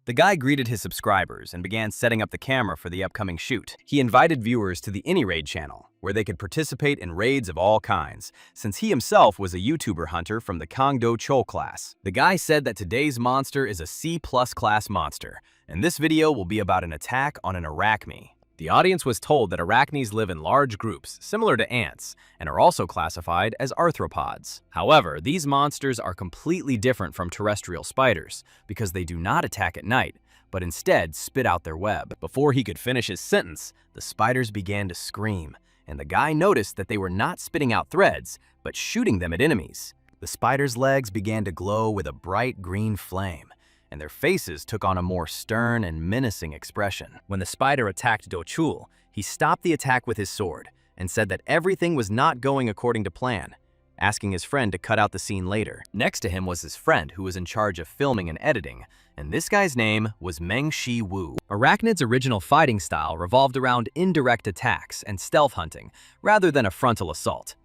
The guy greeted his subscribers and began setting up the camera for the upcoming shoot. He invited viewers to the AnyRaid channel, where they could participate in raids of all kinds, since he himself was a YouTuber hunter from the Kangdo Chol class. The guy said that today's monster is a C+ class monster, and this video will be about an attack on an arachne. The audience was told that arachnes live in large groups, similar to ants, and are also classified as arthropods. However, these monsters are completely different from terrestrial spiders because they do not attack at night, but instead spit out their web. Before he could finish his sentence, the spiders began to scream, and the guy noticed that they were not spitting out threads, but shooting them at enemies. The spiders' legs began to glow with a bright green flame, and their faces took on a more stern and menacing expression. When the spider attacked Dochul, he stopped the attack with his sword and said that everything was not going according to plan, asking his friend to cut out the scene later. Next to him was his friend who was in charge of filming and editing, and this guy's name was Meng Shi Wu. Arachnid's original fighting style revolved around indirect attacks and stealth hunting rather than a frontal assault.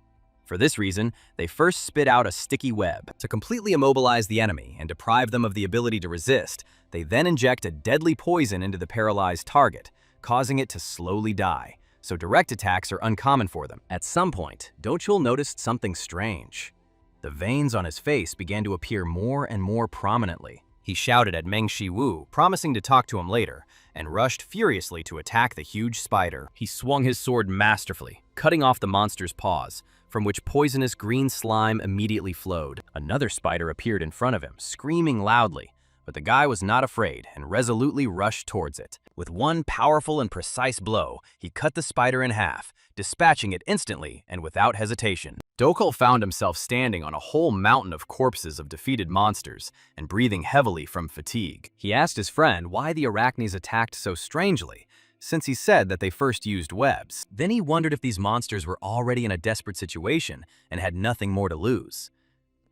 For this reason, they first spit out a sticky web. To completely immobilize the enemy and deprive them of the ability to resist, they then inject a deadly poison into the paralyzed target, causing it to slowly die, so direct attacks are uncommon for them. At some point, Dochul noticed something strange. The veins on his face began to appear more and more prominently. He shouted at Meng Shi Wu, promising to talk to him later, and rushed furiously to attack the huge spider. He swung his sword masterfully, cutting off the monster's paws, from which poisonous green slime immediately flowed. Another spider appeared in front of him, screaming loudly, but the guy was not afraid and resolutely rushed towards it. With one powerful and precise blow, he cut the spider in half, dispatching it instantly and without hesitation. Dochul found himself standing on a whole mountain of corpses of defeated monsters and breathing heavily from fatigue. He asked his friend why the arachnes attacked so strangely, since he said that they first used webs. Then he wondered if these monsters were already in a desperate situation and had nothing more to lose.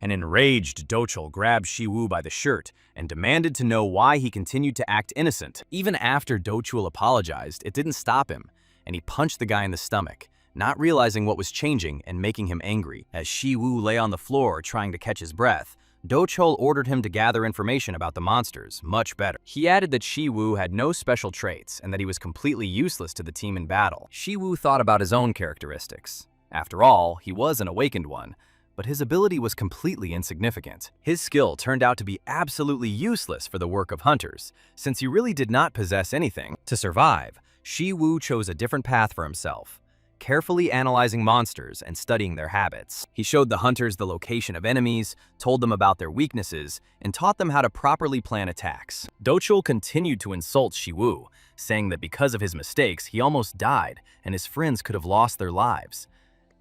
An enraged Dochul grabbed Shi Wu by the shirt and demanded to know why he continued to act innocent. Even after Dochul apologized, it didn't stop him, and he punched the guy in the stomach, not realizing what was changing and making him angry. As Shi Wu lay on the floor trying to catch his breath, Dochul ordered him to gather information about the monsters, much better. He added that Shi Wu had no special traits and that he was completely useless to the team in battle. Shi Wu thought about his own characteristics. After all, he was an awakened one, but his ability was completely insignificant. His skill turned out to be absolutely useless for the work of hunters, since he really did not possess anything. To survive, Shi Wu chose a different path for himself, carefully analyzing monsters and studying their habits. He showed the hunters the location of enemies, told them about their weaknesses, and taught them how to properly plan attacks. Dochul continued to insult Shi Wu, saying that because of his mistakes, he almost died and his friends could have lost their lives.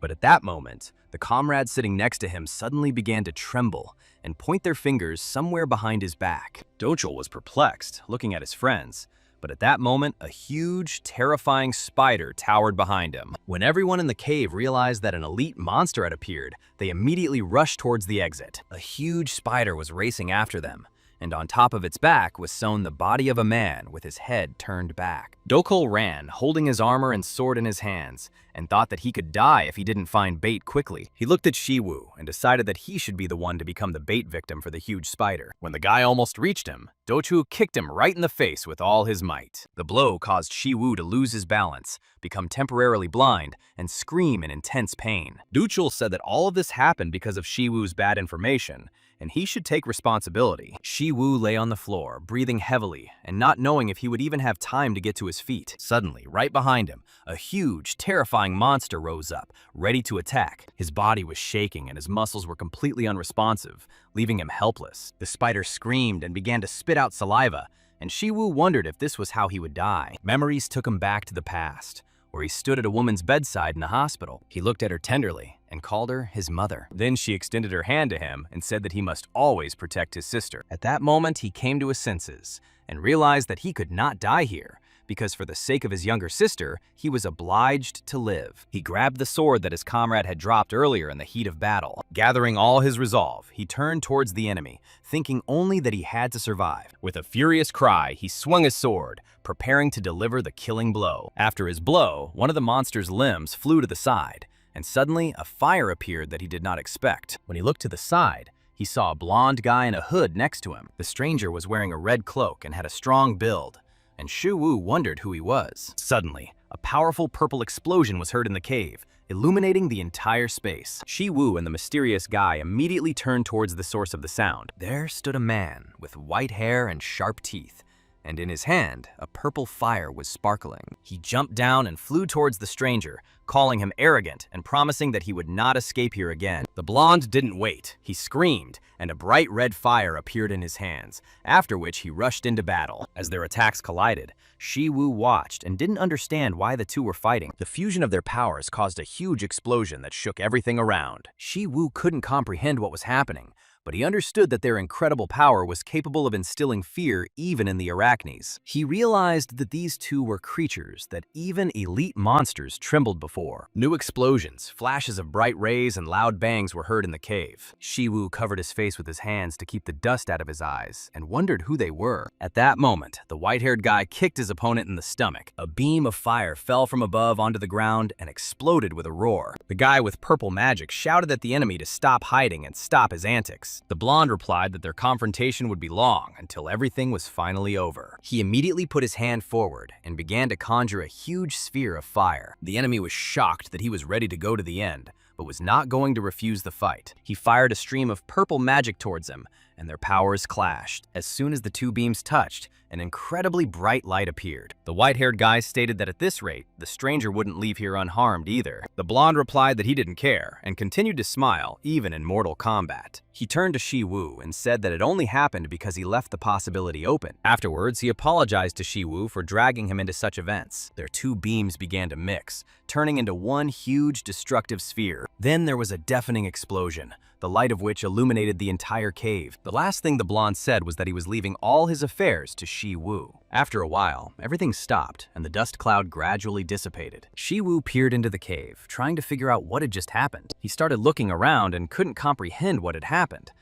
But at that moment, the comrades sitting next to him suddenly began to tremble and point their fingers somewhere behind his back. Dochul was perplexed, looking at his friends. But at that moment, a huge, terrifying spider towered behind him. When everyone in the cave realized that an elite monster had appeared, they immediately rushed towards the exit. A huge spider was racing after them, and on top of its back was sewn the body of a man with his head turned back. Dochul ran, holding his armor and sword in his hands, and thought that he could die if he didn't find bait quickly. He looked at Shi Wu and decided that he should be the one to become the bait victim for the huge spider. When the guy almost reached him, Dochul kicked him right in the face with all his might. The blow caused Shi Wu to lose his balance, become temporarily blind, and scream in intense pain. Dochul said that all of this happened because of Shi Wu's bad information, and he should take responsibility. Shi Wu lay on the floor, breathing heavily, and not knowing if he would even have time to get to his feet. Suddenly, right behind him, a huge, terrifying monster rose up, ready to attack. His body was shaking and his muscles were completely unresponsive, leaving him helpless. The spider screamed and began to spit out saliva, and Shi Wu wondered if this was how he would die. Memories took him back to the past, where he stood at a woman's bedside in a hospital. He looked at her tenderly and called her his mother. Then she extended her hand to him and said that he must always protect his sister. At that moment, he came to his senses and realized that he could not die here, because for the sake of his younger sister, he was obliged to live. He grabbed the sword that his comrade had dropped earlier in the heat of battle. Gathering all his resolve, he turned towards the enemy, thinking only that he had to survive. With a furious cry, he swung his sword, preparing to deliver the killing blow. After his blow, one of the monster's limbs flew to the side, and suddenly a fire appeared that he did not expect. When he looked to the side, he saw a blonde guy in a hood next to him. The stranger was wearing a red cloak and had a strong build, and Shi Wu wondered who he was. Suddenly, a powerful purple explosion was heard in the cave, illuminating the entire space. Shi Wu and the mysterious guy immediately turned towards the source of the sound. There stood a man with white hair and sharp teeth, and in his hand, a purple fire was sparkling. He jumped down and flew towards the stranger, calling him arrogant and promising that he would not escape here again. The blonde didn't wait. He screamed, and a bright red fire appeared in his hands, after which he rushed into battle. As their attacks collided, Shi Wu watched and didn't understand why the two were fighting. The fusion of their powers caused a huge explosion that shook everything around. Shi Wu couldn't comprehend what was happening, but he understood that their incredible power was capable of instilling fear even in the Arachnes. He realized that these two were creatures that even elite monsters trembled before. New explosions, flashes of bright rays, and loud bangs were heard in the cave. Shi Wu covered his face with his hands to keep the dust out of his eyes and wondered who they were. At that moment, the white-haired guy kicked his opponent in the stomach. A beam of fire fell from above onto the ground and exploded with a roar. The guy with purple magic shouted at the enemy to stop hiding and stop his antics. The blonde replied that their confrontation would be long until everything was finally over. He immediately put his hand forward and began to conjure a huge sphere of fire. The enemy was shocked that he was ready to go to the end, but was not going to refuse the fight. He fired a stream of purple magic towards him, and their powers clashed. As soon as the two beams touched, an incredibly bright light appeared. The white-haired guy stated that at this rate, the stranger wouldn't leave here unharmed either. The blonde replied that he didn't care and continued to smile, even in mortal combat. He turned to Shi Wu and said that it only happened because he left the possibility open. Afterwards, he apologized to Shi Wu for dragging him into such events. Their two beams began to mix, turning into one huge destructive sphere. Then there was a deafening explosion, the light of which illuminated the entire cave. The last thing the blonde said was that he was leaving all his affairs to Shi Wu. After a while, everything stopped and the dust cloud gradually dissipated. Shi Wu peered into the cave, trying to figure out what had just happened. He started looking around and couldn't comprehend what had happened.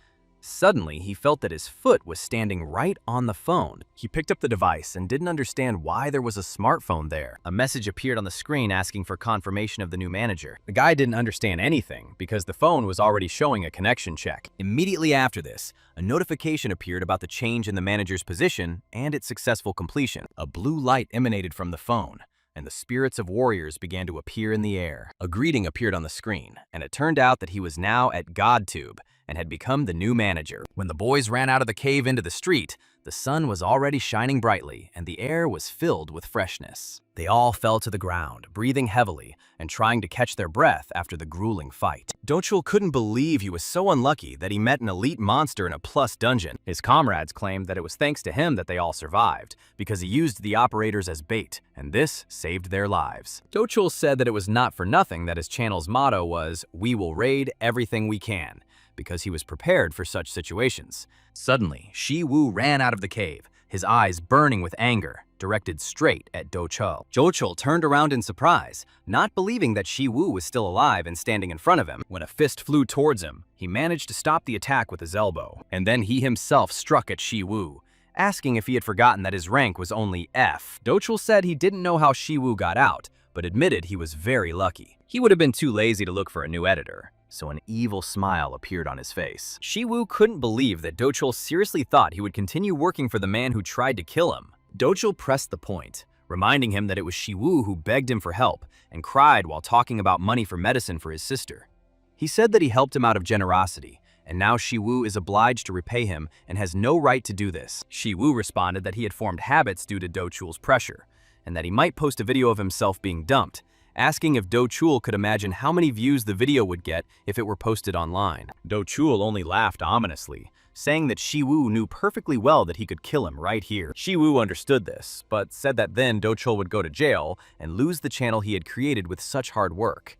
Suddenly, he felt that his foot was standing right on the phone. He picked up the device and didn't understand why there was a smartphone there. A message appeared on the screen asking for confirmation of the new manager. The guy didn't understand anything because the phone was already showing a connection check. Immediately after this, a notification appeared about the change in the manager's position and its successful completion. A blue light emanated from the phone, and the spirits of warriors began to appear in the air. A greeting appeared on the screen, and it turned out that he was now at GodTube and had become the new manager. When the boys ran out of the cave into the street, the sun was already shining brightly and the air was filled with freshness. They all fell to the ground, breathing heavily and trying to catch their breath after the grueling fight. Dochul couldn't believe he was so unlucky that he met an elite monster in a plus dungeon. His comrades claimed that it was thanks to him that they all survived, because he used the operators as bait, and this saved their lives. Dochul said that it was not for nothing that his channel's motto was, "We will raid everything we can," because he was prepared for such situations. Suddenly, Shi Wu ran out of the cave, his eyes burning with anger, directed straight at Dochul. Dochul turned around in surprise, not believing that Shi Wu was still alive and standing in front of him. When a fist flew towards him, he managed to stop the attack with his elbow, and then he himself struck at Shi Wu, asking if he had forgotten that his rank was only F. Dochul said he didn't know how Shi Wu got out, but admitted he was very lucky. He would have been too lazy to look for a new editor, so an evil smile appeared on his face. Shi Wu couldn't believe that Dochul seriously thought he would continue working for the man who tried to kill him. Dochul pressed the point, reminding him that it was Shi Wu who begged him for help and cried while talking about money for medicine for his sister. He said that he helped him out of generosity, and now Shi Wu is obliged to repay him and has no right to do this. Shi Wu responded that he had formed habits due to Dochul's pressure, and that he might post a video of himself being dumped, asking if Dochul could imagine how many views the video would get if it were posted online. Dochul only laughed ominously, saying that Shi Wu knew perfectly well that he could kill him right here. Shi Wu understood this, but said that then Dochul would go to jail and lose the channel he had created with such hard work.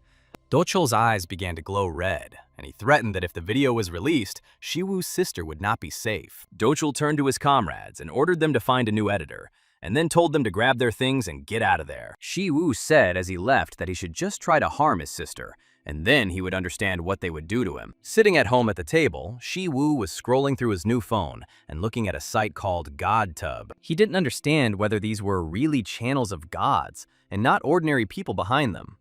Dochul's eyes began to glow red, and he threatened that if the video was released, Shi Wu's sister would not be safe. Dochul turned to his comrades and ordered them to find a new editor, and then told them to grab their things and get out of there. Shi Wu said as he left that he should just try to harm his sister, and then he would understand what they would do to him. Sitting at home at the table, Shi Wu was scrolling through his new phone and looking at a site called GodTube. He didn't understand whether these were really channels of gods and not ordinary people behind them.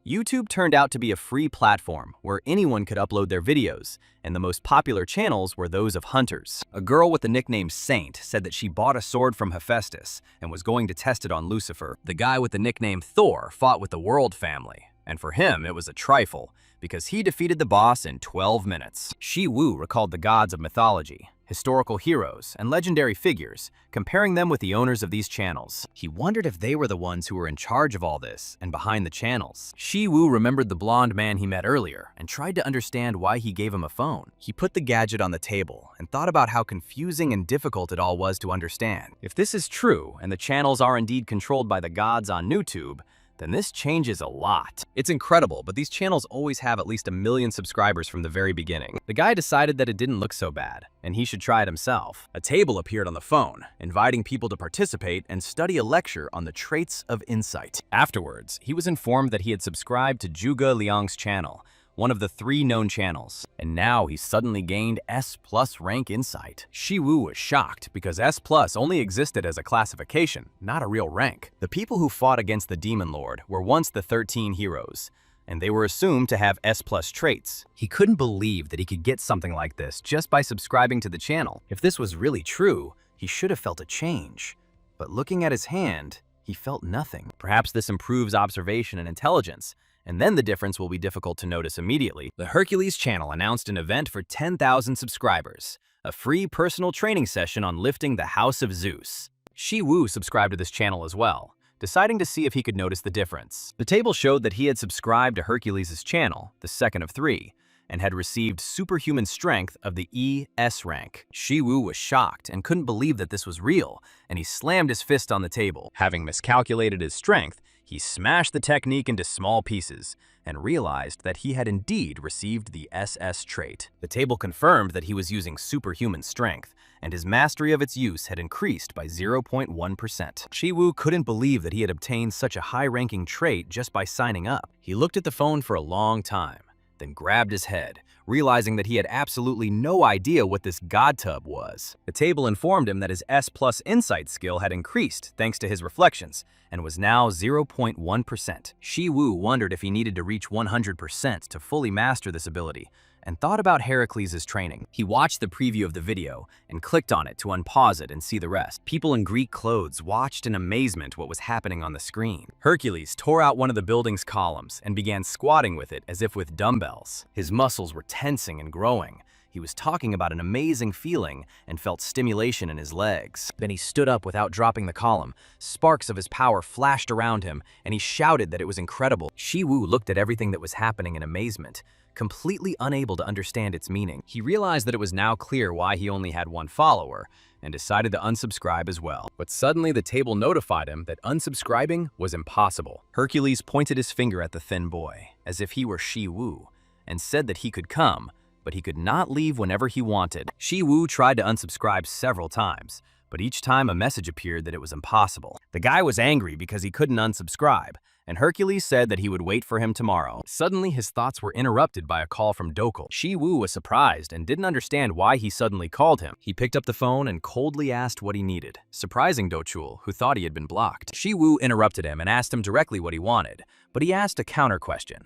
YouTube turned out to be a free platform where anyone could upload their videos, and the most popular channels were those of hunters. A girl with the nickname Saint said that she bought a sword from Hephaestus and was going to test it on Lucifer. The guy with the nickname Thor fought with the World family, and for him it was a trifle, because he defeated the boss in 12 minutes. Shi Wu recalled the gods of mythology, historical heroes, and legendary figures, comparing them with the owners of these channels. He wondered if they were the ones who were in charge of all this and behind the channels. Shi Wu remembered the blonde man he met earlier and tried to understand why he gave him a phone. He put the gadget on the table and thought about how confusing and difficult it all was to understand. If this is true and the channels are indeed controlled by the gods on YouTube, then this changes a lot. It's incredible, but these channels always have at least 1 million subscribers from the very beginning. The guy decided that it didn't look so bad, and he should try it himself. A table appeared on the phone, inviting people to participate and study a lecture on the traits of insight. Afterwards, he was informed that he had subscribed to Zhuge Liang's channel, one of the 3 known channels, and now he suddenly gained S+ rank insight. Shi Wu was shocked because S+ only existed as a classification, not a real rank. The people who fought against the Demon Lord were once the 13 heroes, and they were assumed to have S+ traits. He couldn't believe that he could get something like this just by subscribing to the channel. If this was really true, he should have felt a change. But looking at his hand, he felt nothing. Perhaps this improves observation and intelligence, and then the difference will be difficult to notice immediately. The Hercules channel announced an event for 10,000 subscribers, a free personal training session on lifting the House of Zeus. Shi Wu subscribed to this channel as well, deciding to see if he could notice the difference. The table showed that he had subscribed to Hercules' channel, the second of 3, and had received superhuman strength of the ES rank. Shi Wu was shocked and couldn't believe that this was real, and he slammed his fist on the table. Having miscalculated his strength, he smashed the technique into small pieces and realized that he had indeed received the SS trait. The table confirmed that he was using superhuman strength, and his mastery of its use had increased by 0.1%. Shi Wu couldn't believe that he had obtained such a high-ranking trait just by signing up. He looked at the phone for a long time, then grabbed his head, realizing that he had absolutely no idea what this god tub was. The table informed him that his S+ insight skill had increased thanks to his reflections, and was now 0.1%. Shi Wu wondered if he needed to reach 100% to fully master this ability, and thought about Heracles' training. He watched the preview of the video and clicked on it to unpause it and see the rest. People in Greek clothes watched in amazement what was happening on the screen. Hercules tore out one of the building's columns and began squatting with it as if with dumbbells. His muscles were tensing and growing. He was talking about an amazing feeling and felt stimulation in his legs. Then he stood up without dropping the column. Sparks of his power flashed around him, and he shouted that it was incredible. Shi Wu looked at everything that was happening in amazement, completely unable to understand its meaning. He realized that it was now clear why he only had 1 follower, and decided to unsubscribe as well. But suddenly the table notified him that unsubscribing was impossible. Hercules pointed his finger at the thin boy, as if he were Shi Wu, and said that he could come, but he could not leave whenever he wanted. Shi Wu tried to unsubscribe several times, but each time a message appeared that it was impossible. The guy was angry because he couldn't unsubscribe, and Hercules said that he would wait for him tomorrow. Suddenly, his thoughts were interrupted by a call from Dokul. Shi Wu was surprised and didn't understand why he suddenly called him. He picked up the phone and coldly asked what he needed, surprising Dokul, who thought he had been blocked. Shi Wu interrupted him and asked him directly what he wanted, but he asked a counter question.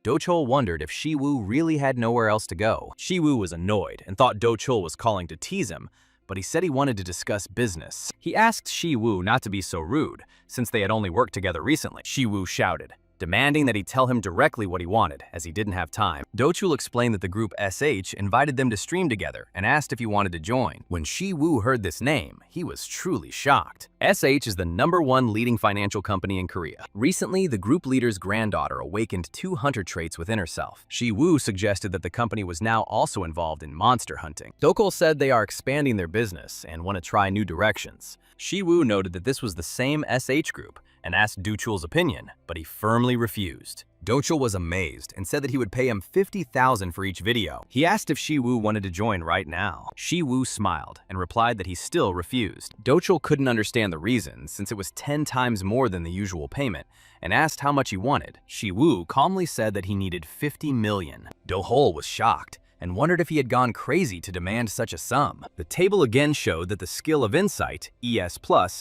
Dokul wondered if Shi Wu really had nowhere else to go. Shi Wu was annoyed and thought Dokul was calling to tease him, but he said he wanted to discuss business. He asked Shi Wu not to be so rude, since they had only worked together recently. Shi Wu shouted, demanding that he tell him directly what he wanted, as he didn't have time. Dokul explained that the group SH invited them to stream together and asked if he wanted to join. When Shi Wu heard this name, he was truly shocked. SH is the #1 leading financial company in Korea. Recently, the group leader's granddaughter awakened 2 hunter traits within herself. Shi Wu suggested that the company was now also involved in monster hunting. Dokul said they are expanding their business and want to try new directions. Shi Wu noted that this was the same SH group and asked Dokul's opinion, but he firmly refused. Dokul was amazed and said that he would pay him 50,000 for each video. He asked if Shi Wu wanted to join right now. Shi Wu smiled and replied that he still refused. Dokul couldn't understand the reason, since it was 10 times more than the usual payment, and asked how much he wanted. Shi Wu calmly said that he needed 50 million. Dokul was shocked and wondered if he had gone crazy to demand such a sum. The table again showed that the skill of insight, ES+,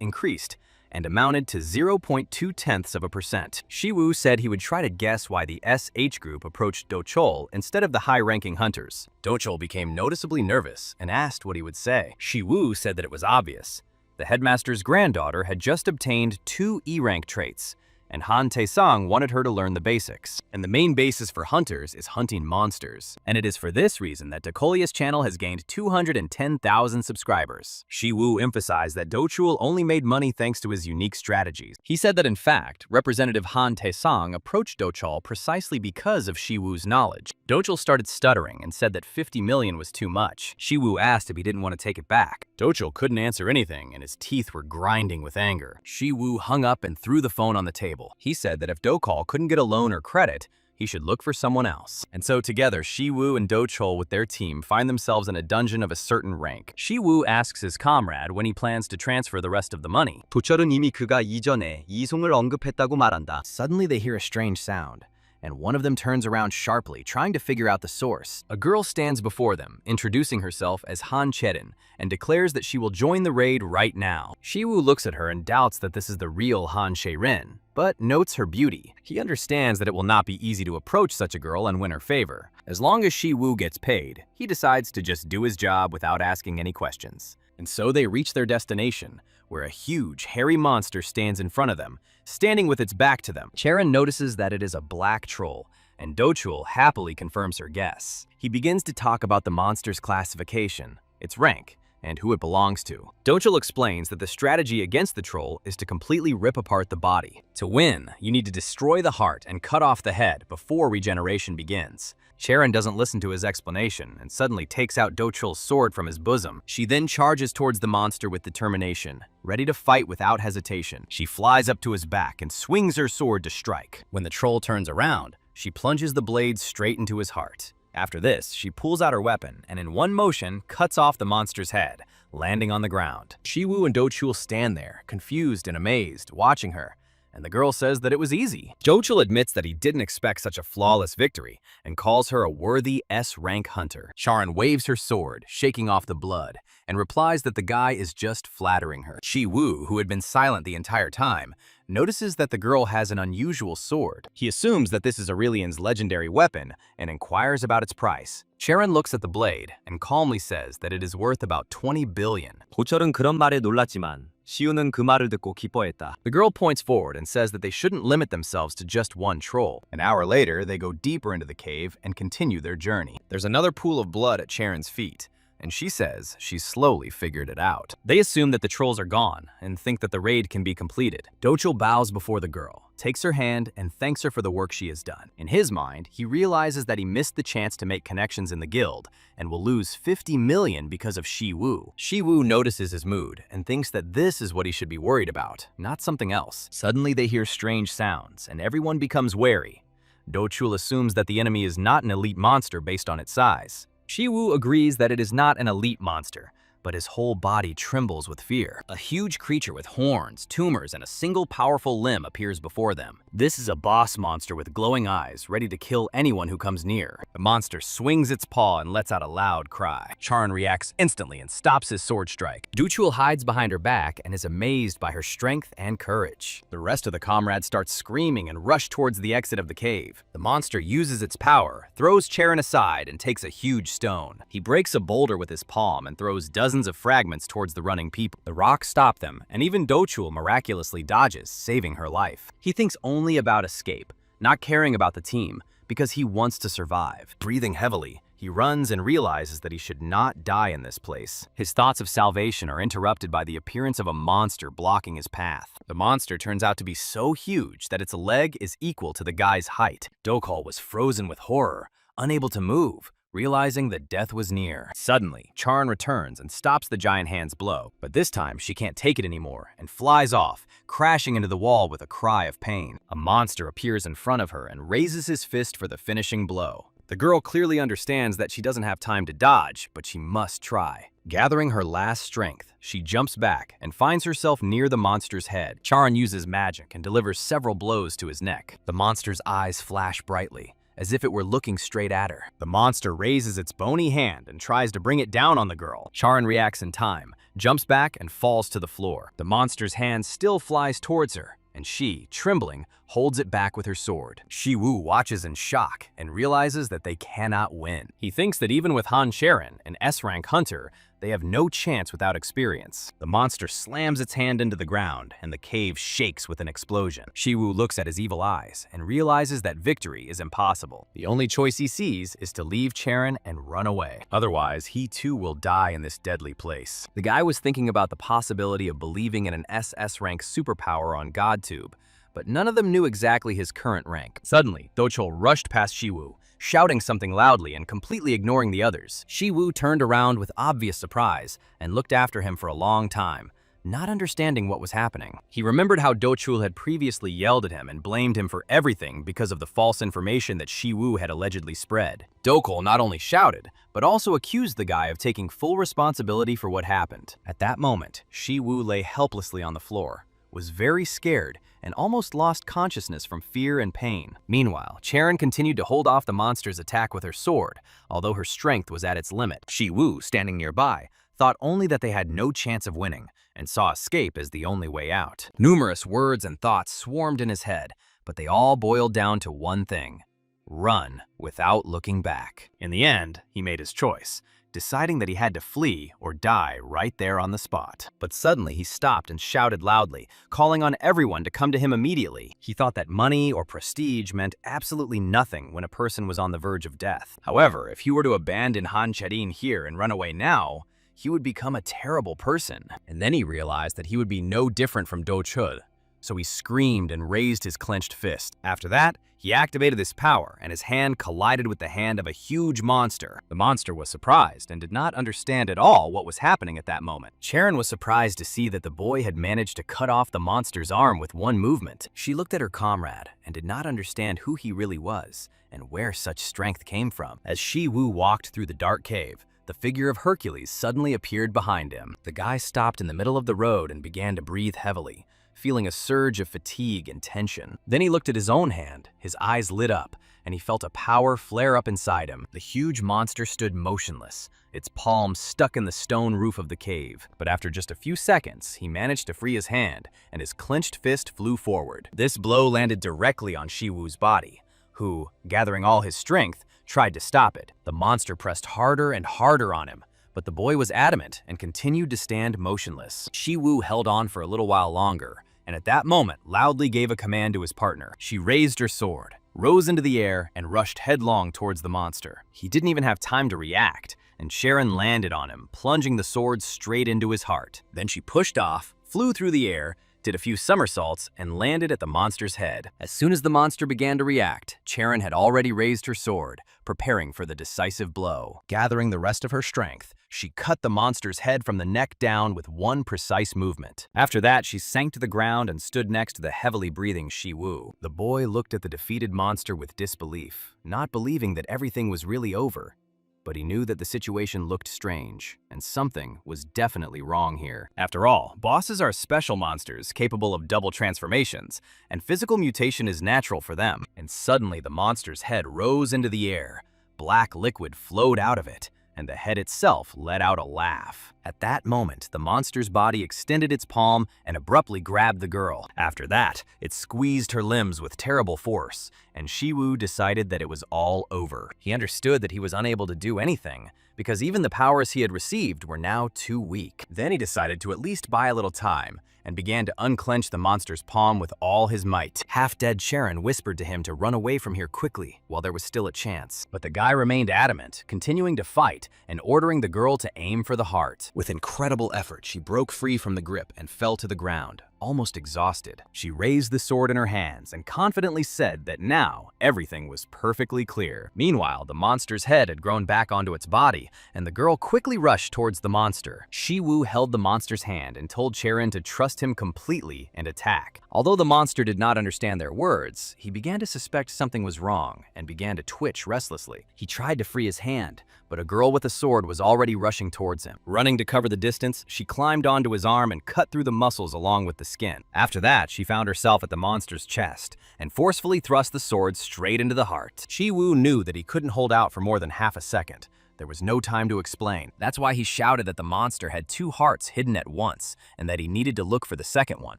increased, and amounted to 0.2%. Shi Wu said he would try to guess why the SH group approached Do Chol instead of the high-ranking hunters. Do Chol became noticeably nervous and asked what he would say. Shi Wu said that it was obvious. The headmaster's granddaughter had just obtained 2 E-rank traits, and Han Taesong wanted her to learn the basics. And the main basis for hunters is hunting monsters. And it is for this reason that Decolia's channel has gained 210,000 subscribers. Shi Wu emphasized that Do Chul only made money thanks to his unique strategies. He said that in fact, Representative Han Taesong approached Do Chul precisely because of Shi Wu's knowledge. Do Chul started stuttering and said that 50 million was too much. Shi Wu asked if he didn't want to take it back. Do Chul couldn't answer anything and his teeth were grinding with anger. Shi Wu hung up and threw the phone on the table. He said that if Do Chul couldn't get a loan or credit, he should look for someone else. And so together, Shi Wu and Do Chul with their team find themselves in a dungeon of a certain rank. Shi Wu asks his comrade when he plans to transfer the rest of the money. 도철은 이미 그가 이전에 이송을 언급했다고 말한다. Suddenly they hear a strange sound, and one of them turns around sharply, trying to figure out the source. A girl stands before them, introducing herself as Han Cherin, and declares that she will join the raid right now. Shi Wu looks at her and doubts that this is the real Han Cherin, but notes her beauty. He understands that it will not be easy to approach such a girl and win her favor. As long as Shi Wu gets paid, he decides to just do his job without asking any questions. And so they reach their destination, where a huge, hairy monster stands in front of them, standing with its back to them. Cherin notices that it is a black troll, and Do Chul happily confirms her guess. He begins to talk about the monster's classification, its rank, and who it belongs to. Do Chul explains that the strategy against the troll is to completely rip apart the body. To win, you need to destroy the heart and cut off the head before regeneration begins. Cherin doesn't listen to his explanation and suddenly takes out Do Chul's sword from his bosom. She then charges towards the monster with determination, ready to fight without hesitation. She flies up to his back and swings her sword to strike. When the troll turns around, she plunges the blade straight into his heart. After this, she pulls out her weapon and in one motion cuts off the monster's head, landing on the ground. Shi Wu and Do Chul stand there, confused and amazed, watching her. And the girl says that it was easy. Do Chul admits that he didn't expect such a flawless victory and calls her a worthy S-rank hunter. Charon waves her sword, shaking off the blood, and replies that the guy is just flattering her. Shi Wu, who had been silent the entire time, notices that the girl has an unusual sword. He assumes that this is Aurelian's legendary weapon and inquires about its price. Charon looks at the blade and calmly says that it is worth about 20 billion. 도철은 그런 말에 놀랐지만 시우는 그 말을 듣고 기뻐했다. The girl points forward and says that they shouldn't limit themselves to just one troll. An hour later, they go deeper into the cave and continue their journey. There's another pool of blood at Charon's feet, and she says she's slowly figured it out. They assume that the trolls are gone and think that the raid can be completed. Do Chul bows before the girl, takes her hand, and thanks her for the work she has done. In his mind, he realizes that he missed the chance to make connections in the guild and will lose 50 million because of Shi Wu. Shi Wu notices his mood and thinks that this is what he should be worried about, not something else. Suddenly they hear strange sounds and everyone becomes wary. Do Chul assumes that the enemy is not an elite monster based on its size. Shi Wu agrees that it is not an elite monster, but his whole body trembles with fear. A huge creature with horns, tumors, and a single powerful limb appears before them. This is a boss monster with glowing eyes, ready to kill anyone who comes near. The monster swings its paw and lets out a loud cry. Charon reacts instantly and stops his sword strike. Do Chul hides behind her back and is amazed by her strength and courage. The rest of the comrades start screaming and rush towards the exit of the cave. The monster uses its power, throws Charon aside, and takes a huge stone. He breaks a boulder with his palm and throws dozens of fragments towards the running people. The rocks stop them, and even Do Chul miraculously dodges, saving her life. He thinks only about escape, not caring about the team, because he wants to survive. Breathing heavily, he runs and realizes that he should not die in this place. His thoughts of salvation are interrupted by the appearance of a monster blocking his path. The monster turns out to be so huge that its leg is equal to the guy's height. Do Chul was frozen with horror, unable to move, realizing that death was near. Suddenly, Charon returns and stops the giant hand's blow, but this time she can't take it anymore and flies off, crashing into the wall with a cry of pain. A monster appears in front of her and raises his fist for the finishing blow. The girl clearly understands that she doesn't have time to dodge, but she must try. Gathering her last strength, she jumps back and finds herself near the monster's head. Charon uses magic and delivers several blows to his neck. The monster's eyes flash brightly, as if it were looking straight at her. The monster raises its bony hand and tries to bring it down on the girl. Charon reacts in time, jumps back, and falls to the floor. The monster's hand still flies towards her, and she, trembling, holds it back with her sword. Shi Wu watches in shock and realizes that they cannot win. He thinks that even with Han Charon, an S-rank hunter, they have no chance without experience. The monster slams its hand into the ground, and the cave shakes with an explosion. Shi Wu looks at his evil eyes and realizes that victory is impossible. The only choice he sees is to leave Charon and run away. Otherwise, he too will die in this deadly place. The guy was thinking about the possibility of believing in an SS-rank superpower on GodTube, but none of them knew exactly his current rank. Suddenly, Dochul rushed past Shi Wu, shouting something loudly and completely ignoring the others. Shi Wu turned around with obvious surprise and looked after him for a long time, not understanding what was happening. He remembered how Dochul had previously yelled at him and blamed him for everything because of the false information that Shi Wu had allegedly spread. Dochul not only shouted, but also accused the guy of taking full responsibility for what happened. At that moment, Shi Wu lay helplessly on the floor, was very scared, and almost lost consciousness from fear and pain. Meanwhile, Charon continued to hold off the monster's attack with her sword, although her strength was at its limit. Shi Wu, standing nearby, thought only that they had no chance of winning, and saw escape as the only way out. Numerous words and thoughts swarmed in his head, but they all boiled down to one thing: run without looking back. In the end, he made his choice, deciding that he had to flee or die right there on the spot. But suddenly he stopped and shouted loudly, calling on everyone to come to him immediately. He thought that money or prestige meant absolutely nothing when a person was on the verge of death. However, if he were to abandon Han Charon here and run away now, he would become a terrible person. And then he realized that he would be no different from Dochul. So he screamed and raised his clenched fist. After that, he activated his power, and his hand collided with the hand of a huge monster. The monster was surprised and did not understand at all what was happening at that moment. Charon was surprised to see that the boy had managed to cut off the monster's arm with one movement. She looked at her comrade and did not understand who he really was and where such strength came from. As Shi Wu walked through the dark cave, the figure of Hercules suddenly appeared behind him. The guy stopped in the middle of the road and began to breathe heavily, feeling a surge of fatigue and tension. Then he looked at his own hand, his eyes lit up, and he felt a power flare up inside him. The huge monster stood motionless, its palm stuck in the stone roof of the cave. But after just a few seconds, he managed to free his hand, and his clenched fist flew forward. This blow landed directly on Shi Wu's body, who, gathering all his strength, tried to stop it. The monster pressed harder and harder on him, but the boy was adamant and continued to stand motionless. Shi Wu held on for a little while longer, and at that moment loudly gave a command to his partner. She raised her sword, rose into the air, and rushed headlong towards the monster. He didn't even have time to react, and Charon landed on him, plunging the sword straight into his heart. Then she pushed off, flew through the air, did a few somersaults, and landed at the monster's head. As soon as the monster began to react, Charon had already raised her sword, preparing for the decisive blow. Gathering the rest of her strength, she cut the monster's head from the neck down with one precise movement. After that, she sank to the ground and stood next to the heavily breathing Shi Wu. The boy looked at the defeated monster with disbelief, not believing that everything was really over. But he knew that the situation looked strange, and something was definitely wrong here. After all, bosses are special monsters capable of double transformations, and physical mutation is natural for them. And suddenly the monster's head rose into the air. Black liquid flowed out of it, and the head itself let out a laugh. At that moment, the monster's body extended its palm and abruptly grabbed the girl. After that, it squeezed her limbs with terrible force, and Shi Wu decided that it was all over. He understood that he was unable to do anything, because even the powers he had received were now too weak. Then he decided to at least buy a little time, and began to unclench the monster's palm with all his might. Half-dead Charon whispered to him to run away from here quickly, while there was still a chance. But the guy remained adamant, continuing to fight and ordering the girl to aim for the heart. With incredible effort, she broke free from the grip and fell to the ground, almost exhausted. She raised the sword in her hands and confidently said that now everything was perfectly clear. Meanwhile, the monster's head had grown back onto its body, and the girl quickly rushed towards the monster. Shi Wu held the monster's hand and told Charon to trust him completely and attack. Although the monster did not understand their words, he began to suspect something was wrong and began to twitch restlessly. He tried to free his hand, but a girl with a sword was already rushing towards him. Running to cover the distance, she climbed onto his arm and cut through the muscles along with the skin. After that, she found herself at the monster's chest and forcefully thrust the sword straight into the heart. Shi Wu knew that he couldn't hold out for more than half a second. There was no time to explain. That's why he shouted that the monster had two hearts hidden at once, and that he needed to look for the second one.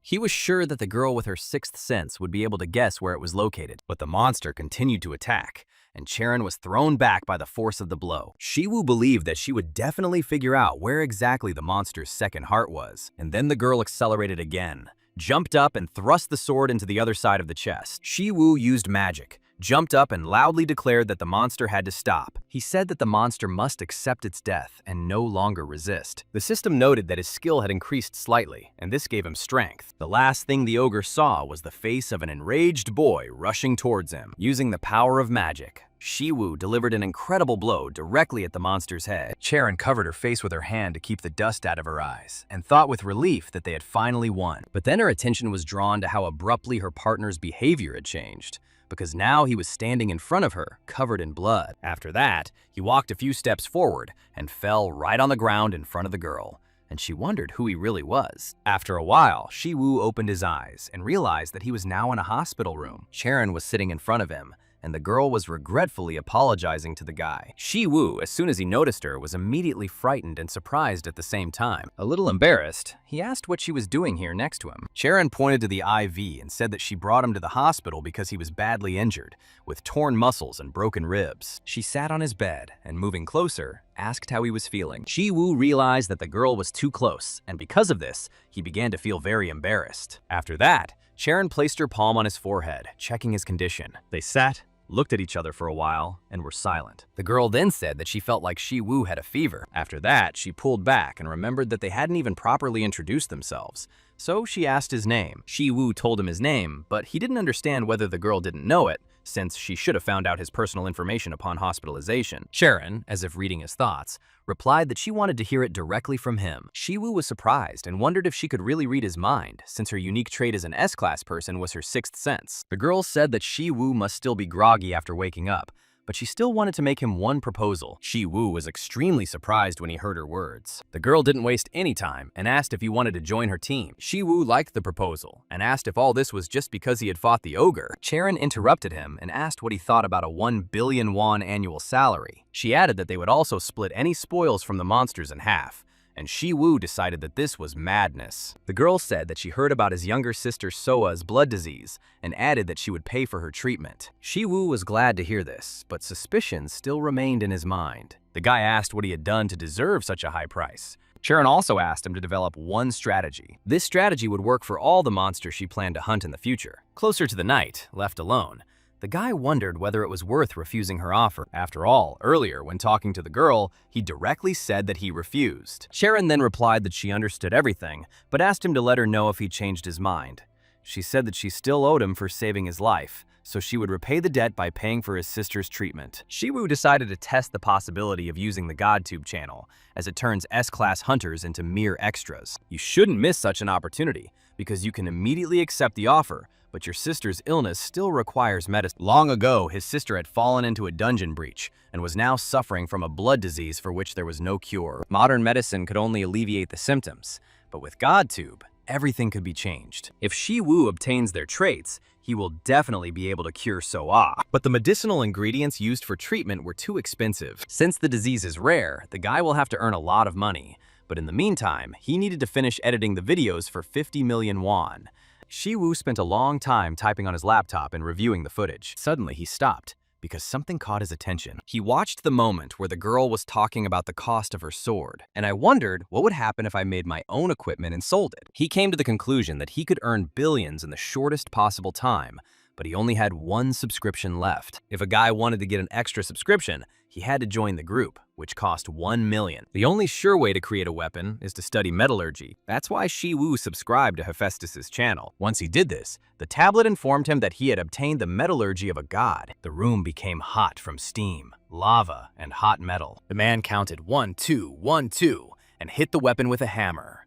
He was sure that the girl with her sixth sense would be able to guess where it was located, but the monster continued to attack, and Charon was thrown back by the force of the blow. Shi Wu believed that she would definitely figure out where exactly the monster's second heart was, and then the girl accelerated again, jumped up and thrust the sword into the other side of the chest. Shi Wu used magic, jumped up and loudly declared that the monster had to stop. He said that the monster must accept its death and no longer resist. The system noted that his skill had increased slightly, and this gave him strength. The last thing the ogre saw was the face of an enraged boy rushing towards him. Using the power of magic, Shi Wu delivered an incredible blow directly at the monster's head. Charon covered her face with her hand to keep the dust out of her eyes, and thought with relief that they had finally won. But then her attention was drawn to how abruptly her partner's behavior had changed, because now he was standing in front of her, covered in blood. After that, he walked a few steps forward and fell right on the ground in front of the girl, and she wondered who he really was. After a while, Shi Wu opened his eyes and realized that he was now in a hospital room. Charon was sitting in front of him, and the girl was regretfully apologizing to the guy. Shi Wu, as soon as he noticed her, was immediately frightened and surprised at the same time. A little embarrassed, he asked what she was doing here next to him. Charon pointed to the IV and said that she brought him to the hospital because he was badly injured, with torn muscles and broken ribs. She sat on his bed and, moving closer, asked how he was feeling. Shi Wu realized that the girl was too close, and because of this, he began to feel very embarrassed. After that, Charon placed her palm on his forehead, checking his condition. They sat, looked at each other for a while, and were silent. The girl then said that she felt like Shi Wu had a fever. After that, she pulled back and remembered that they hadn't even properly introduced themselves. So she asked his name. Shi Wu told him his name, but he didn't understand whether the girl didn't know it, since she should have found out his personal information upon hospitalization. Charon, as if reading his thoughts, replied that she wanted to hear it directly from him. Shi Wu was surprised and wondered if she could really read his mind, since her unique trait as an S-class person was her sixth sense. The girl said that Shi Wu must still be groggy after waking up, but she still wanted to make him one proposal. Shi Wu was extremely surprised when he heard her words. The girl didn't waste any time and asked if he wanted to join her team. Shi Wu liked the proposal and asked if all this was just because he had fought the ogre. Charon interrupted him and asked what he thought about a 1 billion won annual salary. She added that they would also split any spoils from the monsters in half, and Shi Wu decided that this was madness. The girl said that she heard about his younger sister Soa's blood disease and added that she would pay for her treatment. Shi Wu was glad to hear this, but suspicions still remained in his mind. The guy asked what he had done to deserve such a high price. Charon also asked him to develop one strategy. This strategy would work for all the monsters she planned to hunt in the future. Closer to the night, left alone, the guy wondered whether it was worth refusing her offer. After all, earlier, when talking to the girl, he directly said that he refused. Charon then replied that she understood everything, but asked him to let her know if he changed his mind. She said that she still owed him for saving his life, so she would repay the debt by paying for his sister's treatment. Shi Wu decided to test the possibility of using the GodTube channel, as it turns S-class hunters into mere extras. You shouldn't miss such an opportunity, because you can immediately accept the offer, but your sister's illness still requires medicine. Long ago, his sister had fallen into a dungeon breach and was now suffering from a blood disease for which there was no cure. Modern medicine could only alleviate the symptoms, but with GodTube, everything could be changed. If Shi Wu obtains their traits, he will definitely be able to cure Soa. But the medicinal ingredients used for treatment were too expensive. Since the disease is rare, the guy will have to earn a lot of money. But in the meantime, he needed to finish editing the videos for 50 million won. Shi Wu spent a long time typing on his laptop and reviewing the footage. Suddenly, he stopped, because something caught his attention. He watched the moment where the girl was talking about the cost of her sword, and I wondered what would happen if I made my own equipment and sold it. He came to the conclusion that he could earn billions in the shortest possible time, but he only had one subscription left. If a guy wanted to get an extra subscription, he had to join the group, which cost 1 million. The only sure way to create a weapon is to study metallurgy. That's why Shi Wu subscribed to Hephaestus's channel. Once he did this, the tablet informed him that he had obtained the metallurgy of a god. The room became hot from steam, lava, and hot metal. The man counted 1, 2, 1, 2, and hit the weapon with a hammer.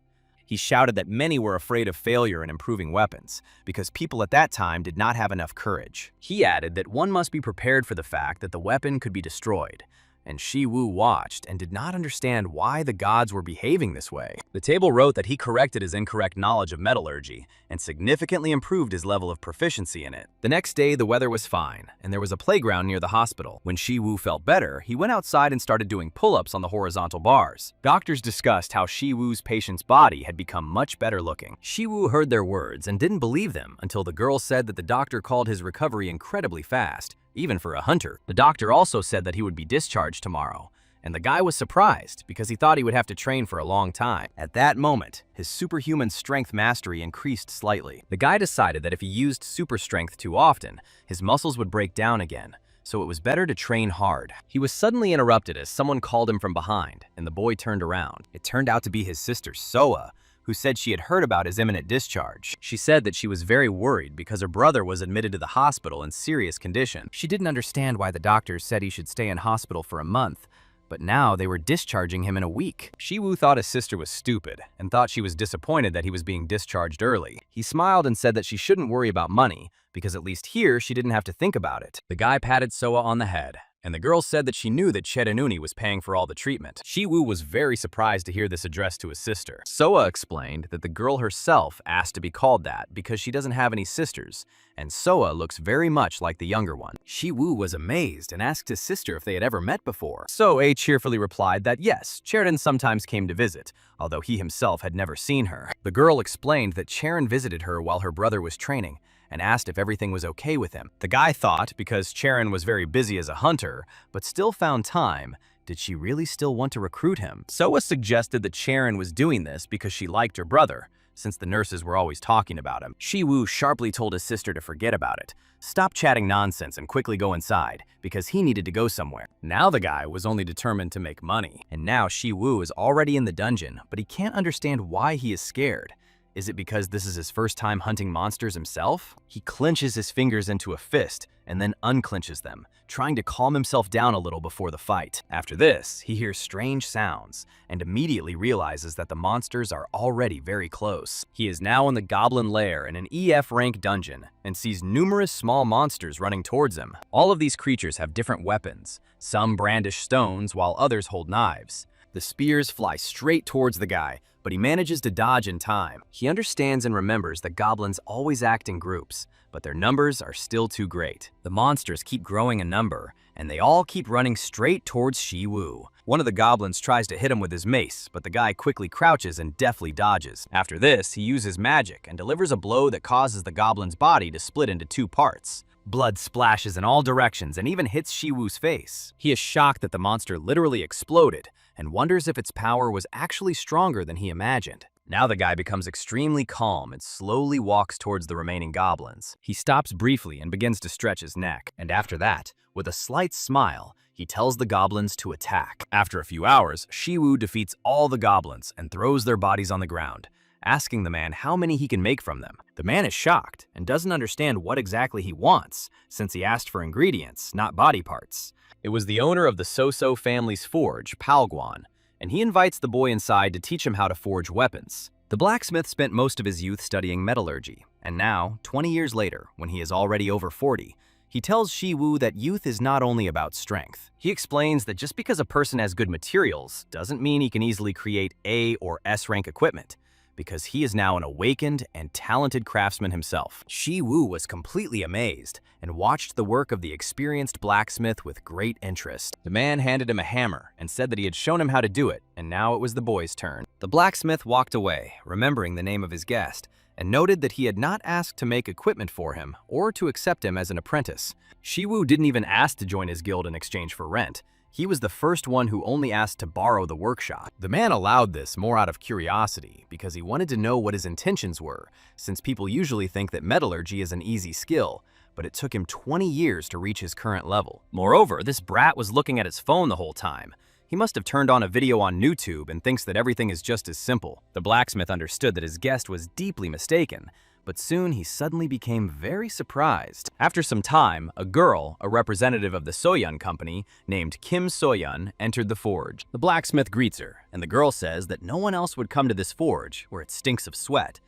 He shouted that many were afraid of failure in improving weapons, because people at that time did not have enough courage. He added that one must be prepared for the fact that the weapon could be destroyed, and Shi Wu watched and did not understand why the gods were behaving this way. The table wrote that he corrected his incorrect knowledge of metallurgy and significantly improved his level of proficiency in it. The next day, the weather was fine, and there was a playground near the hospital. When Shi Wu felt better, he went outside and started doing pull-ups on the horizontal bars. Doctors discussed how Shi Wu's patient's body had become much better looking. Shi Wu heard their words and didn't believe them until the girl said that the doctor called his recovery incredibly fast, even for a hunter. The doctor also said that he would be discharged tomorrow, and the guy was surprised because he thought he would have to train for a long time. At that moment, his superhuman strength mastery increased slightly. The guy decided that if he used super strength too often, his muscles would break down again, so it was better to train hard. He was suddenly interrupted as someone called him from behind, and the boy turned around. It turned out to be his sister Soa, who said she had heard about his imminent discharge. She said that she was very worried because her brother was admitted to the hospital in serious condition. She didn't understand why the doctors said he should stay in hospital for a month, but now they were discharging him in a week. Shi Wu thought his sister was stupid and thought she was disappointed that he was being discharged early. He smiled and said that she shouldn't worry about money because at least here she didn't have to think about it. The guy patted Soa on the head, and the girl said that she knew that Chetanuni was paying for all the treatment. Shi Wu was very surprised to hear this addressed to his sister. Soa explained that the girl herself asked to be called that because she doesn't have any sisters, and Soa looks very much like the younger one. Shi Wu was amazed and asked his sister if they had ever met before. Soa cheerfully replied that yes, Charon sometimes came to visit, although he himself had never seen her. The girl explained that Charon visited her while her brother was training, and asked if everything was okay with him. The guy thought, because Charon was very busy as a hunter, but still found time, did she really still want to recruit him? Soa suggested that Charon was doing this because she liked her brother, since the nurses were always talking about him. Shi Wu sharply told his sister to forget about it, stop chatting nonsense and quickly go inside, because he needed to go somewhere. Now the guy was only determined to make money, and now Shi Wu is already in the dungeon, but he can't understand why he is scared. Is it because this is his first time hunting monsters himself? He clenches his fingers into a fist and then unclenches them, trying to calm himself down a little before the fight. After this, he hears strange sounds and immediately realizes that the monsters are already very close. He is now in the goblin lair in an EF rank dungeon and sees numerous small monsters running towards him. All of these creatures have different weapons. Some brandish stones while others hold knives. The spears fly straight towards the guy, but he manages to dodge in time. He understands and remembers that goblins always act in groups, but their numbers are still too great. The monsters keep growing in number, and they all keep running straight towards Shi Wu. One of the goblins tries to hit him with his mace, but the guy quickly crouches and deftly dodges. After this, he uses magic and delivers a blow that causes the goblin's body to split into two parts. Blood splashes in all directions and even hits Shi Wu's face. He is shocked that the monster literally exploded and wonders if its power was actually stronger than he imagined. Now the guy becomes extremely calm and slowly walks towards the remaining goblins. He stops briefly and begins to stretch his neck, and after that, with a slight smile, he tells the goblins to attack. After a few hours, Shi Wu defeats all the goblins and throws their bodies on the ground, asking the man how many he can make from them. The man is shocked and doesn't understand what exactly he wants, since he asked for ingredients, not body parts. It was the owner of the So-So family's forge, Palguan, and he invites the boy inside to teach him how to forge weapons. The blacksmith spent most of his youth studying metallurgy, and now, 20 years later, when he is already over 40, he tells Shi Wu that youth is not only about strength. He explains that just because a person has good materials doesn't mean he can easily create A or S rank equipment, because he is now an awakened and talented craftsman himself. Shi Wu was completely amazed and watched the work of the experienced blacksmith with great interest. The man handed him a hammer and said that he had shown him how to do it, and now it was the boy's turn. The blacksmith walked away, remembering the name of his guest, and noted that he had not asked to make equipment for him or to accept him as an apprentice. Shi Wu didn't even ask to join his guild in exchange for rent. He was the first one who only asked to borrow the workshop. The man allowed this more out of curiosity because he wanted to know what his intentions were, since people usually think that metallurgy is an easy skill, but it took him 20 years to reach his current level. Moreover, this brat was looking at his phone the whole time. He must have turned on a video on YouTube and thinks that everything is just as simple. The blacksmith understood that his guest was deeply mistaken, but soon he suddenly became very surprised. After some time, a girl, a representative of the Soyun company, named Kim Soyun, entered the forge. The blacksmith greets her, and the girl says that no one else would come to this forge, where it stinks of sweat.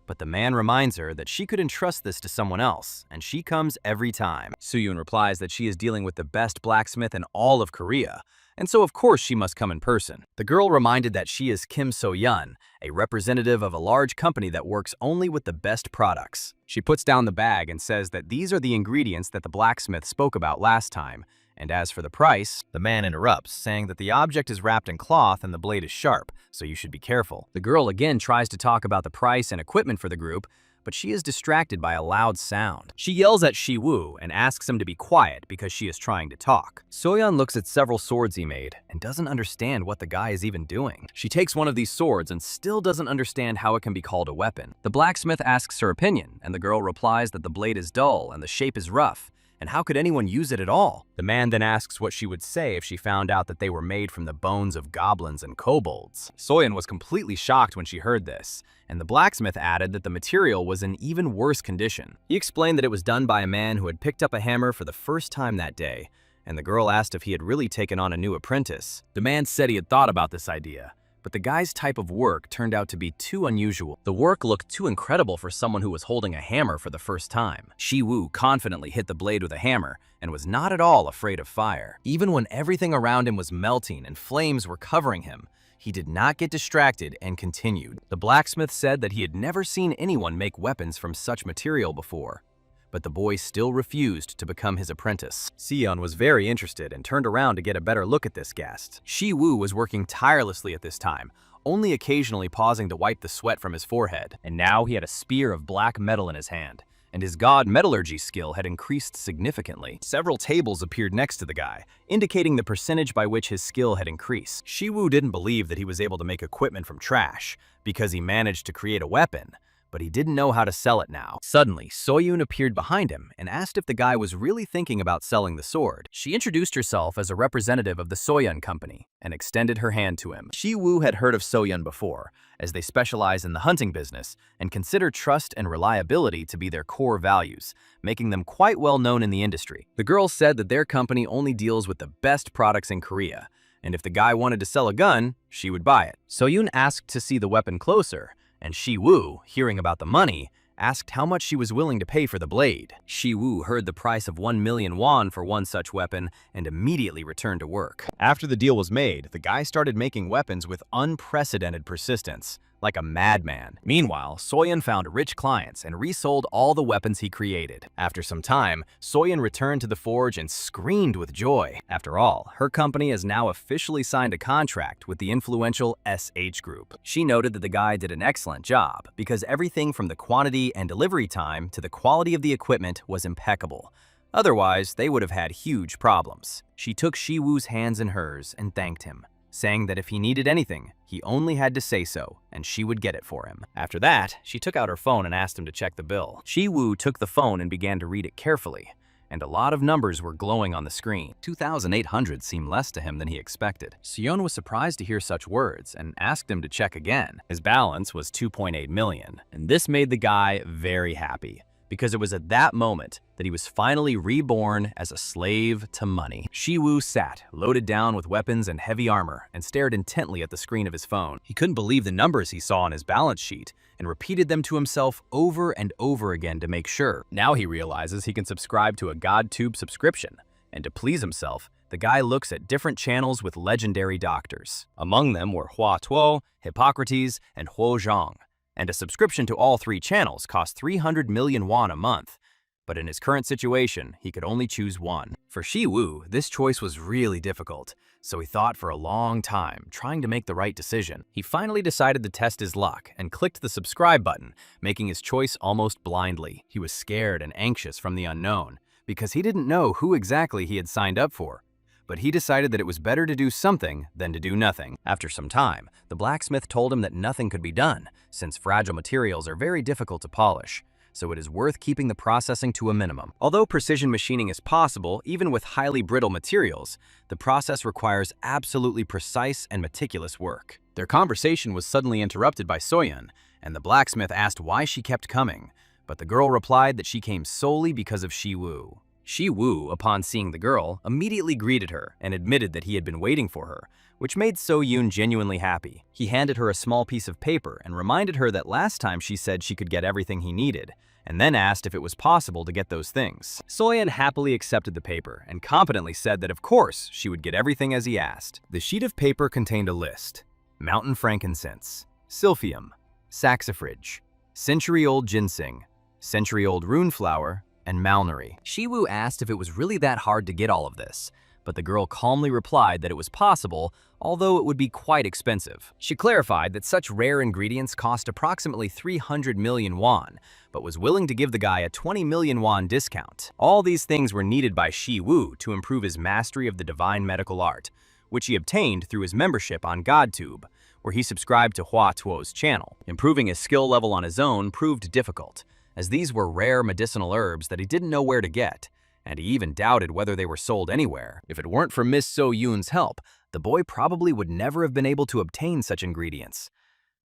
But the man reminds her that she could entrust this to someone else, and she comes every time. Soyun replies that she is dealing with the best blacksmith in all of Korea, and so of course she must come in person. The girl reminded that she is Kim So-yeon, a representative of a large company that works only with the best products. She puts down the bag and says that these are the ingredients that the blacksmith spoke about last time, and as for the price, the man interrupts, saying that the object is wrapped in cloth and the blade is sharp, so you should be careful. The girl again tries to talk about the price and equipment for the group, but she is distracted by a loud sound. She yells at Shi Wu and asks him to be quiet because she is trying to talk. So-yeon looks at several swords he made and doesn't understand what the guy is even doing. She takes one of these swords and still doesn't understand how it can be called a weapon. The blacksmith asks her opinion, and the girl replies that the blade is dull and the shape is rough. And how could anyone use it at all? The man then asks what she would say if she found out that they were made from the bones of goblins and kobolds. So-yeon was completely shocked when she heard this, and the blacksmith added that the material was in even worse condition. He explained that it was done by a man who had picked up a hammer for the first time that day, and the girl asked if he had really taken on a new apprentice. The man said he had thought about this idea, but the guy's type of work turned out to be too unusual. The work looked too incredible for someone who was holding a hammer for the first time. Shi Wu confidently hit the blade with a hammer and was not at all afraid of fire. Even when everything around him was melting and flames were covering him, he did not get distracted and continued. The blacksmith said that he had never seen anyone make weapons from such material before, but the boy still refused to become his apprentice. So-yeon was very interested and turned around to get a better look at this guest. Shi Wu was working tirelessly at this time, only occasionally pausing to wipe the sweat from his forehead. And now he had a spear of black metal in his hand, and his god metallurgy skill had increased significantly. Several tables appeared next to the guy, indicating the percentage by which his skill had increased. Shi Wu didn't believe that he was able to make equipment from trash, because he managed to create a weapon, but he didn't know how to sell it now. Suddenly, So-yeon appeared behind him and asked if the guy was really thinking about selling the sword. She introduced herself as a representative of the So-yeon company and extended her hand to him. Shi Wu had heard of So-yeon before, as they specialize in the hunting business and consider trust and reliability to be their core values, making them quite well known in the industry. The girl said that their company only deals with the best products in Korea, and if the guy wanted to sell a gun, she would buy it. So-yeon asked to see the weapon closer, and Shi Wu, hearing about the money, asked how much she was willing to pay for the blade. Shi Wu heard the price of 1 million won for one such weapon and immediately returned to work. After the deal was made, the guy started making weapons with unprecedented persistence, like a madman. Meanwhile, So-yeon found rich clients and resold all the weapons he created. After some time, So-yeon returned to the forge and screamed with joy. After all, her company has now officially signed a contract with the influential SH Group. She noted that the guy did an excellent job because everything from the quantity and delivery time to the quality of the equipment was impeccable. Otherwise, they would have had huge problems. She took Shi Wu's hands in hers and thanked him, saying that if he needed anything, he only had to say so, and she would get it for him. After that, she took out her phone and asked him to check the bill. Shi Wu took the phone and began to read it carefully, and a lot of numbers were glowing on the screen. 2,800 seemed less to him than he expected. So-yeon was surprised to hear such words and asked him to check again. His balance was 2.8 million, and this made the guy very happy, because it was at that moment that he was finally reborn as a slave to money. Shi Wu sat, loaded down with weapons and heavy armor, and stared intently at the screen of his phone. He couldn't believe the numbers he saw on his balance sheet, and repeated them to himself over and over again to make sure. Now he realizes he can subscribe to a GodTube subscription, and to please himself, the guy looks at different channels with legendary doctors. Among them were Hua Tuo, Hippocrates, and Huo Zhang. And a subscription to all three channels cost 300 million won a month. But in his current situation, he could only choose one. For Shi Wu, this choice was really difficult, so he thought for a long time, trying to make the right decision. He finally decided to test his luck and clicked the subscribe button, making his choice almost blindly. He was scared and anxious from the unknown, because he didn't know who exactly he had signed up for. But he decided that it was better to do something than to do nothing. After some time, the blacksmith told him that nothing could be done, since fragile materials are very difficult to polish, so it is worth keeping the processing to a minimum. Although precision machining is possible, even with highly brittle materials, the process requires absolutely precise and meticulous work. Their conversation was suddenly interrupted by So-yeon, and the blacksmith asked why she kept coming, but the girl replied that she came solely because of Shi Wu. Shi Wu, upon seeing the girl, immediately greeted her and admitted that he had been waiting for her, which made So-yoon genuinely happy. He handed her a small piece of paper and reminded her that last time she said she could get everything he needed, and then asked if it was possible to get those things. So-yeon happily accepted the paper and confidently said that of course she would get everything as he asked. The sheet of paper contained a list: mountain frankincense, silphium, saxifrage, century-old ginseng, century-old rune flower, and malnary. Shi Wu asked if it was really that hard to get all of this, but the girl calmly replied that it was possible, although it would be quite expensive. She clarified that such rare ingredients cost approximately 300 million won, but was willing to give the guy a 20 million won discount. All these things were needed by Shi Wu to improve his mastery of the divine medical art, which he obtained through his membership on GodTube, where he subscribed to Hua Tuo's channel. Improving his skill level on his own proved difficult, as these were rare medicinal herbs that he didn't know where to get, and he even doubted whether they were sold anywhere. If it weren't for Miss So-yoon's help, the boy probably would never have been able to obtain such ingredients.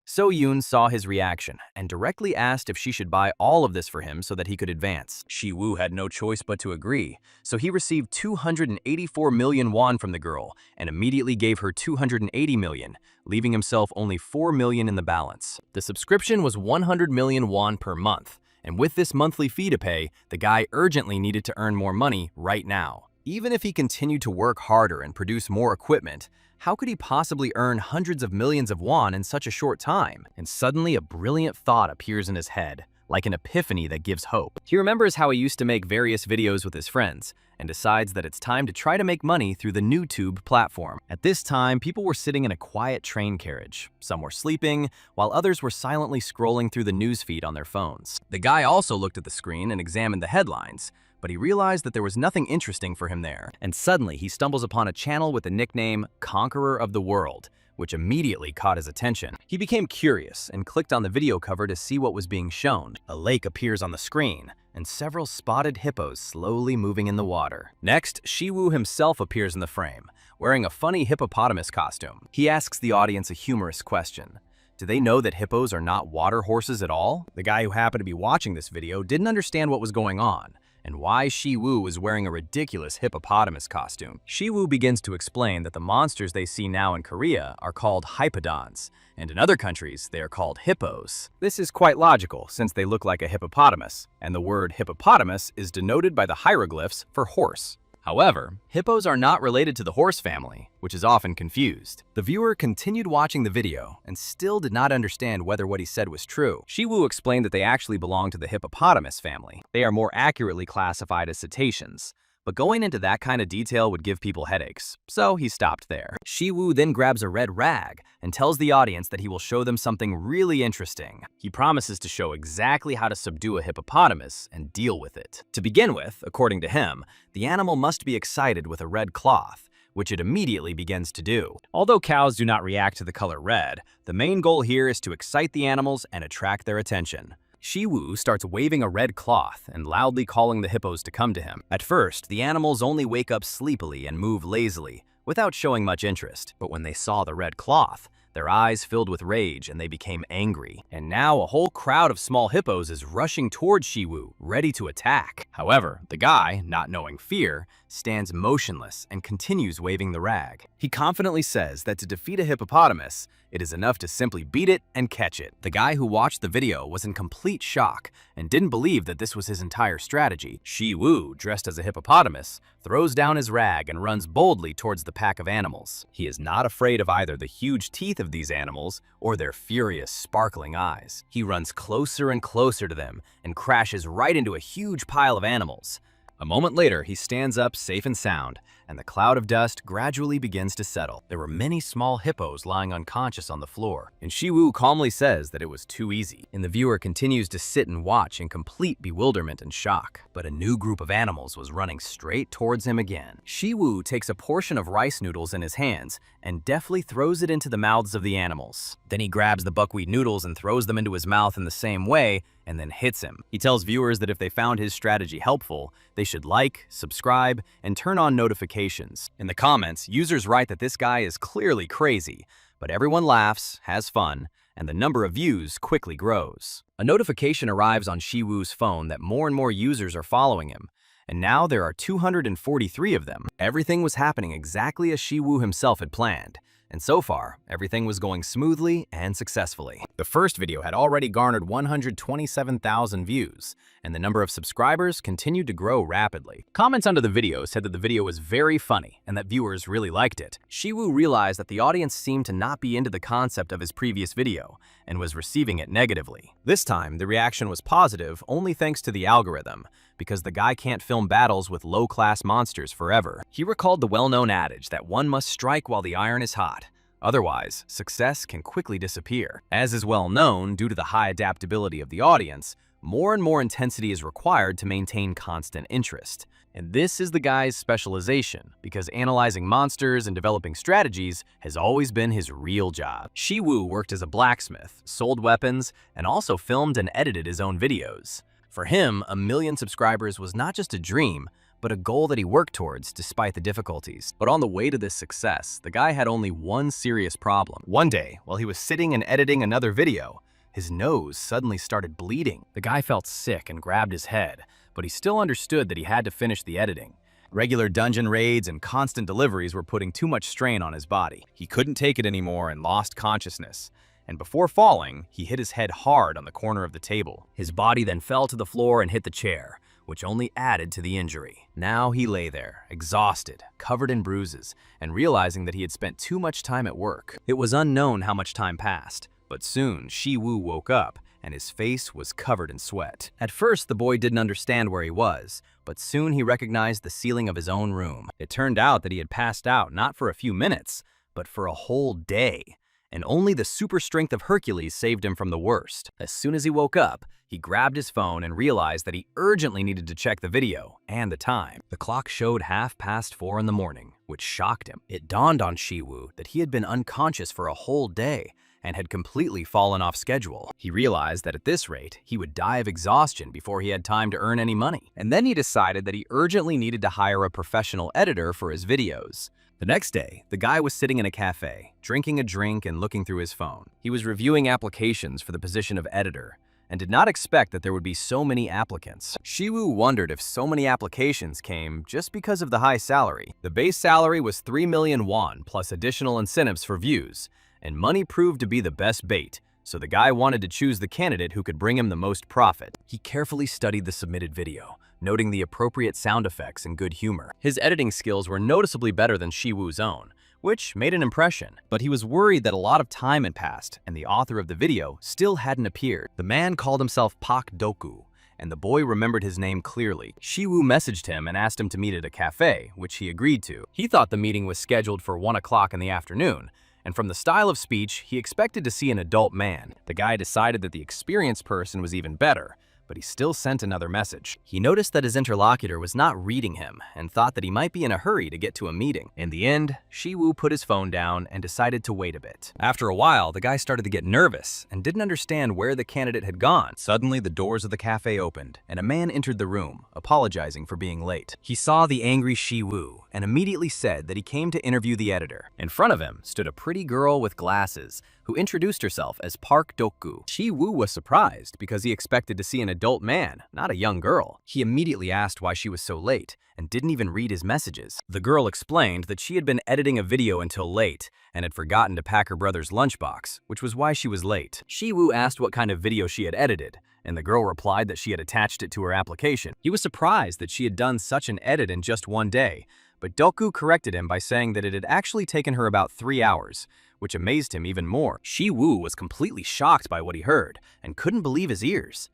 So-yoon saw his reaction and directly asked if she should buy all of this for him so that he could advance. Shi Wu had no choice but to agree, so he received 284 million won from the girl and immediately gave her 280 million, leaving himself only 4 million in the balance. The subscription was 100 million won per month, and with this monthly fee to pay, the guy urgently needed to earn more money right now. Even if he continued to work harder and produce more equipment, how could he possibly earn hundreds of millions of won in such a short time? And suddenly a brilliant thought appears in his head, like an epiphany that gives hope. He remembers how he used to make various videos with his friends, and decides that it's time to try to make money through the NewTube platform. At this time, people were sitting in a quiet train carriage. Some were sleeping, while others were silently scrolling through the newsfeed on their phones. The guy also looked at the screen and examined the headlines, but he realized that there was nothing interesting for him there. And suddenly, he stumbles upon a channel with the nickname Conqueror of the World, which immediately caught his attention. He became curious and clicked on the video cover to see what was being shown. A lake appears on the screen, and several spotted hippos slowly moving in the water. Next, Shi Wu himself appears in the frame, wearing a funny hippopotamus costume. He asks the audience a humorous question. Do they know that hippos are not water horses at all? The guy who happened to be watching this video didn't understand what was going on, and why Shi Wu was wearing a ridiculous hippopotamus costume. Shi Wu begins to explain that the monsters they see now in Korea are called hypodons, and in other countries they are called hippos. This is quite logical since they look like a hippopotamus, and the word hippopotamus is denoted by the hieroglyphs for horse. However, hippos are not related to the horse family, which is often confused. The viewer continued watching the video and still did not understand whether what he said was true. Shi Wu explained that they actually belong to the hippopotamus family. They are more accurately classified as cetaceans, but going into that kind of detail would give people headaches, so he stopped there. Shi Wu then grabs a red rag and tells the audience that he will show them something really interesting. He promises to show exactly how to subdue a hippopotamus and deal with it. To begin with, according to him, the animal must be excited with a red cloth, which it immediately begins to do. Although cows do not react to the color red, the main goal here is to excite the animals and attract their attention. Shi Wu starts waving a red cloth and loudly calling the hippos to come to him. At first, the animals only wake up sleepily and move lazily, without showing much interest. But when they saw the red cloth, their eyes filled with rage and they became angry. And now a whole crowd of small hippos is rushing towards Shi Wu, ready to attack. However, the guy, not knowing fear, stands motionless and continues waving the rag. He confidently says that to defeat a hippopotamus, it is enough to simply beat it and catch it. The guy who watched the video was in complete shock and didn't believe that this was his entire strategy. Shi Wu, dressed as a hippopotamus, throws down his rag and runs boldly towards the pack of animals. He is not afraid of either the huge teeth of these animals or their furious, sparkling eyes. He runs closer and closer to them and crashes right into a huge pile of animals. A moment later, he stands up safe and sound, and the cloud of dust gradually begins to settle. There were many small hippos lying unconscious on the floor, and Shi Wu calmly says that it was too easy, and the viewer continues to sit and watch in complete bewilderment and shock. But a new group of animals was running straight towards him again. Shi Wu takes a portion of rice noodles in his hands and deftly throws it into the mouths of the animals. Then he grabs the buckwheat noodles and throws them into his mouth in the same way, and then hits him. He tells viewers that if they found his strategy helpful, they should like, subscribe, and turn on notifications. In the comments, users write that this guy is clearly crazy, but everyone laughs, has fun, and the number of views quickly grows. A notification arrives on Shi Wu's phone that more and more users are following him, and now there are 243 of them. Everything was happening exactly as Shi Wu himself had planned. And so far, everything was going smoothly and successfully. The first video had already garnered 127,000 views, and the number of subscribers continued to grow rapidly. Comments under the video said that the video was very funny and that viewers really liked it. Shi Wu realized that the audience seemed to not be into the concept of his previous video and was receiving it negatively. This time, the reaction was positive only thanks to the algorithm, because the guy can't film battles with low-class monsters forever. He recalled the well-known adage that one must strike while the iron is hot. Otherwise, success can quickly disappear. As is well known, due to the high adaptability of the audience, more and more intensity is required to maintain constant interest. And this is the guy's specialization, because analyzing monsters and developing strategies has always been his real job. Shi Wu worked as a blacksmith, sold weapons, and also filmed and edited his own videos. For him, 1 million subscribers was not just a dream, but a goal that he worked towards despite the difficulties. But on the way to this success, the guy had only one serious problem. One day, while he was sitting and editing another video, his nose suddenly started bleeding. The guy felt sick and grabbed his head, but he still understood that he had to finish the editing. Regular dungeon raids and constant deliveries were putting too much strain on his body. He couldn't take it anymore and lost consciousness. And before falling, he hit his head hard on the corner of the table. His body then fell to the floor and hit the chair, which only added to the injury. Now he lay there, exhausted, covered in bruises, and realizing that he had spent too much time at work. It was unknown how much time passed, but soon Shi Wu woke up, and his face was covered in sweat. At first, the boy didn't understand where he was, but soon he recognized the ceiling of his own room. It turned out that he had passed out not for a few minutes, but for a whole day. And only the super strength of Hercules saved him from the worst. As soon as he woke up, he grabbed his phone and realized that he urgently needed to check the video and the time. The clock showed 4:30 in the morning, which shocked him. It dawned on Shi Wu that he had been unconscious for a whole day and had completely fallen off schedule. He realized that at this rate, he would die of exhaustion before he had time to earn any money. And then he decided that he urgently needed to hire a professional editor for his videos. The next day, the guy was sitting in a cafe, drinking a drink and looking through his phone. He was reviewing applications for the position of editor and did not expect that there would be so many applicants. Shi Wu wondered if so many applications came just because of the high salary. The base salary was 3 million won plus additional incentives for views, and money proved to be the best bait, so the guy wanted to choose the candidate who could bring him the most profit. He carefully studied the submitted video, noting the appropriate sound effects and good humor. His editing skills were noticeably better than Shi Wu's own, which made an impression, but he was worried that a lot of time had passed and the author of the video still hadn't appeared. The man called himself Pak Doku, and the boy remembered his name clearly. Shi Wu messaged him and asked him to meet at a cafe, which he agreed to. He thought the meeting was scheduled for 1 o'clock in the afternoon, and from the style of speech, he expected to see an adult man. The guy decided that the experienced person was even better, but he still sent another message. He noticed that his interlocutor was not reading him and thought that he might be in a hurry to get to a meeting. In the end, Shi Wu put his phone down and decided to wait a bit. After a while, the guy started to get nervous and didn't understand where the candidate had gone. Suddenly, the doors of the cafe opened, and a man entered the room, apologizing for being late. He saw the angry Shi Wu and immediately said that he came to interview the editor. In front of him stood a pretty girl with glasses, who introduced herself as Park Doku. Shi Wu was surprised because he expected to see an adult man, not a young girl. He immediately asked why she was so late and didn't even read his messages. The girl explained that she had been editing a video until late and had forgotten to pack her brother's lunchbox, which was why she was late. Shi Wu asked what kind of video she had edited, and the girl replied that she had attached it to her application. He was surprised that she had done such an edit in just one day, but Doku corrected him by saying that it had actually taken her about 3 hours, which amazed him even more. Shi Wu was completely shocked by what he heard and couldn't believe his ears.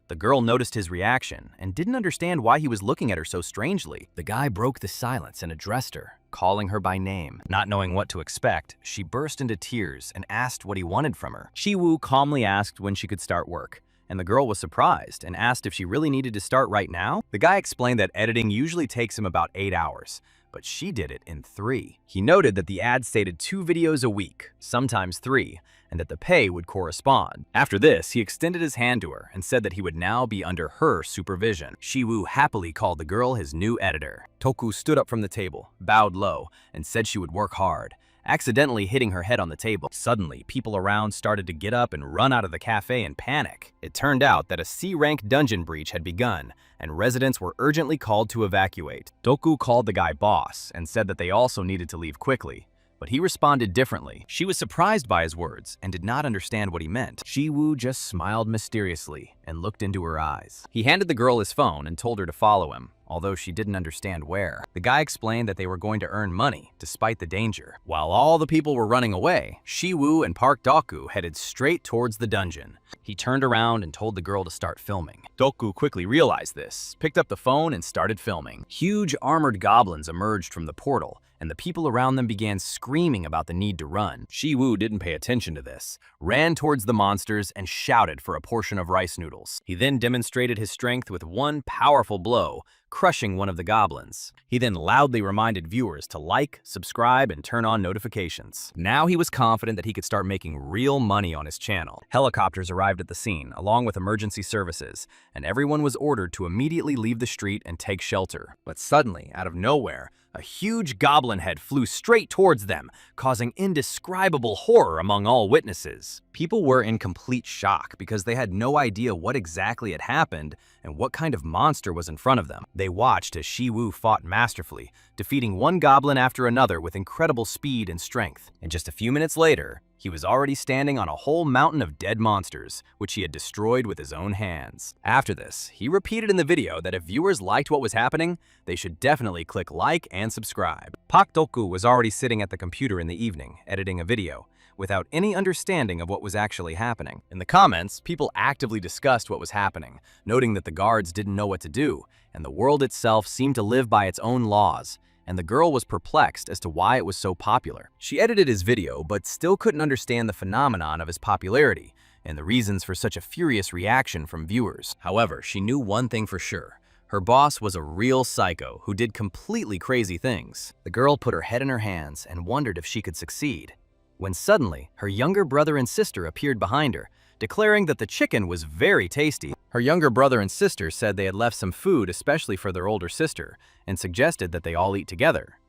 The girl noticed his reaction and didn't understand why he was looking at her so strangely. The guy broke the silence and addressed her, calling her by name. Not knowing what to expect, she burst into tears and asked what he wanted from her. Shi Wu calmly asked when she could start work, and the girl was surprised and asked if she really needed to start right now. The guy explained that editing usually takes him about 8 hours, but she did it in 3. He noted that the ad stated 2 videos a week, sometimes 3, and that the pay would correspond. After this, he extended his hand to her and said that he would now be under her supervision. Shi Wu happily called the girl his new editor. Doku stood up from the table, bowed low, and said she would work hard. accidentally hitting her head on the table. Suddenly, people around started to get up and run out of the cafe in panic. It turned out that a C-rank dungeon breach had begun, and residents were urgently called to evacuate. Doku called the guy boss and said that they also needed to leave quickly. But he responded differently. She was surprised by his words and did not understand what he meant. Shi Wu just smiled mysteriously and looked into her eyes. He handed the girl his phone and told her to follow him, although she didn't understand where. The guy explained that they were going to earn money, despite the danger. While all the people were running away, Shi Wu and Park Doku headed straight towards the dungeon. He turned around and told the girl to start filming. Doku quickly realized this, picked up the phone and started filming. Huge armored goblins emerged from the portal, and the people around them began screaming about the need to run. Shi Wu didn't pay attention to this, ran towards the monsters and shouted for a portion of rice noodles. He then demonstrated his strength with one powerful blow, crushing one of the goblins. He then loudly reminded viewers to like, subscribe, and turn on notifications. Now he was confident that he could start making real money on his channel. Helicopters arrived at the scene, along with emergency services, and everyone was ordered to immediately leave the street and take shelter. But suddenly, out of nowhere, a huge goblin head flew straight towards them, causing indescribable horror among all witnesses. People were in complete shock because they had no idea what exactly had happened and what kind of monster was in front of them. They watched as Shi Wu fought masterfully, defeating one goblin after another with incredible speed and strength. And just a few minutes later, he was already standing on a whole mountain of dead monsters, which he had destroyed with his own hands. After this, he repeated in the video that if viewers liked what was happening, they should definitely click like and subscribe. Pak Doku was already sitting at the computer in the evening, editing a video, without any understanding of what was actually happening. In the comments, people actively discussed what was happening, noting that the guards didn't know what to do, and the world itself seemed to live by its own laws, and the girl was perplexed as to why it was so popular. She edited his video, but still couldn't understand the phenomenon of his popularity and the reasons for such a furious reaction from viewers. However, she knew one thing for sure. Her boss was a real psycho who did completely crazy things. The girl put her head in her hands and wondered if she could succeed, when suddenly her younger brother and sister appeared behind her, declaring that the chicken was very tasty. Her younger brother and sister said they had left some food especially for their older sister and suggested that they all eat together.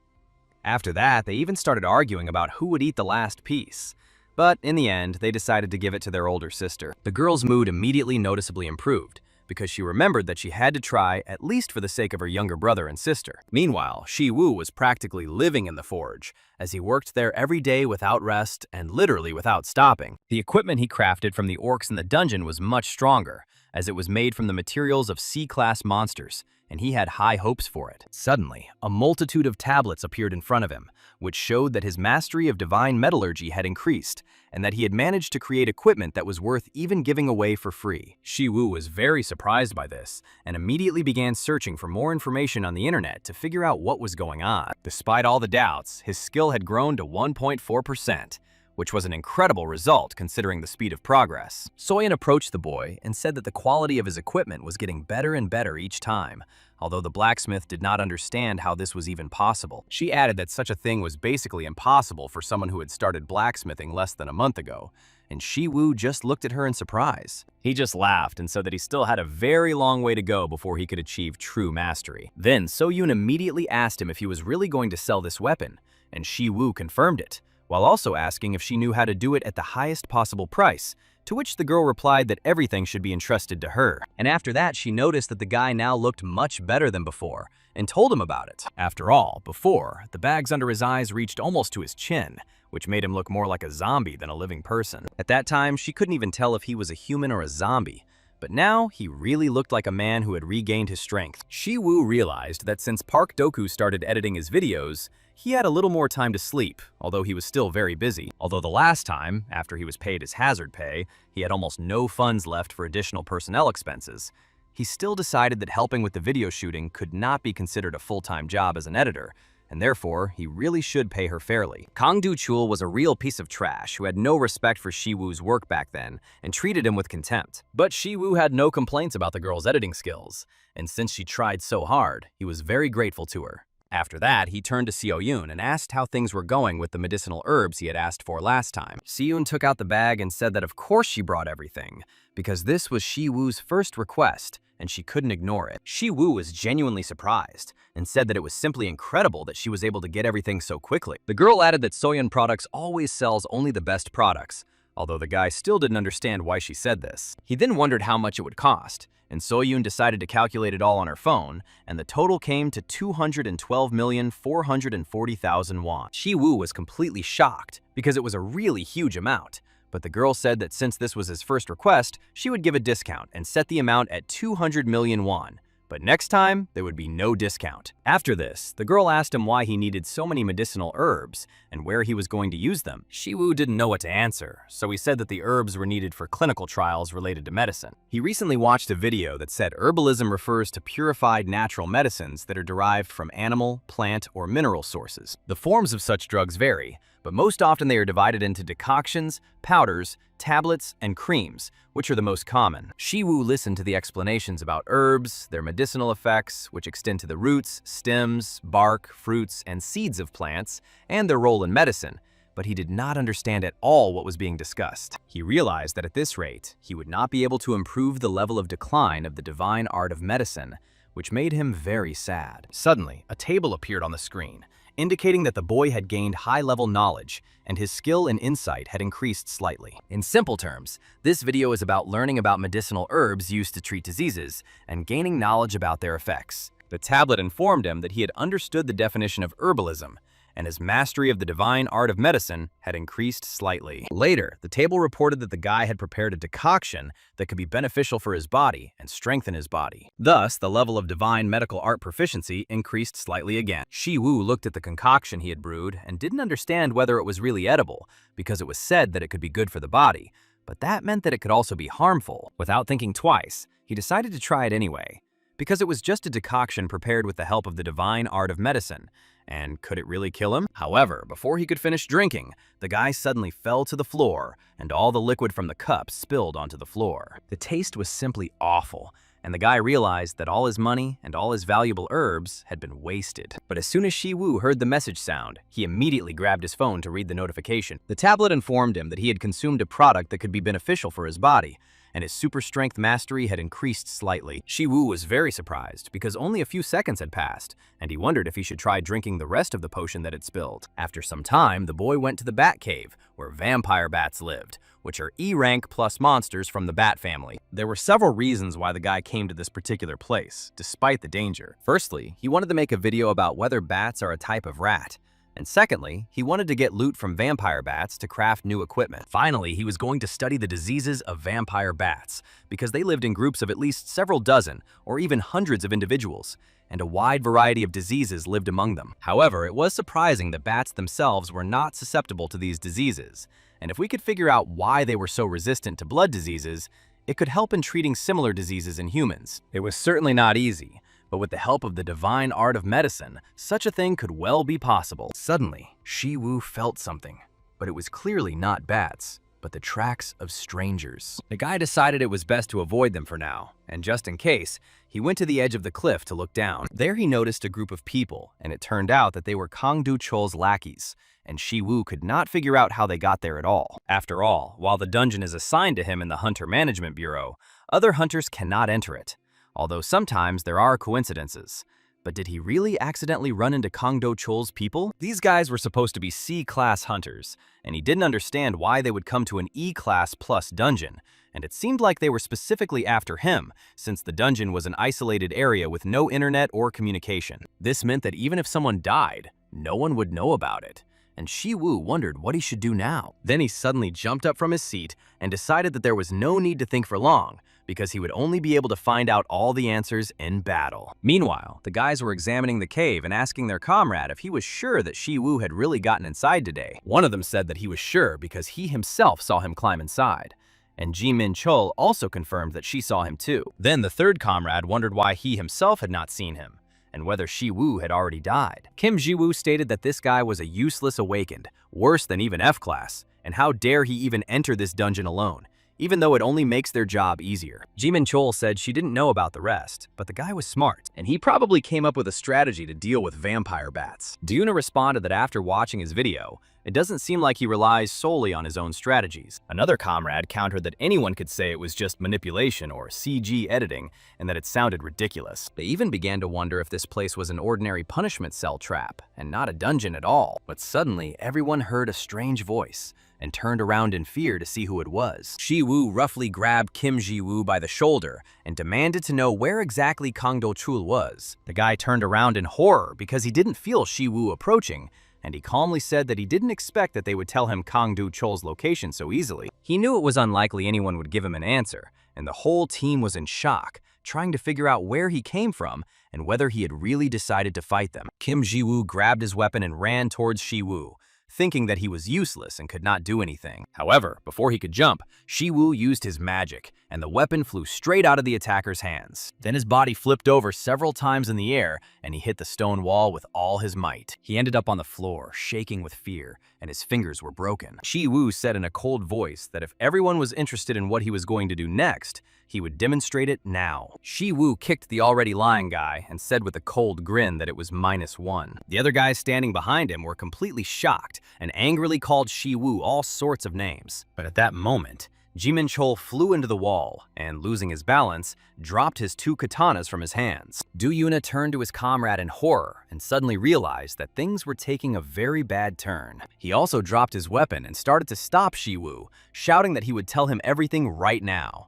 After that, they even started arguing about who would eat the last piece. But in the end, they decided to give it to their older sister. The girl's mood immediately noticeably improved, because she remembered that she had to try, at least for the sake of her younger brother and sister. Meanwhile, Shi Wu was practically living in the forge, as he worked there every day without rest and literally without stopping. The equipment he crafted from the orcs in the dungeon was much stronger, as it was made from the materials of C-class monsters, and he had high hopes for it. Suddenly, a multitude of tablets appeared in front of him, which showed that his mastery of divine metallurgy had increased, and that he had managed to create equipment that was worth even giving away for free. Shi Wu was very surprised by this, and immediately began searching for more information on the internet to figure out what was going on. Despite all the doubts, his skill had grown to 1.4%, which was an incredible result considering the speed of progress. Soyeon approached the boy and said that the quality of his equipment was getting better and better each time, although the blacksmith did not understand how this was even possible. She added that such a thing was basically impossible for someone who had started blacksmithing less than a month ago, and Shi Wu just looked at her in surprise. He just laughed and said that he still had a very long way to go before he could achieve true mastery. Then Soyeon immediately asked him if he was really going to sell this weapon, and Shi Wu confirmed it, while also asking if she knew how to do it at the highest possible price, to which the girl replied that everything should be entrusted to her. And after that, she noticed that the guy now looked much better than before, and told him about it. After all, before, the bags under his eyes reached almost to his chin, which made him look more like a zombie than a living person. At that time, she couldn't even tell if he was a human or a zombie, but now he really looked like a man who had regained his strength. Shi Wu realized that since Park Doku started editing his videos, he had a little more time to sleep, although he was still very busy. Although the last time, after he was paid his hazard pay, he had almost no funds left for additional personnel expenses, he still decided that helping with the video shooting could not be considered a full-time job as an editor, and therefore, he really should pay her fairly. Kang Du-chul was a real piece of trash who had no respect for Shi Wu's work back then and treated him with contempt. But Shi Wu had no complaints about the girl's editing skills, and since she tried so hard, he was very grateful to her. After that, he turned to Seo-yoon and asked how things were going with the medicinal herbs he had asked for last time. Seo-yoon took out the bag and said that of course she brought everything, because this was Shi-woo's first request, and she couldn't ignore it. Shi-woo was genuinely surprised and said that it was simply incredible that she was able to get everything so quickly. The girl added that Soyeon Products always sells only the best products, although the guy still didn't understand why she said this. He then wondered how much it would cost, and Soyeon decided to calculate it all on her phone, and the total came to 212,440,000 won. Shi-woo was completely shocked because it was a really huge amount. But the girl said that since this was his first request, she would give a discount and set the amount at 200 million won. But next time, there would be no discount. After this, the girl asked him why he needed so many medicinal herbs and where he was going to use them. Shi-woo didn't know what to answer, so he said that the herbs were needed for clinical trials related to medicine. He recently watched a video that said herbalism refers to purified natural medicines that are derived from animal, plant, or mineral sources. The forms of such drugs vary, but most often they are divided into decoctions, powders, tablets, and creams, which are the most common. Shi-woo listened to the explanations about herbs, their medicinal effects, which extend to the roots, stems, bark, fruits, and seeds of plants, and their role in medicine, but he did not understand at all what was being discussed. He realized that at this rate, he would not be able to improve the level of decline of the divine art of medicine, which made him very sad. Suddenly, a table appeared on the screen, indicating that the boy had gained high-level knowledge and his skill and insight had increased slightly. In simple terms, this video is about learning about medicinal herbs used to treat diseases and gaining knowledge about their effects. The tablet informed him that he had understood the definition of herbalism, and his mastery of the divine art of medicine had increased slightly. Later, the table reported that the guy had prepared a decoction that could be beneficial for his body and strengthen his body. Thus, the level of divine medical art proficiency increased slightly again. Shi-woo looked at the concoction he had brewed and didn't understand whether it was really edible, because it was said that it could be good for the body, but that meant that it could also be harmful. Without thinking twice, he decided to try it anyway, because it was just a decoction prepared with the help of the divine art of medicine. And could it really kill him? However, before he could finish drinking, the guy suddenly fell to the floor, and all the liquid from the cup spilled onto the floor. The taste was simply awful, and the guy realized that all his money and all his valuable herbs had been wasted. But as soon as Shi-woo heard the message sound, he immediately grabbed his phone to read the notification. The tablet informed him that he had consumed a product that could be beneficial for his body, and his super strength mastery had increased slightly. Shi-woo was very surprised because only a few seconds had passed, and he wondered if he should try drinking the rest of the potion that had spilled. After some time, the boy went to the bat cave, where vampire bats lived, which are E-rank plus monsters from the bat family. There were several reasons why the guy came to this particular place, despite the danger. Firstly, he wanted to make a video about whether bats are a type of rat. And secondly, he wanted to get loot from vampire bats to craft new equipment. Finally, he was going to study the diseases of vampire bats, because they lived in groups of at least several dozen or even hundreds of individuals, and a wide variety of diseases lived among them. However, it was surprising that bats themselves were not susceptible to these diseases, and if we could figure out why they were so resistant to blood diseases, it could help in treating similar diseases in humans. It was certainly not easy, but with the help of the divine art of medicine, such a thing could well be possible. Suddenly, Shi-woo felt something, but it was clearly not bats, but the tracks of strangers. The guy decided it was best to avoid them for now, and just in case, he went to the edge of the cliff to look down. There he noticed a group of people, and it turned out that they were Kang Do-chol's lackeys, and Shi-woo could not figure out how they got there at all. After all, while the dungeon is assigned to him in the Hunter Management Bureau, other hunters cannot enter it, although sometimes there are coincidences. But did he really accidentally run into Kang Do-chol's people? These guys were supposed to be C-class hunters, and he didn't understand why they would come to an E-class plus dungeon, and it seemed like they were specifically after him, since the dungeon was an isolated area with no internet or communication. This meant that even if someone died, no one would know about it, and Shi-woo wondered what he should do now. Then he suddenly jumped up from his seat and decided that there was no need to think for long, because he would only be able to find out all the answers in battle. Meanwhile, the guys were examining the cave and asking their comrade if he was sure that Shi-woo had really gotten inside today. One of them said that he was sure because he himself saw him climb inside, and Ji-min-chul also confirmed that she saw him too. Then the third comrade wondered why he himself had not seen him, and whether Shi-woo had already died. Kim Ji-woo stated that this guy was a useless awakened, worse than even F-class, and how dare he even enter this dungeon alone. even though it only makes their job easier. Jimin-chol said she didn't know about the rest, but the guy was smart, and he probably came up with a strategy to deal with vampire bats. Do-yoona responded that after watching his video, it doesn't seem like he relies solely on his own strategies. Another comrade countered that anyone could say it was just manipulation or CG editing and that it sounded ridiculous. They even began to wonder if this place was an ordinary punishment cell trap and not a dungeon at all. But suddenly, everyone heard a strange voice and turned around in fear to see who it was. Shi Wu roughly grabbed Kim Ji-woo by the shoulder and demanded to know where exactly Kang Do-chul was. The guy turned around in horror because he didn't feel Shi Wu approaching, and he calmly said that he didn't expect that they would tell him Kang Do-chul's location so easily. He knew it was unlikely anyone would give him an answer, and the whole team was in shock, trying to figure out where he came from and whether he had really decided to fight them. Kim Ji-woo grabbed his weapon and ran towards Shi Wu, thinking that he was useless and could not do anything. However, before he could jump, Shi Wu used his magic, and the weapon flew straight out of the attacker's hands. Then his body flipped over several times in the air, and he hit the stone wall with all his might. He ended up on the floor, shaking with fear, and his fingers were broken. Shi Wu said in a cold voice that if everyone was interested in what he was going to do next, he would demonstrate it now. Shi Wu kicked the already lying guy and said with a cold grin that it was -1. The other guys standing behind him were completely shocked and angrily called Shi Wu all sorts of names. But at that moment, Jimin-chol flew into the wall and, losing his balance, dropped his 2 katanas from his hands. Do-yoona turned to his comrade in horror and suddenly realized that things were taking a very bad turn. He also dropped his weapon and started to stop Shi Wu, shouting that he would tell him everything right now.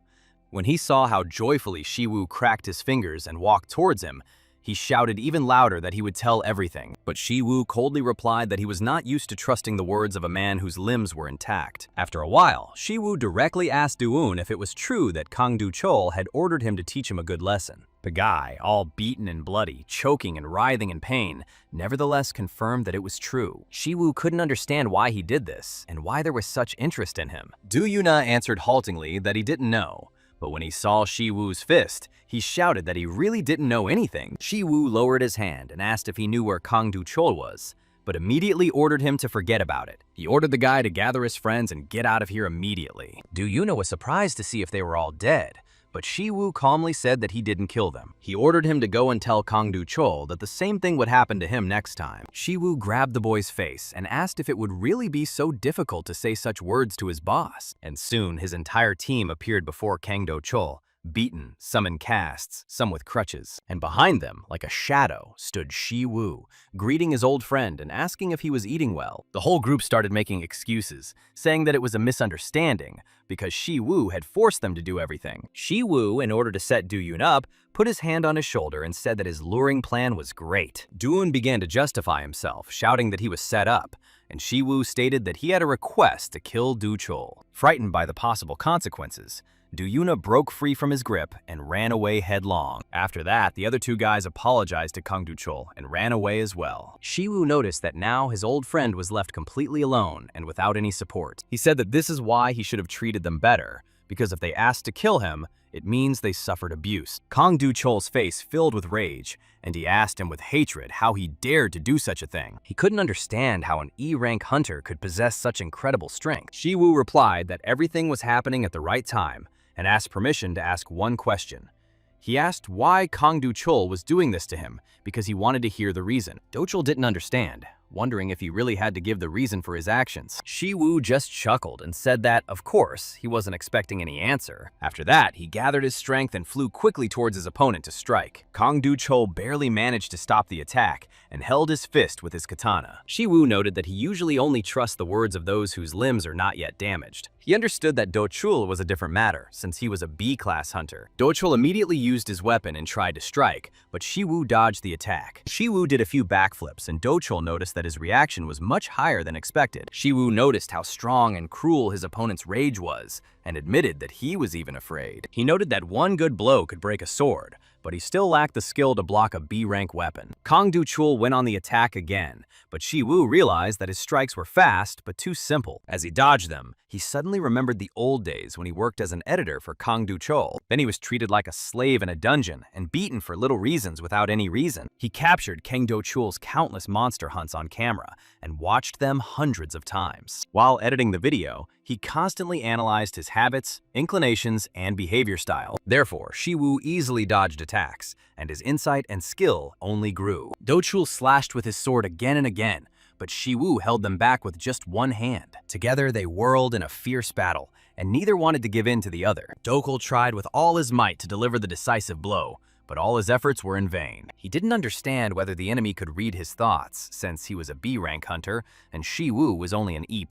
When he saw how joyfully Shi Wu cracked his fingers and walked towards him, he shouted even louder that he would tell everything. But Shi Wu coldly replied that he was not used to trusting the words of a man whose limbs were intact. After a while, Shi Wu directly asked Do-eun if it was true that Kang Do-chul had ordered him to teach him a good lesson. The guy, all beaten and bloody, choking and writhing in pain, nevertheless confirmed that it was true. Shi Wu couldn't understand why he did this and why there was such interest in him. Do-yoona answered haltingly that he didn't know. But when he saw Shi Wu's fist, he shouted that he really didn't know anything. Shi Wu lowered his hand and asked if he knew where Kang Do-chul was, but immediately ordered him to forget about it. He ordered the guy to gather his friends and get out of here immediately. Do-yoona was surprised to see if they were all dead, but Shi Wu calmly said that he didn't kill them. He ordered him to go and tell Kang Do-chul that the same thing would happen to him next time. Shi Wu grabbed the boy's face and asked if it would really be so difficult to say such words to his boss. And soon his entire team appeared before Kang Do-chul, beaten, some in casts, some with crutches. And behind them, like a shadow, stood Shi Wu, greeting his old friend and asking if he was eating well. The whole group started making excuses, saying that it was a misunderstanding because Shi Wu had forced them to do everything. Shi Wu, in order to set Do-yoon up, put his hand on his shoulder and said that his luring plan was great. Do-eun began to justify himself, shouting that he was set up, and Shi Wu stated that he had a request to kill Do-chul. Frightened by the possible consequences, Do-yoona broke free from his grip and ran away headlong. After that, the other 2 guys apologized to Kang Do-chul and ran away as well. Shi Wu noticed that now his old friend was left completely alone and without any support. He said that this is why he should have treated them better, because if they asked to kill him, it means they suffered abuse. Kang Do-chul's face filled with rage, and he asked him with hatred how he dared to do such a thing. He couldn't understand how an E-rank hunter could possess such incredible strength. Shi Wu replied that everything was happening at the right time, and asked permission to ask one question. He asked why Kang Do-chul was doing this to him, because he wanted to hear the reason. Do-chul didn't understand, wondering if he really had to give the reason for his actions. Shi Wu just chuckled and said that, of course, he wasn't expecting any answer. After that, he gathered his strength and flew quickly towards his opponent to strike. Kang Do-chul barely managed to stop the attack and held his fist with his katana. Shi Wu noted that he usually only trusts the words of those whose limbs are not yet damaged. He understood that Do-chul was a different matter, since he was a B-class hunter. Do-chul immediately used his weapon and tried to strike, but Shi Wu dodged the attack. Shi Wu did a few backflips, and Do-chul noticed that his reaction was much higher than expected. Shi Wu noticed how strong and cruel his opponent's rage was, and admitted that he was even afraid. He noted that one good blow could break a sword, but he still lacked the skill to block a B-rank weapon. Kang Do-chul went on the attack again, but Shi Wu realized that his strikes were fast but too simple. As he dodged them, he suddenly remembered the old days when he worked as an editor for Kang Do-chul. Then he was treated like a slave in a dungeon and beaten for little reasons without any reason. He captured Kang Do-chul's countless monster hunts on camera and watched them hundreds of times. While editing the video, He constantly analyzed his habits, inclinations, and behavior style. Therefore, Shi Wu easily dodged attacks, and his insight and skill only grew. Do Chul slashed with his sword again and again, but Shi Wu held them back with just one hand. Together, they whirled in a fierce battle, and neither wanted to give in to the other. Do Chul tried with all his might to deliver the decisive blow, but all his efforts were in vain. He didn't understand whether the enemy could read his thoughts, since he was a B-rank hunter, and Shi Wu was only an E+.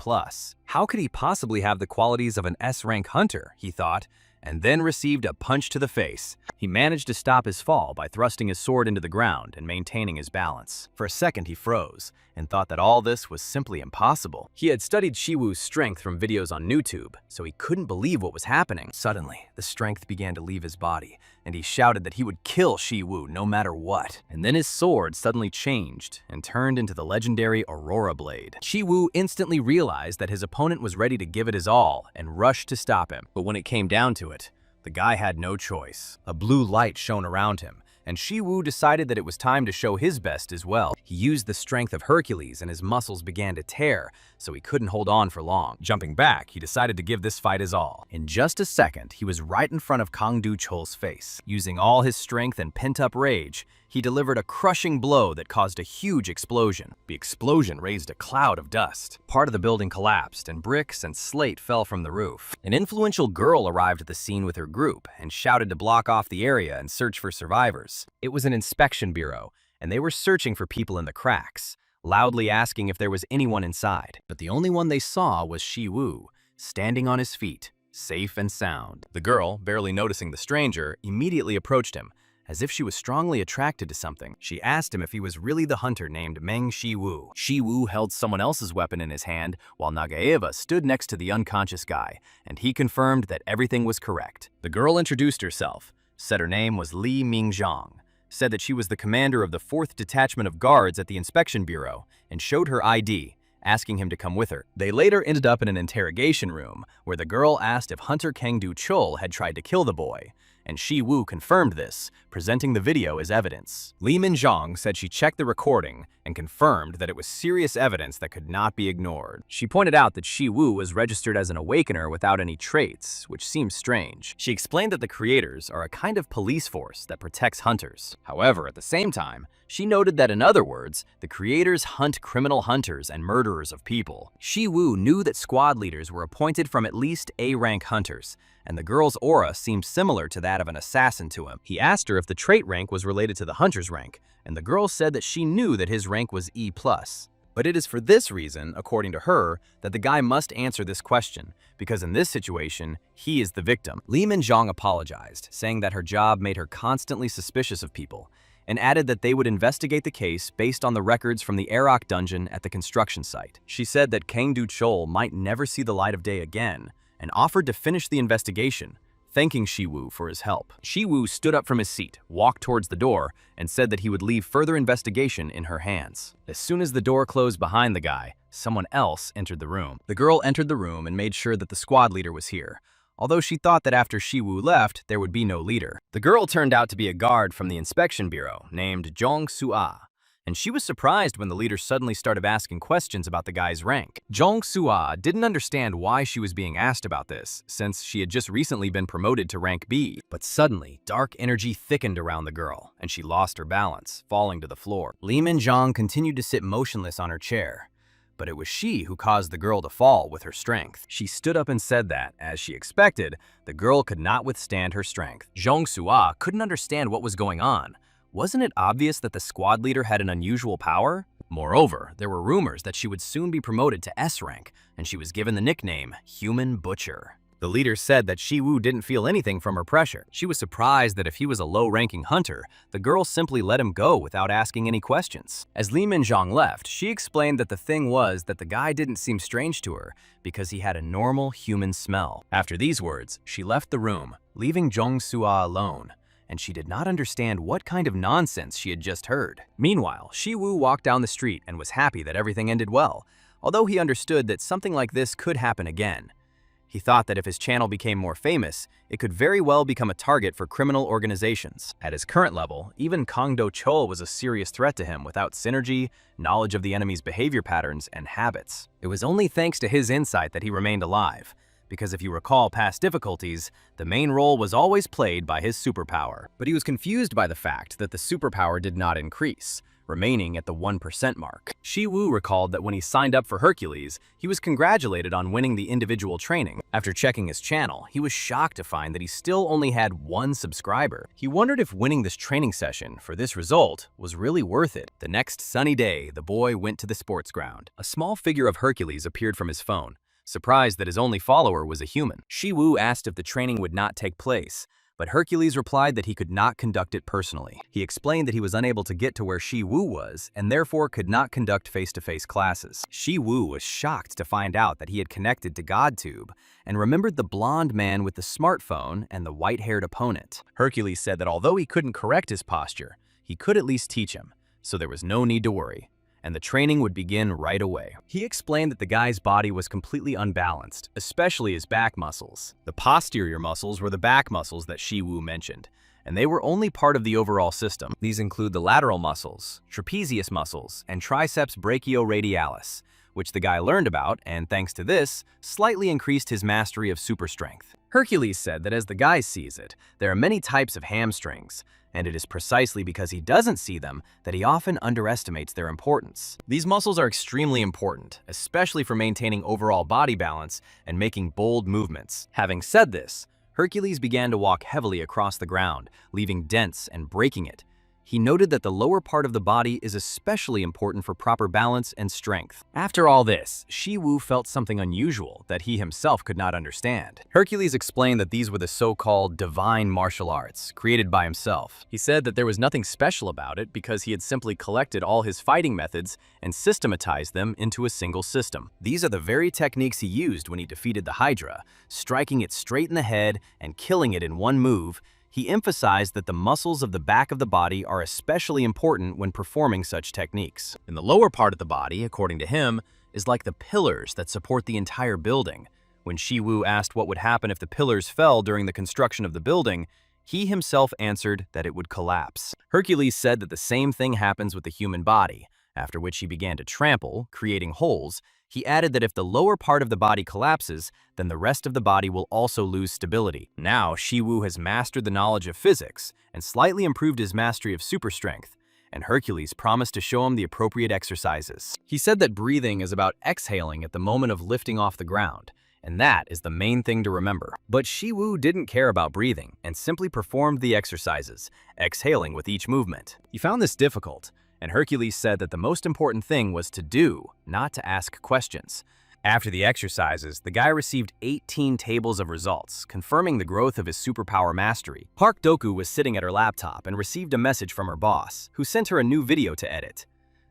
How could he possibly have the qualities of an S-rank hunter, he thought, and then received a punch to the face. He managed to stop his fall by thrusting his sword into the ground and maintaining his balance. For a second he froze, and thought that all this was simply impossible. He had studied Shi Wu's strength from videos on YouTube, so he couldn't believe what was happening. Suddenly, the strength began to leave his body, and he shouted that he would kill Shi Wu no matter what. And then his sword suddenly changed and turned into the legendary Aurora Blade. Shi Wu instantly realized that his opponent was ready to give it his all and rushed to stop him. But when it came down to it, the guy had no choice. A blue light shone around him, and Shi Wu decided that it was time to show his best as well. He used the strength of Hercules and his muscles began to tear, so he couldn't hold on for long. Jumping back, he decided to give this fight his all. In just a second, he was right in front of Do Chul's face. Using all his strength and pent-up rage, he delivered a crushing blow that caused a huge explosion. The explosion raised a cloud of dust. Part of the building collapsed, and bricks and slate fell from the roof. An influential girl arrived at the scene with her group and shouted to block off the area and search for survivors. It was an inspection bureau, and they were searching for people in the cracks, loudly asking if there was anyone inside. But the only one they saw was Shi Wu, standing on his feet, safe and sound. The girl, barely noticing the stranger, immediately approached him, as if she was strongly attracted to something. She asked him if he was really the hunter named Meng Shi Wu. Shi Wu held someone else's weapon in his hand, while Nagaeva stood next to the unconscious guy, and he confirmed that everything was correct. The girl introduced herself, said her name was Li Mingzhang, said that she was the commander of the 4th Detachment of Guards at the Inspection Bureau, and showed her ID, asking him to come with her. They later ended up in an interrogation room, where the girl asked if Hunter Do Chul had tried to kill the boy, and Shi Wu confirmed this, presenting the video as evidence. Li Minzhang said she checked the recording and confirmed that it was serious evidence that could not be ignored. She pointed out that Shi Wu was registered as an awakener without any traits, which seems strange. She explained that the creators are a kind of police force that protects hunters. However, at the same time, she noted that in other words, the creators hunt criminal hunters and murderers of people. Shi Wu knew that squad leaders were appointed from at least A-rank hunters, and the girl's aura seemed similar to that of an assassin to him. He asked her if the trait rank was related to the hunter's rank, and the girl said that she knew that his rank was E+. But it is for this reason, according to her, that the guy must answer this question, because in this situation, he is the victim. Li Minzhang apologized, saying that her job made her constantly suspicious of people, and added that they would investigate the case based on the records from the Arok dungeon at the construction site. She said that Do Chul might never see the light of day again, and offered to finish the investigation, thanking Shi Wu for his help. Shi Wu stood up from his seat, walked towards the door, and said that he would leave further investigation in her hands. As soon as the door closed behind the guy, someone else entered the room. The girl entered the room and made sure that the squad leader was here, although she thought that after Shi Wu left, there would be no leader. The girl turned out to be a guard from the inspection bureau named Zhong Sua, and she was surprised when the leader suddenly started asking questions about the guy's rank. Zhong Sua didn't understand why she was being asked about this, since she had just recently been promoted to rank B. But suddenly, dark energy thickened around the girl, and she lost her balance, falling to the floor. Li Minzhang continued to sit motionless on her chair, but it was she who caused the girl to fall with her strength. She stood up and said that, as she expected, the girl could not withstand her strength. Zhong Sua couldn't understand what was going on. Wasn't it obvious that the squad leader had an unusual power? Moreover, there were rumors that she would soon be promoted to S rank, and she was given the nickname Human Butcher. The leader said that Shi Wu didn't feel anything from her pressure. She was surprised that if he was a low-ranking hunter, the girl simply let him go without asking any questions. As Li Minzhang left, she explained that the thing was that the guy didn't seem strange to her because he had a normal human smell. After these words, she left the room, leaving Zhong Sua alone, and she did not understand what kind of nonsense she had just heard. Meanwhile, Shi Wu walked down the street and was happy that everything ended well, although he understood that something like this could happen again. He thought that if his channel became more famous, it could very well become a target for criminal organizations. At his current level, even Kang Do-chol was a serious threat to him without synergy, knowledge of the enemy's behavior patterns, and habits. It was only thanks to his insight that he remained alive, because if you recall past difficulties, the main role was always played by his superpower. But he was confused by the fact that the superpower did not increase, remaining at the 1% mark. Shi Wu recalled that when he signed up for Hercules, he was congratulated on winning the individual training. After checking his channel, he was shocked to find that he still only had 1 subscriber. He wondered if winning this training session for this result was really worth it. The next sunny day, the boy went to the sports ground. A small figure of Hercules appeared from his phone, surprised that his only follower was a human. Shi Wu asked if the training would not take place, but Hercules replied that he could not conduct it personally. He explained that he was unable to get to where Shi Wu was and therefore could not conduct face-to-face classes. Shi Wu was shocked to find out that he had connected to GodTube and remembered the blonde man with the smartphone and the white-haired opponent. Hercules said that although he couldn't correct his posture, he could at least teach him, so there was no need to worry, and the training would begin right away. He explained that the guy's body was completely unbalanced, especially his back muscles. The posterior muscles were the back muscles that Shi Wu mentioned, and they were only part of the overall system. These include the lateral muscles, trapezius muscles, and triceps brachioradialis, which the guy learned about and, thanks to this, slightly increased his mastery of super strength. Hercules said that as the guy sees it, there are many types of hamstrings, and it is precisely because he doesn't see them that he often underestimates their importance. These muscles are extremely important, especially for maintaining overall body balance and making bold movements. Having said this, Hercules began to walk heavily across the ground, leaving dents and breaking it. He noted that the lower part of the body is especially important for proper balance and strength. After all this, Shi Wu felt something unusual that he himself could not understand. Hercules explained that these were the so-called divine martial arts, created by himself. He said that there was nothing special about it because he had simply collected all his fighting methods and systematized them into a single system. These are the very techniques he used when he defeated the Hydra, striking it straight in the head and killing it in one move. He emphasized that the muscles of the back of the body are especially important when performing such techniques. In the lower part of the body, according to him, is like the pillars that support the entire building. When Shi Wu asked what would happen if the pillars fell during the construction of the building, he himself answered that it would collapse. Hercules said that the same thing happens with the human body, after which he began to trample, creating holes. He added that if the lower part of the body collapses, then the rest of the body will also lose stability. Now, Shi Wu has mastered the knowledge of physics and slightly improved his mastery of super strength, and Hercules promised to show him the appropriate exercises. He said that breathing is about exhaling at the moment of lifting off the ground, and that is the main thing to remember. But Shi Wu didn't care about breathing and simply performed the exercises, exhaling with each movement. He found this difficult, and Hercules said that the most important thing was to do, not to ask questions. After the exercises, the guy received 18 tables of results, confirming the growth of his superpower mastery. Park Doku was sitting at her laptop and received a message from her boss, who sent her a new video to edit.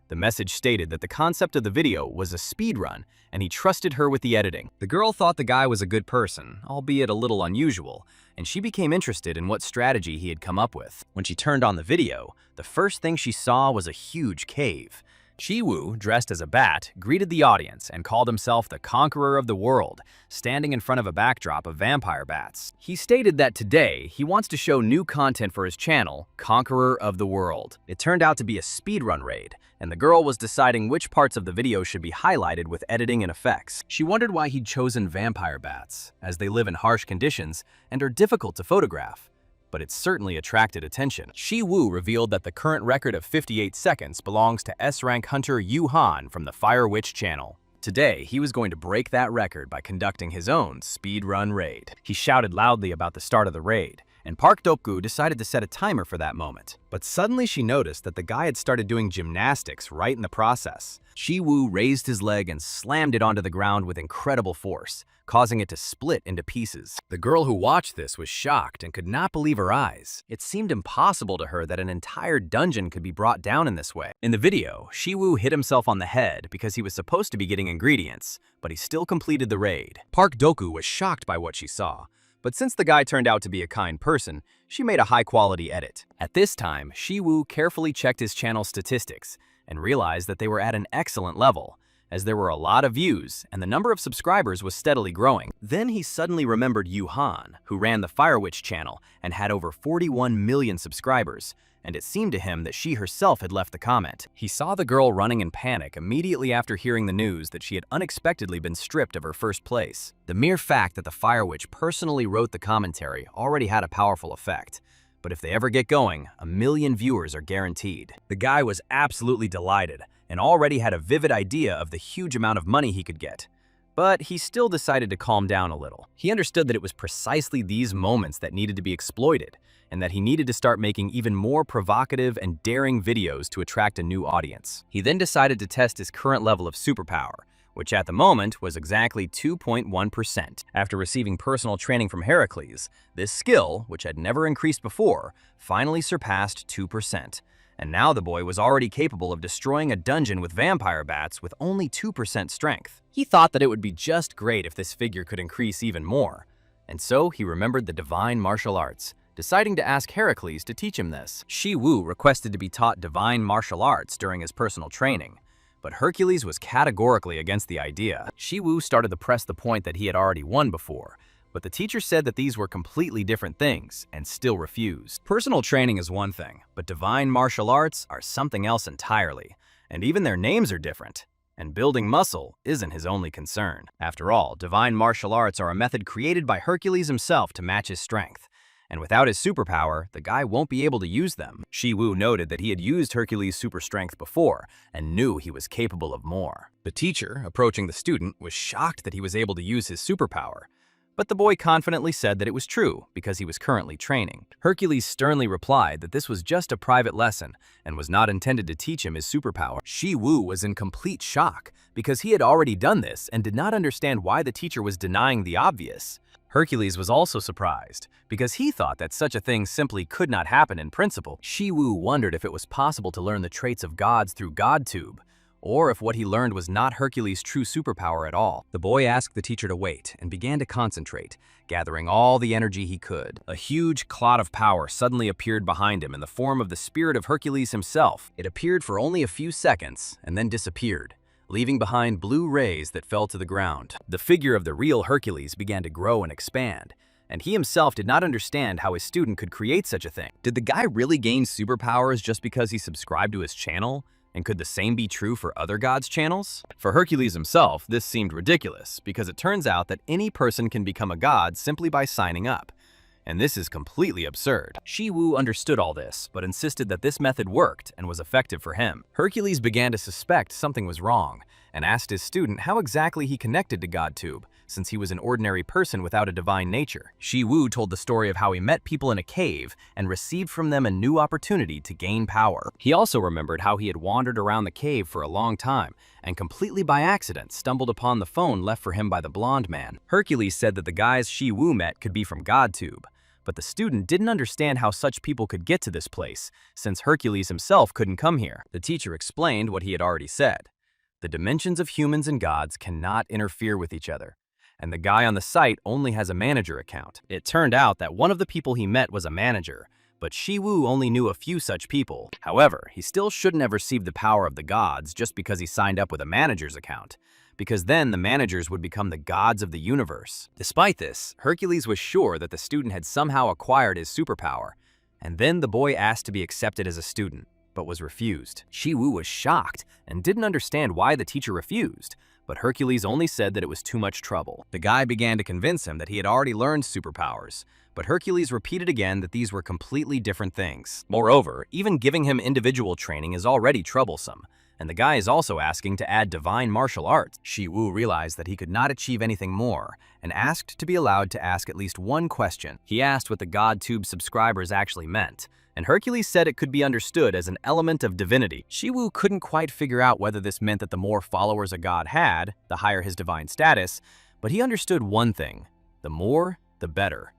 The message stated that the concept of the video was a speed run, and he trusted her with the editing. The girl thought the guy was a good person, albeit a little unusual, and she became interested in what strategy he had come up with. When she turned on the video, the first thing she saw was a huge cave. Shi Wu, dressed as a bat, greeted the audience and called himself the conqueror of the world, standing in front of a backdrop of vampire bats. He stated that today, he wants to show new content for his channel, Conqueror of the World. It turned out to be a speedrun raid, and the girl was deciding which parts of the video should be highlighted with editing and effects. She wondered why he'd chosen vampire bats, as they live in harsh conditions and are difficult to photograph. But it certainly attracted attention. Shi Wu revealed that the current record of 58 seconds belongs to S-rank hunter Yu Han from the Fire Witch channel. Today, he was going to break that record by conducting his own speedrun raid. He shouted loudly about the start of the raid, and Park Dopgu decided to set a timer for that moment. But suddenly she noticed that the guy had started doing gymnastics right in the process. Shi Wu raised his leg and slammed it onto the ground with incredible force, causing it to split into pieces. The girl who watched this was shocked and could not believe her eyes. It seemed impossible to her that an entire dungeon could be brought down in this way. In the video, Shi Wu hit himself on the head because he was supposed to be getting ingredients, but he still completed the raid. Park Doku was shocked by what she saw, but since the guy turned out to be a kind person, she made a high-quality edit. At this time, Shi Wu carefully checked his channel statistics and realized that they were at an excellent level. as there were a lot of views and the number of subscribers was steadily growing. Then he suddenly remembered Yu Han, who ran the Fire Witch channel and had over 41 million subscribers, and it seemed to him that she herself had left the comment. He saw the girl running in panic immediately after hearing the news that she had unexpectedly been stripped of her first place. The mere fact that the Fire Witch personally wrote the commentary already had a powerful effect. But if they ever get going, 1 million viewers are guaranteed. The guy was absolutely delighted and already had a vivid idea of the huge amount of money he could get. But he still decided to calm down a little. He understood that it was precisely these moments that needed to be exploited, and that he needed to start making even more provocative and daring videos to attract a new audience. He then decided to test his current level of superpower, which at the moment was exactly 2.1%. After receiving personal training from Heracles, this skill, which had never increased before, finally surpassed 2%. And now the boy was already capable of destroying a dungeon with vampire bats with only 2% strength. He thought that it would be just great if this figure could increase even more. And so he remembered the divine martial arts, deciding to ask Heracles to teach him this. Shi Wu requested to be taught divine martial arts during his personal training, but Hercules was categorically against the idea. Shi Wu started to press the point that he had already won before, but the teacher said that these were completely different things and still refused. Personal training is one thing, but divine martial arts are something else entirely, and even their names are different. And building muscle isn't his only concern. After all, divine martial arts are a method created by Hercules himself to match his strength. And without his superpower, the guy won't be able to use them. Shi Wu noted that he had used Hercules' super strength before and knew he was capable of more. The teacher, approaching the student, was shocked that he was able to use his superpower. But the boy confidently said that it was true because he was currently training. Hercules sternly replied that this was just a private lesson and was not intended to teach him his superpower. Shi Wu was in complete shock because he had already done this and did not understand why the teacher was denying the obvious. Hercules was also surprised because he thought that such a thing simply could not happen in principle. Shi Wu wondered if it was possible to learn the traits of gods through GodTube, or if what he learned was not Hercules' true superpower at all. The boy asked the teacher to wait and began to concentrate, gathering all the energy he could. A huge cloud of power suddenly appeared behind him in the form of the spirit of Hercules himself. It appeared for only a few seconds and then disappeared, leaving behind blue rays that fell to the ground. The figure of the real Hercules began to grow and expand, and he himself did not understand how his student could create such a thing. Did the guy really gain superpowers just because he subscribed to his channel? And could the same be true for other gods' channels? For Hercules himself, this seemed ridiculous, because it turns out that any person can become a god simply by signing up. And this is completely absurd. Shi Wu understood all this, but insisted that this method worked and was effective for him. Hercules began to suspect something was wrong, and asked his student how exactly he connected to GodTube, since he was an ordinary person without a divine nature. Shi Wu told the story of how he met people in a cave and received from them a new opportunity to gain power. He also remembered how he had wandered around the cave for a long time, and completely by accident stumbled upon the phone left for him by the blonde man. Hercules said that the guys Shi Wu met could be from GodTube, but the student didn't understand how such people could get to this place, since Hercules himself couldn't come here. The teacher explained what he had already said. The dimensions of humans and gods cannot interfere with each other, and the guy on the site only has a manager account. It turned out that one of the people he met was a manager, but Shi Wu only knew a few such people. However, he still shouldn't have received the power of the gods just because he signed up with a manager's account, because then the managers would become the gods of the universe. Despite this, Hercules was sure that the student had somehow acquired his superpower, and then the boy asked to be accepted as a student, but was refused. Shi Wu was shocked and didn't understand why the teacher refused, but Hercules only said that it was too much trouble. The guy began to convince him that he had already learned superpowers, but Hercules repeated again that these were completely different things. Moreover, even giving him individual training is already troublesome, and the guy is also asking to add divine martial arts. Shi Wu realized that he could not achieve anything more and asked to be allowed to ask at least one question. He asked what the GodTube subscribers actually meant, and Hercules said it could be understood as an element of divinity. Shi Wu couldn't quite figure out whether this meant that the more followers a god had, the higher his divine status, but he understood one thing: the more, the better.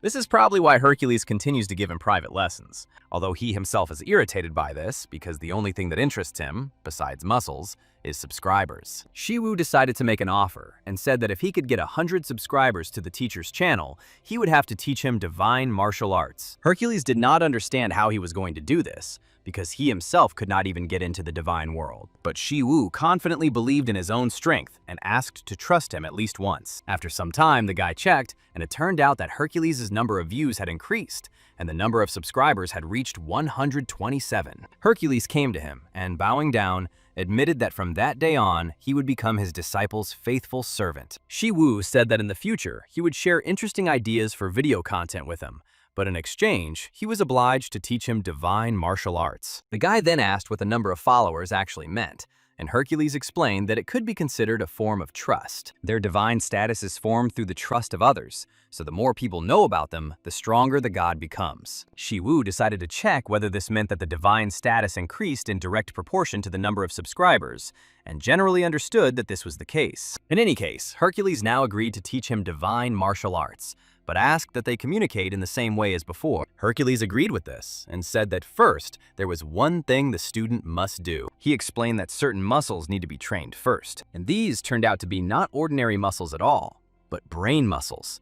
This is probably why Hercules continues to give him private lessons, although he himself is irritated by this because the only thing that interests him, besides muscles, is subscribers. Shi Wu decided to make an offer and said that if he could get 100 subscribers to the teacher's channel, he would have to teach him divine martial arts. Hercules did not understand how he was going to do this, because he himself could not even get into the divine world. But Shi Wu confidently believed in his own strength and asked to trust him at least once. After some time, the guy checked, and it turned out that Hercules' number of views had increased, and the number of subscribers had reached 127. Hercules came to him, and bowing down, admitted that from that day on, he would become his disciple's faithful servant. Shi Wu said that in the future, he would share interesting ideas for video content with him, but in exchange, he was obliged to teach him divine martial arts. The guy then asked what the number of followers actually meant, and Hercules explained that it could be considered a form of trust. Their divine status is formed through the trust of others, so the more people know about them, the stronger the god becomes. Shi Wu decided to check whether this meant that the divine status increased in direct proportion to the number of subscribers, and generally understood that this was the case. In any case, Hercules now agreed to teach him divine martial arts, but asked that they communicate in the same way as before. Hercules agreed with this and said that first, there was one thing the student must do. He explained that certain muscles need to be trained first, and these turned out to be not ordinary muscles at all, but brain muscles.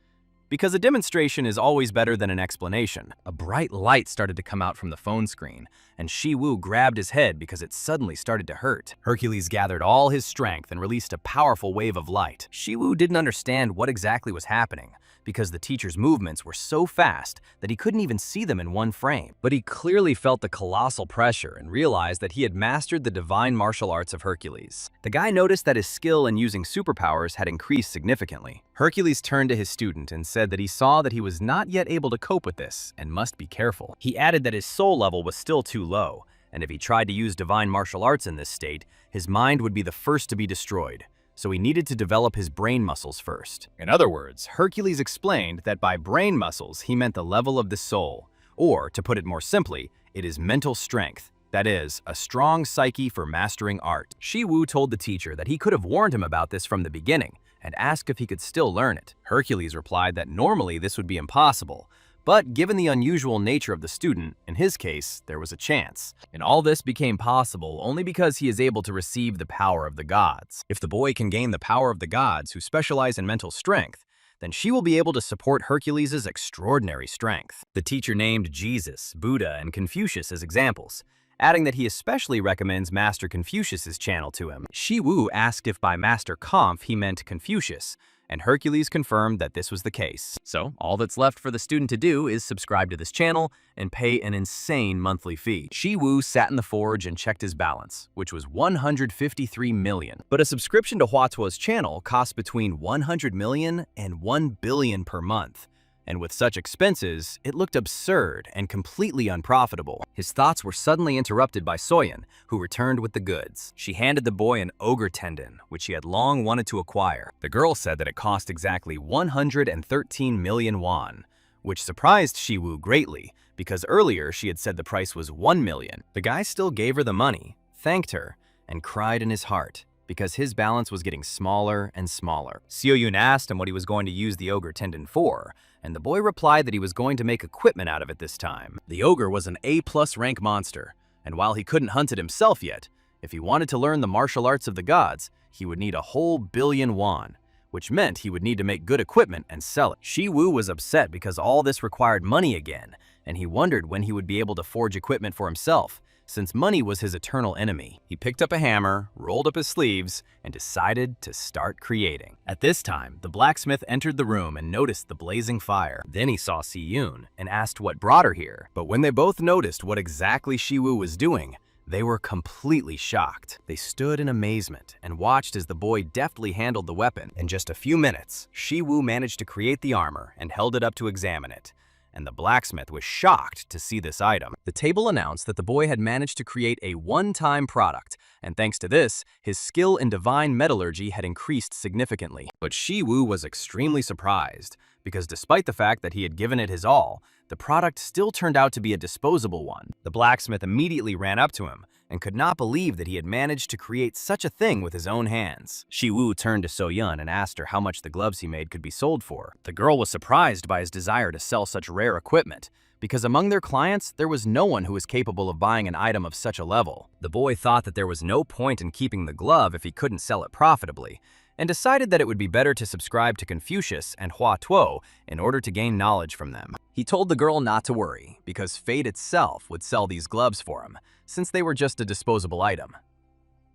Because a demonstration is always better than an explanation, a bright light started to come out from the phone screen, and Shi Wu grabbed his head because it suddenly started to hurt. Hercules gathered all his strength and released a powerful wave of light. Shi Wu didn't understand what exactly was happening, because the teacher's movements were so fast that he couldn't even see them in one frame. But he clearly felt the colossal pressure and realized that he had mastered the divine martial arts of Hercules. The guy noticed that his skill in using superpowers had increased significantly. Hercules turned to his student and said that he saw that he was not yet able to cope with this and must be careful. He added that his soul level was still too low, and if he tried to use divine martial arts in this state, his mind would be the first to be destroyed. So he needed to develop his brain muscles first. In other words, Hercules explained that by brain muscles he meant the level of the soul, or to put it more simply, it is mental strength, that is, a strong psyche for mastering art. Shi Wu told the teacher that he could have warned him about this from the beginning and asked if he could still learn it. Hercules replied that normally this would be impossible, but given the unusual nature of the student, in his case, there was a chance. And all this became possible only because he is able to receive the power of the gods. If the boy can gain the power of the gods who specialize in mental strength, then she will be able to support Hercules' extraordinary strength. The teacher named Jesus, Buddha, and Confucius as examples, adding that he especially recommends Master Confucius' channel to him. Shi Wu asked if by Master Conf he meant Confucius, and Hercules confirmed that this was the case. So, all that's left for the student to do is subscribe to this channel and pay an insane monthly fee. Shi Wu sat in the forge and checked his balance, which was 153 million. But a subscription to Huatuo's channel costs between 100 million and 1 billion per month. And with such expenses, it looked absurd and completely unprofitable. His thoughts were suddenly interrupted by Soyeon, who returned with the goods. She handed the boy an ogre tendon, which he had long wanted to acquire. The girl said that it cost exactly 113 million won, which surprised Shi Wu greatly, because earlier she had said the price was 1 million. The guy still gave her the money, thanked her, and cried in his heart, because his balance was getting smaller and smaller. Seo-yoon asked him what he was going to use the ogre tendon for, and the boy replied that he was going to make equipment out of it this time. The ogre was an A+ rank monster, and while he couldn't hunt it himself yet, if he wanted to learn the martial arts of the gods, he would need a whole billion won, which meant he would need to make good equipment and sell it. Shi Wu was upset because all this required money again, and he wondered when he would be able to forge equipment for himself, since money was his eternal enemy. He picked up a hammer, rolled up his sleeves, and decided to start creating. At this time, the blacksmith entered the room and noticed the blazing fire. Then he saw Si-yoon and asked what brought her here. But when they both noticed what exactly Shi Wu was doing, they were completely shocked. They stood in amazement and watched as the boy deftly handled the weapon. In just a few minutes, Shi Wu managed to create the armor and held it up to examine it, and the blacksmith was shocked to see this item. The table announced that the boy had managed to create a one-time product, and thanks to this, his skill in divine metallurgy had increased significantly. But Shi Wu was extremely surprised, because despite the fact that he had given it his all, the product still turned out to be a disposable one. The blacksmith immediately ran up to him and could not believe that he had managed to create such a thing with his own hands. Shi Wu turned to So-yeon and asked her how much the gloves he made could be sold for. The girl was surprised by his desire to sell such rare equipment, because among their clients, there was no one who was capable of buying an item of such a level. The boy thought that there was no point in keeping the glove if he couldn't sell it profitably, and decided that it would be better to subscribe to Confucius and Hua Tuo in order to gain knowledge from them. He told the girl not to worry, because fate itself would sell these gloves for him, since they were just a disposable item.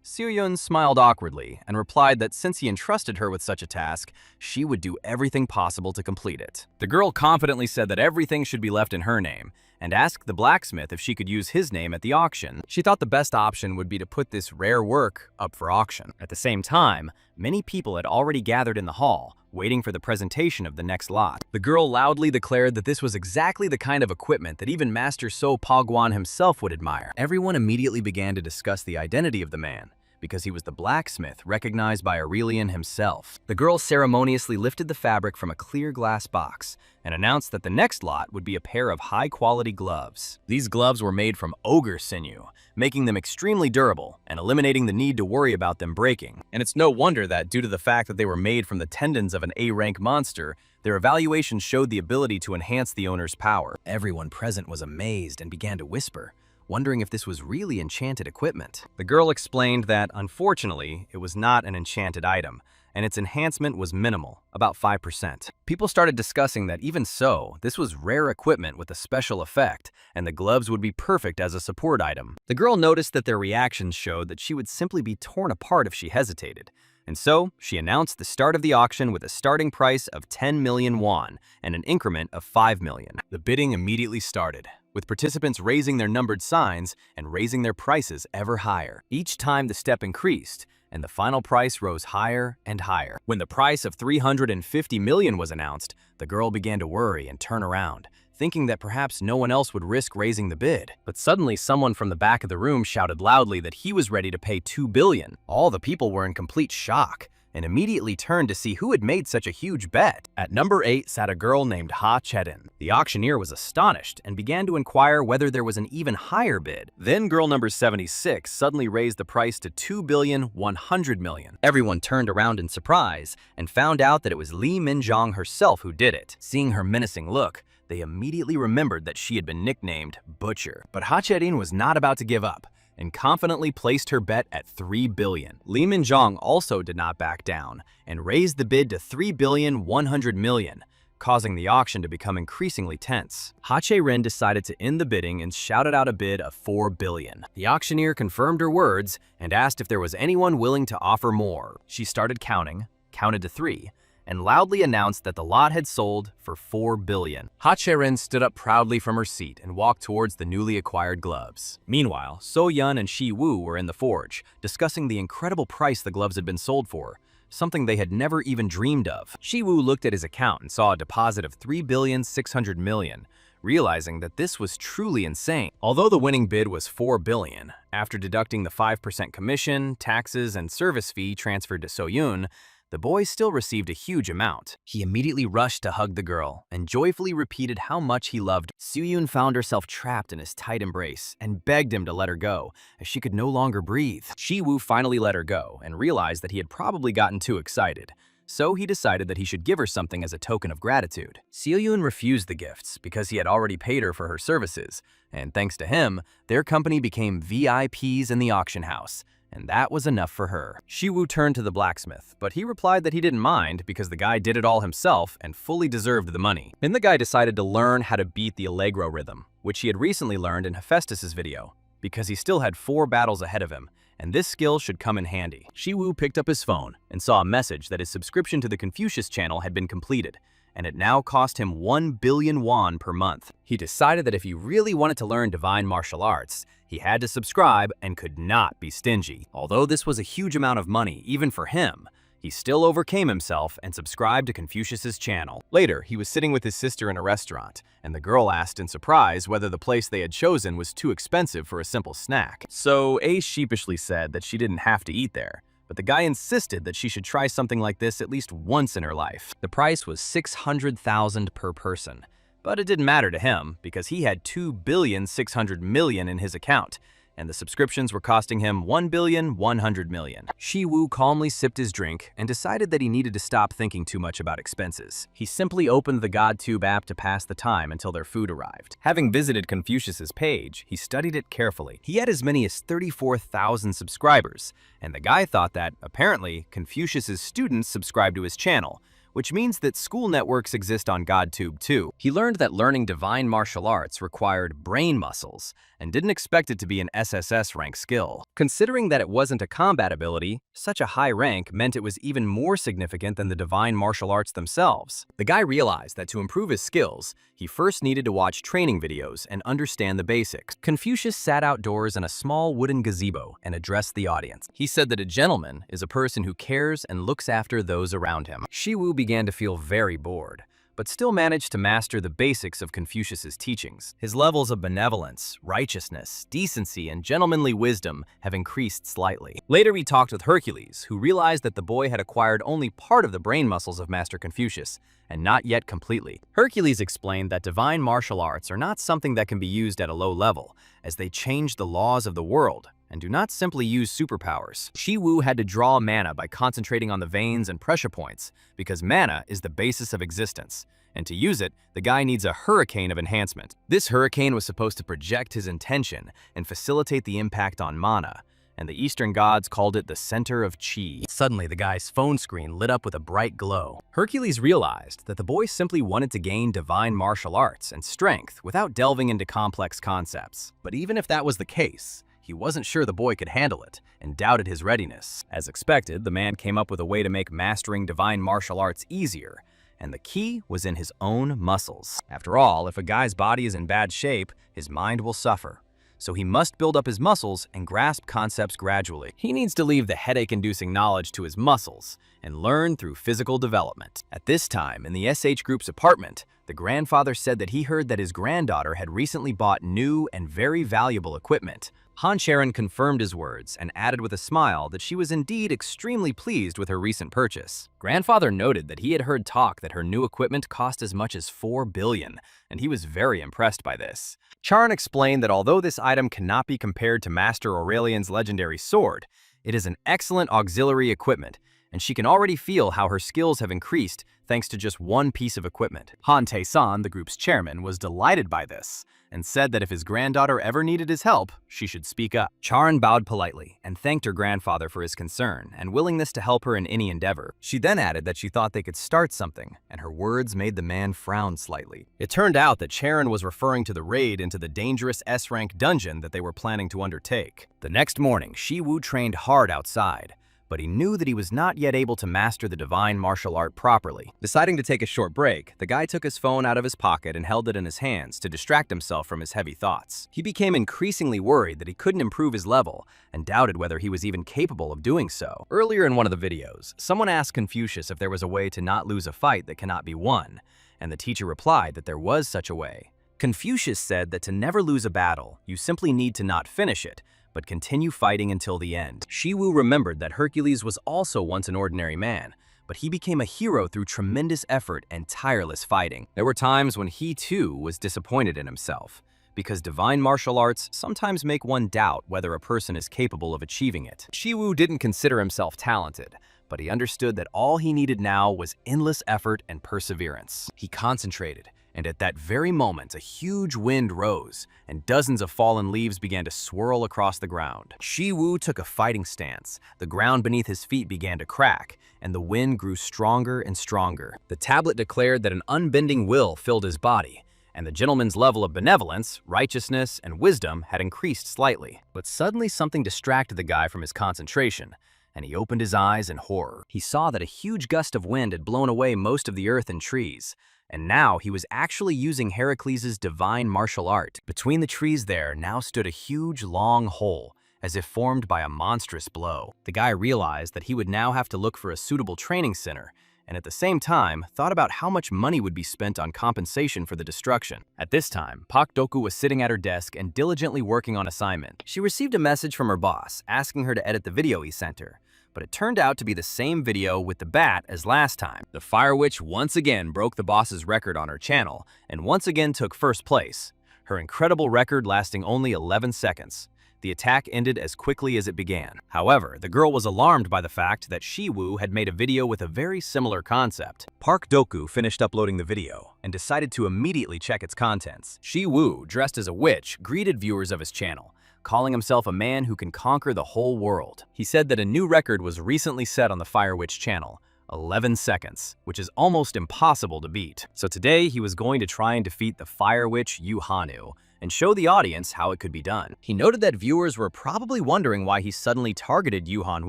Soo-yoon smiled awkwardly and replied that since he entrusted her with such a task, she would do everything possible to complete it. The girl confidently said that everything should be left in her name, and asked the blacksmith if she could use his name at the auction. She thought the best option would be to put this rare work up for auction. At the same time, many people had already gathered in the hall, waiting for the presentation of the next lot. The girl loudly declared that this was exactly the kind of equipment that even Master So Pagwan himself would admire. Everyone immediately began to discuss the identity of the man, because he was the blacksmith recognized by Aurelian himself. The girl ceremoniously lifted the fabric from a clear glass box and announced that the next lot would be a pair of high-quality gloves. These gloves were made from ogre sinew, making them extremely durable and eliminating the need to worry about them breaking. And it's no wonder that, due to the fact that they were made from the tendons of an A-rank monster, their evaluation showed the ability to enhance the owner's power. Everyone present was amazed and began to whisper, wondering if this was really enchanted equipment. The girl explained that, unfortunately, it was not an enchanted item, and its enhancement was minimal, about 5%. People started discussing that even so, this was rare equipment with a special effect, and the gloves would be perfect as a support item. The girl noticed that their reactions showed that she would simply be torn apart if she hesitated, and so she announced the start of the auction with a starting price of 10 million won and an increment of 5 million. The bidding immediately started, with participants raising their numbered signs and raising their prices ever higher. Each time the step increased, and the final price rose higher and higher. When the price of 350 million was announced, the girl began to worry and turn around, thinking that perhaps no one else would risk raising the bid. But suddenly someone from the back of the room shouted loudly that he was ready to pay 2 billion. All the people were in complete shock and immediately turned to see who had made such a huge bet. At number 8 sat a girl named Ha Chedin. The auctioneer was astonished and began to inquire whether there was an even higher bid. Then girl number 76 suddenly raised the price to 2,100 million. Everyone turned around in surprise and found out that it was Lee Minjong herself who did it. Seeing her menacing look, they immediately remembered that she had been nicknamed Butcher. But Ha Chedin was not about to give up, and confidently placed her bet at 3 billion. Lee Minjong also did not back down and raised the bid to 3,100 million, causing the auction to become increasingly tense. Ha Che-rin decided to end the bidding and shouted out a bid of 4 billion. The auctioneer confirmed her words and asked if there was anyone willing to offer more. She started counting, counted to 3, and loudly announced that the lot had sold for 4 billion. Ha Che-rin stood up proudly from her seat and walked towards the newly acquired gloves. Meanwhile, So-yeon and Shi Wu were in the forge, discussing the incredible price the gloves had been sold for, something they had never even dreamed of. Shi Wu looked at his account and saw a deposit of 3,600 million, realizing that this was truly insane. Although the winning bid was 4 billion, after deducting the 5% commission, taxes, and service fee transferred to So-yoon, the boy still received a huge amount. He immediately rushed to hug the girl and joyfully repeated how much he loved her. Soo-yoon found herself trapped in his tight embrace and begged him to let her go, as she could no longer breathe. Shi Wu finally let her go and realized that he had probably gotten too excited, so he decided that he should give her something as a token of gratitude. Soo-yoon refused the gifts because he had already paid her for her services, and thanks to him, their company became VIPs in the auction house, and that was enough for her. Shi Wu turned to the blacksmith, but he replied that he didn't mind because the guy did it all himself and fully deserved the money. Then the guy decided to learn how to beat the Allegro rhythm, which he had recently learned in Hephaestus's video, because he still had 4 battles ahead of him, and this skill should come in handy. Shi Wu picked up his phone and saw a message that his subscription to the Confucius channel had been completed, and it now cost him 1 billion won per month. He decided that if he really wanted to learn divine martial arts, he had to subscribe and could not be stingy. Although this was a huge amount of money, even for him, he still overcame himself and subscribed to Confucius's channel. Later, he was sitting with his sister in a restaurant, and the girl asked in surprise whether the place they had chosen was too expensive for a simple snack. So A sheepishly said that she didn't have to eat there, but the guy insisted that she should try something like this at least once in her life. The price was 600,000 per person, but it didn't matter to him because he had 2,600 million in his account, and the subscriptions were costing him 1,100,000,000. Shi Wu calmly sipped his drink and decided that he needed to stop thinking too much about expenses. He simply opened the GodTube app to pass the time until their food arrived. Having visited Confucius's page, he studied it carefully. He had as many as 34,000 subscribers, and the guy thought that, apparently, Confucius's students subscribed to his channel, which means that school networks exist on GodTube too. He learned that learning divine martial arts required brain muscles and didn't expect it to be an SSS rank skill. Considering that it wasn't a combat ability, such a high rank meant it was even more significant than the divine martial arts themselves. The guy realized that to improve his skills, he first needed to watch training videos and understand the basics. Confucius sat outdoors in a small wooden gazebo and addressed the audience. He said that a gentleman is a person who cares and looks after those around him. Shi Wu began to feel very bored, but still managed to master the basics of Confucius's teachings. His levels of benevolence, righteousness, decency, and gentlemanly wisdom have increased slightly. Later he talked with Hercules, who realized that the boy had acquired only part of the brain muscles of Master Confucius, and not yet completely. Hercules explained that divine martial arts are not something that can be used at a low level, as they change the laws of the world, and do not simply use superpowers. Shi Wu had to draw mana by concentrating on the veins and pressure points, because mana is the basis of existence. And to use it, the guy needs a hurricane of enhancement. This hurricane was supposed to project his intention and facilitate the impact on mana, and the Eastern gods called it the center of Qi. Suddenly, the guy's phone screen lit up with a bright glow. Hercules realized that the boy simply wanted to gain divine martial arts and strength without delving into complex concepts. But even if that was the case, he wasn't sure the boy could handle it, and doubted his readiness. As expected, the man came up with a way to make mastering divine martial arts easier, and the key was in his own muscles. After all, if a guy's body is in bad shape, his mind will suffer. So he must build up his muscles and grasp concepts gradually. He needs to leave the headache-inducing knowledge to his muscles and learn through physical development. At this time, in the SH Group's apartment, the grandfather said that he heard that his granddaughter had recently bought new and very valuable equipment. Han Charon confirmed his words and added with a smile that she was indeed extremely pleased with her recent purchase. Grandfather noted that he had heard talk that her new equipment cost as much as 4 billion, and he was very impressed by this. Charon explained that although this item cannot be compared to Master Aurelian's legendary sword, it is an excellent auxiliary equipment, and she can already feel how her skills have increased thanks to just one piece of equipment. Han Tae-san, the group's chairman, was delighted by this and said that if his granddaughter ever needed his help, she should speak up. Charon bowed politely and thanked her grandfather for his concern and willingness to help her in any endeavor. She then added that she thought they could start something, and her words made the man frown slightly. It turned out that Charon was referring to the raid into the dangerous S-rank dungeon that they were planning to undertake. The next morning, Shi Wu trained hard outside, but he knew that he was not yet able to master the divine martial art properly. Deciding to take a short break, the guy took his phone out of his pocket and held it in his hands to distract himself from his heavy thoughts. He became increasingly worried that he couldn't improve his level and doubted whether he was even capable of doing so. Earlier in one of the videos, someone asked Confucius if there was a way to not lose a fight that cannot be won, and the teacher replied that there was such a way. Confucius said that to never lose a battle, you simply need to not finish it, but continue fighting until the end. Shi Wu remembered that Hercules was also once an ordinary man, but he became a hero through tremendous effort and tireless fighting. There were times when he too was disappointed in himself, because divine martial arts sometimes make one doubt whether a person is capable of achieving it. Shi Wu didn't consider himself talented, but he understood that all he needed now was endless effort and perseverance. He concentrated, and at that very moment, a huge wind rose, and dozens of fallen leaves began to swirl across the ground. Shi Wu took a fighting stance. The ground beneath his feet began to crack, and the wind grew stronger and stronger. The tablet declared that an unbending will filled his body, and the gentleman's level of benevolence, righteousness, and wisdom had increased slightly. But suddenly something distracted the guy from his concentration, and he opened his eyes in horror. He saw that a huge gust of wind had blown away most of the earth and trees, and now he was actually using Heracles' divine martial art. Between the trees there now stood a huge, long hole, as if formed by a monstrous blow. The guy realized that he would now have to look for a suitable training center, and at the same time thought about how much money would be spent on compensation for the destruction. At this time, Pak Doku was sitting at her desk and diligently working on assignment. She received a message from her boss asking her to edit the video he sent her, but it turned out to be the same video with the bat as last time. The Fire Witch once again broke the boss's record on her channel and once again took first place, her incredible record lasting only 11 seconds. the attack ended as quickly as it began. However, the girl was alarmed by the fact that Shi Wu had made a video with a very similar concept. Park Doku finished uploading the video and decided to immediately check its contents. Shi Wu, dressed as a witch, greeted viewers of his channel, calling himself a man who can conquer the whole world. He said that a new record was recently set on the Fire Witch channel, 11 seconds, which is almost impossible to beat. So today he was going to try and defeat the Fire Witch Yu Hanu and show the audience how it could be done. He noted that viewers were probably wondering why he suddenly targeted Yu Han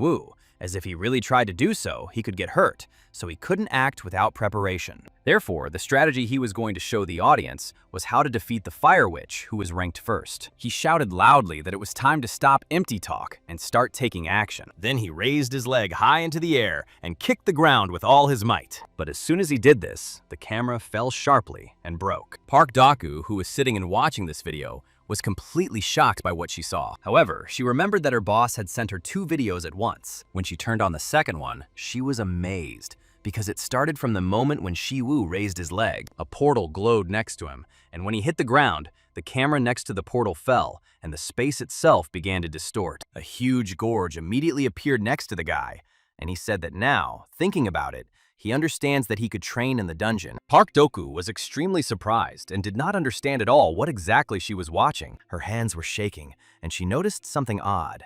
Wu, as if he really tried to do so, he could get hurt, so he couldn't act without preparation. Therefore, the strategy he was going to show the audience was how to defeat the Fire Witch, who was ranked first. He shouted loudly that it was time to stop empty talk and start taking action. Then he raised his leg high into the air and kicked the ground with all his might. But as soon as he did this, the camera fell sharply and broke. Park Doku, who was sitting and watching this video, was completely shocked by what she saw. However, she remembered that her boss had sent her 2 videos at once. When she turned on the second one, she was amazed, because it started from the moment when Shi Wu raised his leg. A portal glowed next to him, and when he hit the ground, the camera next to the portal fell, and the space itself began to distort. A huge gorge immediately appeared next to the guy, and he said that now, thinking about it, he understands that he could train in the dungeon. Park Doku was extremely surprised and did not understand at all what exactly she was watching. Her hands were shaking, and she noticed something odd.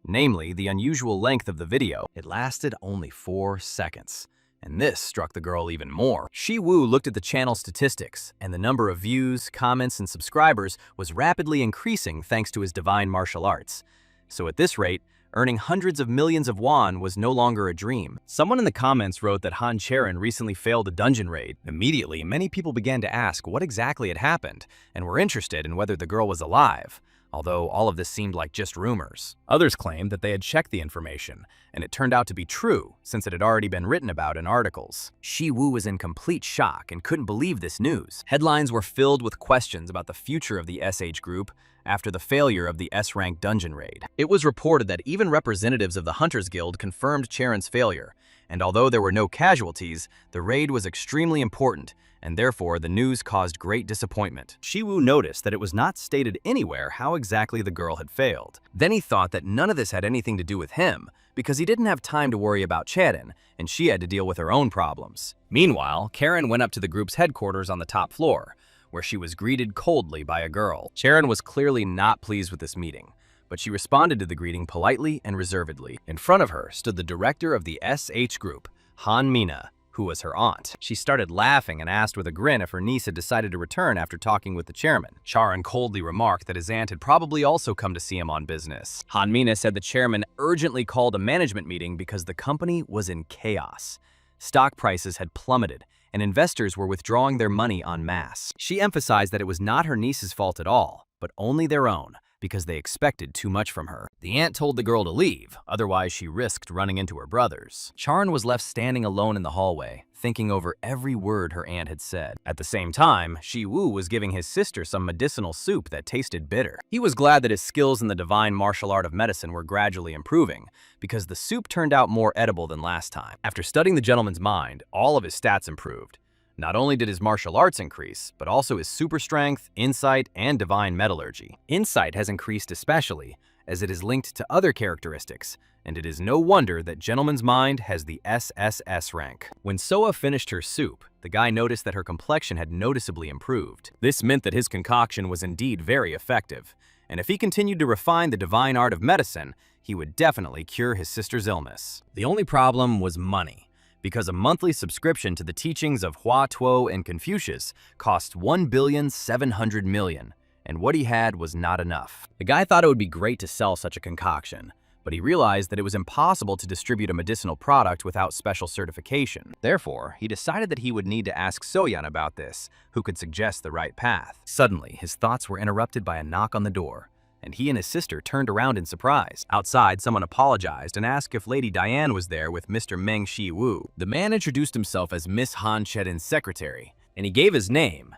Namely, the unusual length of the video. It lasted only 4 seconds. And this struck the girl even more. Shi Wu looked at the channel statistics, and the number of views, comments, and subscribers was rapidly increasing thanks to his divine martial arts. So at this rate, earning hundreds of millions of won was no longer a dream. Someone in the comments wrote that Han Charon recently failed a dungeon raid. Immediately, many people began to ask what exactly had happened, and were interested in whether the girl was alive, although all of this seemed like just rumors. Others claimed that they had checked the information, and it turned out to be true, since it had already been written about in articles. Shi Wu was in complete shock and couldn't believe this news. Headlines were filled with questions about the future of the SH group after the failure of the S-rank dungeon raid. It was reported that even representatives of the Hunters Guild confirmed Charon's failure, and although there were no casualties, the raid was extremely important, and therefore the news caused great disappointment. Shi Wu noticed that it was not stated anywhere how exactly the girl had failed. Then he thought that none of this had anything to do with him, because he didn't have time to worry about Charon, and she had to deal with her own problems. Meanwhile, Karen went up to the group's headquarters on the top floor, where she was greeted coldly by a girl. Charon was clearly not pleased with this meeting, but she responded to the greeting politely and reservedly. In front of her stood the director of the SH group, Han Mina, who was her aunt. She started laughing and asked with a grin if her niece had decided to return after talking with the chairman. Charon coldly remarked that his aunt had probably also come to see him on business. Han Mina said the chairman urgently called a management meeting because the company was in chaos. Stock prices had plummeted, and investors were withdrawing their money en masse. She emphasized that it was not her niece's fault at all, but only their own, because they expected too much from her. The aunt told the girl to leave, otherwise she risked running into her brothers. Charon was left standing alone in the hallway, thinking over every word her aunt had said. At the same time, Shi Wu was giving his sister some medicinal soup that tasted bitter. He was glad that his skills in the divine martial art of medicine were gradually improving, because the soup turned out more edible than last time. After studying the gentleman's mind, all of his stats improved. Not only did his martial arts increase, but also his super strength, insight, and divine metallurgy. Insight has increased especially, as it is linked to other characteristics, and it is no wonder that Gentleman's Mind has the SSS rank. When Soa finished her soup, the guy noticed that her complexion had noticeably improved. This meant that his concoction was indeed very effective, and if he continued to refine the divine art of medicine, he would definitely cure his sister's illness. The only problem was money, because a monthly subscription to the teachings of Hua Tuo and Confucius cost 1,700 million, and what he had was not enough. The guy thought it would be great to sell such a concoction, but he realized that it was impossible to distribute a medicinal product without special certification. Therefore, he decided that he would need to ask Soyan about this, who could suggest the right path. Suddenly, his thoughts were interrupted by a knock on the door, and he and his sister turned around in surprise. Outside, someone apologized and asked if Lady Diane was there with Mr. Meng Shi Wu. The man introduced himself as Miss Han Chedin's secretary, and he gave his name,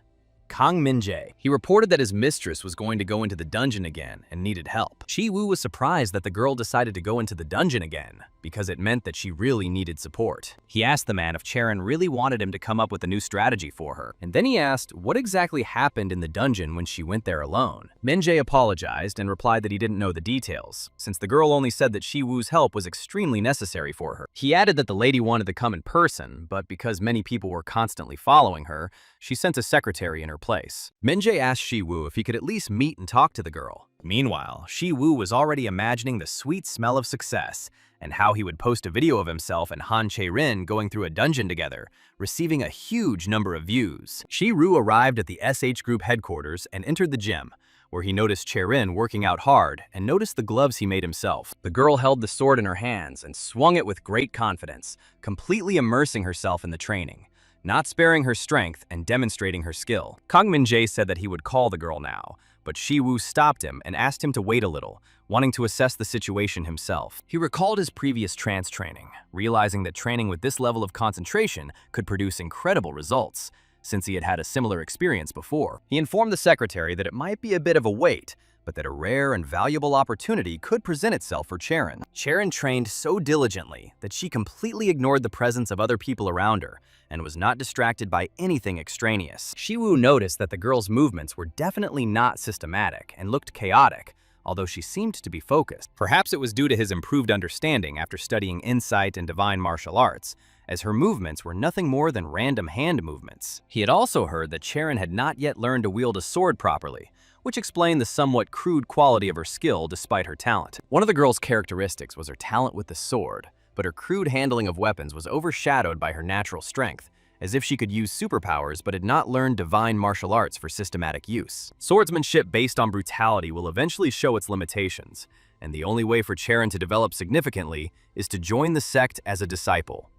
Kang Min-jae. He reported that his mistress was going to go into the dungeon again and needed help. Shi Wu was surprised that the girl decided to go into the dungeon again, because it meant that she really needed support. He asked the man if Charon really wanted him to come up with a new strategy for her, and then he asked what exactly happened in the dungeon when she went there alone. Min-jae apologized and replied that he didn't know the details, since the girl only said that Shi Wu's help was extremely necessary for her. He added that the lady wanted to come in person, but because many people were constantly following her, she sent a secretary in her place. Min-jae asked Shi Wu if he could at least meet and talk to the girl. Meanwhile, Shi Wu was already imagining the sweet smell of success and how he would post a video of himself and Han Chae-rin going through a dungeon together, receiving a huge number of views. Shi Wu arrived at the SH Group headquarters and entered the gym, where he noticed Chae-rin working out hard and noticed the gloves he made himself. The girl held the sword in her hands and swung it with great confidence, completely immersing herself in the training, not sparing her strength and demonstrating her skill. Kang Min-jae said that he would call the girl now, but Shi Wu stopped him and asked him to wait a little, wanting to assess the situation himself. He recalled his previous trance training, realizing that training with this level of concentration could produce incredible results, since he had had a similar experience before. He informed the secretary that it might be a bit of a wait, but that a rare and valuable opportunity could present itself for Charon. Charon trained so diligently that she completely ignored the presence of other people around her and was not distracted by anything extraneous. Shi Wu noticed that the girl's movements were definitely not systematic and looked chaotic, although she seemed to be focused. Perhaps it was due to his improved understanding after studying insight and divine martial arts, as her movements were nothing more than random hand movements. He had also heard that Charon had not yet learned to wield a sword properly, which explained the somewhat crude quality of her skill despite her talent. One of the girl's characteristics was her talent with the sword, but her crude handling of weapons was overshadowed by her natural strength, as if she could use superpowers but had not learned divine martial arts for systematic use. Swordsmanship based on brutality will eventually show its limitations, and the only way for Charon to develop significantly is to join the sect as a disciple.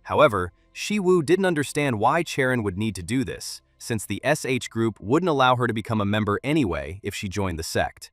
However, Shi Wu didn't understand why Charon would need to do this, since the SH Group wouldn't allow her to become a member anyway if she joined the sect.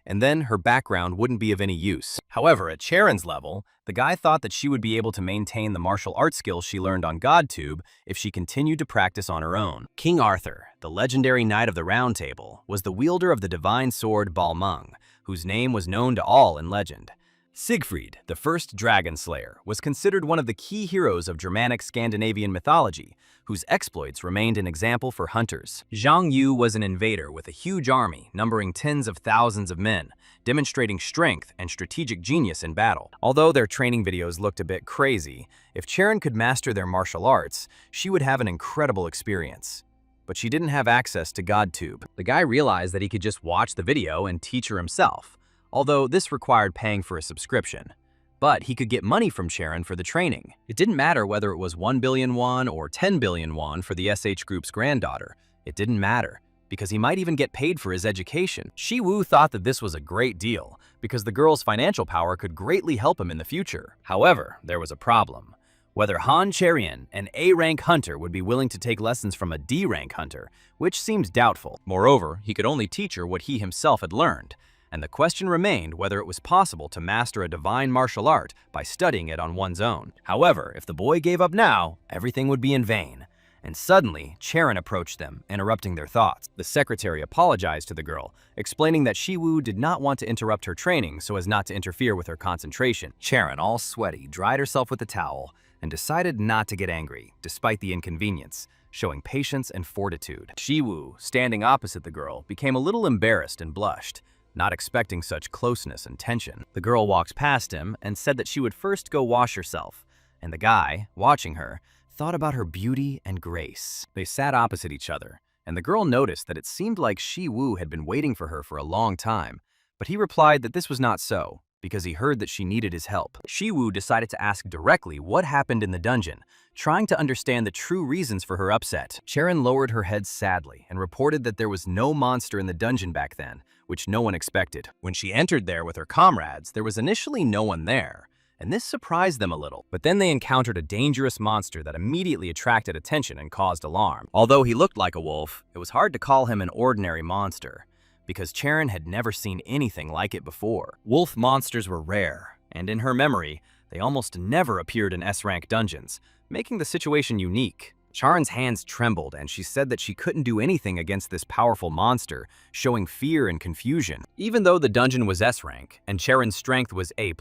And then her background wouldn't be of any use. However, at Charon's level, the guy thought that she would be able to maintain the martial arts skills she learned on GodTube if she continued to practice on her own. King Arthur, the legendary Knight of the Round Table, was the wielder of the divine sword Balmung, whose name was known to all in legend. Siegfried, the first dragon slayer, was considered one of the key heroes of Germanic Scandinavian mythology, whose exploits remained an example for hunters. Zhang Yu was an invader with a huge army numbering tens of thousands of men, demonstrating strength and strategic genius in battle. Although their training videos looked a bit crazy, if Charon could master their martial arts, she would have an incredible experience. But she didn't have access to GodTube. The guy realized that he could just watch the video and teach her himself, although this required paying for a subscription. But he could get money from Charon for the training. It didn't matter whether it was 1 billion won or 10 billion won for the SH Group's granddaughter. It didn't matter, because he might even get paid for his education. Shi Wu thought that this was a great deal, because the girl's financial power could greatly help him in the future. However, there was a problem. Whether Han Chae-rin, an A-rank hunter, would be willing to take lessons from a D-rank hunter, which seemed doubtful. Moreover, he could only teach her what he himself had learned, and the question remained whether it was possible to master a divine martial art by studying it on one's own. However, if the boy gave up now, everything would be in vain. And suddenly, Charon approached them, interrupting their thoughts. The secretary apologized to the girl, explaining that Shi Wu did not want to interrupt her training so as not to interfere with her concentration. Charon, all sweaty, dried herself with a towel and decided not to get angry, despite the inconvenience, showing patience and fortitude. Shi Wu, standing opposite the girl, became a little embarrassed and blushed, not expecting such closeness and tension. The girl walked past him and said that she would first go wash herself, and the guy, watching her, thought about her beauty and grace. They sat opposite each other, and the girl noticed that it seemed like Shi Wu had been waiting for her for a long time, but he replied that this was not so, because he heard that she needed his help. Shi Wu decided to ask directly what happened in the dungeon, trying to understand the true reasons for her upset. Charon lowered her head sadly and reported that there was no monster in the dungeon back then, which no one expected. When she entered there with her comrades, there was initially no one there, and this surprised them a little. But then they encountered a dangerous monster that immediately attracted attention and caused alarm. Although he looked like a wolf, it was hard to call him an ordinary monster, because Charon had never seen anything like it before. Wolf monsters were rare, and in her memory, they almost never appeared in S-rank dungeons, making the situation unique. Charon's hands trembled, and she said that she couldn't do anything against this powerful monster, showing fear and confusion. Even though the dungeon was S rank, and Charon's strength was A+,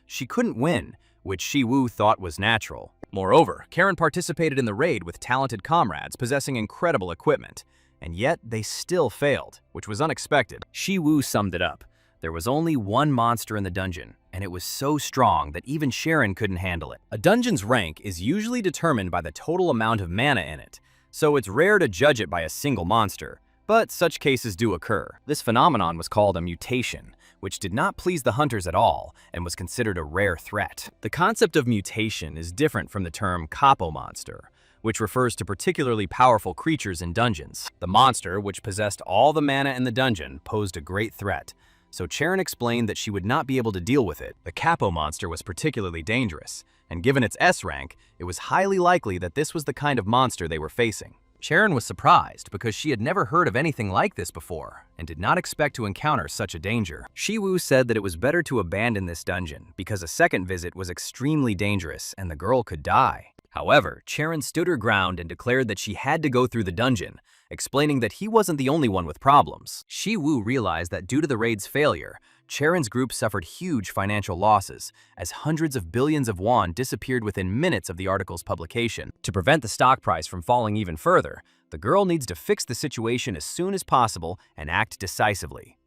she couldn't win, which Shi Wu thought was natural. Moreover, Karen participated in the raid with talented comrades possessing incredible equipment, and yet they still failed, which was unexpected. Shi Wu summed it up. There was only one monster in the dungeon, and it was so strong that even Sharon couldn't handle it. A dungeon's rank is usually determined by the total amount of mana in it, so it's rare to judge it by a single monster, but such cases do occur. This phenomenon was called a mutation, which did not please the hunters at all and was considered a rare threat. The concept of mutation is different from the term capo monster, which refers to particularly powerful creatures in dungeons. The monster, which possessed all the mana in the dungeon, posed a great threat, so Charon explained that she would not be able to deal with it. The capo monster was particularly dangerous, and given its S rank, it was highly likely that this was the kind of monster they were facing. Charon was surprised because she had never heard of anything like this before and did not expect to encounter such a danger. Shi Wu said that it was better to abandon this dungeon because a second visit was extremely dangerous and the girl could die. However, Charon stood her ground and declared that she had to go through the dungeon, explaining that he wasn't the only one with problems. Shi Wu realized that due to the raid's failure, Charon's group suffered huge financial losses, as hundreds of billions of won disappeared within minutes of the article's publication. To prevent the stock price from falling even further, the girl needs to fix the situation as soon as possible and act decisively.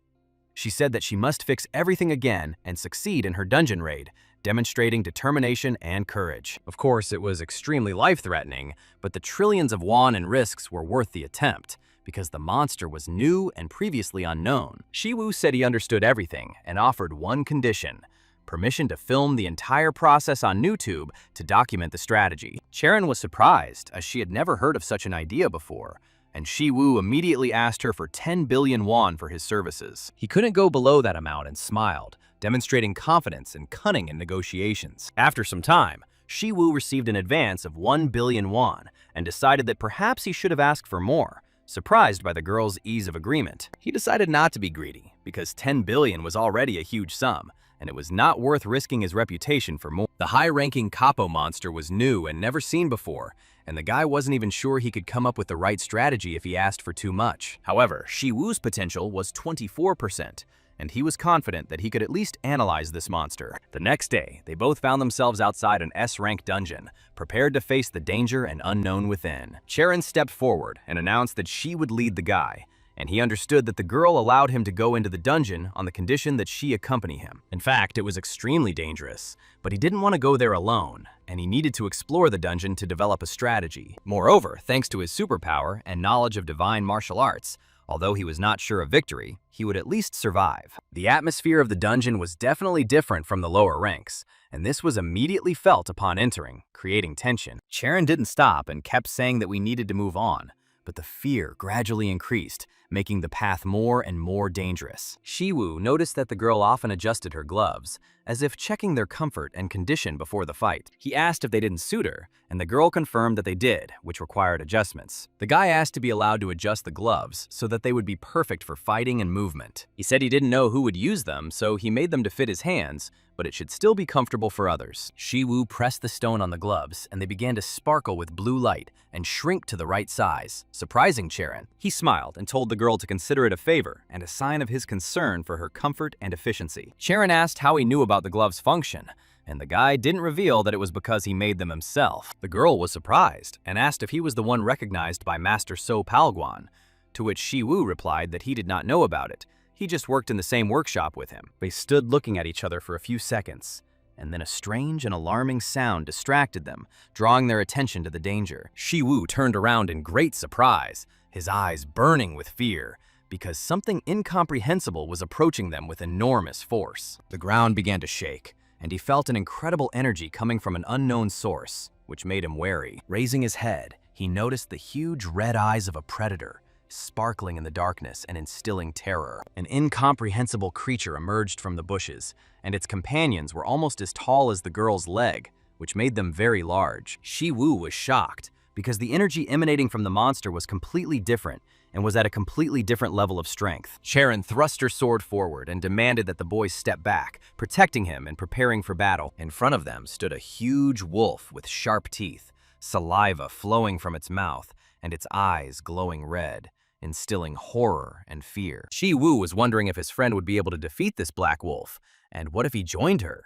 She said that she must fix everything again and succeed in her dungeon raid, demonstrating determination and courage. Of course, it was extremely life-threatening, but the trillions of won and risks were worth the attempt, because the monster was new and previously unknown. Shi Wu said he understood everything and offered one condition: permission to film the entire process on YouTube to document the strategy. Charon was surprised, as she had never heard of such an idea before, and Shi Wu immediately asked her for 10 billion won for his services. He couldn't go below that amount and smiled, demonstrating confidence and cunning in negotiations. After some time, Shi Wu received an advance of 1 billion won and decided that perhaps he should have asked for more. Surprised by the girl's ease of agreement, he decided not to be greedy because 10 billion was already a huge sum, and it was not worth risking his reputation for more. The high-ranking capo monster was new and never seen before, and the guy wasn't even sure he could come up with the right strategy if he asked for too much. However, Shi Wu's potential was 24%, and he was confident that he could at least analyze this monster. The next day, they both found themselves outside an S-rank dungeon, prepared to face the danger and unknown within. Charon stepped forward and announced that she would lead the guy, and he understood that the girl allowed him to go into the dungeon on the condition that she accompany him. In fact, it was extremely dangerous, but he didn't want to go there alone, and he needed to explore the dungeon to develop a strategy. Moreover, thanks to his superpower and knowledge of divine martial arts, although he was not sure of victory, he would at least survive. The atmosphere of the dungeon was definitely different from the lower ranks, and this was immediately felt upon entering, creating tension. Charon didn't stop and kept saying that we needed to move on, but the fear gradually increased, making the path more and more dangerous. Shi Wu noticed that the girl often adjusted her gloves, as if checking their comfort and condition before the fight. He asked if they didn't suit her, and the girl confirmed that they did, which required adjustments. The guy asked to be allowed to adjust the gloves so that they would be perfect for fighting and movement. He said he didn't know who would use them, so he made them to fit his hands, but it should still be comfortable for others. Shi Wu pressed the stone on the gloves, and they began to sparkle with blue light and shrink to the right size, surprising Charon. He smiled and told the girl to consider it a favor and a sign of his concern for her comfort and efficiency. Charon asked how he knew about the gloves' function, and the guy didn't reveal that it was because he made them himself. The girl was surprised and asked if he was the one recognized by Master So Palguan, to which Shi Wu replied that he did not know about it. He just worked in the same workshop with him. They stood looking at each other for a few seconds, and then a strange and alarming sound distracted them, drawing their attention to the danger. Shi Wu turned around in great surprise, his eyes burning with fear, because something incomprehensible was approaching them with enormous force. The ground began to shake, and he felt an incredible energy coming from an unknown source, which made him wary. Raising his head, he noticed the huge red eyes of a predator, sparkling in the darkness and instilling terror. An incomprehensible creature emerged from the bushes, and its companions were almost as tall as the girl's leg, which made them very large. Shi Wu was shocked, because the energy emanating from the monster was completely different and was at a completely different level of strength. Charon thrust her sword forward and demanded that the boys step back, protecting him and preparing for battle. In front of them stood a huge wolf with sharp teeth, saliva flowing from its mouth, and its eyes glowing red, instilling horror and fear. Shi Wu was wondering if his friend would be able to defeat this black wolf, and what if he joined her?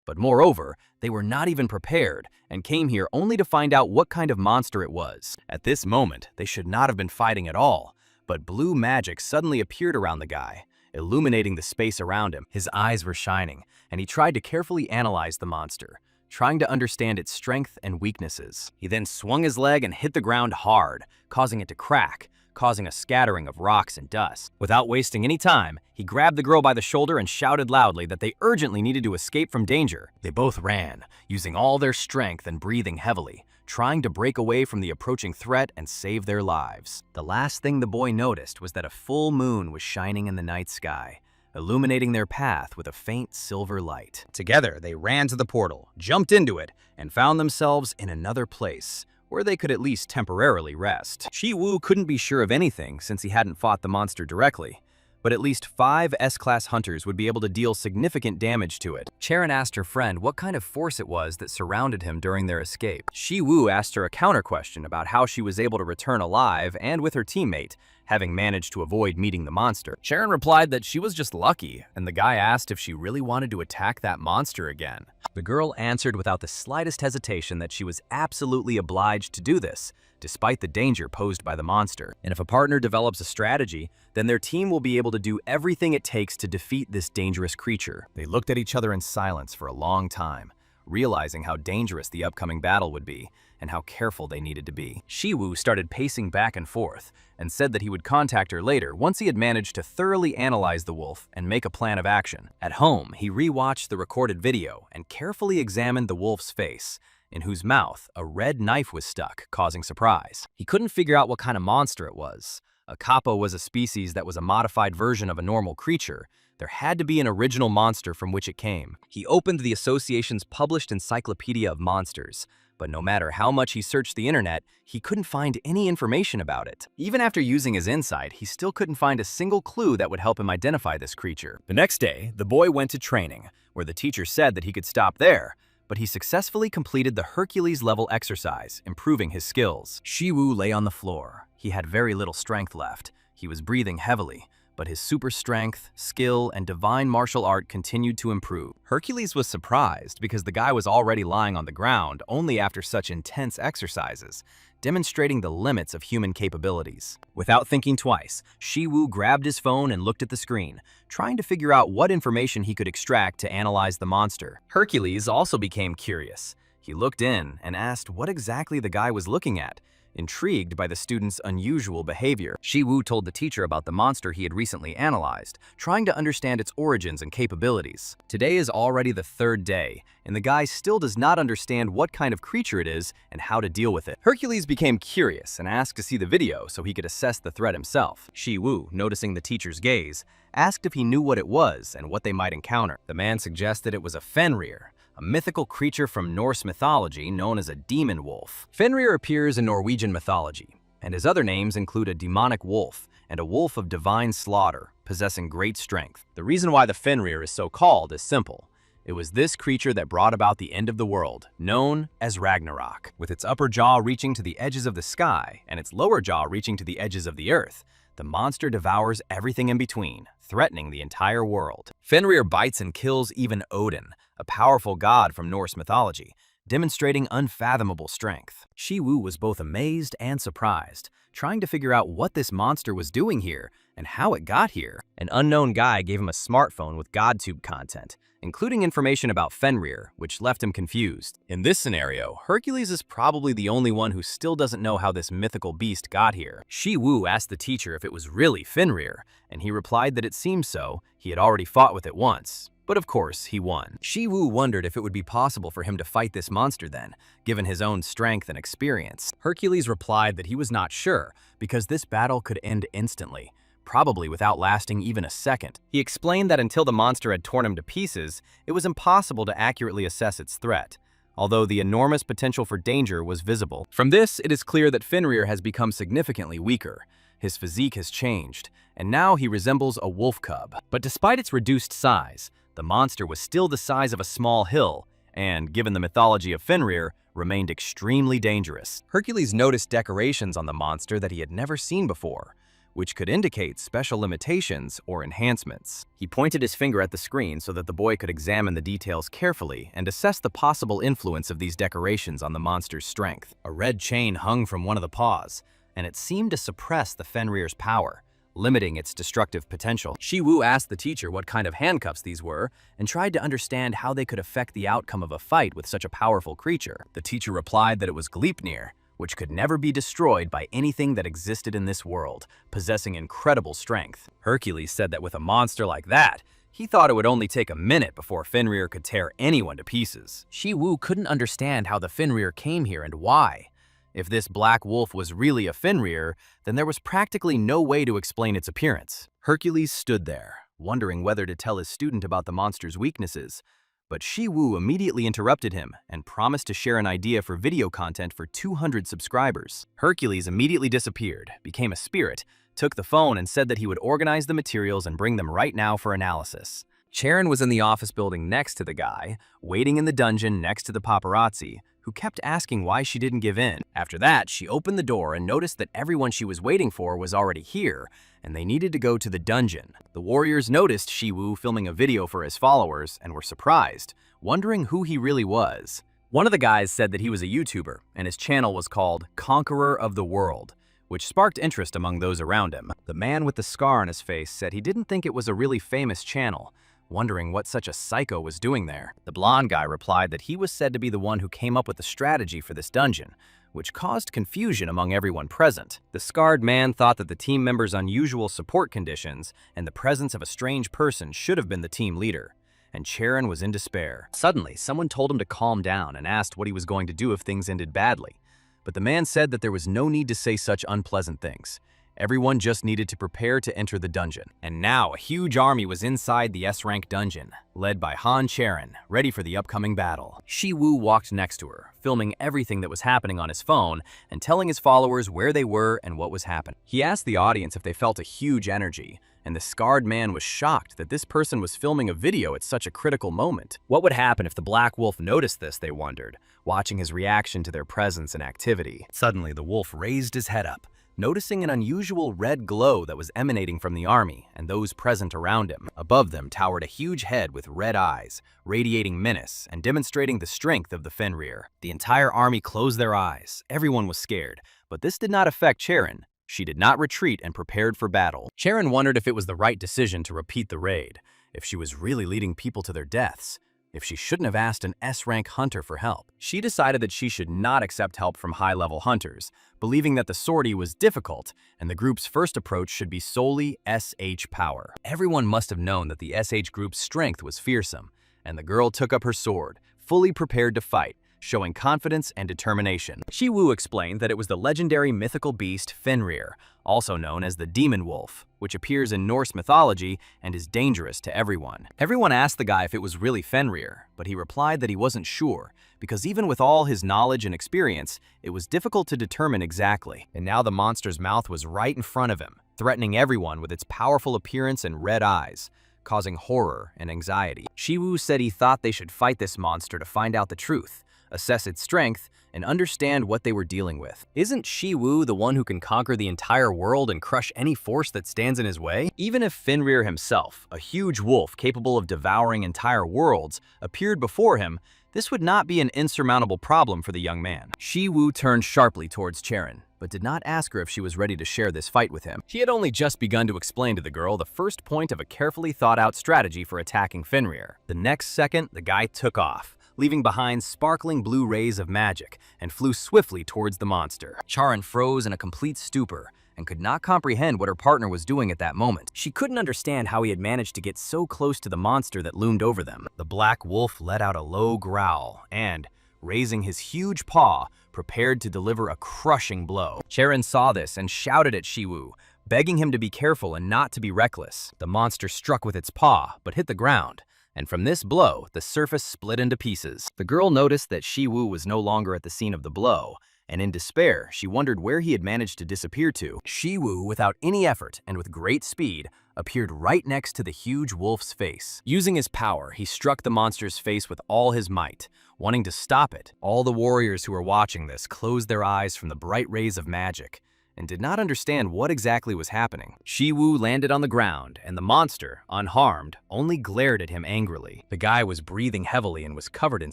But moreover, they were not even prepared and came here only to find out what kind of monster it was. At this moment, they should not have been fighting at all, but blue magic suddenly appeared around the guy, illuminating the space around him. His eyes were shining, and he tried to carefully analyze the monster, trying to understand its strength and weaknesses. He then swung his leg and hit the ground hard, causing it to crack, causing a scattering of rocks and dust. Without wasting any time, he grabbed the girl by the shoulder and shouted loudly that they urgently needed to escape from danger. They both ran, using all their strength and breathing heavily, trying to break away from the approaching threat and save their lives. The last thing the boy noticed was that a full moon was shining in the night sky, illuminating their path with a faint silver light. Together, they ran to the portal, jumped into it, and found themselves in another place, where they could at least temporarily rest. Shi Wu couldn't be sure of anything since he hadn't fought the monster directly, but at least 5 S-class hunters would be able to deal significant damage to it. Charon asked her friend what kind of force it was that surrounded him during their escape. Shi Wu asked her a counter-question about how she was able to return alive and with her teammate, having managed to avoid meeting the monster. Charon replied that she was just lucky, and the guy asked if she really wanted to attack that monster again. The girl answered without the slightest hesitation that she was absolutely obliged to do this, despite the danger posed by the monster. And if a partner develops a strategy, then their team will be able to do everything it takes to defeat this dangerous creature. They looked at each other in silence for a long time, realizing how dangerous the upcoming battle would be and how careful they needed to be. Shi Wu started pacing back and forth and said that he would contact her later once he had managed to thoroughly analyze the wolf and make a plan of action. At home, he rewatched the recorded video and carefully examined the wolf's face, in whose mouth a red knife was stuck, causing surprise. He couldn't figure out what kind of monster it was. A kappa was a species that was a modified version of a normal creature. There had to be an original monster from which it came. He opened the association's published Encyclopedia of Monsters, but no matter how much he searched the internet, he couldn't find any information about it. Even after using his insight, he still couldn't find a single clue that would help him identify this creature. The next day, the boy went to training, where the teacher said that he could stop there, but he successfully completed the Hercules-level exercise, improving his skills. Shi Wu lay on the floor. He had very little strength left. He was breathing heavily, but his super strength, skill, and divine martial art continued to improve. Hercules was surprised because the guy was already lying on the ground only after such intense exercises, demonstrating the limits of human capabilities. Without thinking twice, Shi Wu grabbed his phone and looked at the screen, trying to figure out what information he could extract to analyze the monster. Hercules also became curious. He looked in and asked what exactly the guy was looking at, intrigued by the student's unusual behavior. Shi Wu told the teacher about the monster he had recently analyzed, trying to understand its origins and capabilities. Today is already the 3rd day, and the guy still does not understand what kind of creature it is and how to deal with it. Hercules became curious and asked to see the video so he could assess the threat himself. Shi Wu, noticing the teacher's gaze, asked if he knew what it was and what they might encounter. The man suggested it was a Fenrir, a mythical creature from Norse mythology known as a demon wolf. Fenrir appears in Norwegian mythology, and his other names include a demonic wolf and a wolf of divine slaughter, possessing great strength. The reason why the Fenrir is so called is simple. It was this creature that brought about the end of the world, known as Ragnarok. With its upper jaw reaching to the edges of the sky and its lower jaw reaching to the edges of the earth, the monster devours everything in between, threatening the entire world. Fenrir bites and kills even Odin, a powerful god from Norse mythology, demonstrating unfathomable strength. Shi Wu was both amazed and surprised, trying to figure out what this monster was doing here and how it got here. An unknown guy gave him a smartphone with GodTube content, including information about Fenrir, which left him confused. In this scenario, Hercules is probably the only one who still doesn't know how this mythical beast got here. Shi Wu asked the teacher if it was really Fenrir, and he replied that it seemed so. He had already fought with it once. But of course, he won. Shi Wu wondered if it would be possible for him to fight this monster then, given his own strength and experience. Hercules replied that he was not sure, because this battle could end instantly, probably without lasting even a second. He explained that until the monster had torn him to pieces, it was impossible to accurately assess its threat, although the enormous potential for danger was visible. From this, it is clear that Fenrir has become significantly weaker. His physique has changed, and now he resembles a wolf cub. But despite its reduced size, the monster was still the size of a small hill and, given the mythology of Fenrir, remained extremely dangerous. Hercules noticed decorations on the monster that he had never seen before, which could indicate special limitations or enhancements. He pointed his finger at the screen so that the boy could examine the details carefully and assess the possible influence of these decorations on the monster's strength. A red chain hung from one of the paws, and it seemed to suppress the Fenrir's power, limiting its destructive potential. Shi Wu asked the teacher what kind of handcuffs these were and tried to understand how they could affect the outcome of a fight with such a powerful creature. The teacher replied that it was Gleipnir, which could never be destroyed by anything that existed in this world, possessing incredible strength. Hercules said that with a monster like that, he thought it would only take a minute before Fenrir could tear anyone to pieces. Shi Wu couldn't understand how the Fenrir came here and why. If this black wolf was really a Fenrir, then there was practically no way to explain its appearance. Hercules stood there, wondering whether to tell his student about the monster's weaknesses, but Shi Wu immediately interrupted him and promised to share an idea for video content for 200 subscribers. Hercules immediately disappeared, became a spirit, took the phone and said that he would organize the materials and bring them right now for analysis. Charon was in the office building next to the guy, waiting in the dungeon next to the paparazzi, who kept asking why she didn't give in. After that, she opened the door and noticed that everyone she was waiting for was already here, and they needed to go to the dungeon. The warriors noticed Shi Wu filming a video for his followers and were surprised, wondering who he really was. One of the guys said that he was a YouTuber, and his channel was called Conqueror of the World, which sparked interest among those around him. The man with the scar on his face said he didn't think it was a really famous channel, wondering what such a psycho was doing there. The blonde guy replied that he was said to be the one who came up with the strategy for this dungeon, which caused confusion among everyone present. The scarred man thought that the team members' unusual support conditions and the presence of a strange person should have been the team leader, and Charon was in despair. Suddenly, someone told him to calm down and asked what he was going to do if things ended badly, but the man said that there was no need to say such unpleasant things. Everyone just needed to prepare to enter the dungeon. And now a huge army was inside the S-rank dungeon, led by Han Charon, ready for the upcoming battle. Shi Wu walked next to her, filming everything that was happening on his phone and telling his followers where they were and what was happening. He asked the audience if they felt a huge energy, and the scarred man was shocked that this person was filming a video at such a critical moment. What would happen if the Black Wolf noticed this, they wondered, watching his reaction to their presence and activity. Suddenly, the wolf raised his head up, noticing an unusual red glow that was emanating from the army and those present around him. Above them towered a huge head with red eyes, radiating menace and demonstrating the strength of the Fenrir. The entire army closed their eyes. Everyone was scared, but this did not affect Charon. She did not retreat and prepared for battle. Charon wondered if it was the right decision to repeat the raid, if she was really leading people to their deaths, if she shouldn't have asked an S-rank hunter for help. She decided that she should not accept help from high-level hunters, believing that the sortie was difficult and the group's first approach should be solely SH power. Everyone must have known that the SH group's strength was fearsome, and the girl took up her sword, fully prepared to fight, showing confidence and determination. Shi Wu explained that it was the legendary mythical beast Fenrir, also known as the demon wolf, which appears in Norse mythology and is dangerous to everyone. Everyone asked the guy if it was really Fenrir, but he replied that he wasn't sure, because even with all his knowledge and experience, it was difficult to determine exactly. And now the monster's mouth was right in front of him, threatening everyone with its powerful appearance and red eyes, causing horror and anxiety. Shi Wu said he thought they should fight this monster to find out the truth, assess its strength, and understand what they were dealing with. Isn't Shi Wu the one who can conquer the entire world and crush any force that stands in his way? Even if Fenrir himself, a huge wolf capable of devouring entire worlds, appeared before him, this would not be an insurmountable problem for the young man. Shi Wu turned sharply towards Charon, but did not ask her if she was ready to share this fight with him. She had only just begun to explain to the girl the first point of a carefully thought-out strategy for attacking Fenrir. The next second, the guy took off, leaving behind sparkling blue rays of magic, and flew swiftly towards the monster. Charon froze in a complete stupor and could not comprehend what her partner was doing at that moment. She couldn't understand how he had managed to get so close to the monster that loomed over them. The black wolf let out a low growl and, raising his huge paw, prepared to deliver a crushing blow. Charon saw this and shouted at Shi Wu, begging him to be careful and not to be reckless. The monster struck with its paw, but hit the ground, and from this blow, the surface split into pieces. The girl noticed that Shi Wu was no longer at the scene of the blow, and in despair, she wondered where he had managed to disappear to. Shi Wu, without any effort and with great speed, appeared right next to the huge wolf's face. Using his power, he struck the monster's face with all his might, wanting to stop it. All the warriors who were watching this closed their eyes from the bright rays of magic and did not understand what exactly was happening. Shi Wu landed on the ground, and the monster, unharmed, only glared at him angrily. The guy was breathing heavily and was covered in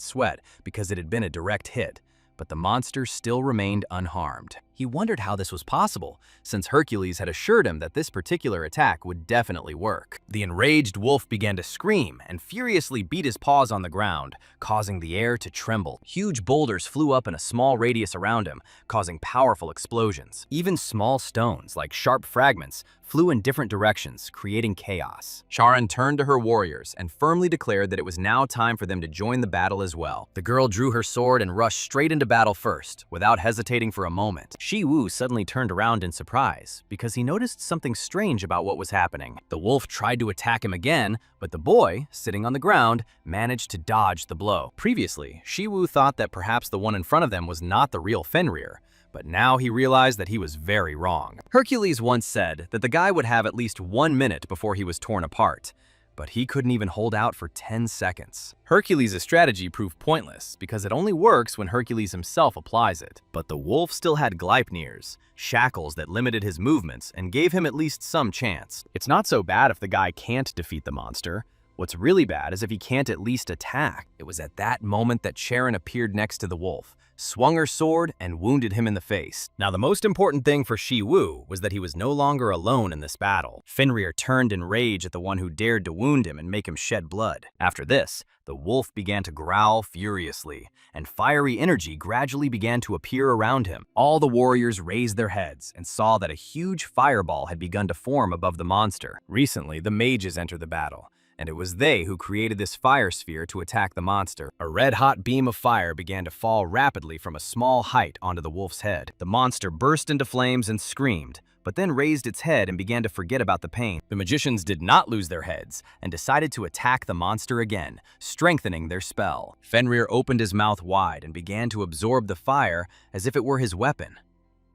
sweat because it had been a direct hit, but the monster still remained unharmed. He wondered how this was possible, since Hercules had assured him that this particular attack would definitely work. The enraged wolf began to scream and furiously beat his paws on the ground, causing the air to tremble. Huge boulders flew up in a small radius around him, causing powerful explosions. Even small stones, like sharp fragments, flew in different directions, creating chaos. Charon turned to her warriors and firmly declared that it was now time for them to join the battle as well. The girl drew her sword and rushed straight into battle first, without hesitating for a moment. Shi Wu suddenly turned around in surprise, because he noticed something strange about what was happening. The wolf tried to attack him again, but the boy, sitting on the ground, managed to dodge the blow. Previously, Shi Wu thought that perhaps the one in front of them was not the real Fenrir, but now he realized that he was very wrong. Hercules once said that the guy would have at least 1 minute before he was torn apart, but he couldn't even hold out for 10 seconds. Hercules' strategy proved pointless because it only works when Hercules himself applies it. But the wolf still had Gleipnirs, shackles that limited his movements and gave him at least some chance. It's not so bad if the guy can't defeat the monster. What's really bad is if he can't at least attack. It was at that moment that Charon appeared next to the wolf, swung her sword, and wounded him in the face. Now, the most important thing for Shi Wu was that he was no longer alone in this battle. Fenrir turned in rage at the one who dared to wound him and make him shed blood. After this, the wolf began to growl furiously, and fiery energy gradually began to appear around him. All the warriors raised their heads and saw that a huge fireball had begun to form above the monster. Recently, the mages entered the battle, and it was they who created this fire sphere to attack the monster. A red-hot beam of fire began to fall rapidly from a small height onto the wolf's head. The monster burst into flames and screamed, but then raised its head and began to forget about the pain. The magicians did not lose their heads and decided to attack the monster again, strengthening their spell. Fenrir opened his mouth wide and began to absorb the fire as if it were his weapon.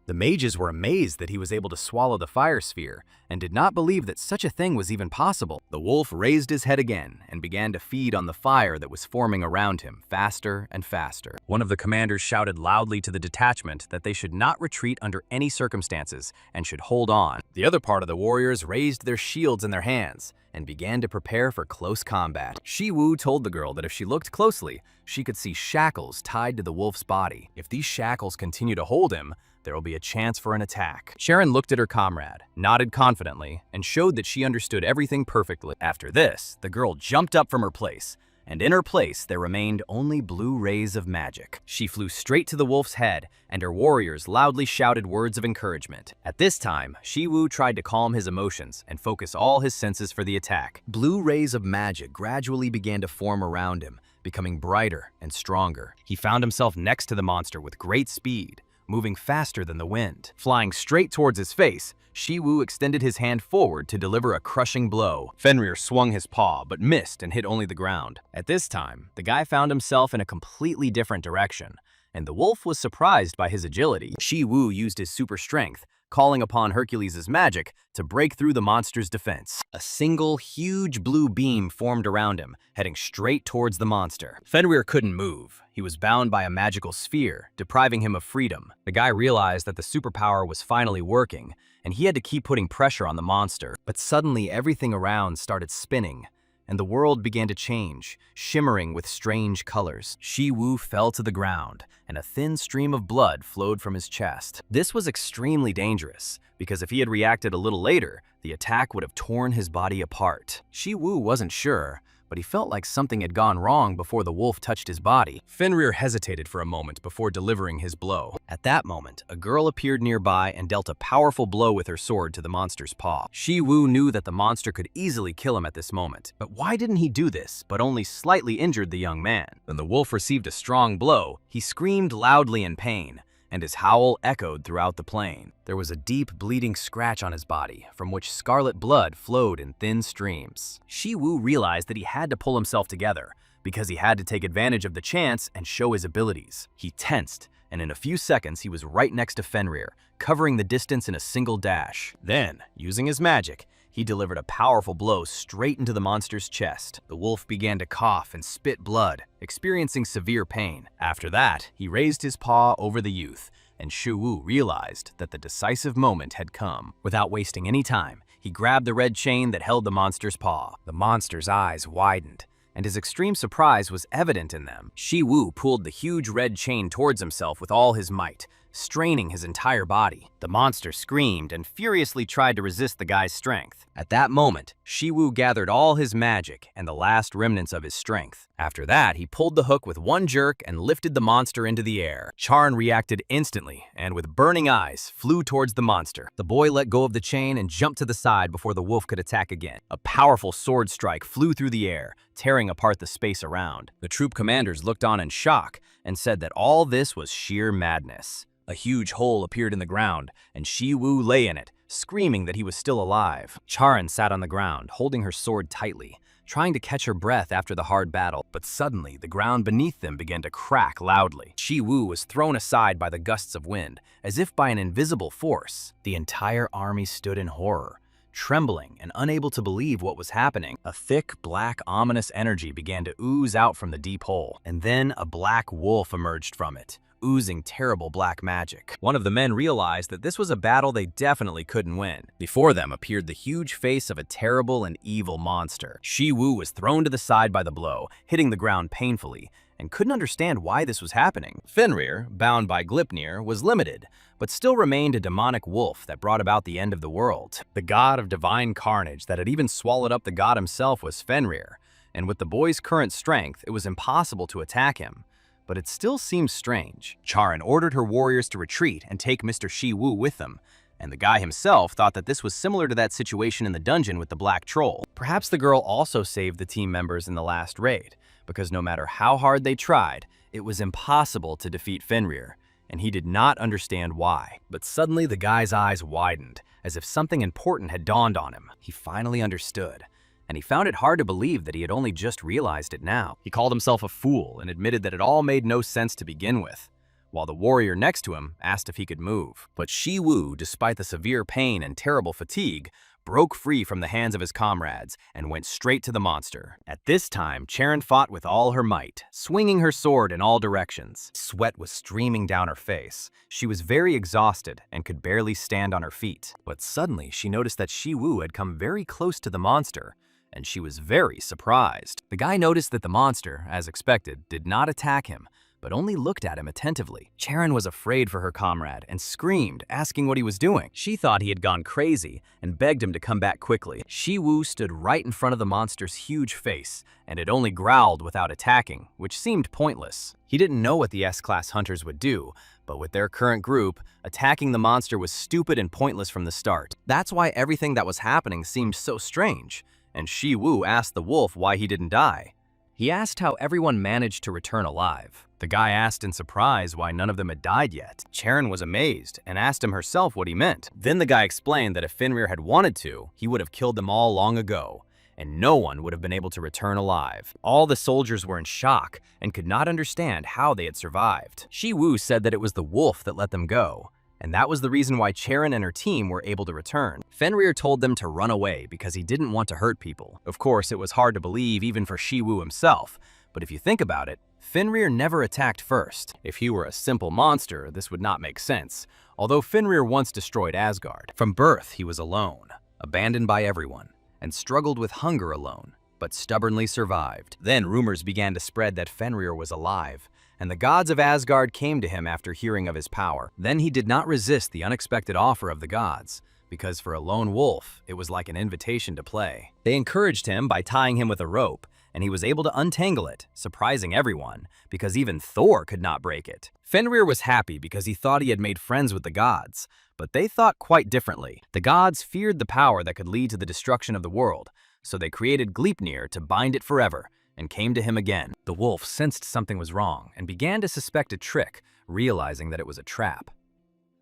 The mages were amazed that he was able to swallow the fire sphere and did not believe that such a thing was even possible. The wolf raised his head again and began to feed on the fire that was forming around him faster and faster. One of the commanders shouted loudly to the detachment that they should not retreat under any circumstances and should hold on. The other part of the warriors raised their shields in their hands and began to prepare for close combat. Shi Wu told the girl that if she looked closely, she could see shackles tied to the wolf's body. If these shackles continue to hold him, there will be a chance for an attack. Charon looked at her comrade, nodded confidently, and showed that she understood everything perfectly. After this, the girl jumped up from her place, and in her place there remained only blue rays of magic. She flew straight to the wolf's head, and her warriors loudly shouted words of encouragement. At this time, Shi Wu tried to calm his emotions and focus all his senses for the attack. Blue rays of magic gradually began to form around him, becoming brighter and stronger. He found himself next to the monster with great speed, moving faster than the wind. Flying straight towards his face, Shi Wu extended his hand forward to deliver a crushing blow. Fenrir swung his paw, but missed and hit only the ground. At this time, the guy found himself in a completely different direction, and the wolf was surprised by his agility. Shi Wu used his super strength, calling upon Hercules' magic to break through the monster's defense. A single, huge blue beam formed around him, heading straight towards the monster. Fenrir couldn't move. He was bound by a magical sphere, depriving him of freedom. The guy realized that the superpower was finally working, and he had to keep putting pressure on the monster. But suddenly, everything around started spinning, and the world began to change, shimmering with strange colors. Shi Wu fell to the ground, and a thin stream of blood flowed from his chest. This was extremely dangerous, because if he had reacted a little later, the attack would have torn his body apart. Shi Wu wasn't sure, but he felt like something had gone wrong before the wolf touched his body. Fenrir hesitated for a moment before delivering his blow. At that moment, a girl appeared nearby and dealt a powerful blow with her sword to the monster's paw. Shi Wu knew that the monster could easily kill him at this moment, but why didn't he do this, but only slightly injured the young man? When the wolf received a strong blow, he screamed loudly in pain, and his howl echoed throughout the plain. There was a deep bleeding scratch on his body, from which scarlet blood flowed in thin streams. Shi Wu realized that he had to pull himself together, because he had to take advantage of the chance and show his abilities. He tensed, and in a few seconds he was right next to Fenrir, covering the distance in a single dash. Then, using his magic, He delivered a powerful blow straight into the monster's chest. The wolf began to cough and spit blood, experiencing severe pain. After that, he raised his paw over the youth, and Shi Wu realized that the decisive moment had come. Without wasting any time, he grabbed the red chain that held the monster's paw. The monster's eyes widened, and his extreme surprise was evident in them. Shi Wu pulled the huge red chain towards himself with all his might, straining his entire body. The monster screamed and furiously tried to resist the guy's strength. At that moment, Shi Wu gathered all his magic and the last remnants of his strength. After that, he pulled the hook with one jerk and lifted the monster into the air. Charon reacted instantly and with burning eyes flew towards the monster. The boy let go of the chain and jumped to the side before the wolf could attack again. A powerful sword strike flew through the air, tearing apart the space around. The troop commanders looked on in shock and said that all this was sheer madness. A huge hole appeared in the ground, and Shi Wu lay in it, screaming that he was still alive. Charon sat on the ground, holding her sword tightly, trying to catch her breath after the hard battle, but suddenly the ground beneath them began to crack loudly. Shi Wu was thrown aside by the gusts of wind, as if by an invisible force. The entire army stood in horror, trembling and unable to believe what was happening. A thick, black, ominous energy began to ooze out from the deep hole, and then a black wolf emerged from it, oozing terrible black magic. One of the men realized that this was a battle they definitely couldn't win. Before them appeared the huge face of a terrible and evil monster. Shi Wu was thrown to the side by the blow, hitting the ground painfully, and couldn't understand why this was happening. Fenrir, bound by Gleipnir, was limited, but still remained a demonic wolf that brought about the end of the world. The god of divine carnage that had even swallowed up the god himself was Fenrir, and with the boy's current strength, it was impossible to attack him. But it still seemed strange. Charon ordered her warriors to retreat and take Mr. Shi Wu with them, and the guy himself thought that this was similar to that situation in the dungeon with the black troll. Perhaps the girl also saved the team members in the last raid, because no matter how hard they tried, it was impossible to defeat Fenrir, and he did not understand why. But suddenly the guy's eyes widened, as if something important had dawned on him. He finally understood, and he found it hard to believe that he had only just realized it now. He called himself a fool and admitted that it all made no sense to begin with, while the warrior next to him asked if he could move. But Shi Wu, despite the severe pain and terrible fatigue, broke free from the hands of his comrades and went straight to the monster. At this time, Charon fought with all her might, swinging her sword in all directions. Sweat was streaming down her face. She was very exhausted and could barely stand on her feet. But suddenly, she noticed that Shi Wu had come very close to the monster, and she was very surprised. The guy noticed that the monster, as expected, did not attack him, but only looked at him attentively. Charon was afraid for her comrade and screamed, asking what he was doing. She thought he had gone crazy and begged him to come back quickly. Shi Wu stood right in front of the monster's huge face, and it only growled without attacking, which seemed pointless. He didn't know what the S-Class hunters would do, but with their current group, attacking the monster was stupid and pointless from the start. That's why everything that was happening seemed so strange, and Shi Wu asked the wolf why he didn't die. He asked how everyone managed to return alive. The guy asked in surprise why none of them had died yet. Charon was amazed and asked him herself what he meant. Then the guy explained that if Fenrir had wanted to, he would have killed them all long ago, and no one would have been able to return alive. All the soldiers were in shock and could not understand how they had survived. Shi Wu said that it was the wolf that let them go, and that was the reason why Charon and her team were able to return. Fenrir told them to run away because he didn't want to hurt people. Of course, it was hard to believe even for Shi Wu himself, but if you think about it, Fenrir never attacked first. If he were a simple monster, this would not make sense, although Fenrir once destroyed Asgard. From birth, he was alone, abandoned by everyone, and struggled with hunger alone, but stubbornly survived. Then rumors began to spread that Fenrir was alive, and the gods of Asgard came to him after hearing of his power. Then he did not resist the unexpected offer of the gods, because for a lone wolf, it was like an invitation to play. They encouraged him by tying him with a rope, and he was able to untangle it, surprising everyone, because even Thor could not break it. Fenrir was happy because he thought he had made friends with the gods, but they thought quite differently. The gods feared the power that could lead to the destruction of the world, so they created Gleipnir to bind it forever, and came to him again. The wolf sensed something was wrong and began to suspect a trick, realizing that it was a trap.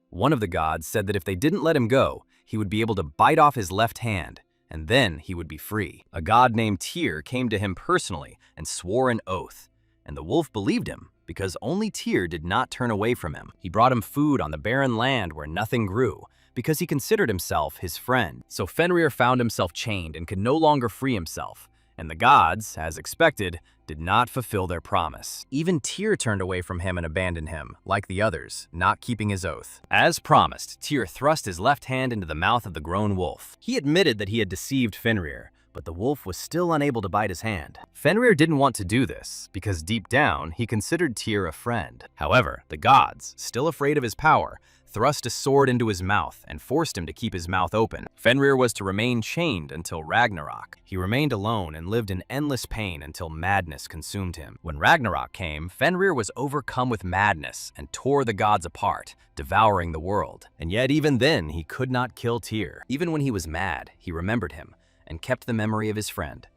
One of the gods said that if they didn't let him go, he would be able to bite off his left hand, and then he would be free. A god named Tyr came to him personally and swore an oath, and the wolf believed him because only Tyr did not turn away from him. He brought him food on the barren land where nothing grew, because he considered himself his friend. So Fenrir found himself chained and could no longer free himself, and the gods, as expected, did not fulfill their promise. Even Tyr turned away from him and abandoned him, like the others, not keeping his oath. As promised, Tyr thrust his left hand into the mouth of the grown wolf. He admitted that he had deceived Fenrir, but the wolf was still unable to bite his hand. Fenrir didn't want to do this, because deep down, he considered Tyr a friend. However, the gods, still afraid of his power, thrust a sword into his mouth and forced him to keep his mouth open. Fenrir was to remain chained until Ragnarok. He remained alone and lived in endless pain until madness consumed him. When Ragnarok came, Fenrir was overcome with madness and tore the gods apart, devouring the world. And yet even then, he could not kill Tyr. Even when he was mad, he remembered him and kept the memory of his friend.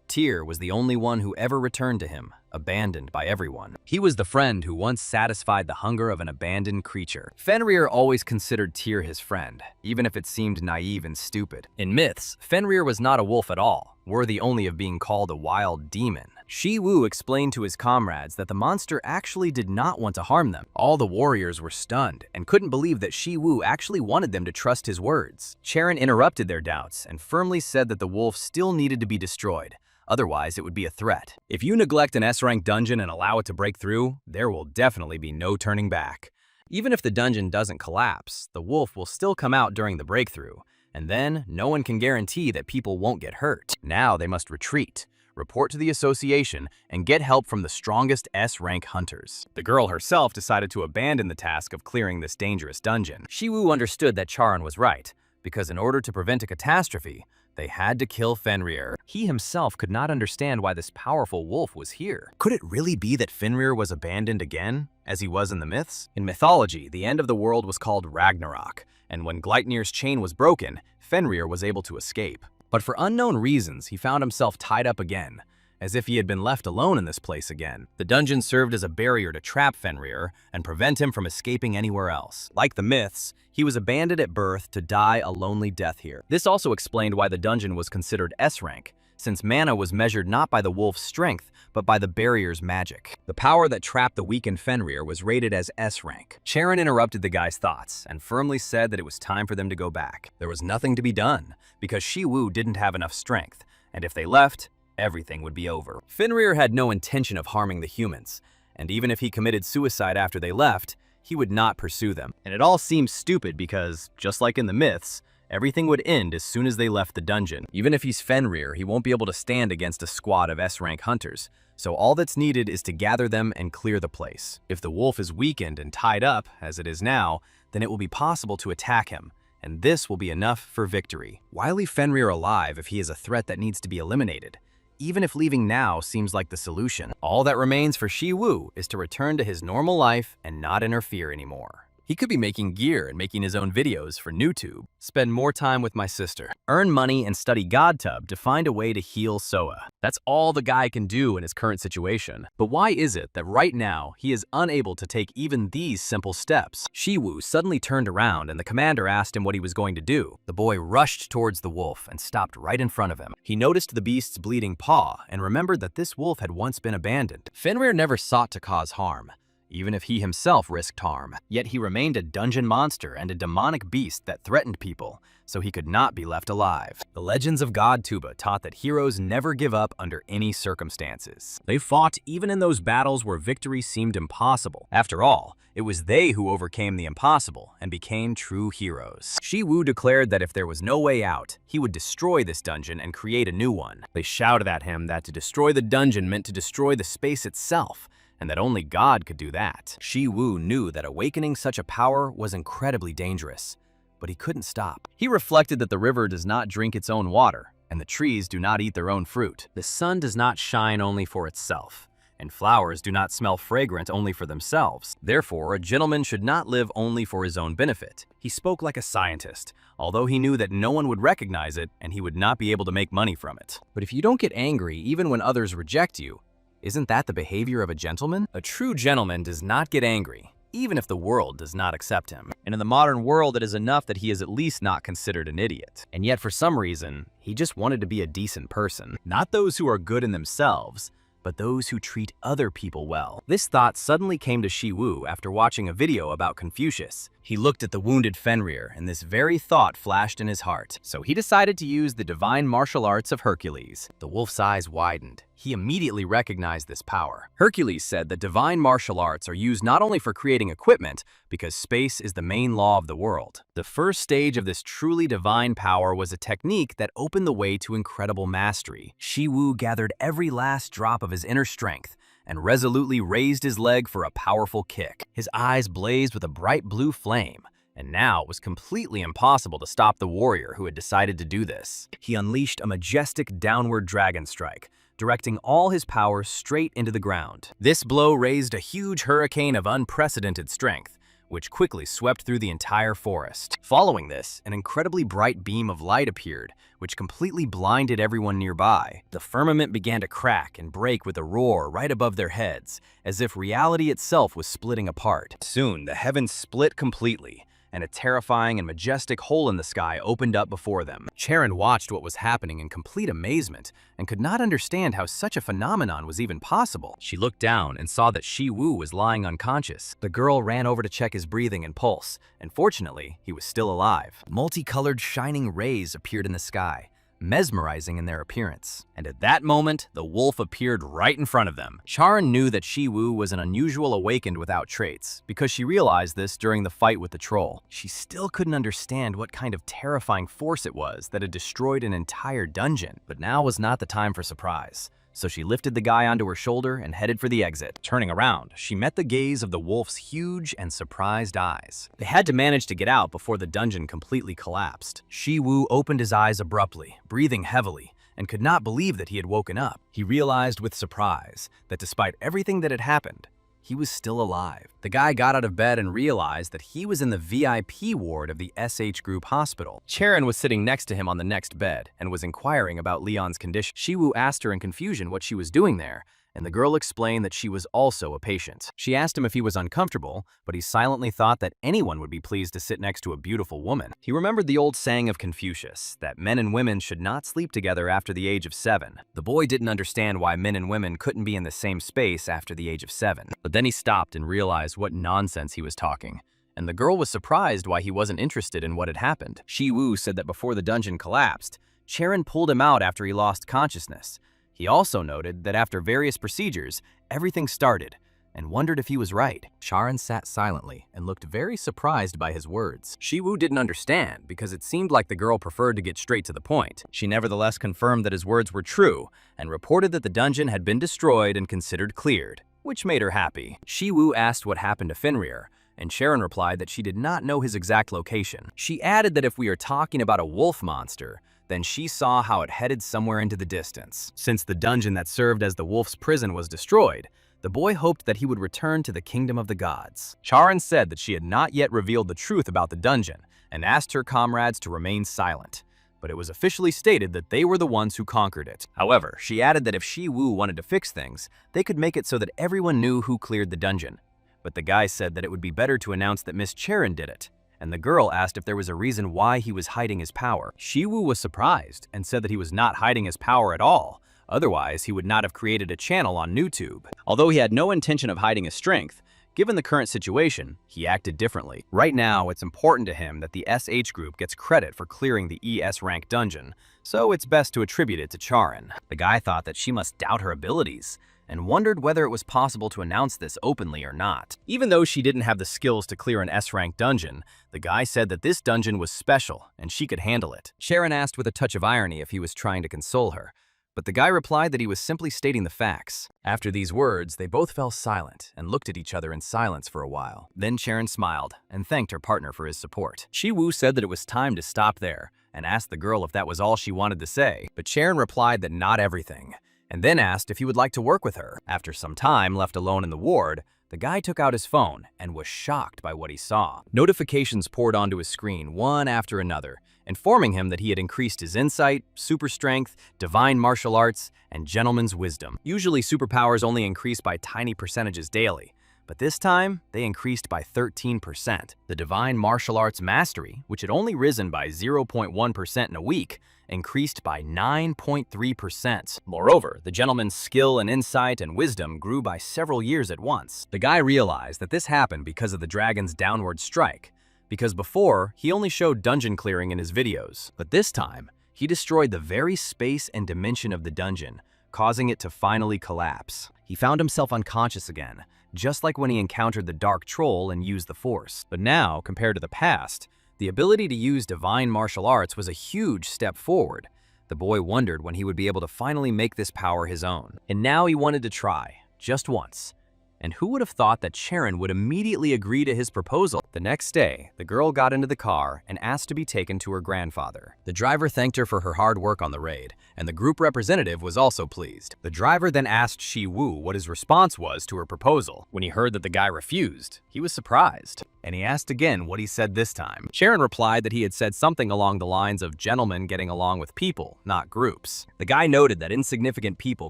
Tyr was the only one who ever returned to him, abandoned by everyone. He was the friend who once satisfied the hunger of an abandoned creature. Fenrir always considered Tyr his friend, even if it seemed naive and stupid. In myths, Fenrir was not a wolf at all, worthy only of being called a wild demon. Shi Wu explained to his comrades that the monster actually did not want to harm them. All the warriors were stunned and couldn't believe that Shi Wu actually wanted them to trust his words. Charon interrupted their doubts and firmly said that the wolf still needed to be destroyed. Otherwise, it would be a threat. If you neglect an S-rank dungeon and allow it to break through, there will definitely be no turning back. Even if the dungeon doesn't collapse, the wolf will still come out during the breakthrough, and then no one can guarantee that people won't get hurt. Now they must retreat, report to the association, and get help from the strongest S-rank hunters. The girl herself decided to abandon the task of clearing this dangerous dungeon. Shi Wu understood that Charon was right, because in order to prevent a catastrophe, they had to kill Fenrir. He himself could not understand why this powerful wolf was here. Could it really be that Fenrir was abandoned again, as he was in the myths? In mythology, the end of the world was called Ragnarok, and when Gleipnir's chain was broken, Fenrir was able to escape. But for unknown reasons, he found himself tied up again, as if he had been left alone in this place again. The dungeon served as a barrier to trap Fenrir and prevent him from escaping anywhere else. Like the myths, he was abandoned at birth to die a lonely death here. This also explained why the dungeon was considered S-rank, since mana was measured not by the wolf's strength, but by the barrier's magic. The power that trapped the weakened Fenrir was rated as S-rank. Charon interrupted the guy's thoughts and firmly said that it was time for them to go back. There was nothing to be done, because Shi Wu didn't have enough strength, and if they left, everything would be over. Fenrir had no intention of harming the humans, and even if he committed suicide after they left, he would not pursue them. And it all seems stupid because, just like in the myths, everything would end as soon as they left the dungeon. Even if he's Fenrir, he won't be able to stand against a squad of S-rank hunters, so all that's needed is to gather them and clear the place. If the wolf is weakened and tied up, as it is now, then it will be possible to attack him, and this will be enough for victory. Why leave Fenrir alive if he is a threat that needs to be eliminated? Even if leaving now seems like the solution, all that remains for Shi Wu is to return to his normal life and not interfere anymore. He could be making gear and making his own videos for YouTube, spend more time with my sister, earn money and study GodTub to find a way to heal Soa. That's all the guy can do in his current situation. But why is it that right now he is unable to take even these simple steps? Shi Wu suddenly turned around and the commander asked him what he was going to do. The boy rushed towards the wolf and stopped right in front of him. He noticed the beast's bleeding paw and remembered that this wolf had once been abandoned. Fenrir never sought to cause harm, even if he himself risked harm. Yet he remained a dungeon monster and a demonic beast that threatened people, so he could not be left alive. The legends of God Tuba taught that heroes never give up under any circumstances. They fought even in those battles where victory seemed impossible. After all, it was they who overcame the impossible and became true heroes. Shi Wu declared that if there was no way out, he would destroy this dungeon and create a new one. They shouted at him that to destroy the dungeon meant to destroy the space itself, and that only God could do that. Shi Wu knew that awakening such a power was incredibly dangerous, but he couldn't stop. He reflected that the river does not drink its own water, and the trees do not eat their own fruit. The sun does not shine only for itself, and flowers do not smell fragrant only for themselves. Therefore, a gentleman should not live only for his own benefit. He spoke like a scientist, although he knew that no one would recognize it and he would not be able to make money from it. But if you don't get angry even when others reject you, isn't that the behavior of a gentleman? A true gentleman does not get angry, even if the world does not accept him. And in the modern world, it is enough that he is at least not considered an idiot. And yet, for some reason, he just wanted to be a decent person. Not those who are good in themselves, but those who treat other people well. This thought suddenly came to Shi Wu after watching a video about Confucius. He looked at the wounded Fenrir, and this very thought flashed in his heart. So he decided to use the divine martial arts of Hercules. The wolf's eyes widened. He immediately recognized this power. Hercules said that divine martial arts are used not only for creating equipment, because space is the main law of the world. The first stage of this truly divine power was a technique that opened the way to incredible mastery. Shi Wu gathered every last drop of his inner strength and resolutely raised his leg for a powerful kick. His eyes blazed with a bright blue flame, and now it was completely impossible to stop the warrior who had decided to do this. He unleashed a majestic downward dragon strike, directing all his power straight into the ground. This blow raised a huge hurricane of unprecedented strength, which quickly swept through the entire forest. Following this, an incredibly bright beam of light appeared, which completely blinded everyone nearby. The firmament began to crack and break with a roar right above their heads, as if reality itself was splitting apart. Soon, the heavens split completely, and a terrifying and majestic hole in the sky opened up before them. Charon watched what was happening in complete amazement and could not understand how such a phenomenon was even possible. She looked down and saw that Shi Wu was lying unconscious. The girl ran over to check his breathing and pulse, and fortunately, he was still alive. Multicolored shining rays appeared in the sky, mesmerizing in their appearance. And at that moment, the wolf appeared right in front of them. Charon knew that Shi Wu was an unusual awakened without traits, because she realized this during the fight with the troll. She still couldn't understand what kind of terrifying force it was that had destroyed an entire dungeon. But now was not the time for surprise. So she lifted the guy onto her shoulder and headed for the exit. Turning around, she met the gaze of the wolf's huge and surprised eyes. They had to manage to get out before the dungeon completely collapsed. Shi Wu opened his eyes abruptly, breathing heavily, and could not believe that he had woken up. He realized with surprise that despite everything that had happened, he was still alive. The guy got out of bed and realized that he was in the VIP ward of the SH Group hospital. Charon was sitting next to him on the next bed and was inquiring about Leon's condition. Shi Wu asked her in confusion what she was doing there, and the girl explained that she was also a patient. She asked him if he was uncomfortable, but he silently thought that anyone would be pleased to sit next to a beautiful woman. He remembered the old saying of Confucius, that men and women should not sleep together after the age of 7. The boy didn't understand why men and women couldn't be in the same space after the age of 7. But then he stopped and realized what nonsense he was talking. And the girl was surprised why he wasn't interested in what had happened. Shi Wu said that before the dungeon collapsed, Charon pulled him out after he lost consciousness. He also noted that after various procedures, everything started, and wondered if he was right. Charon sat silently and looked very surprised by his words. Shi Wu didn't understand because it seemed like the girl preferred to get straight to the point. She nevertheless confirmed that his words were true and reported that the dungeon had been destroyed and considered cleared, which made her happy. Shi Wu asked what happened to Fenrir, and Charon replied that she did not know his exact location. She added that if we are talking about a wolf monster, then she saw how it headed somewhere into the distance. Since the dungeon that served as the wolf's prison was destroyed, the boy hoped that he would return to the kingdom of the gods. Charon said that she had not yet revealed the truth about the dungeon and asked her comrades to remain silent, but it was officially stated that they were the ones who conquered it. However, she added that if Shi Wu wanted to fix things, they could make it so that everyone knew who cleared the dungeon. But the guy said that it would be better to announce that Miss Charon did it, and the girl asked if there was a reason why he was hiding his power. Shi Wu was surprised and said that he was not hiding his power at all. Otherwise, he would not have created a channel on YouTube. Although he had no intention of hiding his strength, given the current situation, he acted differently. Right now, it's important to him that the SH Group gets credit for clearing the ES rank dungeon, so it's best to attribute it to Charon. The guy thought that she must doubt her abilities, and wondered whether it was possible to announce this openly or not. Even though she didn't have the skills to clear an S-rank dungeon, the guy said that this dungeon was special and she could handle it. Charon asked with a touch of irony if he was trying to console her, but the guy replied that he was simply stating the facts. After these words, they both fell silent and looked at each other in silence for a while. Then Charon smiled and thanked her partner for his support. Shi Wu said that it was time to stop there and asked the girl if that was all she wanted to say, but Charon replied that not everything, and then asked if he would like to work with her. After some time left alone in the ward, the guy took out his phone and was shocked by what he saw. Notifications poured onto his screen one after another, informing him that he had increased his insight, super strength, divine martial arts, and gentleman's wisdom. Usually superpowers only increase by tiny percentages daily, but this time they increased by 13%. The divine martial arts mastery, which had only risen by 0.1% in a week, increased by 9.3%. Moreover, the gentleman's skill and insight and wisdom grew by several years at once. The guy realized that this happened because of the dragon's downward strike, because before, he only showed dungeon clearing in his videos. But this time, he destroyed the very space and dimension of the dungeon, causing it to finally collapse. He found himself unconscious again, just like when he encountered the Dark Troll and used the Force. But now, compared to the past, the ability to use divine martial arts was a huge step forward. The boy wondered when he would be able to finally make this power his own. And now he wanted to try, just once. And who would have thought that Charon would immediately agree to his proposal? The next day, the girl got into the car and asked to be taken to her grandfather. The driver thanked her for her hard work on the raid, and the group representative was also pleased. The driver then asked Shi Wu what his response was to her proposal. When he heard that the guy refused, he was surprised. And he asked again what he said this time. Charon replied that he had said something along the lines of gentlemen getting along with people, not groups. The guy noted that insignificant people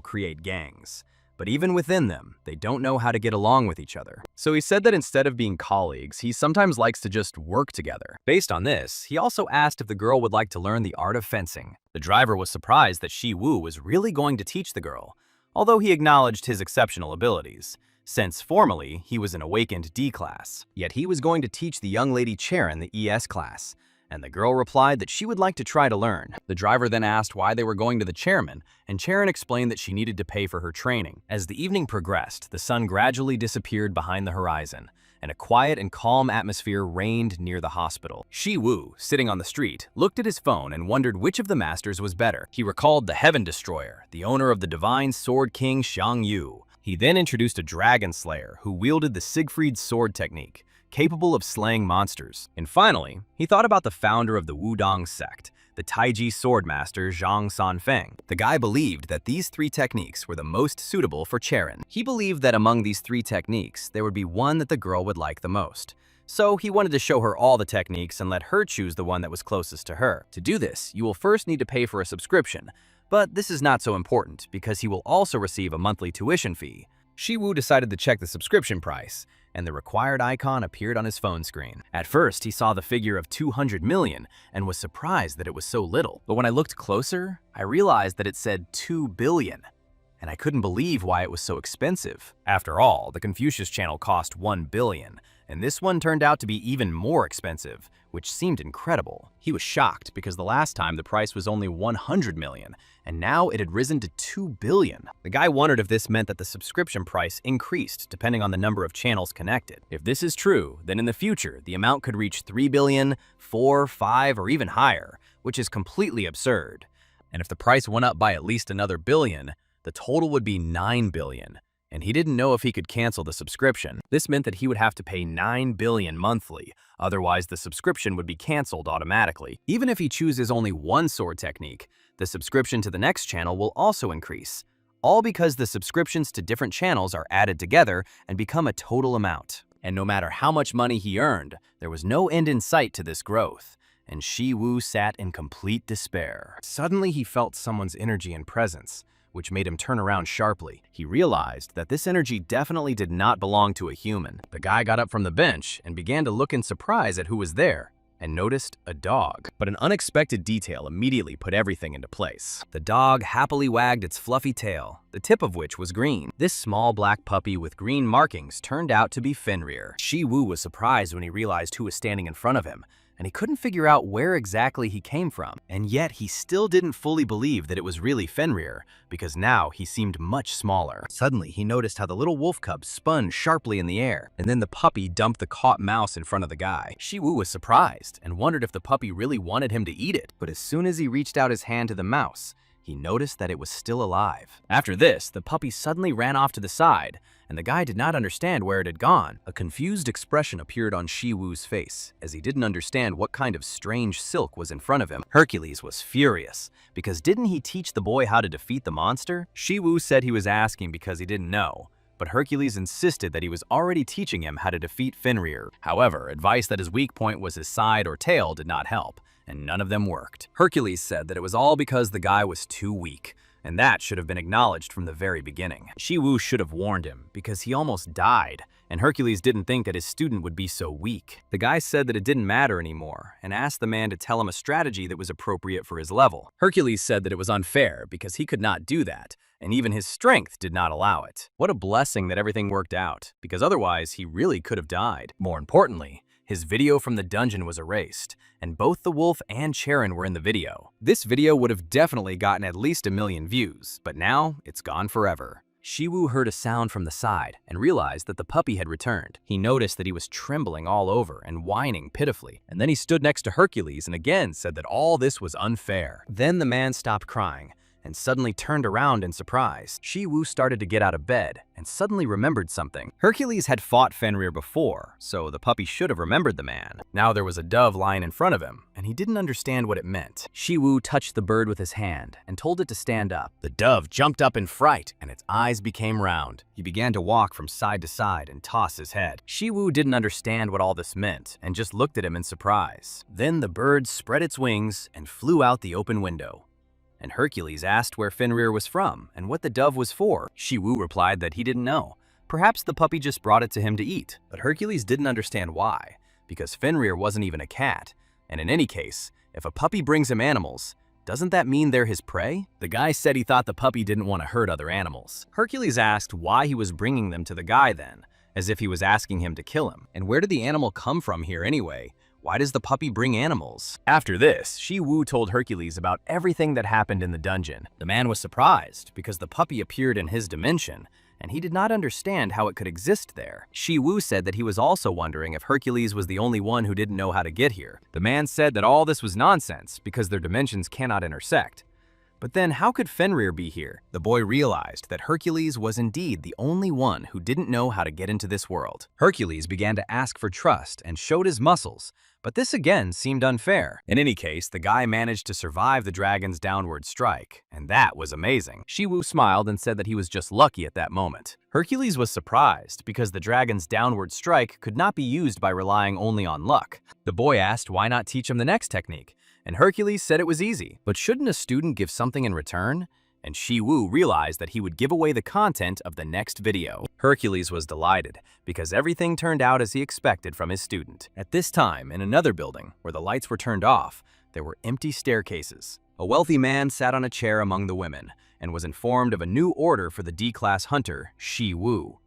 create gangs. But even within them, they don't know how to get along with each other. So he said that instead of being colleagues, he sometimes likes to just work together. Based on this, he also asked if the girl would like to learn the art of fencing. The driver was surprised that Shi Wu was really going to teach the girl, although he acknowledged his exceptional abilities, since formally he was an awakened D class. Yet he was going to teach the young lady Charon the ES class, and the girl replied that she would like to try to learn. The driver then asked why they were going to the chairman, and Charon explained that she needed to pay for her training. As the evening progressed, the sun gradually disappeared behind the horizon, and a quiet and calm atmosphere reigned near the hospital. Shi Wu, sitting on the street, looked at his phone and wondered which of the masters was better. He recalled the Heaven Destroyer, the owner of the Divine Sword King Xiang Yu. He then introduced a Dragon Slayer who wielded the Siegfried sword technique, capable of slaying monsters. And finally, he thought about the founder of the Wudong sect, the Taiji swordmaster Zhang Sanfeng. The guy believed that these three techniques were the most suitable for Charon. He believed that among these three techniques, there would be one that the girl would like the most. So he wanted to show her all the techniques and let her choose the one that was closest to her. To do this, you will first need to pay for a subscription, but this is not so important because he will also receive a monthly tuition fee. Shi Wu decided to check the subscription price, and the required icon appeared on his phone screen. At first, he saw the figure of 200 million and was surprised that it was so little. But when I looked closer, I realized that it said 2 billion. And I couldn't believe why it was so expensive. After all, the Confucius channel cost 1 billion, and this one turned out to be even more expensive, which seemed incredible. He was shocked because the last time the price was only 100 million, and now it had risen to 2 billion. The guy wondered if this meant that the subscription price increased depending on the number of channels connected. If this is true, then in the future, the amount could reach 3 billion, 4, 5, or even higher, which is completely absurd. And if the price went up by at least another billion, the total would be 9 billion. And he didn't know if he could cancel the subscription. This meant that he would have to pay 9 billion monthly, otherwise the subscription would be canceled automatically. Even if he chooses only one sword technique, the subscription to the next channel will also increase, all because the subscriptions to different channels are added together and become a total amount. And no matter how much money he earned, there was no end in sight to this growth, and Shi Wu sat in complete despair. Suddenly he felt someone's energy and presence, which made him turn around sharply. He realized that this energy definitely did not belong to a human. The guy got up from the bench and began to look in surprise at who was there, and noticed a dog. But an unexpected detail immediately put everything into place. The dog happily wagged its fluffy tail, the tip of which was green. This small black puppy with green markings turned out to be Fenrir. Shi Wu was surprised when he realized who was standing in front of him, and he couldn't figure out where exactly he came from. And yet he still didn't fully believe that it was really Fenrir, because now he seemed much smaller. Suddenly, he noticed how the little wolf cub spun sharply in the air, and then the puppy dumped the caught mouse in front of the guy. Shi Wu was surprised and wondered if the puppy really wanted him to eat it. But as soon as he reached out his hand to the mouse, he noticed that it was still alive. After this, the puppy suddenly ran off to the side, and the guy did not understand where it had gone. A confused expression appeared on Shi Wu's face, as he didn't understand what kind of strange silk was in front of him. Hercules was furious, because didn't he teach the boy how to defeat the monster? Shi Wu said he was asking because he didn't know, but Hercules insisted that he was already teaching him how to defeat Fenrir. However, advice that his weak point was his side or tail did not help, and none of them worked. Hercules said that it was all because the guy was too weak, and that should have been acknowledged from the very beginning. Shi Wu should have warned him, because he almost died, and Hercules didn't think that his student would be so weak. The guy said that it didn't matter anymore, and asked the man to tell him a strategy that was appropriate for his level. Hercules said that it was unfair because he could not do that, and even his strength did not allow it. What a blessing that everything worked out, because otherwise he really could have died. More importantly, His video from the dungeon was erased, and both the wolf and Charon were in the video. This video would have definitely gotten at least 1 million views, but now it's gone forever. Shi Wu heard a sound from the side and realized that the puppy had returned. He noticed that he was trembling all over and whining pitifully, and then he stood next to Hercules and again said that all this was unfair. Then the man stopped crying and suddenly turned around in surprise. Shi Wu started to get out of bed and suddenly remembered something. Hercules had fought Fenrir before, so the puppy should have remembered the man. Now there was a dove lying in front of him, and he didn't understand what it meant. Shi Wu touched the bird with his hand and told it to stand up. The dove jumped up in fright, and its eyes became round. He began to walk from side to side and toss his head. Shi Wu didn't understand what all this meant and just looked at him in surprise. Then the bird spread its wings and flew out the open window. And Hercules asked where Fenrir was from and what the dove was for. Shi Wu replied that he didn't know. Perhaps the puppy just brought it to him to eat. But Hercules didn't understand why, because Fenrir wasn't even a cat. And in any case, if a puppy brings him animals, doesn't that mean they're his prey? The guy said he thought the puppy didn't want to hurt other animals. Hercules asked why he was bringing them to the guy then, as if he was asking him to kill him. And where did the animal come from here anyway? Why does the puppy bring animals? After this, Shi Wu told Hercules about everything that happened in the dungeon. The man was surprised because the puppy appeared in his dimension, and he did not understand how it could exist there. Shi Wu said that he was also wondering if Hercules was the only one who didn't know how to get here. The man said that all this was nonsense because their dimensions cannot intersect. But then how could Fenrir be here? The boy realized that Hercules was indeed the only one who didn't know how to get into this world. Hercules began to ask for trust and showed his muscles, but this again seemed unfair. In any case, the guy managed to survive the dragon's downward strike, and that was amazing. Shi Wu smiled and said that he was just lucky at that moment. Hercules was surprised because the dragon's downward strike could not be used by relying only on luck. The boy asked why not teach him the next technique, and Hercules said it was easy. But shouldn't a student give something in return? And Shi Wu realized that he would give away the content of the next video. Hercules was delighted because everything turned out as he expected from his student. At this time, in another building, where the lights were turned off, there were empty staircases. A wealthy man sat on a chair among the women and was informed of a new order for the D-class hunter, Shi Wu.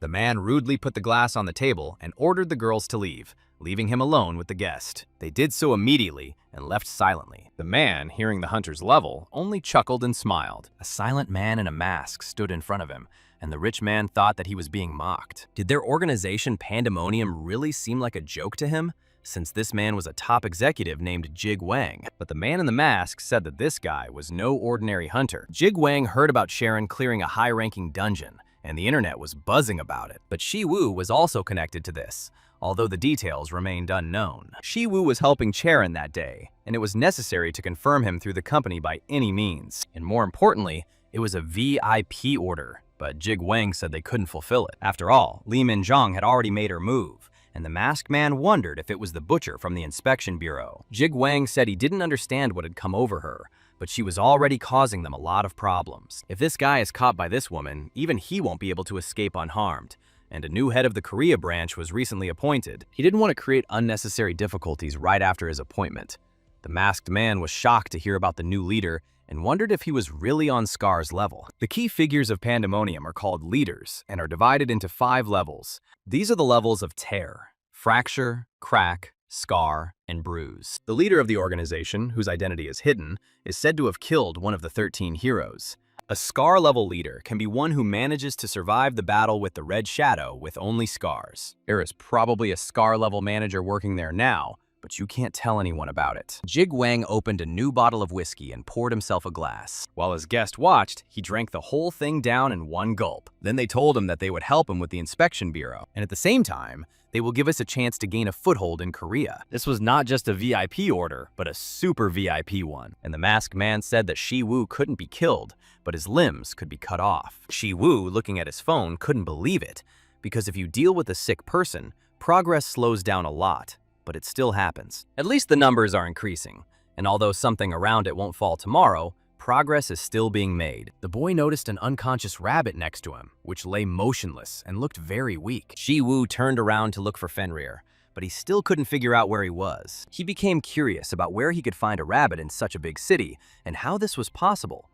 The man rudely put the glass on the table and ordered the girls to leave, leaving him alone with the guest. They did so immediately and left silently. The man, hearing the hunter's level, only chuckled and smiled. A silent man in a mask stood in front of him, and the rich man thought that he was being mocked. Did their organization Pandemonium really seem like a joke to him, since this man was a top executive named Jig Wang? But the man in the mask said that this guy was no ordinary hunter. Jig Wang heard about Sharon clearing a high-ranking dungeon, and the internet was buzzing about it. But Shi Wu was also connected to this, although the details remained unknown. Shi Wu was helping Charon that day, and it was necessary to confirm him through the company by any means. And more importantly, it was a VIP order, but Jig Wang said they couldn't fulfill it. After all, Li Minzhong had already made her move, and the masked man wondered if it was the butcher from the inspection bureau. Jig Wang said he didn't understand what had come over her, but she was already causing them a lot of problems. If this guy is caught by this woman, even he won't be able to escape unharmed. And a new head of the Korea branch was recently appointed. He didn't want to create unnecessary difficulties right after his appointment. The masked man was shocked to hear about the new leader and wondered if he was really on Scar's level. The key figures of Pandemonium are called leaders and are divided into 5 levels. These are the levels of tear, fracture, crack, scar, and bruise. The leader of the organization, whose identity is hidden, is said to have killed one of the 13 heroes. A scar-level leader can be one who manages to survive the battle with the Red Shadow with only scars. There is probably a scar-level manager working there now, but you can't tell anyone about it. Jig Wang opened a new bottle of whiskey and poured himself a glass. While his guest watched, he drank the whole thing down in one gulp. Then they told him that they would help him with the inspection bureau, and at the same time, they will give us a chance to gain a foothold in Korea. This was not just a VIP order, but a super VIP one. And the masked man said that Shi Wu couldn't be killed, but his limbs could be cut off. Shi Wu, looking at his phone, couldn't believe it, because if you deal with a sick person, progress slows down a lot, but it still happens. At least the numbers are increasing, and although something around it won't fall tomorrow, progress is still being made. The boy noticed an unconscious rabbit next to him, which lay motionless and looked very weak. Shi Wu turned around to look for Fenrir, but he still couldn't figure out where he was. He became curious about where he could find a rabbit in such a big city and how this was possible.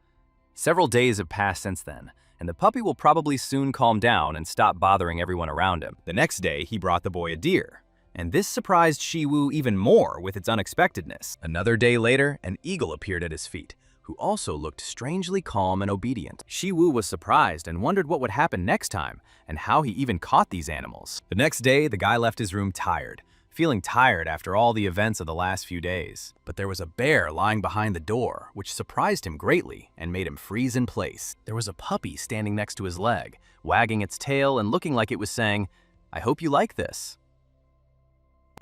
Several days have passed since then, and the puppy will probably soon calm down and stop bothering everyone around him. The next day, he brought the boy a deer. And this surprised Shi Wu even more with its unexpectedness. Another day later, an eagle appeared at his feet, who also looked strangely calm and obedient. Shi Wu was surprised and wondered what would happen next time, and how he even caught these animals. The next day, the guy left his room tired, feeling tired after all the events of the last few days. But there was a bear lying behind the door, which surprised him greatly and made him freeze in place. There was a puppy standing next to his leg, wagging its tail and looking like it was saying, "I hope you like this."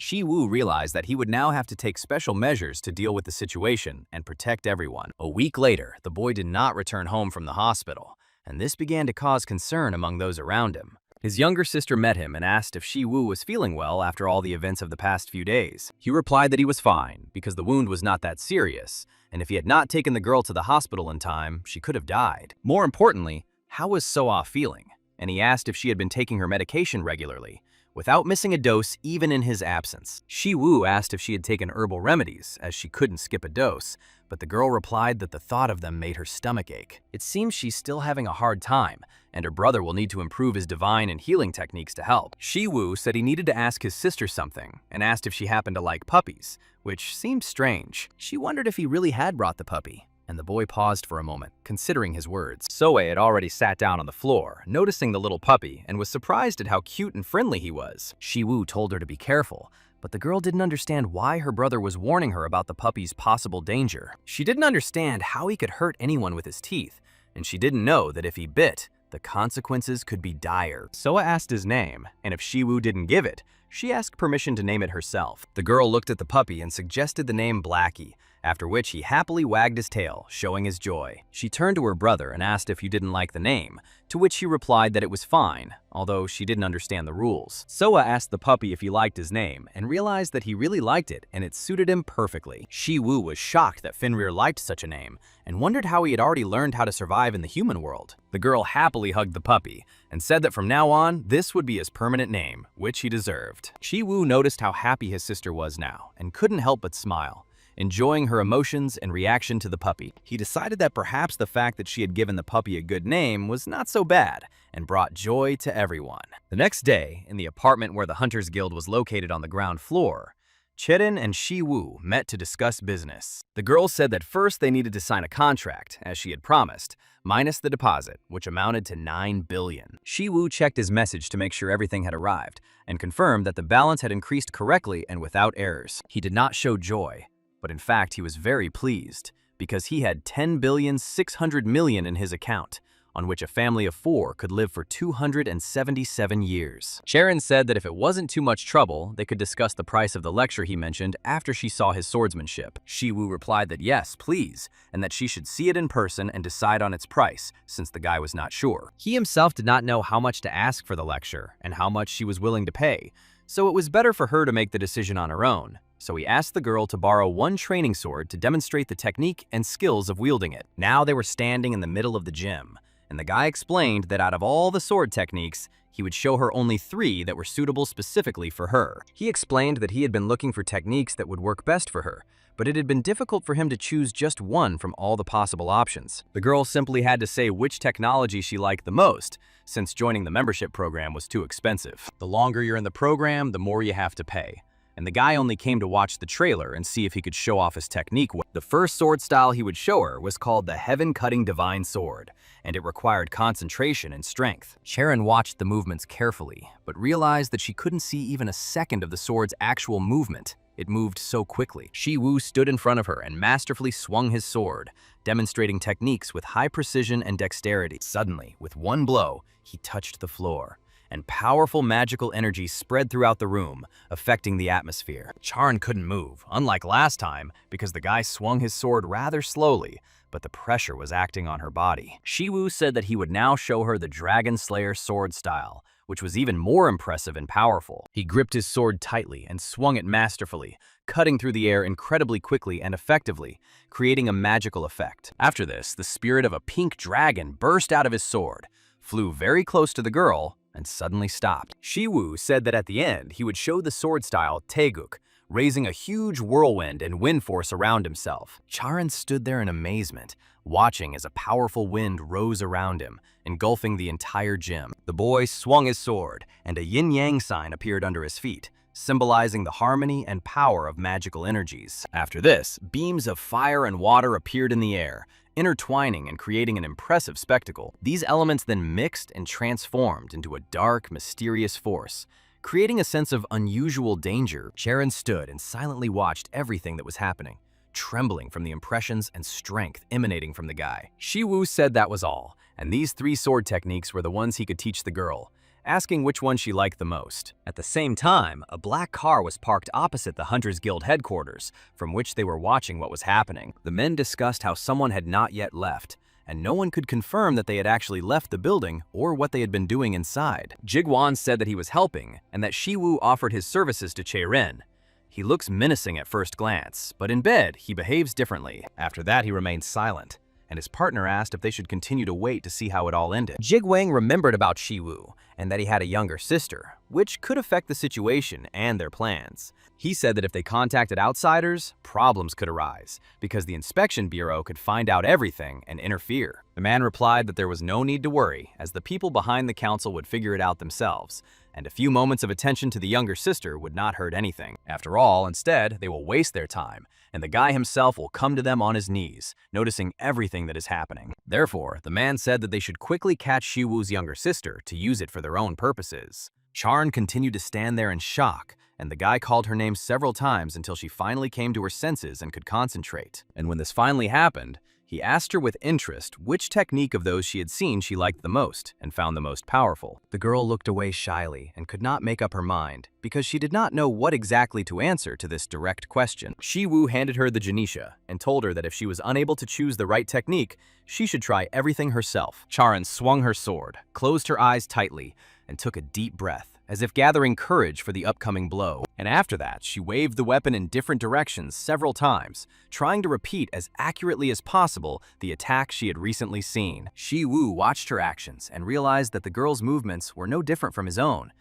Shi Wu realized that he would now have to take special measures to deal with the situation and protect everyone. A week later, the boy did not return home from the hospital, and this began to cause concern among those around him. His younger sister met him and asked if Shi Wu was feeling well after all the events of the past few days. He replied that he was fine, because the wound was not that serious, and if he had not taken the girl to the hospital in time, she could have died. More importantly, how was So-ah feeling? And he asked if she had been taking her medication regularly, without missing a dose even in his absence. Shi Wu asked if she had taken herbal remedies, as she couldn't skip a dose, but the girl replied that the thought of them made her stomach ache. It seems she's still having a hard time, and her brother will need to improve his divine and healing techniques to help. Shi Wu said he needed to ask his sister something, and asked if she happened to like puppies, which seemed strange. She wondered if he really had brought the puppy, and the boy paused for a moment, considering his words. So-ah had already sat down on the floor, noticing the little puppy, and was surprised at how cute and friendly he was. Shi Wu told her to be careful, but the girl didn't understand why her brother was warning her about the puppy's possible danger. She didn't understand how he could hurt anyone with his teeth, and she didn't know that if he bit, the consequences could be dire. So-ah asked his name, and if Shi Wu didn't give it, she asked permission to name it herself. The girl looked at the puppy and suggested the name Blackie, after which he happily wagged his tail, showing his joy. She turned to her brother and asked if he didn't like the name, to which he replied that it was fine, although she didn't understand the rules. So-ah asked the puppy if he liked his name, and realized that he really liked it and it suited him perfectly. Shi Wu was shocked that Fenrir liked such a name, and wondered how he had already learned how to survive in the human world. The girl happily hugged the puppy, and said that from now on, this would be his permanent name, which he deserved. Shi Wu noticed how happy his sister was now, and couldn't help but smile, enjoying her emotions and reaction to the puppy. He decided that perhaps the fact that she had given the puppy a good name was not so bad, and brought joy to everyone. The next day, in the apartment where the Hunters Guild was located on the ground floor, Cherin and Shi Wu met to discuss business. The girl said that first they needed to sign a contract, as she had promised, minus the deposit, which amounted to 9 billion. Shi Wu checked his message to make sure everything had arrived, and confirmed that the balance had increased correctly and without errors. He did not show joy, but in fact he was very pleased, because he had 10,600 million in his account, on which a family of 4 could live for 277 years. Sharon said that if it wasn't too much trouble, they could discuss the price of the lecture he mentioned after she saw his swordsmanship. Shi Wu replied that yes, please, and that she should see it in person and decide on its price, since the guy was not sure. He himself did not know how much to ask for the lecture and how much she was willing to pay, so it was better for her to make the decision on her own. So he asked the girl to borrow one training sword to demonstrate the technique and skills of wielding it. Now they were standing in the middle of the gym, and the guy explained that out of all the sword techniques, he would show her only 3 that were suitable specifically for her. He explained that he had been looking for techniques that would work best for her, but it had been difficult for him to choose just one from all the possible options. The girl simply had to say which technology she liked the most, since joining the membership program was too expensive. The longer you're in the program, the more you have to pay, and the guy only came to watch the trailer and see if he could show off his technique. The first sword style he would show her was called the Heaven-Cutting Divine Sword, and it required concentration and strength. Sharon watched the movements carefully, but realized that she couldn't see even a second of the sword's actual movement. It moved so quickly. Shi Wu stood in front of her and masterfully swung his sword, demonstrating techniques with high precision and dexterity. Suddenly, with one blow, he touched the floor, and powerful magical energy spread throughout the room, affecting the atmosphere. Charon couldn't move, unlike last time, because the guy swung his sword rather slowly, but the pressure was acting on her body. Shi Wu said that he would now show her the Dragon Slayer sword style, which was even more impressive and powerful. He gripped his sword tightly and swung it masterfully, cutting through the air incredibly quickly and effectively, creating a magical effect. After this, the spirit of a pink dragon burst out of his sword, flew very close to the girl, and suddenly stopped. Shi Wu said that at the end, he would show the sword style Taeguk, raising a huge whirlwind and wind force around himself. Charon stood there in amazement, watching as a powerful wind rose around him, engulfing the entire gym. The boy swung his sword, and a yin-yang sign appeared under his feet, symbolizing the harmony and power of magical energies. After this, beams of fire and water appeared in the air, intertwining and creating an impressive spectacle. These elements then mixed and transformed into a dark, mysterious force, creating a sense of unusual danger. Charon stood and silently watched everything that was happening, trembling from the impressions and strength emanating from the guy. Shi Wu said that was all, and these 3 sword techniques were the ones he could teach the girl, asking which one she liked the most. At the same time, a black car was parked opposite the Hunters Guild headquarters, from which they were watching what was happening. The men discussed how someone had not yet left, and no one could confirm that they had actually left the building or what they had been doing inside. Jigwan said that he was helping, and that Shi Wu offered his services to Chaerin. He looks menacing at first glance, but in bed, he behaves differently. After that, he remained silent, and his partner asked if they should continue to wait to see how it all ended. Jigwang remembered about Shi Wu, and that he had a younger sister, which could affect the situation and their plans. He said that if they contacted outsiders, problems could arise, because the Inspection Bureau could find out everything and interfere. The man replied that there was no need to worry, as the people behind the council would figure it out themselves, and a few moments of attention to the younger sister would not hurt anything. After all, instead, they will waste their time, and the guy himself will come to them on his knees, noticing everything that is happening. Therefore, the man said that they should quickly catch Shi Wu's younger sister to use it for their own purposes. Charon continued to stand there in shock, and the guy called her name several times until she finally came to her senses and could concentrate. And when this finally happened, he asked her with interest which technique of those she had seen she liked the most and found the most powerful. The girl looked away shyly and could not make up her mind because she did not know what exactly to answer to this direct question. Shi Wu handed her the Janisha and told her that if she was unable to choose the right technique, she should try everything herself. Charon swung her sword, closed her eyes tightly, and took a deep breath, as if gathering courage for the upcoming blow. And after that, she waved the weapon in different directions several times, trying to repeat as accurately as possible the attack she had recently seen. Shi Wu watched her actions and realized that the girl's movements were no different from his own,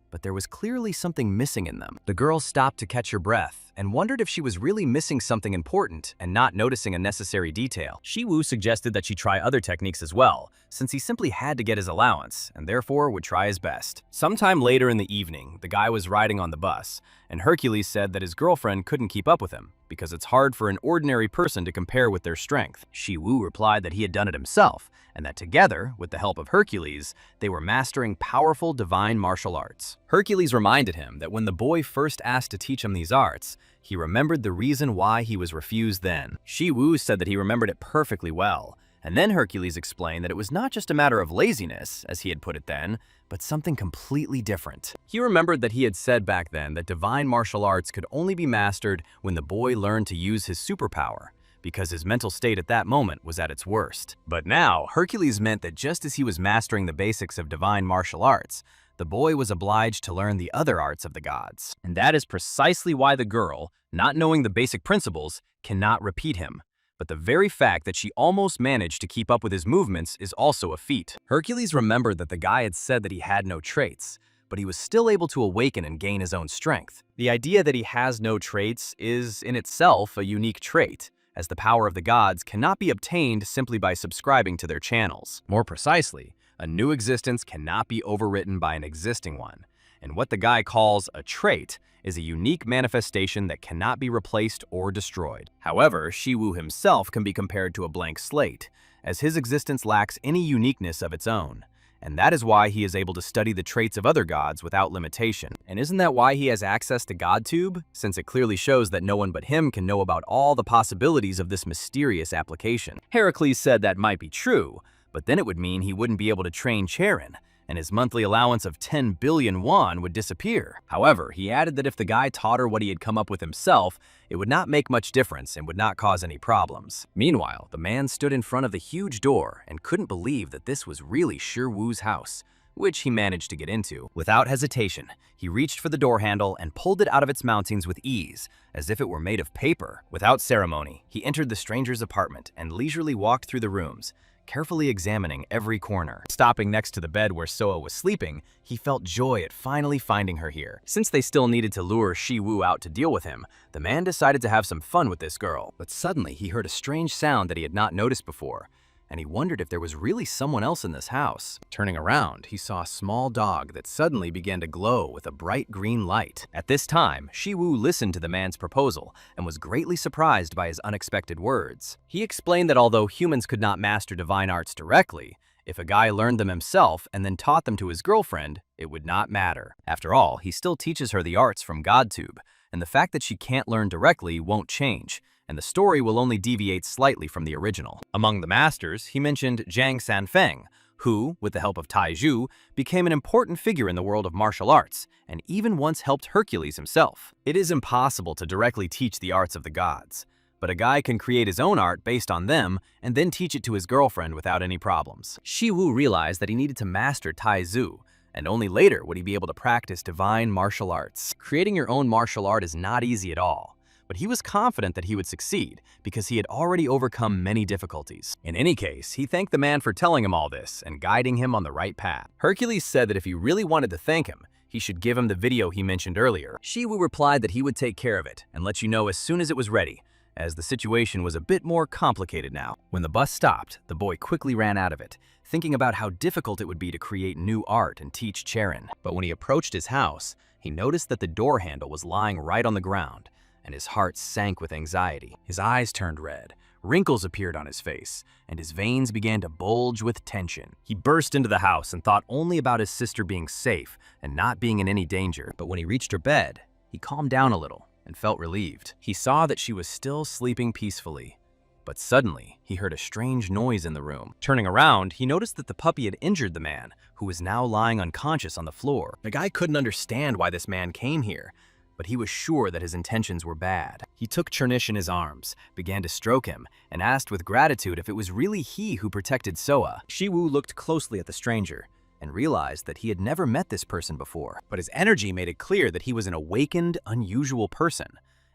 but there was clearly something missing in them. The girl stopped to catch her breath and wondered if she was really missing something important and not noticing a necessary detail. Shi Wu suggested that she try other techniques as well, since he simply had to get his allowance and therefore would try his best. Sometime later in the evening, the guy was riding on the bus, and Hercules said that his girlfriend couldn't keep up with him because it's hard for an ordinary person to compare with their strength. Shi Wu replied that he had done it himself, and that together, with the help of Hercules, they were mastering powerful divine martial arts. Hercules reminded him that when the boy first asked to teach him these arts, he remembered the reason why he was refused then. Shi Wu said that he remembered it perfectly well, and then Hercules explained that it was not just a matter of laziness, as he had put it then, but something completely different. He remembered that he had said back then that divine martial arts could only be mastered when the boy learned to use his superpower, because his mental state at that moment was at its worst. But now, Hercules meant that just as he was mastering the basics of divine martial arts, the boy was obliged to learn the other arts of the gods. And that is precisely why the girl, not knowing the basic principles, cannot repeat him. But the very fact that she almost managed to keep up with his movements is also a feat. Hercules remembered that the guy had said that he had no traits, but he was still able to awaken and gain his own strength. The idea that he has no traits is in itself a unique trait, as the power of the gods cannot be obtained simply by subscribing to their channels. More precisely, a new existence cannot be overwritten by an existing one, and what the guy calls a trait is a unique manifestation that cannot be replaced or destroyed. However, Shi Wu himself can be compared to a blank slate, as his existence lacks any uniqueness of its own, and that is why he is able to study the traits of other gods without limitation. And isn't that why he has access to GodTube, since it clearly shows that no one but him can know about all the possibilities of this mysterious application? Heracles said that might be true, but then it would mean he wouldn't be able to train Charon, and his monthly allowance of 10 billion won would disappear. However, he added that if the guy taught her what he had come up with himself, it would not make much difference and would not cause any problems. Meanwhile, the man stood in front of the huge door and couldn't believe that this was really Shi Wu's house, which he managed to get into. Without hesitation, he reached for the door handle and pulled it out of its mountings with ease, as if it were made of paper. Without ceremony, he entered the stranger's apartment and leisurely walked through the rooms, carefully examining every corner. Stopping next to the bed where Soa was sleeping, he felt joy at finally finding her here. Since they still needed to lure Shi Wu out to deal with him, the man decided to have some fun with this girl. But suddenly he heard a strange sound that he had not noticed before. and he wondered if there was really someone else in this house. Turning around, he saw a small dog that suddenly began to glow with a bright green light. At this time, Shi Wu listened to the man's proposal and was greatly surprised by his unexpected words. He explained that although humans could not master divine arts directly, if a guy learned them himself and then taught them to his girlfriend, it would not matter. After all, he still teaches her the arts from GodTube, and the fact that she can't learn directly won't change, and the story will only deviate slightly from the original. Among the masters, he mentioned Zhang Sanfeng, who, with the help of Tai Zhu, became an important figure in the world of martial arts, and even once helped Hercules himself. It is impossible to directly teach the arts of the gods, but a guy can create his own art based on them and then teach it to his girlfriend without any problems. Shi Wu realized that he needed to master Tai Zhu, and only later would he be able to practice divine martial arts. Creating your own martial art is not easy at all, but he was confident that he would succeed because he had already overcome many difficulties. In any case, he thanked the man for telling him all this and guiding him on the right path. Hercules said that if he really wanted to thank him, he should give him the video he mentioned earlier. Shi Wu replied that he would take care of it and let you know as soon as it was ready, as the situation was a bit more complicated now. When the bus stopped, the boy quickly ran out of it, thinking about how difficult it would be to create new art and teach Charon. But when he approached his house, he noticed that the door handle was lying right on the ground, and his heart sank with anxiety. His eyes turned red, wrinkles appeared on his face, and his veins began to bulge with tension. He burst into the house and thought only about his sister being safe and not being in any danger. But when he reached her bed, he calmed down a little and felt relieved. He saw that she was still sleeping peacefully. But suddenly, he heard a strange noise in the room. Turning around, he noticed that the puppy had injured the man, who was now lying unconscious on the floor. The guy couldn't understand why this man came here, but he was sure that his intentions were bad. He took Chernish in his arms, began to stroke him, and asked with gratitude if it was really he who protected Soa. Shi Wu looked closely at the stranger and realized that he had never met this person before. But his energy made it clear that he was an awakened, unusual person.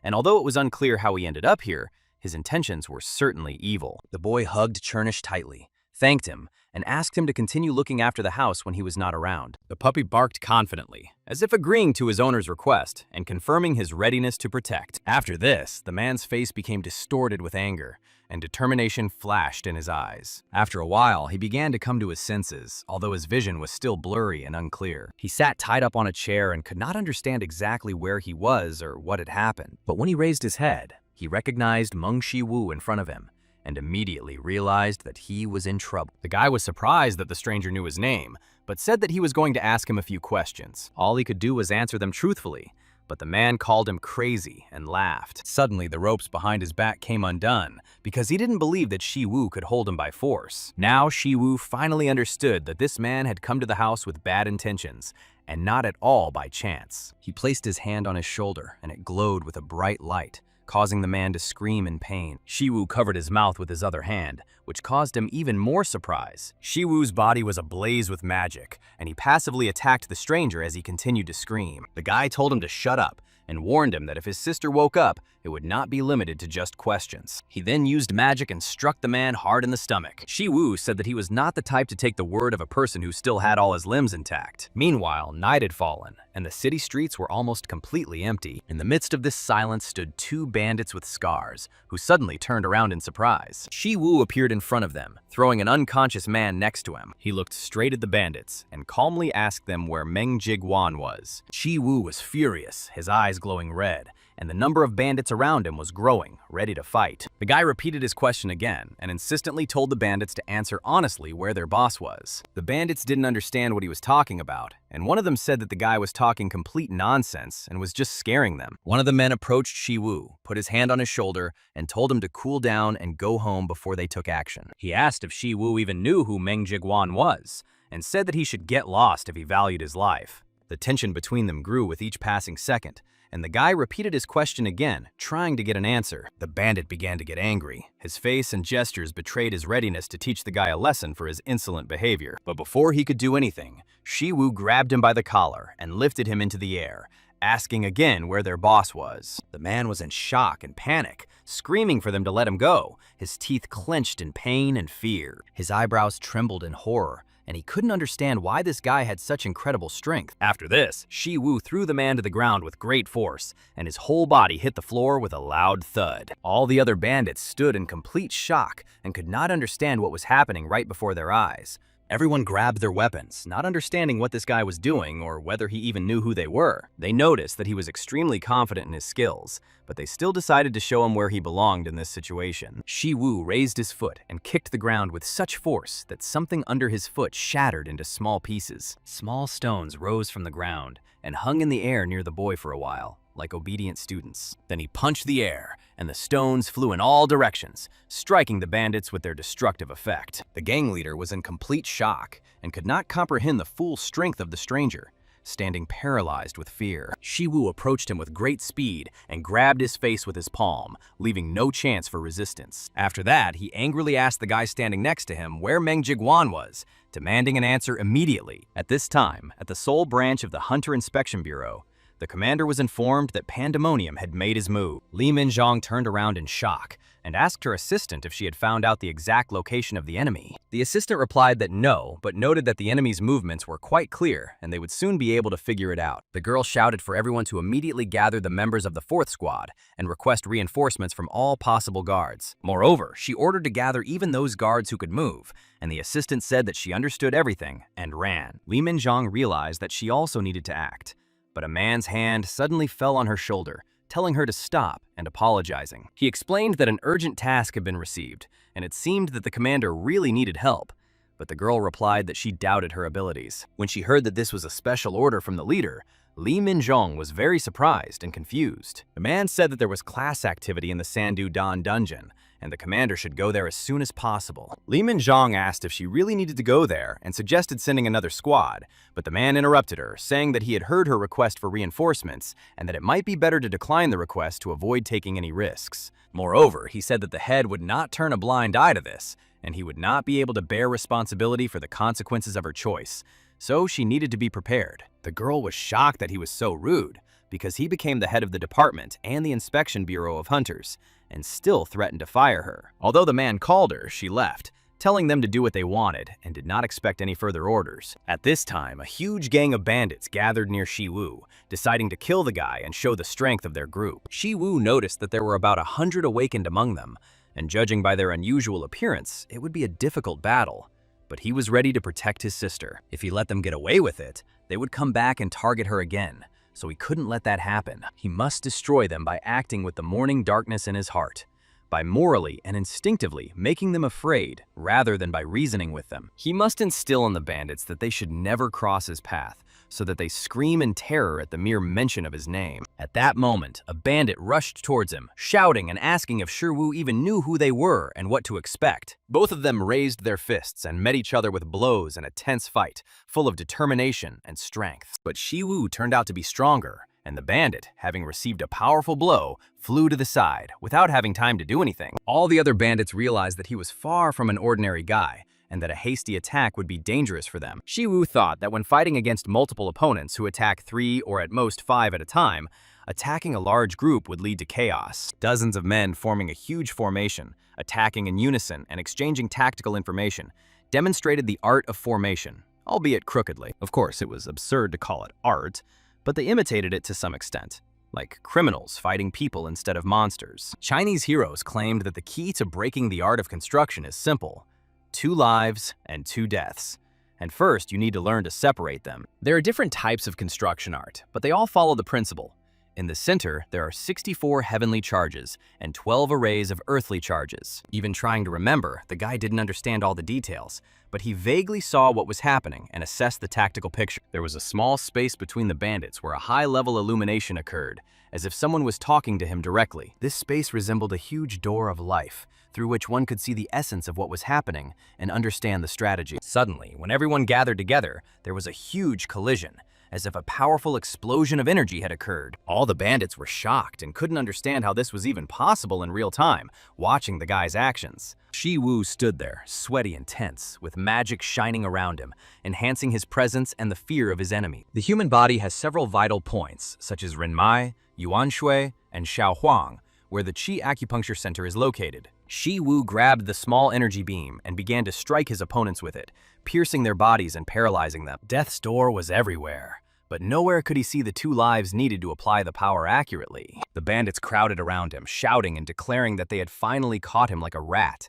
And although it was unclear how he ended up here, his intentions were certainly evil. The boy hugged Chernish tightly, thanked him, and asked him to continue looking after the house when he was not around. The puppy barked confidently, as if agreeing to his owner's request and confirming his readiness to protect. After this, the man's face became distorted with anger, and determination flashed in his eyes. After a while, he began to come to his senses, although his vision was still blurry and unclear. He sat tied up on a chair and could not understand exactly where he was or what had happened. But when he raised his head, he recognized Meng Shi Wu in front of him, and immediately realized that he was in trouble. The guy was surprised that the stranger knew his name, but said that he was going to ask him a few questions. All he could do was answer them truthfully, but the man called him crazy and laughed. Suddenly, the ropes behind his back came undone because he didn't believe that Shi Wu could hold him by force. Now, Shi Wu finally understood that this man had come to the house with bad intentions, and not at all by chance. He placed his hand on his shoulder, and it glowed with a bright light, causing the man to scream in pain. Shi Wu covered his mouth with his other hand, which caused him even more surprise. Shi Wu's body was ablaze with magic, and he passively attacked the stranger as he continued to scream. The guy told him to shut up and warned him that if his sister woke up, it would not be limited to just questions. He then used magic and struck the man hard in the stomach. Shi Wu said that he was not the type to take the word of a person who still had all his limbs intact. Meanwhile, night had fallen, and the city streets were almost completely empty. In the midst of this silence stood two bandits with scars, who suddenly turned around in surprise. Shi Wu appeared in front of them, throwing an unconscious man next to him. He looked straight at the bandits and calmly asked them where Meng Shi Wu was. Shi Wu was furious, his eyes glowing red, and the number of bandits around him was growing, ready to fight. The guy repeated his question again and insistently told the bandits to answer honestly where their boss was. The bandits didn't understand what he was talking about, and one of them said that the guy was talking complete nonsense and was just scaring them. One of the men approached Shi Wu, put his hand on his shoulder, and told him to cool down and go home before they took action. He asked if Shi Wu even knew who Meng Shi Wu was, and said that he should get lost if he valued his life. The tension between them grew with each passing second, and the guy repeated his question again, trying to get an answer. The bandit began to get angry. His face and gestures betrayed his readiness to teach the guy a lesson for his insolent behavior. But before he could do anything, Shi Wu grabbed him by the collar and lifted him into the air, asking again where their boss was. The man was in shock and panic, screaming for them to let him go, his teeth clenched in pain and fear. His eyebrows trembled in horror, and he couldn't understand why this guy had such incredible strength. After this, Shi Wu threw the man to the ground with great force, and his whole body hit the floor with a loud thud. All the other bandits stood in complete shock and could not understand what was happening right before their eyes. Everyone grabbed their weapons, not understanding what this guy was doing or whether he even knew who they were. They noticed that he was extremely confident in his skills, but they still decided to show him where he belonged in this situation. Shi Wu raised his foot and kicked the ground with such force that something under his foot shattered into small pieces. Small stones rose from the ground and hung in the air near the boy for a while, like obedient students. Then he punched the air, and the stones flew in all directions, striking the bandits with their destructive effect. The gang leader was in complete shock and could not comprehend the full strength of the stranger, standing paralyzed with fear. Shi Wu approached him with great speed and grabbed his face with his palm, leaving no chance for resistance. After that, he angrily asked the guy standing next to him where Meng Jiguan was, demanding an answer immediately. At this time, at the Seoul branch of the Hunter Inspection Bureau, the commander was informed that Pandemonium had made his move. Li Minzhong turned around in shock and asked her assistant if she had found out the exact location of the enemy. The assistant replied that no, but noted that the enemy's movements were quite clear and they would soon be able to figure it out. The girl shouted for everyone to immediately gather the members of the 4th Squad and request reinforcements from all possible guards. Moreover, she ordered to gather even those guards who could move, and the assistant said that she understood everything and ran. Li Minzhong realized that she also needed to act, but a man's hand suddenly fell on her shoulder, telling her to stop and apologizing. He explained that an urgent task had been received, and it seemed that the commander really needed help, but the girl replied that she doubted her abilities. When she heard that this was a special order from the leader, Li Minzhong was very surprised and confused. The man said that there was class activity in the Sandu Dan dungeon, and the commander should go there as soon as possible. Li Minzhong asked if she really needed to go there and suggested sending another squad, but the man interrupted her, saying that he had heard her request for reinforcements and that it might be better to decline the request to avoid taking any risks. Moreover, he said that the head would not turn a blind eye to this, and he would not be able to bear responsibility for the consequences of her choice, so she needed to be prepared. The girl was shocked that he was so rude, because he became the head of the department and the Inspection Bureau of Hunters, and still threatened to fire her. Although the man called her, she left, telling them to do what they wanted and did not expect any further orders. At this time, a huge gang of bandits gathered near Shi Wu, deciding to kill the guy and show the strength of their group. Shi Wu noticed that there were about 100 awakened among them, and judging by their unusual appearance, it would be a difficult battle. But he was ready to protect his sister. If he let them get away with it, they would come back and target her again, so he couldn't let that happen. He must destroy them by acting with the morning darkness in his heart, by morally and instinctively making them afraid rather than by reasoning with them. He must instill in the bandits that they should never cross his path, so that they scream in terror at the mere mention of his name. At that moment, a bandit rushed towards him, shouting and asking if Shi Wu even knew who they were and what to expect. Both of them raised their fists and met each other with blows in a tense fight, full of determination and strength. But Shi Wu turned out to be stronger, and the bandit, having received a powerful blow, flew to the side without having time to do anything. All the other bandits realized that he was far from an ordinary guy, and that a hasty attack would be dangerous for them. Shi Wu thought that when fighting against multiple opponents who attack 3 or at most 5 at a time, attacking a large group would lead to chaos. Dozens of men forming a huge formation, attacking in unison and exchanging tactical information, demonstrated the art of formation, albeit crookedly. Of course, it was absurd to call it art, but they imitated it to some extent, like criminals fighting people instead of monsters. Chinese heroes claimed that the key to breaking the art of construction is simple: 2 lives and 2 deaths. And first, you need to learn to separate them. There are different types of construction art, but they all follow the principle. In the center, there are 64 heavenly charges and 12 arrays of earthly charges. Even trying to remember, the guy didn't understand all the details, but he vaguely saw what was happening and assessed the tactical picture. There was a small space between the bandits where a high-level illumination occurred, as if someone was talking to him directly. This space resembled a huge door of life, through which one could see the essence of what was happening and understand the strategy. Suddenly, when everyone gathered together, there was a huge collision, as if a powerful explosion of energy had occurred. All the bandits were shocked and couldn't understand how this was even possible in real time, watching the guy's actions. Shi Wu stood there, sweaty and tense, with magic shining around him, enhancing his presence and the fear of his enemy. The human body has several vital points, such as Renmai, Yuan Shui, and Xiao Huang, where the Qi acupuncture center is located. Shi Wu grabbed the small energy beam and began to strike his opponents with it, piercing their bodies and paralyzing them. Death's door was everywhere, but nowhere could he see the 2 lives needed to apply the power accurately. The bandits crowded around him, shouting and declaring that they had finally caught him like a rat.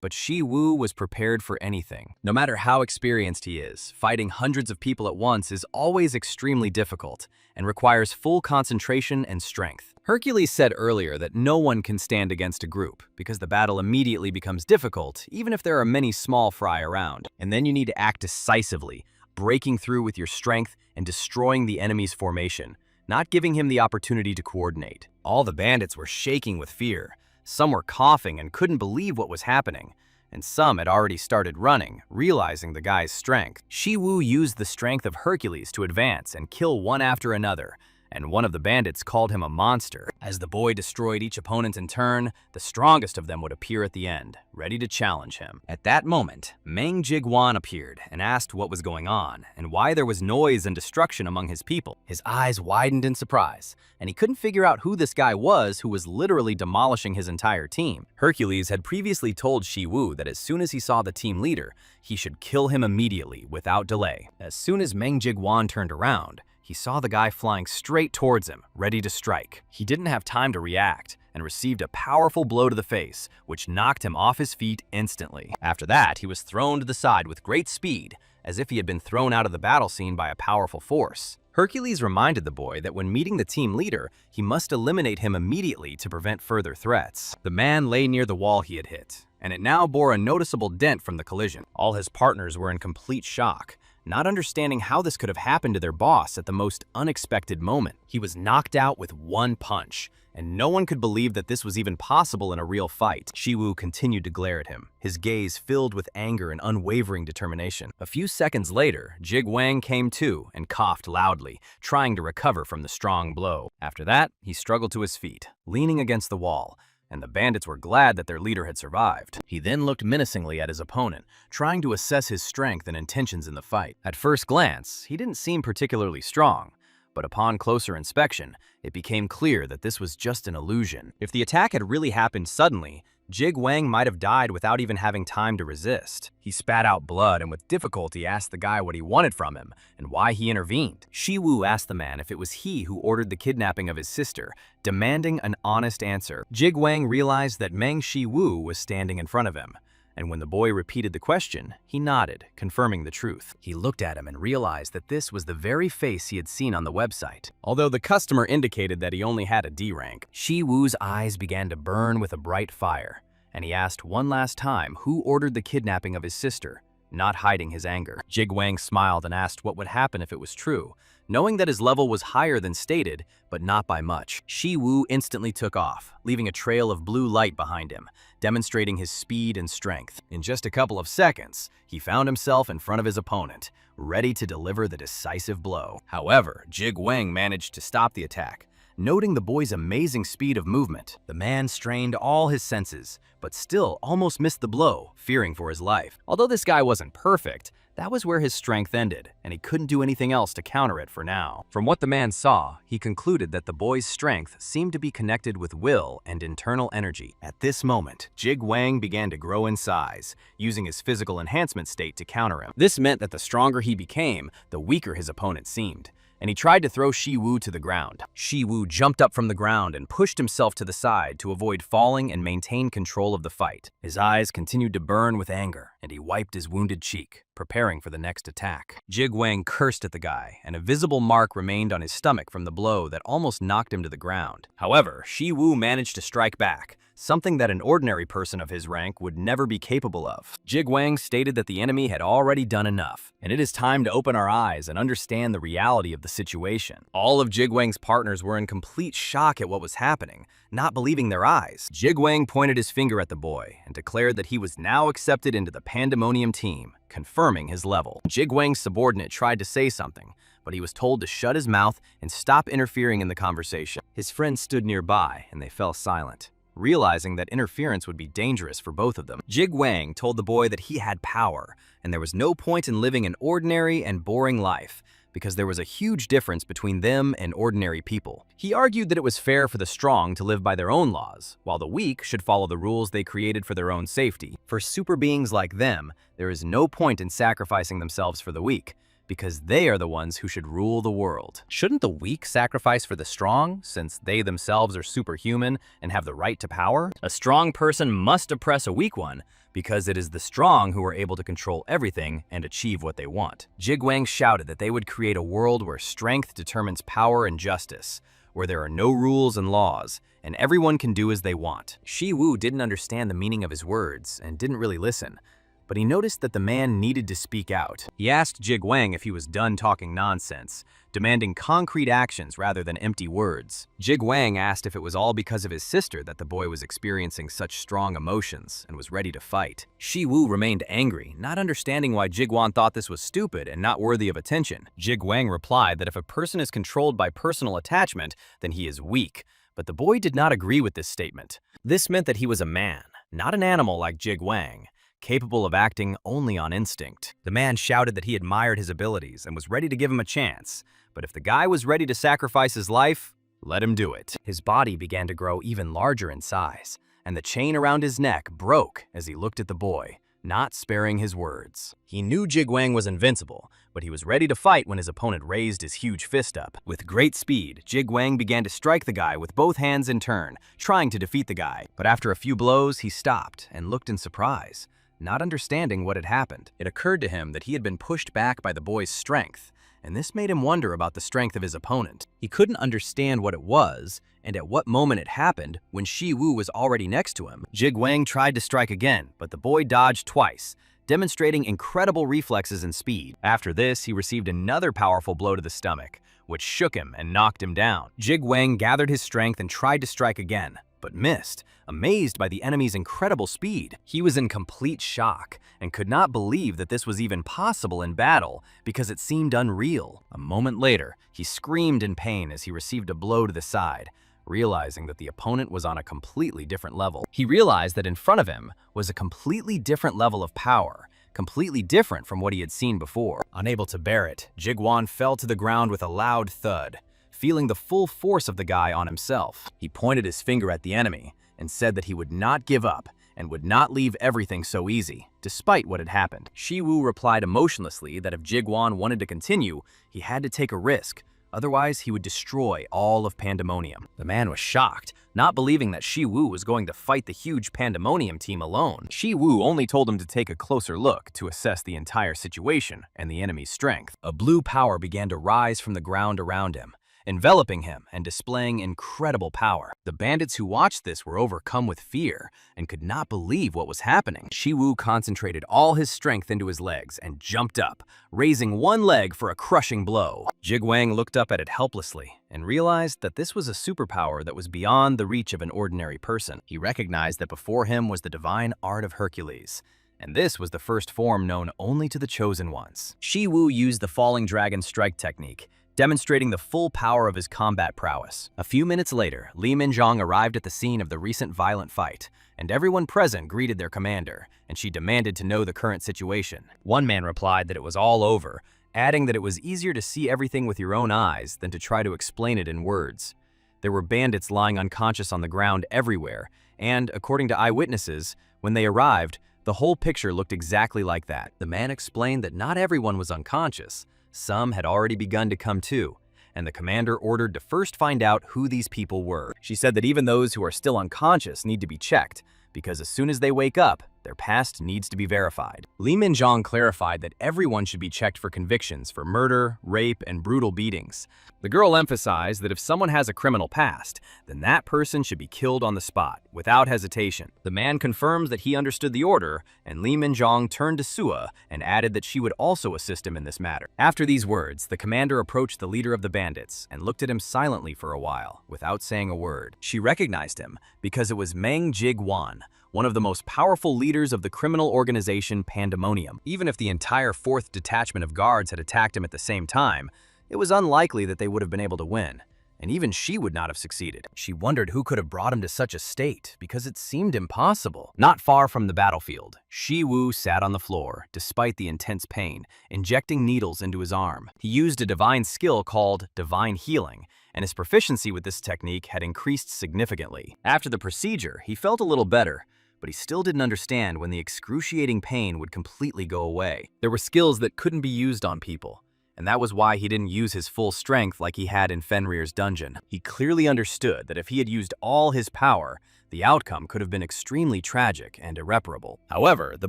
But Shi Wu was prepared for anything. No matter how experienced he is, fighting hundreds of people at once is always extremely difficult and requires full concentration and strength. Hercules said earlier that no one can stand against a group because the battle immediately becomes difficult, even if there are many small fry around. And then you need to act decisively, breaking through with your strength and destroying the enemy's formation, not giving him the opportunity to coordinate. All the bandits were shaking with fear. Some were coughing and couldn't believe what was happening, and some had already started running, realizing the guy's strength. Shi Wu used the strength of Hercules to advance and kill one after another, and one of the bandits called him a monster. As the boy destroyed each opponent in turn, the strongest of them would appear at the end, ready to challenge him. At that moment, Meng Shi Wu appeared and asked what was going on and why there was noise and destruction among his people. His eyes widened in surprise, and he couldn't figure out who this guy was who was literally demolishing his entire team. Hercules had previously told Shi Wu that as soon as he saw the team leader, he should kill him immediately without delay. As soon as Meng Shi Wu turned around, he saw the guy flying straight towards him, ready to strike. He didn't have time to react and received a powerful blow to the face, which knocked him off his feet instantly. After that, he was thrown to the side with great speed, as if he had been thrown out of the battle scene by a powerful force. Hercules reminded the boy that when meeting the team leader, he must eliminate him immediately to prevent further threats. The man lay near the wall he had hit, and it now bore a noticeable dent from the collision. All his partners were in complete shock, not understanding how this could have happened to their boss at the most unexpected moment. He was knocked out with one punch, and no one could believe that this was even possible in a real fight. Shi Wu continued to glare at him, his gaze filled with anger and unwavering determination. A few seconds later, Jig Wang came to and coughed loudly, trying to recover from the strong blow. After that, he struggled to his feet, leaning against the wall, and the bandits were glad that their leader had survived. He then looked menacingly at his opponent, trying to assess his strength and intentions in the fight. At first glance, he didn't seem particularly strong, but upon closer inspection, it became clear that this was just an illusion. If the attack had really happened suddenly, Jig Wang might have died without even having time to resist. He spat out blood and with difficulty asked the guy what he wanted from him and why he intervened. Shi Wu asked the man if it was he who ordered the kidnapping of his sister, demanding an honest answer. Jig Wang realized that Meng Shi Wu was standing in front of him, and when the boy repeated the question, he nodded, confirming the truth. He looked at him and realized that this was the very face he had seen on the website. Although the customer indicated that he only had a D rank, Shi Wu's eyes began to burn with a bright fire, and he asked one last time who ordered the kidnapping of his sister, not hiding his anger. Jig Wang smiled and asked what would happen if it was true, knowing that his level was higher than stated, but not by much. Shi Wu instantly took off, leaving a trail of blue light behind him, demonstrating his speed and strength. In just a couple of seconds, he found himself in front of his opponent, ready to deliver the decisive blow. However, Jig Wang managed to stop the attack, noting the boy's amazing speed of movement. The man strained all his senses, but still almost missed the blow, fearing for his life. Although this guy wasn't perfect, that was where his strength ended, and he couldn't do anything else to counter it for now. From what the man saw, he concluded that the boy's strength seemed to be connected with will and internal energy. At this moment, Jig Wang began to grow in size, using his physical enhancement state to counter him. This meant that the stronger he became, the weaker his opponent seemed, and he tried to throw Shi Wu to the ground. Shi Wu jumped up from the ground and pushed himself to the side to avoid falling and maintain control of the fight. His eyes continued to burn with anger, and he wiped his wounded cheek, preparing for the next attack. Jig Wang cursed at the guy, and a visible mark remained on his stomach from the blow that almost knocked him to the ground. However, Shi Wu managed to strike back, something that an ordinary person of his rank would never be capable of. Jig Wang stated that the enemy had already done enough, and it is time to open our eyes and understand the reality of the situation. All of Jig Wang's partners were in complete shock at what was happening, not believing their eyes. Jig Wang pointed his finger at the boy and declared that he was now accepted into the Pandemonium team, confirming his level. Jig Wang's subordinate tried to say something, but he was told to shut his mouth and stop interfering in the conversation. His friends stood nearby, and they fell silent, realizing that interference would be dangerous for both of them. Jig Wang told the boy that he had power, and there was no point in living an ordinary and boring life, because there was a huge difference between them and ordinary people. He argued that it was fair for the strong to live by their own laws, while the weak should follow the rules they created for their own safety. For super beings like them, there is no point in sacrificing themselves for the weak, because they are the ones who should rule the world. Shouldn't the weak sacrifice for the strong, since they themselves are superhuman and have the right to power? A strong person must oppress a weak one, because it is the strong who are able to control everything and achieve what they want. Jigwang shouted that they would create a world where strength determines power and justice, where there are no rules and laws, and everyone can do as they want. Shi Wu didn't understand the meaning of his words and didn't really listen, but he noticed that the man needed to speak out. He asked Jigwang if he was done talking nonsense, demanding concrete actions rather than empty words. Jigwang asked if it was all because of his sister that the boy was experiencing such strong emotions and was ready to fight. Shi Wu remained angry, not understanding why Jigwang thought this was stupid and not worthy of attention. Jigwang replied that if a person is controlled by personal attachment, then he is weak, but the boy did not agree with this statement. This meant that he was a man, not an animal like Jigwang, capable of acting only on instinct. The man shouted that he admired his abilities and was ready to give him a chance, but if the guy was ready to sacrifice his life, let him do it. His body began to grow even larger in size, and the chain around his neck broke as he looked at the boy, not sparing his words. He knew Jigwang was invincible, but he was ready to fight when his opponent raised his huge fist up. With great speed, Jigwang began to strike the guy with both hands in turn, trying to defeat the guy. But after a few blows, he stopped and looked in surprise, not understanding what had happened. It occurred to him that he had been pushed back by the boy's strength, and this made him wonder about the strength of his opponent. He couldn't understand what it was, and at what moment it happened when Shi Wu was already next to him. Jigwang tried to strike again, but the boy dodged twice, demonstrating incredible reflexes and speed. After this, he received another powerful blow to the stomach, which shook him and knocked him down. Jigwang gathered his strength and tried to strike again, but missed, amazed by the enemy's incredible speed. He was in complete shock and could not believe that this was even possible in battle because it seemed unreal. A moment later, he screamed in pain as he received a blow to the side, realizing that the opponent was on a completely different level. He realized that in front of him was a completely different level of power, completely different from what he had seen before. Unable to bear it, Jigwang fell to the ground with a loud thud, feeling the full force of the guy on himself. He pointed his finger at the enemy and said that he would not give up and would not leave everything so easy, despite what had happened. Shi Wu replied emotionlessly that if Jigwang wanted to continue, he had to take a risk, otherwise he would destroy all of Pandemonium. The man was shocked, not believing that Shi Wu was going to fight the huge Pandemonium team alone. Shi Wu only told him to take a closer look to assess the entire situation and the enemy's strength. A blue power began to rise from the ground around him, enveloping him and displaying incredible power. The bandits who watched this were overcome with fear and could not believe what was happening. Shi Wu concentrated all his strength into his legs and jumped up, raising one leg for a crushing blow. Jigwang looked up at it helplessly and realized that this was a superpower that was beyond the reach of an ordinary person. He recognized that before him was the divine art of Hercules, and this was the first form known only to the chosen ones. Shi Wu used the falling dragon strike technique, demonstrating the full power of his combat prowess. A few minutes later, Li Minzhong arrived at the scene of the recent violent fight, and everyone present greeted their commander, and she demanded to know the current situation. One man replied that it was all over, adding that it was easier to see everything with your own eyes than to try to explain it in words. There were bandits lying unconscious on the ground everywhere, and, according to eyewitnesses, when they arrived, the whole picture looked exactly like that. The man explained that not everyone was unconscious. Some had already begun to come to, and the commander ordered to first find out who these people were. She said that even those who are still unconscious need to be checked, because as soon as they wake up, their past needs to be verified. Li Minzhong clarified that everyone should be checked for convictions for murder, rape, and brutal beatings. The girl emphasized that if someone has a criminal past, then that person should be killed on the spot, without hesitation. The man confirms that he understood the order, and Li Minzhong turned to Sua and added that she would also assist him in this matter. After these words, the commander approached the leader of the bandits and looked at him silently for a while, without saying a word. She recognized him because it was Meng Shi Wu, one of the most powerful leaders of the criminal organization Pandemonium. Even if the entire 4th detachment of guards had attacked him at the same time, it was unlikely that they would have been able to win, and even she would not have succeeded. She wondered who could have brought him to such a state, because it seemed impossible. Not far from the battlefield, Shi Wu sat on the floor, despite the intense pain, injecting needles into his arm. He used a divine skill called divine healing, and his proficiency with this technique had increased significantly. After the procedure, he felt a little better, but he still didn't understand when the excruciating pain would completely go away. There were skills that couldn't be used on people, and that was why he didn't use his full strength like he had in Fenrir's dungeon. He clearly understood that if he had used all his power, the outcome could have been extremely tragic and irreparable. However, the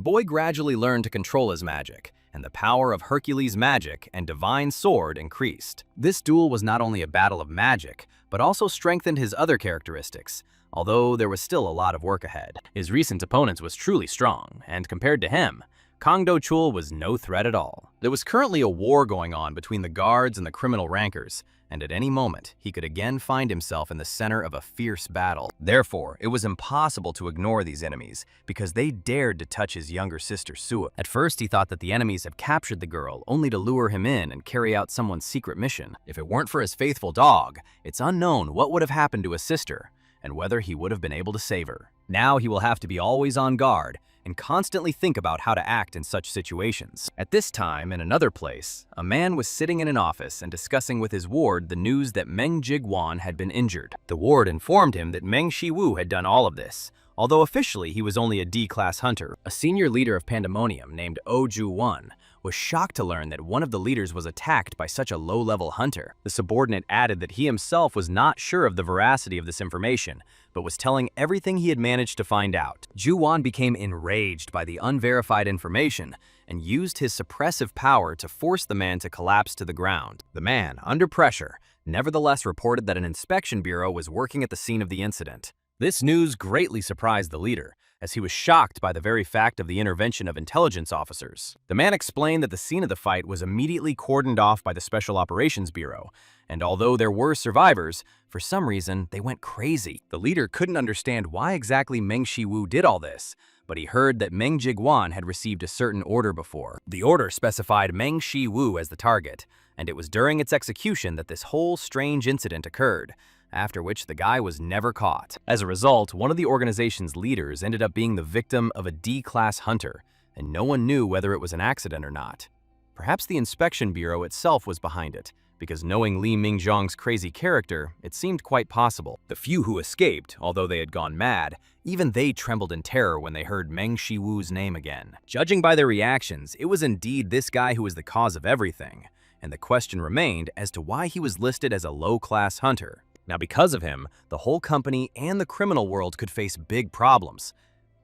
boy gradually learned to control his magic, and the power of Hercules' magic and divine sword increased. This duel was not only a battle of magic, but also strengthened his other characteristics, although there was still a lot of work ahead. His recent opponent was truly strong, and compared to him, Kang Do-chul was no threat at all. There was currently a war going on between the guards and the criminal rankers, and at any moment, he could again find himself in the center of a fierce battle. Therefore, it was impossible to ignore these enemies, because they dared to touch his younger sister, Sua. At first, he thought that the enemies had captured the girl only to lure him in and carry out someone's secret mission. If it weren't for his faithful dog, it's unknown what would have happened to his sister, and whether he would have been able to save her. Now he will have to be always on guard and constantly think about how to act in such situations. At this time, in another place, a man was sitting in an office and discussing with his ward the news that Meng Jigwan had been injured. The ward informed him that Meng Shi Wu had done all of this, although officially he was only a D-class hunter. A senior leader of Pandemonium named Ju-won was shocked to learn that one of the leaders was attacked by such a low-level hunter. The subordinate added that he himself was not sure of the veracity of this information, but was telling everything he had managed to find out. Ju-won became enraged by the unverified information and used his suppressive power to force the man to collapse to the ground. The man, under pressure, nevertheless reported that an inspection bureau was working at the scene of the incident. This news greatly surprised the leader, as he was shocked by the very fact of the intervention of intelligence officers. The man explained that the scene of the fight was immediately cordoned off by the Special Operations Bureau, and although there were survivors, for some reason they went crazy. The leader couldn't understand why exactly Meng Shi Wu did all this, but he heard that Meng Jigwan had received a certain order before. The order specified Meng Shi Wu as the target, and it was during its execution that this whole strange incident occurred, after which the guy was never caught. As a result, one of the organization's leaders ended up being the victim of a D-class hunter, and no one knew whether it was an accident or not. Perhaps the inspection bureau itself was behind it, because knowing Li Mingzhong's crazy character, it seemed quite possible. The few who escaped, although they had gone mad, even they trembled in terror when they heard Meng Shi Wu's name again. Judging by their reactions, it was indeed this guy who was the cause of everything, and the question remained as to why he was listed as a low-class hunter. Now, because of him, the whole company and the criminal world could face big problems.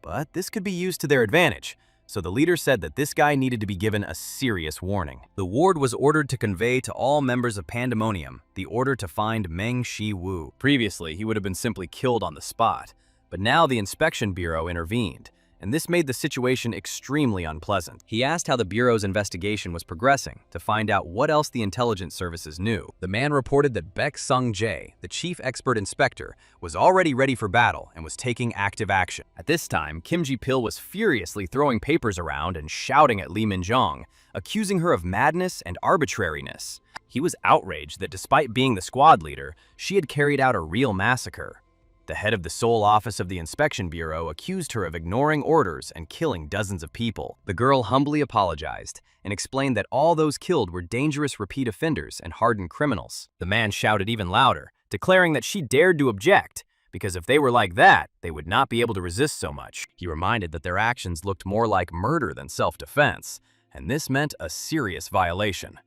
But this could be used to their advantage, so the leader said that this guy needed to be given a serious warning. The ward was ordered to convey to all members of Pandemonium the order to find Meng Shi Wu. Previously, he would have been simply killed on the spot, but now the inspection bureau intervened, and this made the situation extremely unpleasant. He asked how the bureau's investigation was progressing to find out what else the intelligence services knew. The man reported that Baek Sung-jae, the chief expert inspector, was already ready for battle and was taking active action. At this time, Kim Ji-pil was furiously throwing papers around and shouting at Li Minjong, accusing her of madness and arbitrariness. He was outraged that despite being the squad leader, she had carried out a real massacre. The head of the sole office of the Inspection Bureau accused her of ignoring orders and killing dozens of people. The girl humbly apologized and explained that all those killed were dangerous repeat offenders and hardened criminals. The man shouted even louder, declaring that she dared to object, because if they were like that, they would not be able to resist so much. He reminded that their actions looked more like murder than self-defense, and this meant a serious violation.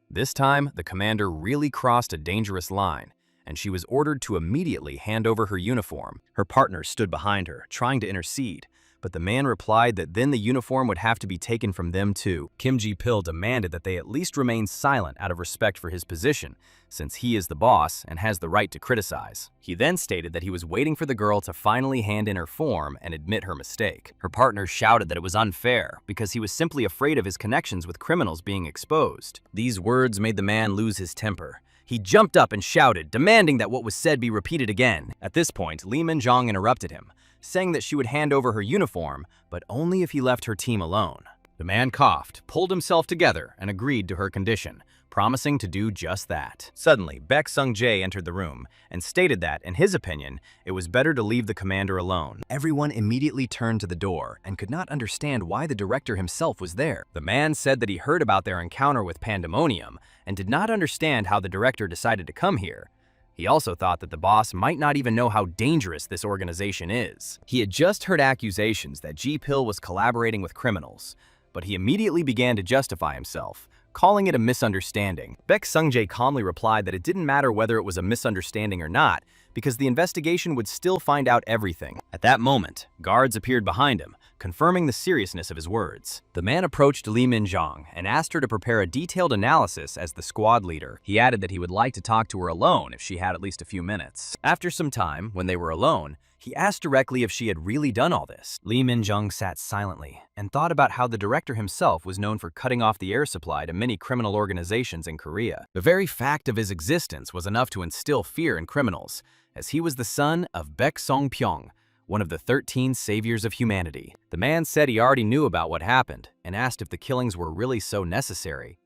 This time, the commander really crossed a dangerous line, and she was ordered to immediately hand over her uniform. Her partner stood behind her, trying to intercede, but the man replied that then the uniform would have to be taken from them too. Kim Ji-pil demanded that they at least remain silent out of respect for his position, since he is the boss and has the right to criticize. He then stated that he was waiting for the girl to finally hand in her form and admit her mistake. Her partner shouted that it was unfair because he was simply afraid of his connections with criminals being exposed. These words made the man lose his temper. He jumped up and shouted, demanding that what was said be repeated again. At this point, Li Minjong interrupted him, saying that she would hand over her uniform, but only if he left her team alone. The man coughed, pulled himself together, and agreed to her condition, promising to do just that. Suddenly, Baek Sung-jae entered the room and stated that, in his opinion, it was better to leave the commander alone. Everyone immediately turned to the door and could not understand why the director himself was there. The man said that he heard about their encounter with Pandemonium and did not understand how the director decided to come here. He also thought that the boss might not even know how dangerous this organization is. He had just heard accusations that G-Pill was collaborating with criminals, but he immediately began to justify himself, calling it a misunderstanding. Baek Sung-jae calmly replied that it didn't matter whether it was a misunderstanding or not, because the investigation would still find out everything. At that moment, guards appeared behind him, confirming the seriousness of his words. The man approached Lee Min-jong and asked her to prepare a detailed analysis as the squad leader. He added that he would like to talk to her alone if she had at least a few minutes. After some time, when they were alone, he asked directly if she had really done all this. Lee Min-jong sat silently and thought about how the director himself was known for cutting off the air supply to many criminal organizations in Korea. The very fact of his existence was enough to instill fear in criminals, as he was the son of Baek Song-pyong, one of the 13 saviors of humanity. The man said he already knew about what happened and asked if the killings were really so necessary.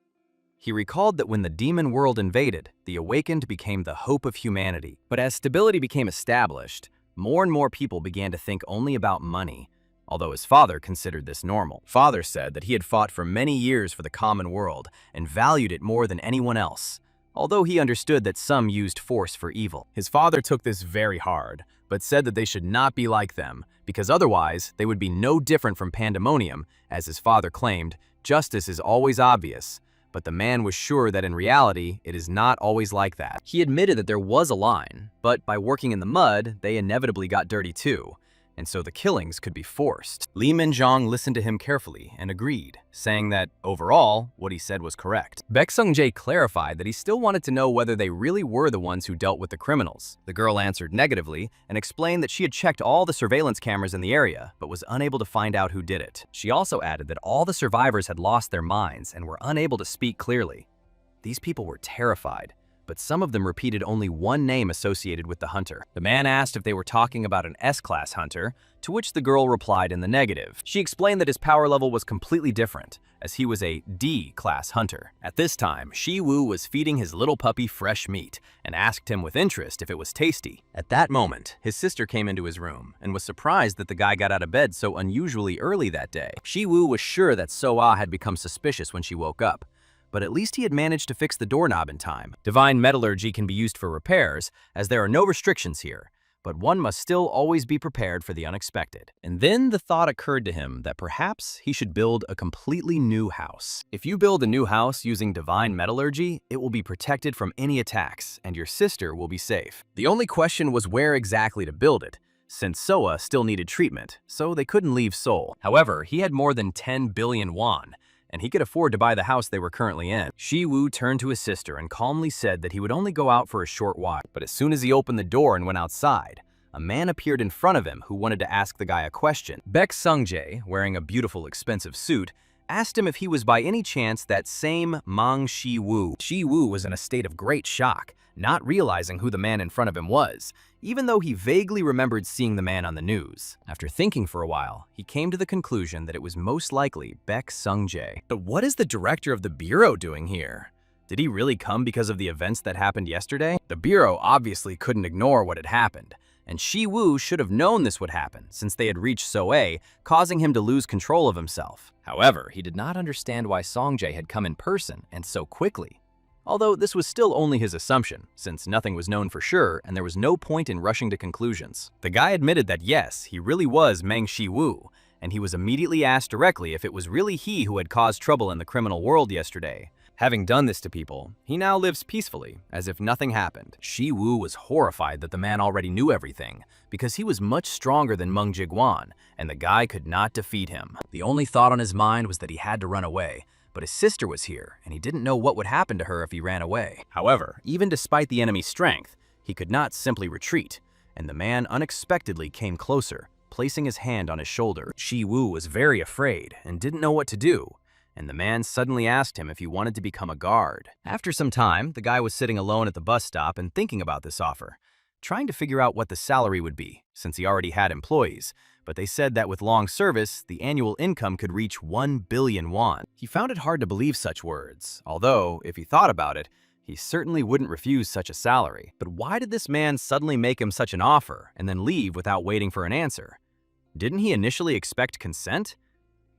He recalled that when the demon world invaded, the awakened became the hope of humanity. But as stability became established, more and more people began to think only about money, although his father considered this normal. Father said that he had fought for many years for the common world and valued it more than anyone else, although he understood that some used force for evil. His father took this very hard, but said that they should not be like them, because otherwise they would be no different from Pandemonium. As his father claimed, justice is always obvious, but the man was sure that in reality, it is not always like that. He admitted that there was a line, but by working in the mud, they inevitably got dirty too, and so the killings could be forced. Lee Min-jong listened to him carefully and agreed, saying that, overall, what he said was correct. Baek Sung-jae clarified that he still wanted to know whether they really were the ones who dealt with the criminals. The girl answered negatively and explained that she had checked all the surveillance cameras in the area, but was unable to find out who did it. She also added that all the survivors had lost their minds and were unable to speak clearly. These people were terrified, but some of them repeated only one name associated with the hunter. The man asked if they were talking about an S-class hunter, to which the girl replied in the negative. She explained that his power level was completely different, as he was a D-class hunter. At this time, Shi Wu was feeding his little puppy fresh meat and asked him with interest if it was tasty. At that moment, his sister came into his room and was surprised that the guy got out of bed so unusually early that day. Shi Wu was sure that So-ah had become suspicious when she woke up, but at least he had managed to fix the doorknob in time. Divine metallurgy can be used for repairs, as there are no restrictions here, but one must still always be prepared for the unexpected. And then the thought occurred to him that perhaps he should build a completely new house. If you build a new house using divine metallurgy, it will be protected from any attacks, and your sister will be safe. The only question was where exactly to build it, since Soa still needed treatment, so they couldn't leave Seoul. However, he had more than 10 billion won, and he could afford to buy the house they were currently in. Shi Wu turned to his sister and calmly said that he would only go out for a short while. But as soon as he opened the door and went outside, a man appeared in front of him who wanted to ask the guy a question. Baek Sung-jae, wearing a beautiful, expensive suit, asked him if he was by any chance that same Meng Shi Wu. Shi Wu was in a state of great shock, not realizing who the man in front of him was, even though he vaguely remembered seeing the man on the news. After thinking for a while, he came to the conclusion that it was most likely Baek Sung-jae. But what is the director of the bureau doing here? Did he really come because of the events that happened yesterday? The bureau obviously couldn't ignore what had happened, and Shi Wu should have known this would happen since they had reached So-a, causing him to lose control of himself. However, he did not understand why Song-jae had come in person and so quickly. Although this was still only his assumption, since nothing was known for sure and there was no point in rushing to conclusions. The guy admitted that yes, he really was Meng Shi Wu, and he was immediately asked directly if it was really he who had caused trouble in the criminal world yesterday. Having done this to people, he now lives peacefully, as if nothing happened. Shi Wu was horrified that the man already knew everything, because he was much stronger than Meng Jigwan, and the guy could not defeat him. The only thought on his mind was that he had to run away, but his sister was here, and he didn't know what would happen to her if he ran away. However, even despite the enemy's strength, he could not simply retreat, and the man unexpectedly came closer, placing his hand on his shoulder. Shi Wu was very afraid and didn't know what to do, and the man suddenly asked him if he wanted to become a guard. After some time, the guy was sitting alone at the bus stop and thinking about this offer. trying to figure out what the salary would be, since he already had employees, but they said that with long service, the annual income could reach 1 billion won. He found it hard to believe such words, although, if he thought about it, he certainly wouldn't refuse such a salary. But why did this man suddenly make him such an offer and then leave without waiting for an answer? Didn't he initially expect consent?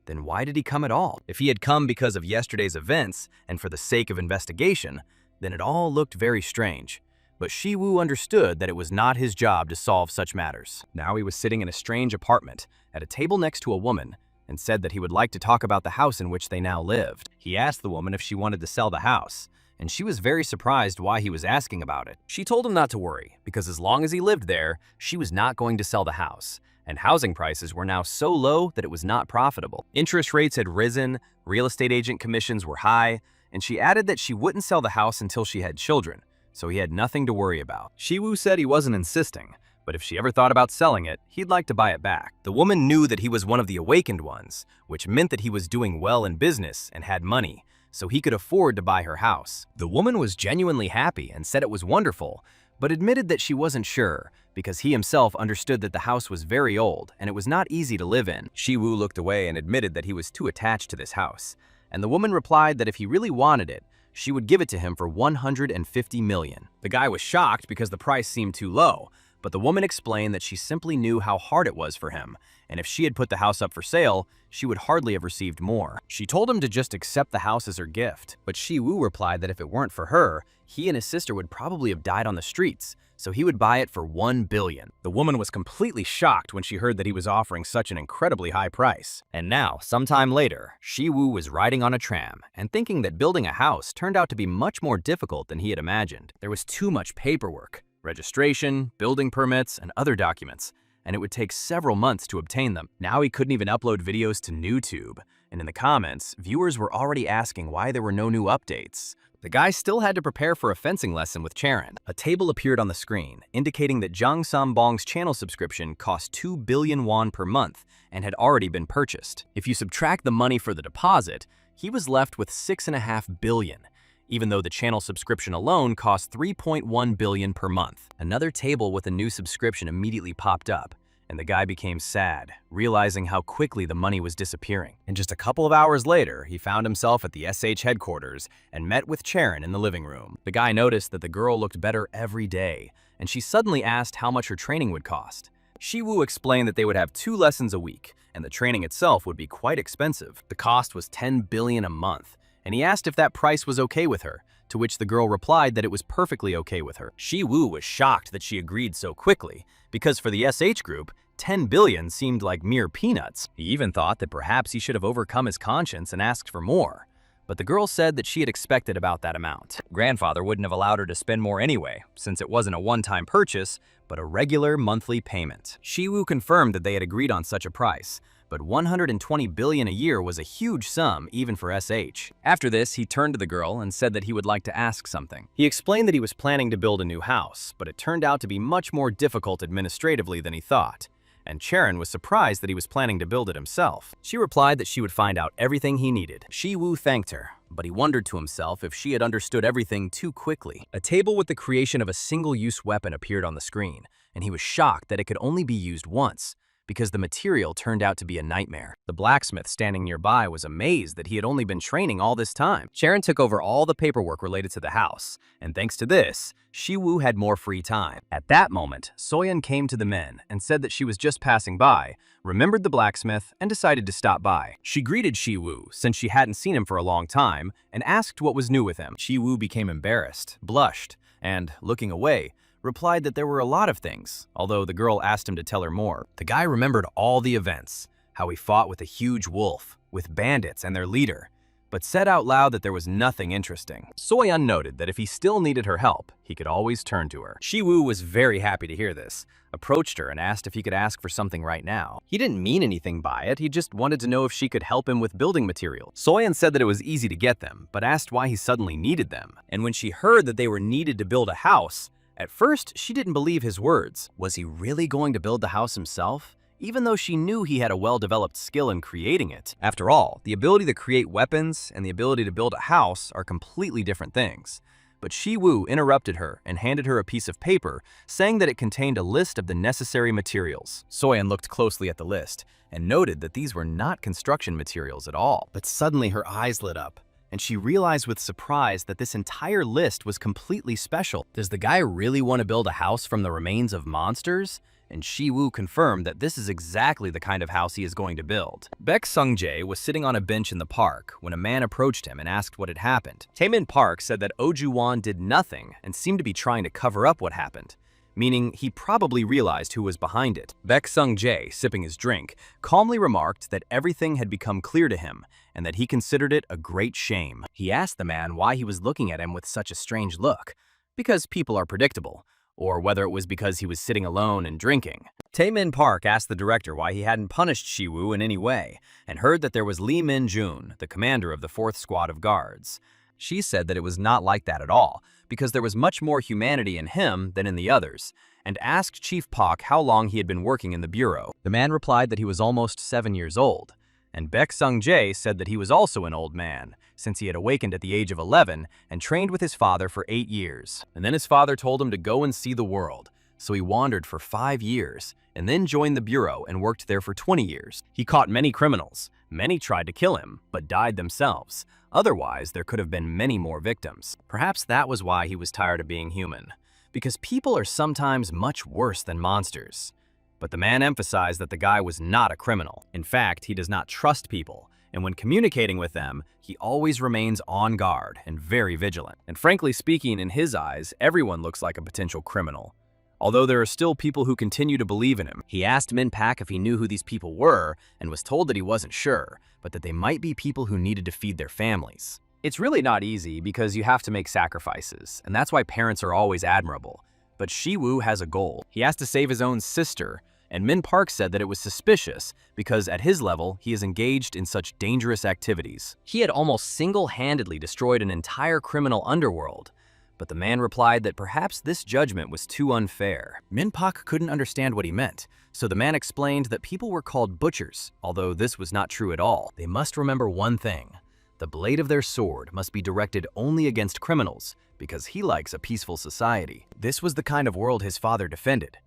Then why did he come at all? If he had come because of yesterday's events and for the sake of investigation, then it all looked very strange. But Shi Wu understood that it was not his job to solve such matters. Now he was sitting in a strange apartment at a table next to a woman and said that he would like to talk about the house in which they now lived. He asked the woman if she wanted to sell the house, and she was very surprised why he was asking about it. She told him not to worry, because as long as he lived there, she was not going to sell the house, and housing prices were now so low that it was not profitable. Interest rates had risen, real estate agent commissions were high, and she added that she wouldn't sell the house until she had children, so he had nothing to worry about. Shi Wu said he wasn't insisting, but if she ever thought about selling it, he'd like to buy it back. The woman knew that he was one of the awakened ones, which meant that he was doing well in business and had money, so he could afford to buy her house. The woman was genuinely happy and said it was wonderful, but admitted that she wasn't sure, because he himself understood that the house was very old and it was not easy to live in. Shi Wu looked away and admitted that he was too attached to this house, and the woman replied that if he really wanted it, she would give it to him for 150 million. The guy was shocked because the price seemed too low, but the woman explained that she simply knew how hard it was for him, and if she had put the house up for sale, she would hardly have received more. She told him to just accept the house as her gift, but Shi Wu replied that if it weren't for her, he and his sister would probably have died on the streets, so he would buy it for 1 billion. The woman was completely shocked when she heard that he was offering such an incredibly high price. And now, sometime later, Shi Wu was riding on a tram and thinking that building a house turned out to be much more difficult than he had imagined. There was too much paperwork, registration, building permits, and other documents, and it would take several months to obtain them. Now he couldn't even upload videos to YouTube, and in the comments, viewers were already asking why there were no new updates. The guy still had to prepare for a fencing lesson with Charon. A table appeared on the screen, indicating that Jang Sambong's channel subscription cost 2 billion won per month and had already been purchased. If you subtract the money for the deposit, he was left with 6.5 billion, even though the channel subscription alone cost 3.1 billion per month. Another table with a new subscription immediately popped up, and the guy became sad, realizing how quickly the money was disappearing. And just a couple of hours later, he found himself at the SH headquarters and met with Charon in the living room. The guy noticed that the girl looked better every day, and she suddenly asked how much her training would cost. Shi Wu explained that they would have 2 lessons a week, and the training itself would be quite expensive. The cost was 10 billion a month, and he asked if that price was okay with her, to which the girl replied that it was perfectly okay with her. Shi Wu was shocked that she agreed so quickly, because for the SH group, 10 billion seemed like mere peanuts. He even thought that perhaps he should have overcome his conscience and asked for more. But the girl said that she had expected about that amount. Grandfather wouldn't have allowed her to spend more anyway, since it wasn't a one-time purchase, but a regular monthly payment. Shi Wu confirmed that they had agreed on such a price, but 120 billion a year was a huge sum even for SH. After this, he turned to the girl and said that he would like to ask something. He explained that he was planning to build a new house, but it turned out to be much more difficult administratively than he thought, and Charon was surprised that he was planning to build it himself. She replied that she would find out everything he needed. Shi Wu thanked her, but he wondered to himself if she had understood everything too quickly. A table with the creation of a single-use weapon appeared on the screen, and he was shocked that it could only be used once, because the material turned out to be a nightmare. The blacksmith standing nearby was amazed that he had only been training all this time. Charon took over all the paperwork related to the house, and thanks to this, Shi Wu had more free time. At that moment, Soyeon came to the men and said that she was just passing by, remembered the blacksmith, and decided to stop by. She greeted Shi Wu, since she hadn't seen him for a long time, and asked what was new with him. Shi Wu became embarrassed, blushed, and, looking away, replied that there were a lot of things, although the girl asked him to tell her more. The guy remembered all the events, how he fought with a huge wolf, with bandits and their leader, but said out loud that there was nothing interesting. Soyeon noted that if he still needed her help, he could always turn to her. Shi Wu was very happy to hear this, approached her and asked if he could ask for something right now. He didn't mean anything by it, he just wanted to know if she could help him with building materials. Soyeon said that it was easy to get them, but asked why he suddenly needed them. And when she heard that they were needed to build a house, at first, she didn't believe his words. Was he really going to build the house himself? Even though she knew he had a well-developed skill in creating it. After all, the ability to create weapons and the ability to build a house are completely different things. but Shi Wu interrupted her and handed her a piece of paper, saying that it contained a list of the necessary materials. Soyeon looked closely at the list and noted that these were not construction materials at all. But suddenly her eyes lit up, and she realized with surprise that this entire list was completely special. Does the guy really want to build a house from the remains of monsters? And Shi Wu confirmed that this is exactly the kind of house he is going to build. Baek Sung-jae was sitting on a bench in the park when a man approached him and asked what had happened. Taemin Park said that Oh Ju-won did nothing and seemed to be trying to cover up what happened, meaning he probably realized who was behind it. Baek Sung-jae, sipping his drink, calmly remarked that everything had become clear to him and that he considered it a great shame. He asked the man why he was looking at him with such a strange look, because people are predictable, or whether it was because he was sitting alone and drinking. Taemin Park asked the director why he hadn't punished Shi Wu in any way, and heard that there was Lee Min-jun, the commander of the 4th Squad of Guards. She said that it was not like that at all, because there was much more humanity in him than in the others, and asked Chief Pak how long he had been working in the bureau. The man replied that he was almost 7 years old, and Baek Sung-jae said that he was also an old man, since he had awakened at the age of 11 and trained with his father for 8 years. And then his father told him to go and see the world, so he wandered for 5 years, and then joined the bureau and worked there for 20 years. He caught many criminals. Many tried to kill him, but died themselves. Otherwise, there could have been many more victims. Perhaps that was why he was tired of being human, because people are sometimes much worse than monsters. But the man emphasized that the guy was not a criminal. In fact, he does not trust people, and when communicating with them, he always remains on guard and very vigilant. And frankly speaking, in his eyes, everyone looks like a potential criminal, although there are still people who continue to believe in him. He asked Min Pak if he knew who these people were, and was told that he wasn't sure, but that they might be people who needed to feed their families. It's really not easy because you have to make sacrifices, and that's why parents are always admirable. But Shi Wu has a goal. He has to save his own sister, and Min Park said that it was suspicious because at his level, he is engaged in such dangerous activities. He had almost single-handedly destroyed an entire criminal underworld, but the man replied that perhaps this judgment was too unfair. Min Pak couldn't understand what he meant, so the man explained that people were called butchers, although this was not true at all. They must remember one thing: the blade of their sword must be directed only against criminals, because he likes a peaceful society. This was the kind of world his father defended.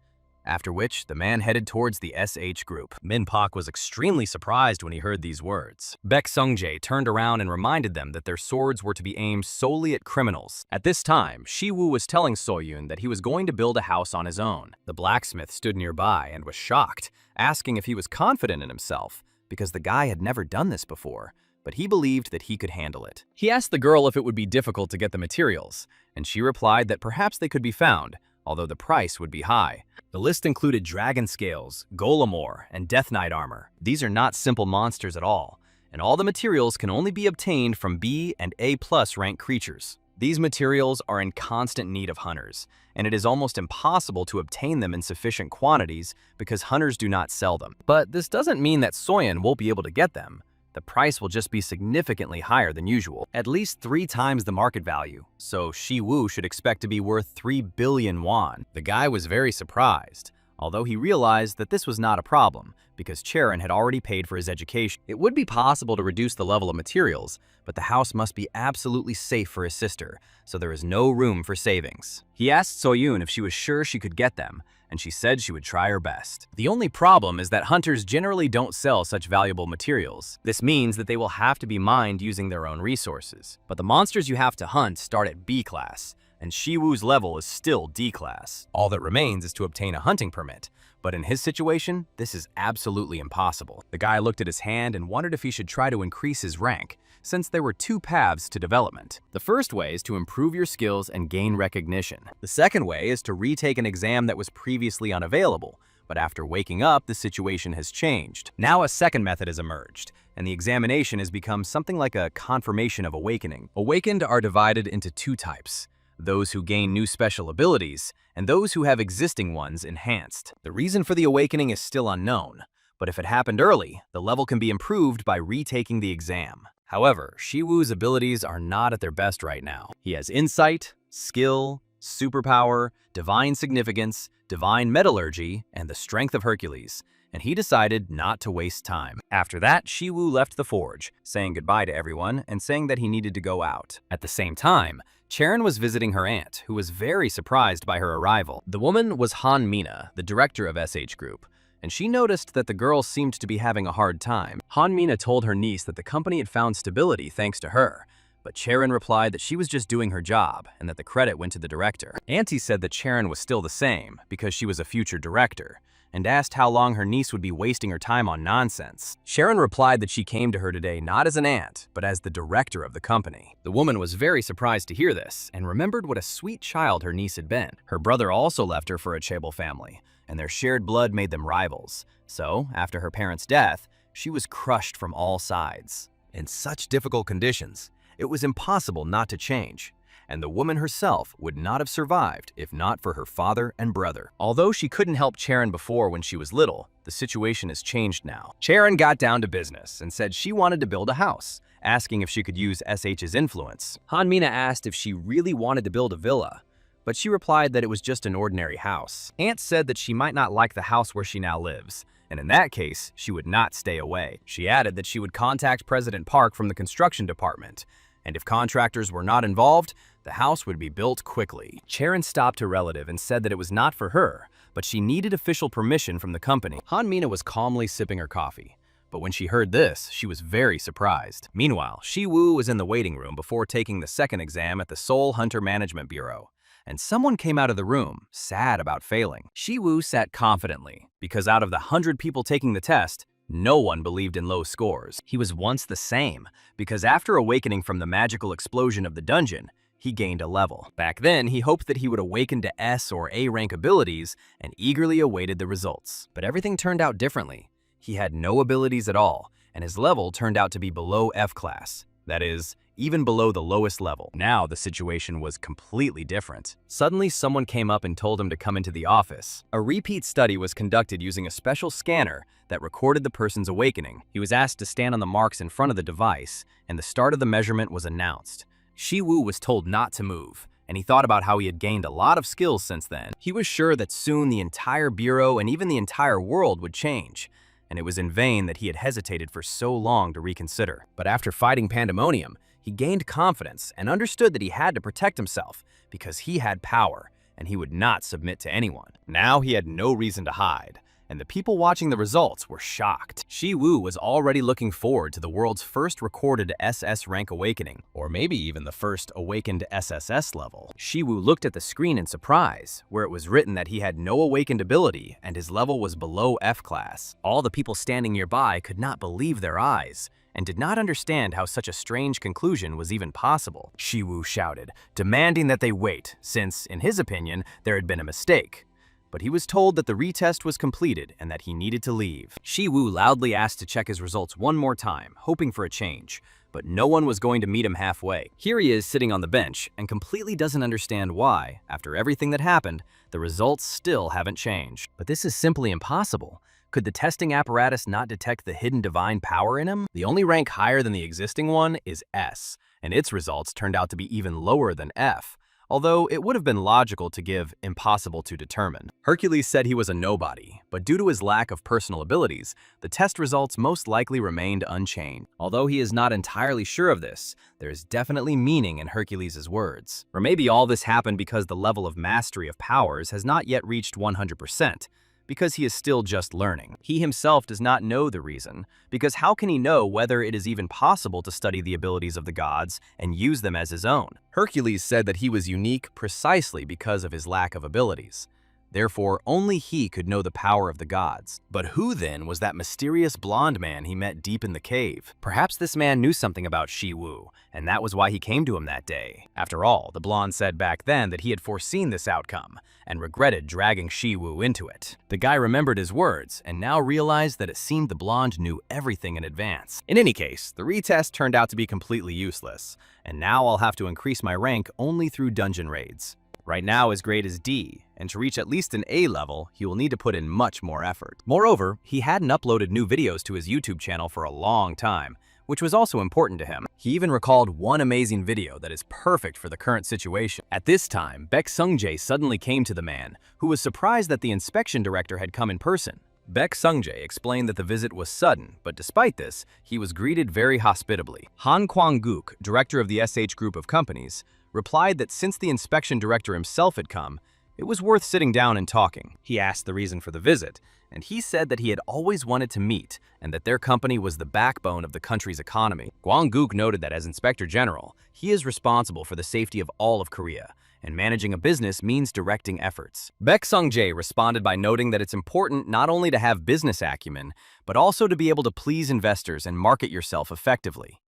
After which, the man headed towards the SH group. Min Pak was extremely surprised when he heard these words. Baek Sung-jae turned around and reminded them that their swords were to be aimed solely at criminals. At this time, Shi Wu was telling Soyun that he was going to build a house on his own. The blacksmith stood nearby and was shocked, asking if he was confident in himself, because the guy had never done this before, but he believed that he could handle it. He asked the girl if it would be difficult to get the materials, and she replied that perhaps they could be found, although the price would be high. The list included dragon scales, golem ore, and death knight armor. These are not simple monsters at all, and all the materials can only be obtained from B and A+ rank creatures. These materials are in constant need of hunters, and it is almost impossible to obtain them in sufficient quantities because hunters do not sell them. But this doesn't mean that Soyun won't be able to get them. The price will just be significantly higher than usual, at least 3 times the market value, so Shi Wu should expect to be worth 3 billion won. The guy was very surprised, although he realized that this was not a problem, because Charon had already paid for his education. It would be possible to reduce the level of materials, but the house must be absolutely safe for his sister, so there is no room for savings. He asked Soyun if she was sure she could get them, and she said she would try her best. The only problem is that hunters generally don't sell such valuable materials. This means that they will have to be mined using their own resources. But the monsters you have to hunt start at B class, and Shi Wu's level is still D class. All that remains is to obtain a hunting permit, but in his situation, this is absolutely impossible. The guy looked at his hand and wondered if he should try to increase his rank, since there were 2 paths to development. The first way is to improve your skills and gain recognition. The second way is to retake an exam that was previously unavailable, but after waking up, the situation has changed. Now a second method has emerged, and the examination has become something like a confirmation of awakening. Awakened are divided into 2 types: those who gain new special abilities, and those who have existing ones enhanced. The reason for the awakening is still unknown, but if it happened early, the level can be improved by retaking the exam. However, Shi Wu's abilities are not at their best right now. He has insight, skill, superpower, divine significance, divine metallurgy, and the strength of Hercules. and he decided not to waste time. After that, Shi Wu left the forge, saying goodbye to everyone and saying that he needed to go out. At the same time, Charon was visiting her aunt, who was very surprised by her arrival. The woman was Han Mina, the director of SH Group, and she noticed that the girl seemed to be having a hard time. Han Mina told her niece that the company had found stability thanks to her, but Charon replied that she was just doing her job and that the credit went to the director. Auntie said that Charon was still the same because she was a future director, and asked how long her niece would be wasting her time on nonsense. Sharon replied that she came to her today not as an aunt, but as the director of the company. The woman was very surprised to hear this, and remembered what a sweet child her niece had been. Her brother also left her for a chaebol family, and their shared blood made them rivals. So, after her parents' death, she was crushed from all sides. In such difficult conditions, it was impossible not to change, and the woman herself would not have survived if not for her father and brother. Although she couldn't help Charon before when she was little, the situation has changed now. Charon got down to business and said she wanted to build a house, asking if she could use SH's influence. Han Mina asked if she really wanted to build a villa, but she replied that it was just an ordinary house. Aunt said that she might not like the house where she now lives, and in that case, she would not stay away. She added that she would contact President Park from the construction department, and if contractors were not involved, the house would be built quickly. Charon stopped her relative and said that it was not for her, but she needed official permission from the company. Han Mina was calmly sipping her coffee, but when she heard this, she was very surprised. Meanwhile, Shi Wu was in the waiting room before taking the second exam at the Seoul Hunter Management Bureau, and someone came out of the room, sad about failing. Shi Wu sat confidently, because out of the 100 people taking the test, no one believed in low scores. He was once the same, because after awakening from the magical explosion of the dungeon, he gained a level. Back then, he hoped that he would awaken to S or A rank abilities and eagerly awaited the results. But everything turned out differently. He had no abilities at all, and his level turned out to be below F class. That is, even below the lowest level. Now the situation was completely different. Suddenly, someone came up and told him to come into the office. A repeat study was conducted using a special scanner that recorded the person's awakening. He was asked to stand on the marks in front of the device, and the start of the measurement was announced. Shi Wu was told not to move, and he thought about how he had gained a lot of skills since then. He was sure that soon the entire bureau and even the entire world would change, and it was in vain that he had hesitated for so long to reconsider. But after fighting pandemonium, he gained confidence and understood that he had to protect himself because he had power, and he would not submit to anyone. Now he had no reason to hide, and the people watching the results were shocked. Shi Wu was already looking forward to the world's first recorded SS rank awakening, or maybe even the first awakened SSS level. Shi Wu looked at the screen in surprise, where it was written that he had no awakened ability and his level was below F class. All the people standing nearby could not believe their eyes, and did not understand how such a strange conclusion was even possible. Shi Wu shouted, demanding that they wait, since, in his opinion, there had been a mistake. But he was told that the retest was completed and that he needed to leave. Shi Wu loudly asked to check his results one more time, hoping for a change, but no one was going to meet him halfway. Here he is sitting on the bench and completely doesn't understand why, after everything that happened, the results still haven't changed. But this is simply impossible. Could the testing apparatus not detect the hidden divine power in him? The only rank higher than the existing one is S, and its results turned out to be even lower than F, although it would have been logical to give impossible to determine. Hercules said he was a nobody, but due to his lack of personal abilities, the test results most likely remained unchanged. Although he is not entirely sure of this, there is definitely meaning in Hercules' words. Or maybe all this happened because the level of mastery of powers has not yet reached 100%, because he is still just learning. He himself does not know the reason, because how can he know whether it is even possible to study the abilities of the gods and use them as his own? Hercules said that he was unique precisely because of his lack of abilities. Therefore, only he could know the power of the gods. But who then was that mysterious blonde man he met deep in the cave? Perhaps this man knew something about Shi Wu, and that was why he came to him that day. After all, the blonde said back then that he had foreseen this outcome, and regretted dragging Shi Wu into it. The guy remembered his words, and now realized that it seemed the blonde knew everything in advance. In any case, the retest turned out to be completely useless, and now I'll have to increase my rank only through dungeon raids. Right now his grade is D, and to reach at least an A level, he will need to put in much more effort. Moreover, he hadn't uploaded new videos to his YouTube channel for a long time, which was also important to him. He even recalled one amazing video that is perfect for the current situation. At this time, Baek Sung-jae suddenly came to the man, who was surprised that the inspection director had come in person. Baek Sung-jae explained that the visit was sudden, but despite this, he was greeted very hospitably. Han Kwang-guk, director of the SH Group of Companies, replied that since the inspection director himself had come, it was worth sitting down and talking. He asked the reason for the visit, and he said that he had always wanted to meet and that their company was the backbone of the country's economy. Kwang-guk noted that as Inspector General, he is responsible for the safety of all of Korea, and managing a business means directing efforts. Baek Sung-jae responded by noting that it's important not only to have business acumen, but also to be able to please investors and market yourself effectively.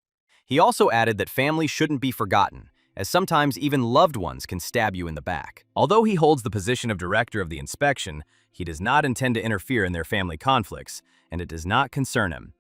He also added that family shouldn't be forgotten, as sometimes even loved ones can stab you in the back. Although he holds the position of director of the inspection, he does not intend to interfere in their family conflicts, and it does not concern him.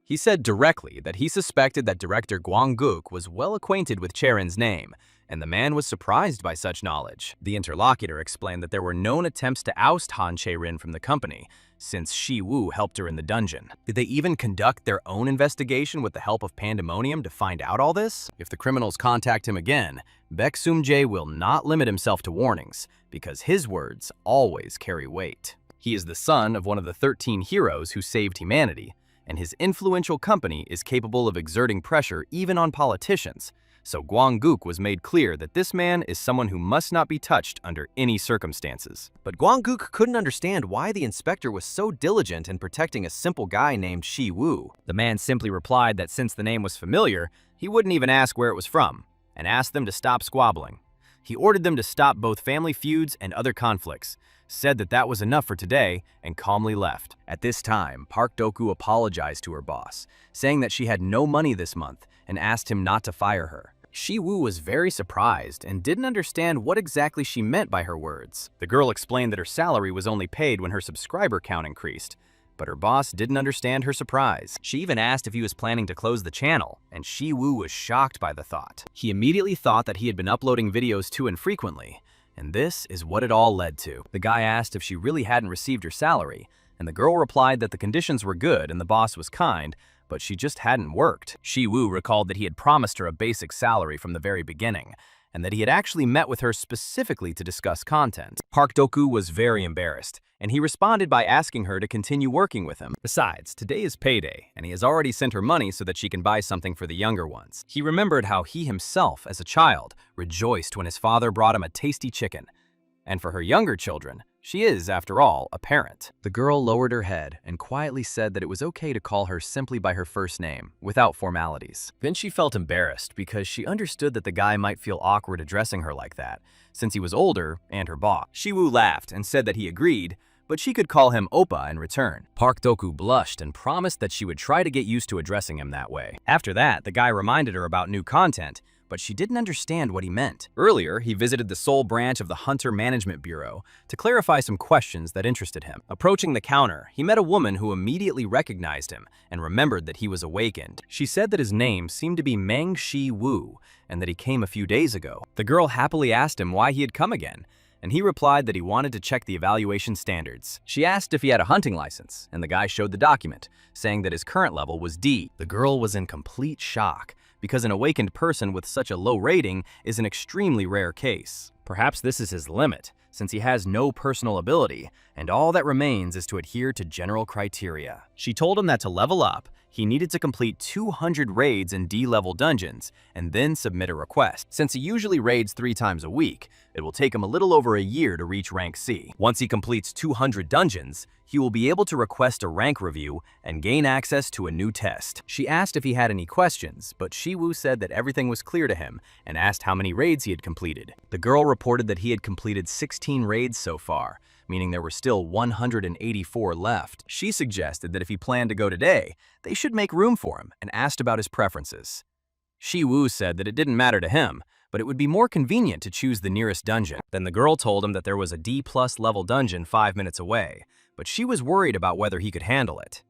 He said directly that he suspected that Director Kwang-guk was well acquainted with Chae-rin's name, and the man was surprised by such knowledge. The interlocutor explained that there were known attempts to oust Han Chae-rin from the company, since Shi Wu helped her in the dungeon. Did they even conduct their own investigation with the help of Pandemonium to find out all this? If the criminals contact him again, Baek Sung-jae will not limit himself to warnings, because his words always carry weight. He is the son of one of the 13 heroes who saved humanity, and his influential company is capable of exerting pressure even on politicians, so Kwang-guk was made clear that this man is someone who must not be touched under any circumstances. But Kwang-guk couldn't understand why the inspector was so diligent in protecting a simple guy named Shi Wu. The man simply replied that since the name was familiar, he wouldn't even ask where it was from, and asked them to stop squabbling. He ordered them to stop both family feuds and other conflicts, said that that was enough for today, and calmly left. At this time, Park Do-koo apologized to her boss, saying that she had no money this month and asked him not to fire her. Shi Wu was very surprised and didn't understand what exactly she meant by her words. The girl explained that her salary was only paid when her subscriber count increased, but her boss didn't understand her surprise. She even asked if he was planning to close the channel, and Shi Wu was shocked by the thought. He immediately thought that he had been uploading videos too infrequently, and this is what it all led to. The guy asked if she really hadn't received her salary, and the girl replied that the conditions were good and the boss was kind, but she just hadn't worked. Shi Wu recalled that he had promised her a basic salary from the very beginning, and that he had actually met with her specifically to discuss content. Park Do-koo was very embarrassed, and he responded by asking her to continue working with him. Besides, today is payday, and he has already sent her money so that she can buy something for the younger ones. He remembered how he himself, as a child, rejoiced when his father brought him a tasty chicken. And for her younger children, she is, after all, a parent. The girl lowered her head and quietly said that it was okay to call her simply by her first name, without formalities. Then she felt embarrassed because she understood that the guy might feel awkward addressing her like that, since he was older and her boss. Shi Wu laughed and said that he agreed, but she could call him Oppa in return. Park Do-koo blushed and promised that she would try to get used to addressing him that way. After that, the guy reminded her about new content, but she didn't understand what he meant. Earlier, he visited the Seoul branch of the Hunter Management Bureau to clarify some questions that interested him. Approaching the counter, he met a woman who immediately recognized him and remembered that he was awakened. She said that his name seemed to be Meng Shi Wu and that he came a few days ago. The girl happily asked him why he had come again, and he replied that he wanted to check the evaluation standards. She asked if he had a hunting license, and the guy showed the document, saying that his current level was D. The girl was in complete shock, because an awakened person with such a low rating is an extremely rare case. Perhaps this is his limit, since he has no personal ability, and all that remains is to adhere to general criteria. She told him that to level up, he needed to complete 200 raids in D-level dungeons and then submit a request. Since he usually raids 3 times a week, it will take him a little over a year to reach rank C. Once he completes 200 dungeons, he will be able to request a rank review and gain access to a new test. She asked if he had any questions, but Shi Wu said that everything was clear to him and asked how many raids he had completed. The girl reported that he had completed 16 raids so far, meaning there were still 184 left. She suggested that if he planned to go today, they should make room for him and asked about his preferences. Shi Wu said that it didn't matter to him, but it would be more convenient to choose the nearest dungeon. Then the girl told him that there was a D+ level dungeon 5 minutes away, but she was worried about whether he could handle it.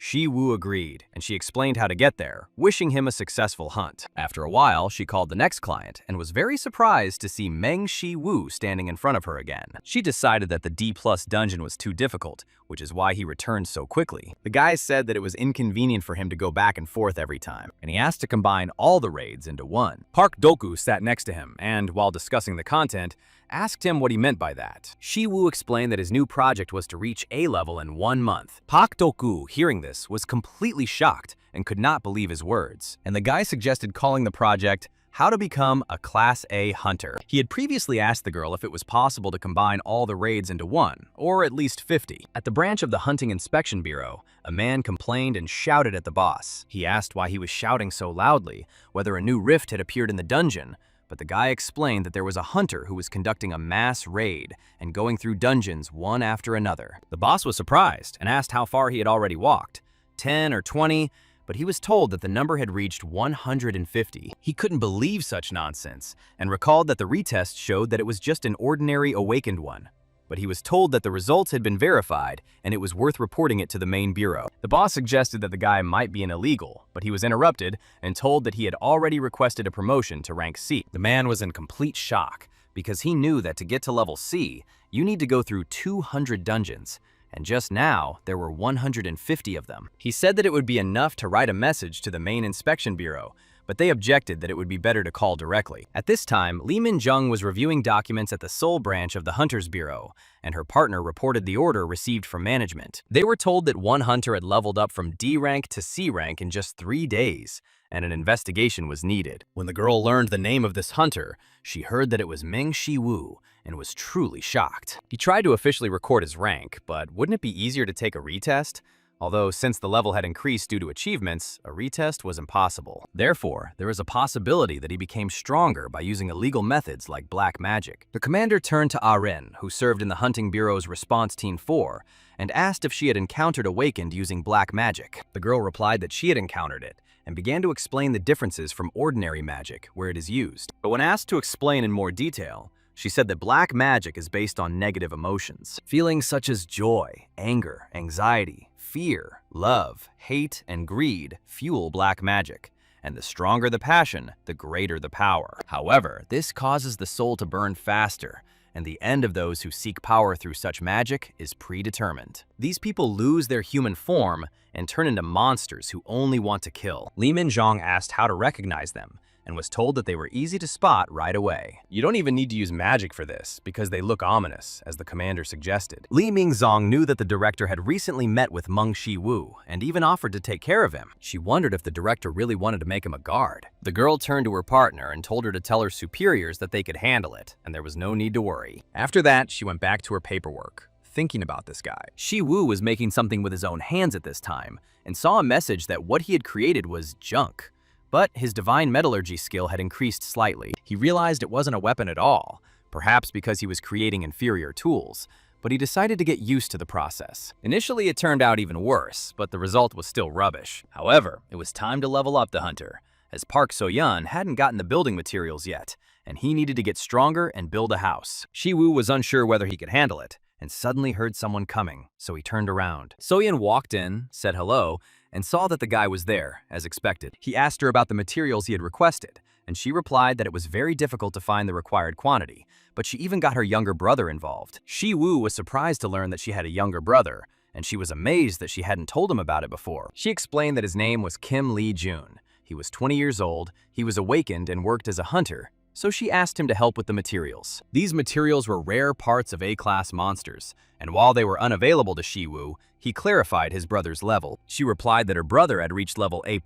Shi Wu agreed, and she explained how to get there, wishing him a successful hunt. After a while, she called the next client and was very surprised to see Meng Shi Wu standing in front of her again. She decided that the D+ dungeon was too difficult, which is why he returned so quickly. The guy said that it was inconvenient for him to go back and forth every time, and he asked to combine all the raids into one. Park Do-koo sat next to him and, while discussing the content, asked him what he meant by that. Shi Wu explained that his new project was to reach A level in 1 month. Pak Doku, hearing this, was completely shocked and could not believe his words. And the guy suggested calling the project How to Become a Class A Hunter. He had previously asked the girl if it was possible to combine all the raids into one, or at least 50. At the branch of the Hunting Inspection Bureau, a man complained and shouted at the boss. He asked why he was shouting so loudly, whether a new rift had appeared in the dungeon, but the guy explained that there was a hunter who was conducting a mass raid and going through dungeons one after another. The boss was surprised and asked how far he had already walked, 10 or 20, but he was told that the number had reached 150. He couldn't believe such nonsense and recalled that the retest showed that it was just an ordinary awakened one. But he was told that the results had been verified and it was worth reporting it to the main bureau. The boss suggested that the guy might be an illegal, but he was interrupted and told that he had already requested a promotion to rank C. The man was in complete shock because he knew that to get to level C, you need to go through 200 dungeons. And just now, there were 150 of them. He said that it would be enough to write a message to the main inspection bureau, but they objected that it would be better to call directly. At this time, Lee Min-jung was reviewing documents at the Seoul branch of the Hunters Bureau, and her partner reported the order received from management. They were told that one hunter had leveled up from D rank to C rank in just 3 days, and an investigation was needed. When the girl learned the name of this hunter, she heard that it was Meng Shi Wu, and was truly shocked. He tried to officially record his rank, but wouldn't it be easier to take a retest? Although, since the level had increased due to achievements, a retest was impossible. Therefore, there is a possibility that he became stronger by using illegal methods like black magic. The commander turned to Ah-rin, who served in the Hunting Bureau's Response Team 4, and asked if she had encountered Awakened using black magic. The girl replied that she had encountered it, and began to explain the differences from ordinary magic, where it is used. But when asked to explain in more detail, she said that black magic is based on negative emotions. Feelings such as joy, anger, anxiety, fear, love, hate, and greed fuel black magic. And the stronger the passion, the greater the power. However, this causes the soul to burn faster, and the end of those who seek power through such magic is predetermined. These people lose their human form and turn into monsters who only want to kill. Lee Min-jung asked how to recognize them, and was told that they were easy to spot right away. You don't even need to use magic for this, because they look ominous, as the commander suggested. Lee Ming-zong knew that the director had recently met with Meng Shi Wu, and even offered to take care of him. She wondered if the director really wanted to make him a guard. The girl turned to her partner and told her to tell her superiors that they could handle it, and there was no need to worry. After that, she went back to her paperwork, thinking about this guy. Shi Wu was making something with his own hands at this time, and saw a message that what he had created was junk. But his divine metallurgy skill had increased slightly. He realized it wasn't a weapon at all, perhaps because he was creating inferior tools, but he decided to get used to the process. Initially, it turned out even worse, but the result was still rubbish. However, it was time to level up the hunter, as Park So-yeon hadn't gotten the building materials yet, and he needed to get stronger and build a house. Shi Wu was unsure whether he could handle it, and suddenly heard someone coming, so he turned around. So-yeon walked in, said hello, and saw that the guy was there, as expected. He asked her about the materials he had requested, and she replied that it was very difficult to find the required quantity, but she even got her younger brother involved. Shi Wu was surprised to learn that she had a younger brother, and she was amazed that she hadn't told him about it before. She explained that his name was Kim Lee-jun. He was 20 years old, he was awakened and worked as a hunter, so she asked him to help with the materials. These materials were rare parts of A-class monsters, and while they were unavailable to Shi Wu, he clarified his brother's level. She replied that her brother had reached level A+,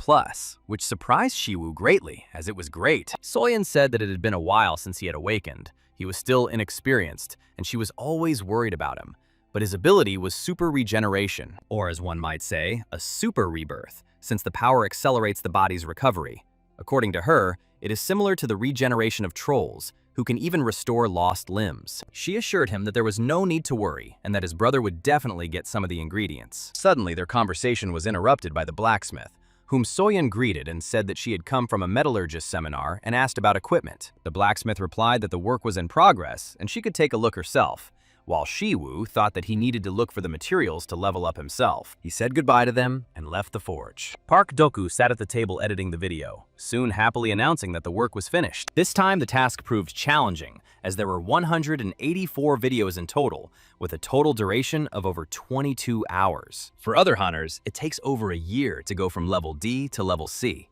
which surprised Shi Wu greatly, as it was great. So-yeon said that it had been a while since he had awakened. He was still inexperienced, and she was always worried about him. But his ability was super regeneration, or as one might say, a super rebirth, since the power accelerates the body's recovery. According to her, it is similar to the regeneration of trolls, who can even restore lost limbs. She assured him that there was no need to worry, and that his brother would definitely get some of the ingredients. Suddenly, their conversation was interrupted by the blacksmith, whom So-yeon greeted and said that she had come from a metallurgist seminar and asked about equipment. The blacksmith replied that the work was in progress, and she could take a look herself, while Shi Wu thought that he needed to look for the materials to level up himself. He said goodbye to them and left the forge. Park Doku sat at the table editing the video, soon happily announcing that the work was finished. This time the task proved challenging, as there were 184 videos in total, with a total duration of over 22 hours. For other hunters, it takes over a year to go from level D to level C.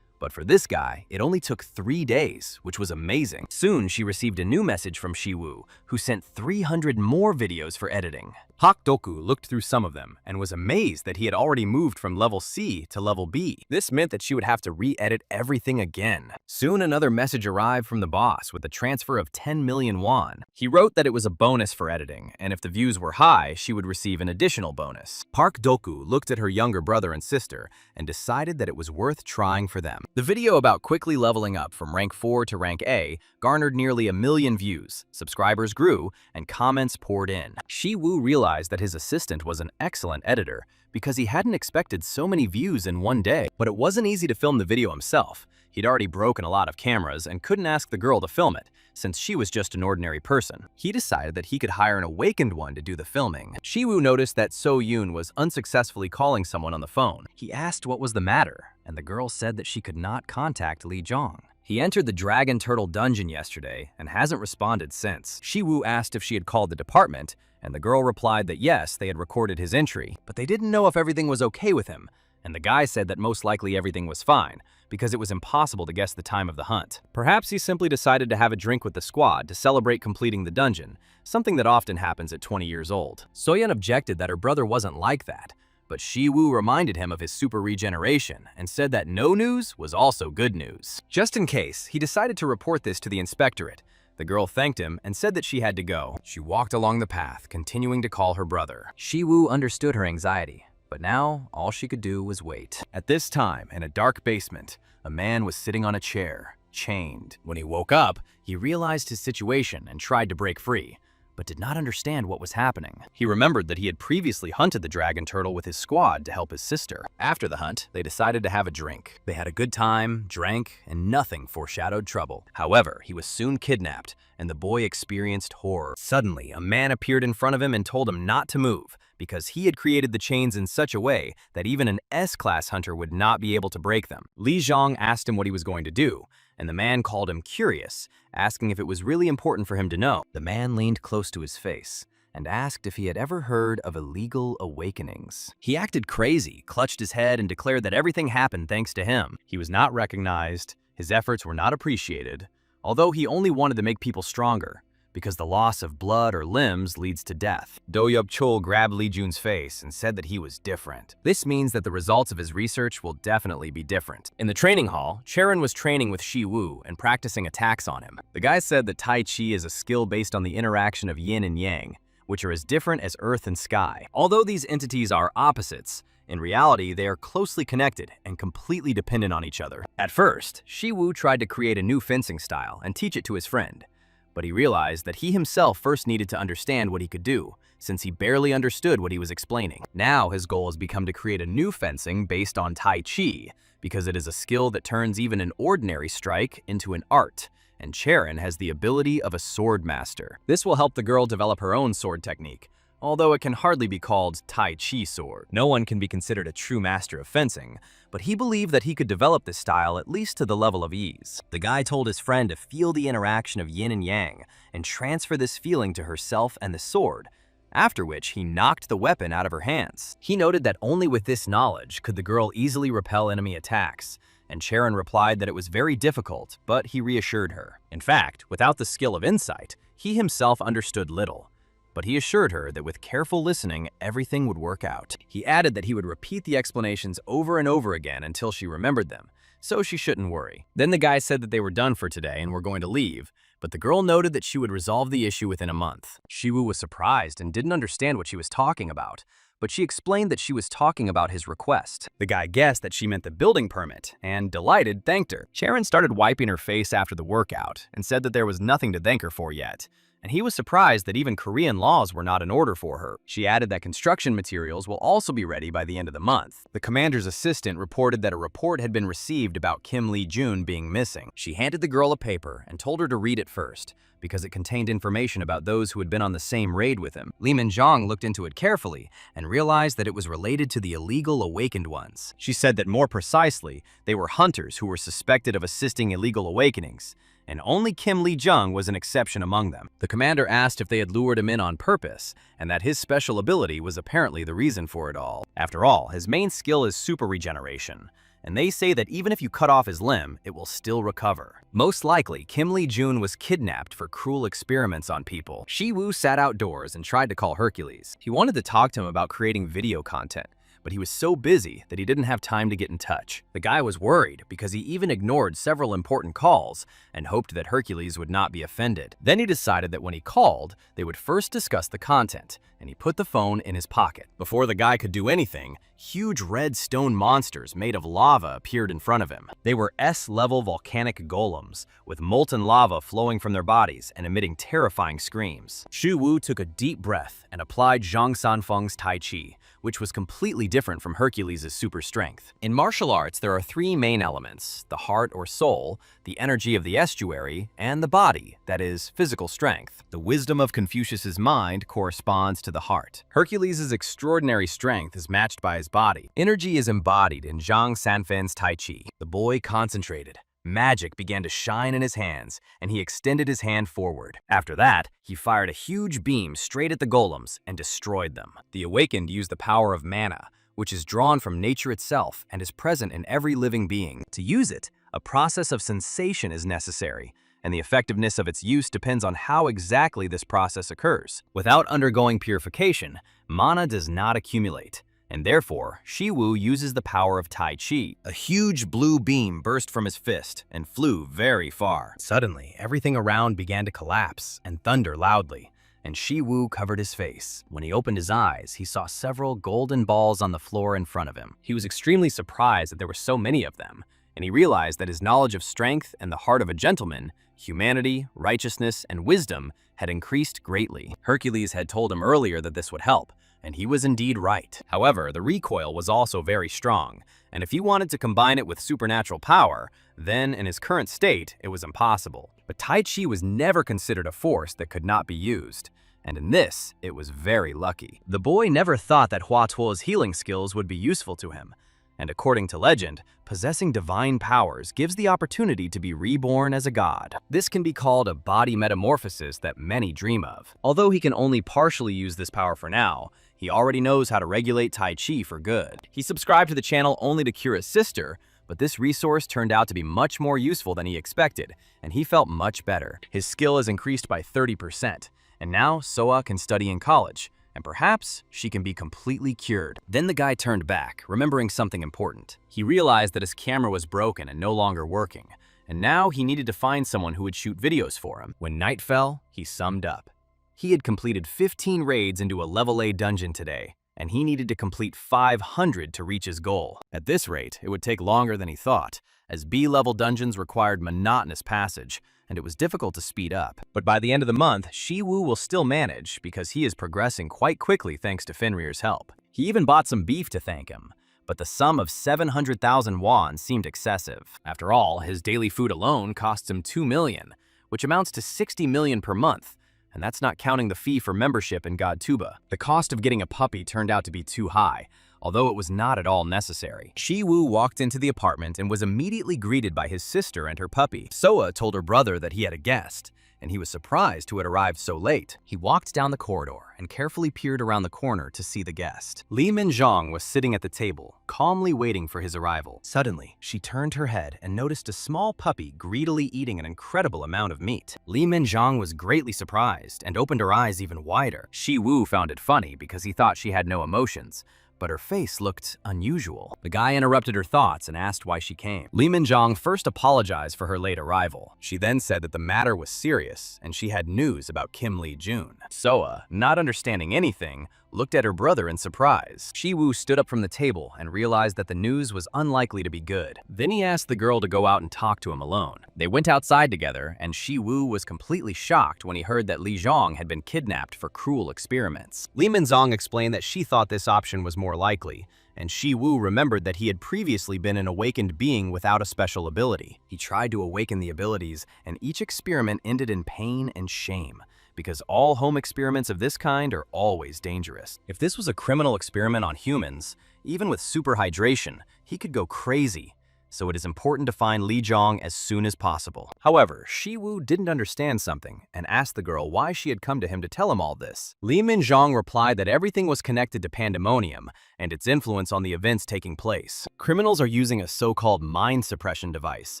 But for this guy, it only took 3 days, which was amazing. Soon, she received a new message from Shi Wu, who sent 300 more videos for editing. Hak Doku looked through some of them and was amazed that he had already moved from level C to level B. This meant that she would have to re-edit everything again. Soon another message arrived from the boss with a transfer of 10 million won. He wrote that it was a bonus for editing, and if the views were high, she would receive an additional bonus. Park Doku looked at her younger brother and sister and decided that it was worth trying for them. The video about quickly leveling up from rank 4 to rank A garnered nearly 1 million views, subscribers grew, and comments poured in. Shi Wu realized that his assistant was an excellent editor because he hadn't expected so many views in one day. But it wasn't easy to film the video himself. He'd already broken a lot of cameras and couldn't ask the girl to film it, since she was just an ordinary person. He decided that he could hire an awakened one to do the filming. Shi Wu noticed that So Yoon was unsuccessfully calling someone on the phone. He asked what was the matter, and the girl said that she could not contact Lee Jong. He entered the Dragon Turtle dungeon yesterday and hasn't responded since. Shi Wu asked if she had called the department, and the girl replied that yes, they had recorded his entry, but they didn't know if everything was okay with him. And the guy said that most likely everything was fine, because it was impossible to guess the time of the hunt. Perhaps he simply decided to have a drink with the squad to celebrate completing the dungeon, something that often happens at 20 years old. Soyeon objected that her brother wasn't like that, but Shi Wu reminded him of his super regeneration and said that no news was also good news. Just in case, he decided to report this to the inspectorate. The girl thanked him and said that she had to go. She walked along the path, continuing to call her brother. Shi Wu understood her anxiety, but now all she could do was wait. At this time, in a dark basement, a man was sitting on a chair, chained. When he woke up, he realized his situation and tried to break free, but did not understand what was happening. He remembered that he had previously hunted the dragon turtle with his squad to help his sister. After the hunt, they decided to have a drink. They had a good time, drank, and nothing foreshadowed trouble. However, he was soon kidnapped, and the boy experienced horror. Suddenly, a man appeared in front of him and told him not to move, because he had created the chains in such a way that even an S-class hunter would not be able to break them. Li Zhang asked him what he was going to do, and the man called him curious, asking if it was really important for him to know. The man leaned close to his face and asked if he had ever heard of illegal awakenings. He acted crazy, clutched his head, and declared that everything happened thanks to him. He was not recognized, his efforts were not appreciated, although he only wanted to make people stronger, because the loss of blood or limbs leads to death. Do Yup Chol grabbed Lee Jun's face and said that he was different. This means that the results of his research will definitely be different. In the training hall, Charon was training with Shi Wu and practicing attacks on him. The guy said that Tai Chi is a skill based on the interaction of yin and yang, which are as different as earth and sky. Although these entities are opposites, in reality, they are closely connected and completely dependent on each other. At first, Shi Wu tried to create a new fencing style and teach it to his friend, but he realized that he himself first needed to understand what he could do, since he barely understood what he was explaining. Now his goal has become to create a new fencing based on Tai Chi, because it is a skill that turns even an ordinary strike into an art, and Charon has the ability of a sword master. This will help the girl develop her own sword technique, although it can hardly be called Tai Chi sword. No one can be considered a true master of fencing, but he believed that he could develop this style at least to the level of ease. The guy told his friend to feel the interaction of yin and yang and transfer this feeling to herself and the sword, after which he knocked the weapon out of her hands. He noted that only with this knowledge could the girl easily repel enemy attacks, and Charon replied that it was very difficult, but he reassured her. In fact, without the skill of insight, he himself understood little, but he assured her that with careful listening, everything would work out. He added that he would repeat the explanations over and over again until she remembered them, so she shouldn't worry. Then the guy said that they were done for today and were going to leave, but the girl noted that she would resolve the issue within a month. Shi Wu was surprised and didn't understand what she was talking about, but she explained that she was talking about his request. The guy guessed that she meant the building permit, and delighted, thanked her. Charon started wiping her face after the workout and said that there was nothing to thank her for yet, and he was surprised that even Korean laws were not in order for her. She added that construction materials will also be ready by the end of the month. The commander's assistant reported that a report had been received about Kim Lee-jun being missing. She handed the girl a paper and told her to read it first, because it contained information about those who had been on the same raid with him. Lee Min-jong looked into it carefully and realized that it was related to the illegal awakened ones. She said that more precisely, they were hunters who were suspected of assisting illegal awakenings, and only Kim Lee-jung was an exception among them. The commander asked if they had lured him in on purpose, and that his special ability was apparently the reason for it all. After all, his main skill is super regeneration, and they say that even if you cut off his limb, it will still recover. Most likely, Kim Lee-jun was kidnapped for cruel experiments on people. Shi Wu sat outdoors and tried to call Hercules. He wanted to talk to him about creating video content, but he was so busy that he didn't have time to get in touch. The guy was worried because he even ignored several important calls and hoped that Hercules would not be offended. Then he decided that when he called, they would first discuss the content, and he put the phone in his pocket. Before the guy could do anything, huge red stone monsters made of lava appeared in front of him. They were S-level volcanic golems, with molten lava flowing from their bodies and emitting terrifying screams. Shi Wu took a deep breath and applied Zhang Sanfeng's Tai Chi, which was completely different from Hercules' super strength. In martial arts, there are three main elements: the heart or soul, the energy of the estuary, and the body, that is, physical strength. The wisdom of Confucius's mind corresponds to the heart. Hercules' extraordinary strength is matched by his body. Energy is embodied in Zhang Sanfen's Tai Chi. The boy concentrated. Magic began to shine in his hands, and he extended his hand forward. After that, he fired a huge beam straight at the golems and destroyed them. The awakened used the power of mana, which is drawn from nature itself and is present in every living being. To use it, a process of sensation is necessary, and the effectiveness of its use depends on how exactly this process occurs. Without undergoing purification, mana does not accumulate. And therefore, Shi Wu uses the power of Tai Chi. A huge blue beam burst from his fist and flew very far. Suddenly, everything around began to collapse and thunder loudly, and Shi Wu covered his face. When he opened his eyes, he saw several golden balls on the floor in front of him. He was extremely surprised that there were so many of them, and he realized that his knowledge of strength and the heart of a gentleman, humanity, righteousness, and wisdom had increased greatly. Hercules had told him earlier that this would help, and he was indeed right. However, the recoil was also very strong, and if he wanted to combine it with supernatural power, then in his current state, it was impossible. But Tai Chi was never considered a force that could not be used, and in this, it was very lucky. The boy never thought that Hua Tuo's healing skills would be useful to him, and according to legend, possessing divine powers gives the opportunity to be reborn as a god. This can be called a body metamorphosis that many dream of. Although he can only partially use this power for now, he already knows how to regulate Tai Chi for good. He subscribed to the channel only to cure his sister, but this resource turned out to be much more useful than he expected, and he felt much better. His skill has increased by 30%, and now Soa can study in college, and perhaps she can be completely cured. Then the guy turned back, remembering something important. He realized that his camera was broken and no longer working, and now he needed to find someone who would shoot videos for him. When night fell, he summed up. He had completed 15 raids into a level A dungeon today, and he needed to complete 500 to reach his goal. At this rate, it would take longer than he thought, as B-level dungeons required monotonous passage, and it was difficult to speed up. But by the end of the month, Shi Wu will still manage because he is progressing quite quickly thanks to Fenrir's help. He even bought some beef to thank him, but the sum of 700,000 won seemed excessive. After all, his daily food alone costs him 2 million, which amounts to 60 million per month, and that's not counting the fee for membership in God Tuba. The cost of getting a puppy turned out to be too high, although it was not at all necessary. Shi Wu walked into the apartment and was immediately greeted by his sister and her puppy. Soa told her brother that he had a guest, and he was surprised who had arrived so late. He walked down the corridor and carefully peered around the corner to see the guest. Li Minzhong was sitting at the table, calmly waiting for his arrival. Suddenly, she turned her head and noticed a small puppy greedily eating an incredible amount of meat. Li Minzhong was greatly surprised and opened her eyes even wider. Shi Wu found it funny because he thought she had no emotions, but her face looked unusual. The guy interrupted her thoughts and asked why she came. Li Minzhong first apologized for her late arrival. She then said that the matter was serious and she had news about Kim Lee-jun. Soa, not understanding anything, looked at her brother in surprise. Shi Wu stood up from the table and realized that the news was unlikely to be good. Then he asked the girl to go out and talk to him alone. They went outside together, and Shi Wu was completely shocked when he heard that Li Zhong had been kidnapped for cruel experiments. Li Minzong explained that she thought this option was more likely, and Shi Wu remembered that he had previously been an awakened being without a special ability. He tried to awaken the abilities, and each experiment ended in pain and shame, because all home experiments of this kind are always dangerous. If this was a criminal experiment on humans, even with super hydration, he could go crazy. So it is important to find Li Zhong as soon as possible. However, Shi Wu didn't understand something and asked the girl why she had come to him to tell him all this. Li Minzhong replied that everything was connected to pandemonium, and its influence on the events taking place. Criminals are using a so-called mind suppression device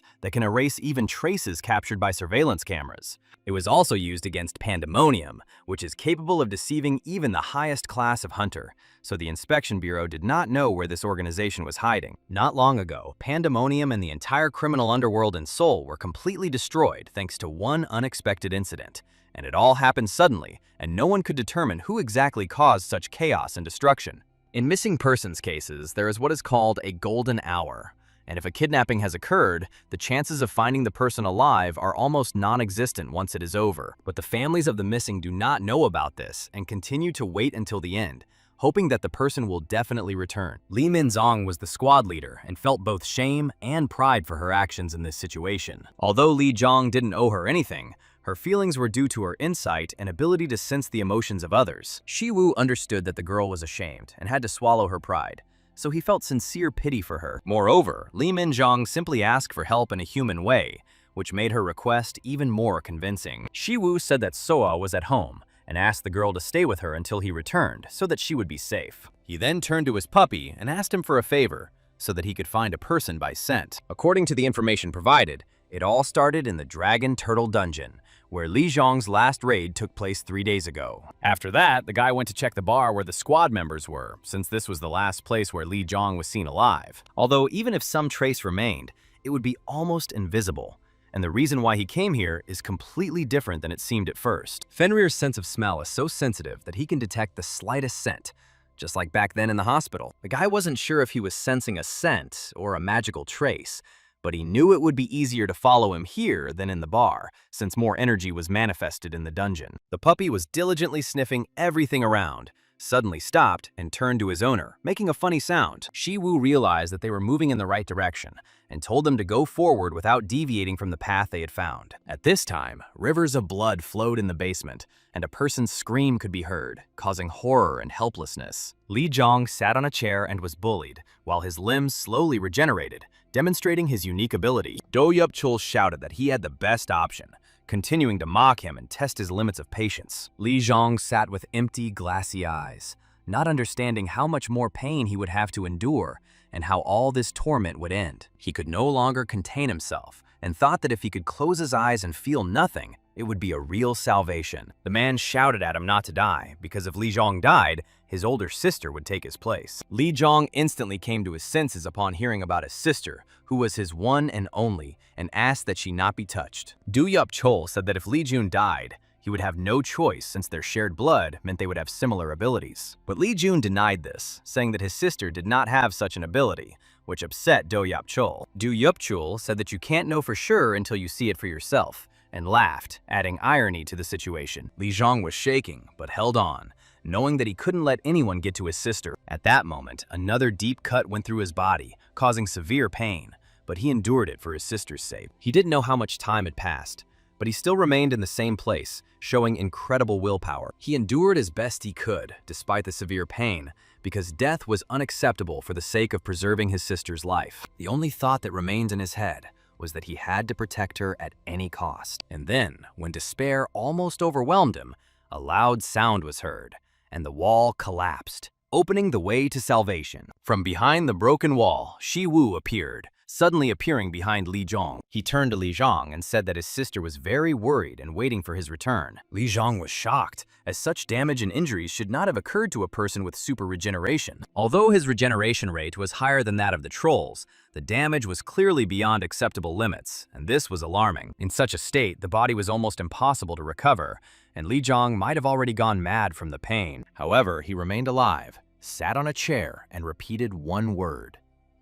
that can erase even traces captured by surveillance cameras. It was also used against Pandemonium, which is capable of deceiving even the highest class of hunter, so the Inspection Bureau did not know where this organization was hiding. Not long ago, Pandemonium and the entire criminal underworld in Seoul were completely destroyed thanks to one unexpected incident. And it all happened suddenly, and no one could determine who exactly caused such chaos and destruction. In missing persons cases, there is what is called a golden hour. And if a kidnapping has occurred, the chances of finding the person alive are almost non-existent once it is over. But the families of the missing do not know about this and continue to wait until the end, hoping that the person will definitely return. Lee Min-zong was the squad leader and felt both shame and pride for her actions in this situation. Although Lee Jong didn't owe her anything, her feelings were due to her insight and ability to sense the emotions of others. Shi Wu understood that the girl was ashamed and had to swallow her pride, so he felt sincere pity for her. Moreover, Lee Min-jong simply asked for help in a human way, which made her request even more convincing. Shi Wu said that Soa was at home and asked the girl to stay with her until he returned so that she would be safe. He then turned to his puppy and asked him for a favor so that he could find a person by scent. According to the information provided, it all started in the Dragon Turtle Dungeon, where Lee Zhong's last raid took place 3 days ago. After that, the guy went to check the bar where the squad members were, since this was the last place where Lee Zhong was seen alive. Although even if some trace remained, it would be almost invisible. And the reason why he came here is completely different than it seemed at first. Fenrir's sense of smell is so sensitive that he can detect the slightest scent, just like back then in the hospital. The guy wasn't sure if he was sensing a scent or a magical trace, but he knew it would be easier to follow him here than in the bar, since more energy was manifested in the dungeon. The puppy was diligently sniffing everything around, suddenly stopped and turned to his owner, making a funny sound. Shi Wu realized that they were moving in the right direction and told them to go forward without deviating from the path they had found. At this time, rivers of blood flowed in the basement, and a person's scream could be heard, causing horror and helplessness. Lee Zhong sat on a chair and was bullied, while his limbs slowly regenerated, demonstrating his unique ability. Do Yup-chul shouted that he had the best option, continuing to mock him and test his limits of patience. Lee Zhong sat with empty, glassy eyes, not understanding how much more pain he would have to endure and how all this torment would end. He could no longer contain himself and thought that if he could close his eyes and feel nothing, it would be a real salvation. The man shouted at him not to die, because if Li Zhong died, his older sister would take his place. Li Zhong instantly came to his senses upon hearing about his sister, who was his one and only, and asked that she not be touched. Du Yup-chul said that if Li Jun died, he would have no choice since their shared blood meant they would have similar abilities. But Li Jun denied this, saying that his sister did not have such an ability, which upset Do Yup-chul. Du Yup-chul said that you can't know for sure until you see it for yourself, and laughed, adding irony to the situation. Li Zhong was shaking, but held on, knowing that he couldn't let anyone get to his sister. At that moment, another deep cut went through his body, causing severe pain, but he endured it for his sister's sake. He didn't know how much time had passed, but he still remained in the same place, showing incredible willpower. He endured as best he could, despite the severe pain, because death was unacceptable for the sake of preserving his sister's life. The only thought that remained in his head was that he had to protect her at any cost. And then, when despair almost overwhelmed him, a loud sound was heard, and the wall collapsed, opening the way to salvation. From behind the broken wall, Shi Wu appeared, suddenly appearing behind Li Zhong. He turned to Li Zhong and said that his sister was very worried and waiting for his return. Li Zhong was shocked, as such damage and injuries should not have occurred to a person with super regeneration. Although his regeneration rate was higher than that of the trolls, the damage was clearly beyond acceptable limits, and this was alarming. In such a state, the body was almost impossible to recover, and Li Zhong might have already gone mad from the pain. However, he remained alive, sat on a chair, and repeated one word: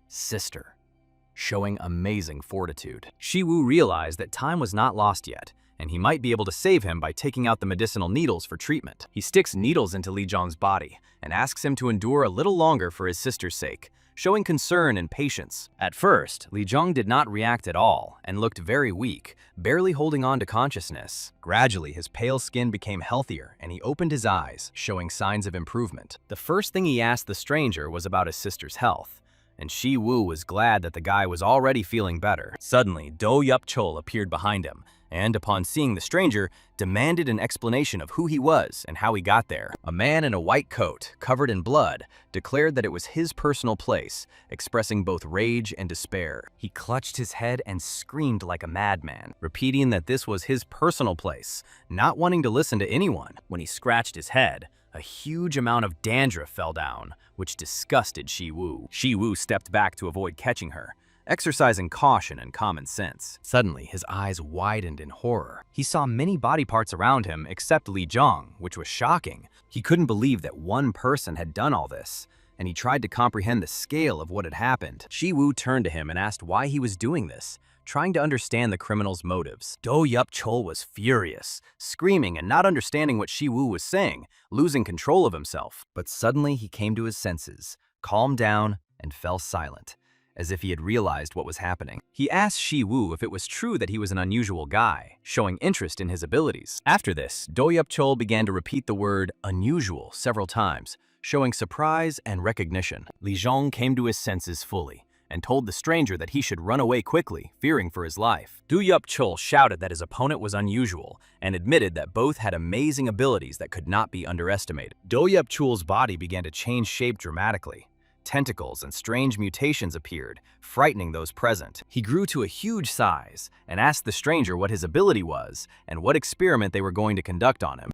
sister, showing amazing fortitude. Shi Wu realized that time was not lost yet, and he might be able to save him by taking out the medicinal needles for treatment. He sticks needles into Li Zhong's body and asks him to endure a little longer for his sister's sake, showing concern and patience. At first, Li Zhong did not react at all and looked very weak, barely holding on to consciousness. Gradually, his pale skin became healthier and he opened his eyes, showing signs of improvement. The first thing he asked the stranger was about his sister's health, and Shi Wu was glad that the guy was already feeling better. Suddenly, Do Yup-chul appeared behind him and upon seeing the stranger, demanded an explanation of who he was and how he got there. A man in a white coat, covered in blood, declared that it was his personal place, expressing both rage and despair. He clutched his head and screamed like a madman, repeating that this was his personal place, not wanting to listen to anyone. When he scratched his head, a huge amount of dandruff fell down, which disgusted Shi Wu. Shi Wu stepped back to avoid catching her, exercising caution and common sense. Suddenly, his eyes widened in horror. He saw many body parts around him except Li Zhang, which was shocking. He couldn't believe that one person had done all this, and he tried to comprehend the scale of what had happened. Shi Wu turned to him and asked why he was doing this, trying to understand the criminal's motives. Do Yup Chol was furious, screaming and not understanding what Shi Wu was saying, losing control of himself. But suddenly he came to his senses, calmed down, and fell silent, as if he had realized what was happening. He asked Shi Wu if it was true that he was an unusual guy, showing interest in his abilities. After this, Do Yup Chol began to repeat the word unusual several times, showing surprise and recognition. Li Zhang came to his senses fully, and told the stranger that he should run away quickly, fearing for his life. Do Yup Chol shouted that his opponent was unusual, and admitted that both had amazing abilities that could not be underestimated. Do Yup Chol's body began to change shape dramatically. Tentacles and strange mutations appeared, frightening those present. He grew to a huge size and asked the stranger what his ability was and what experiment they were going to conduct on him.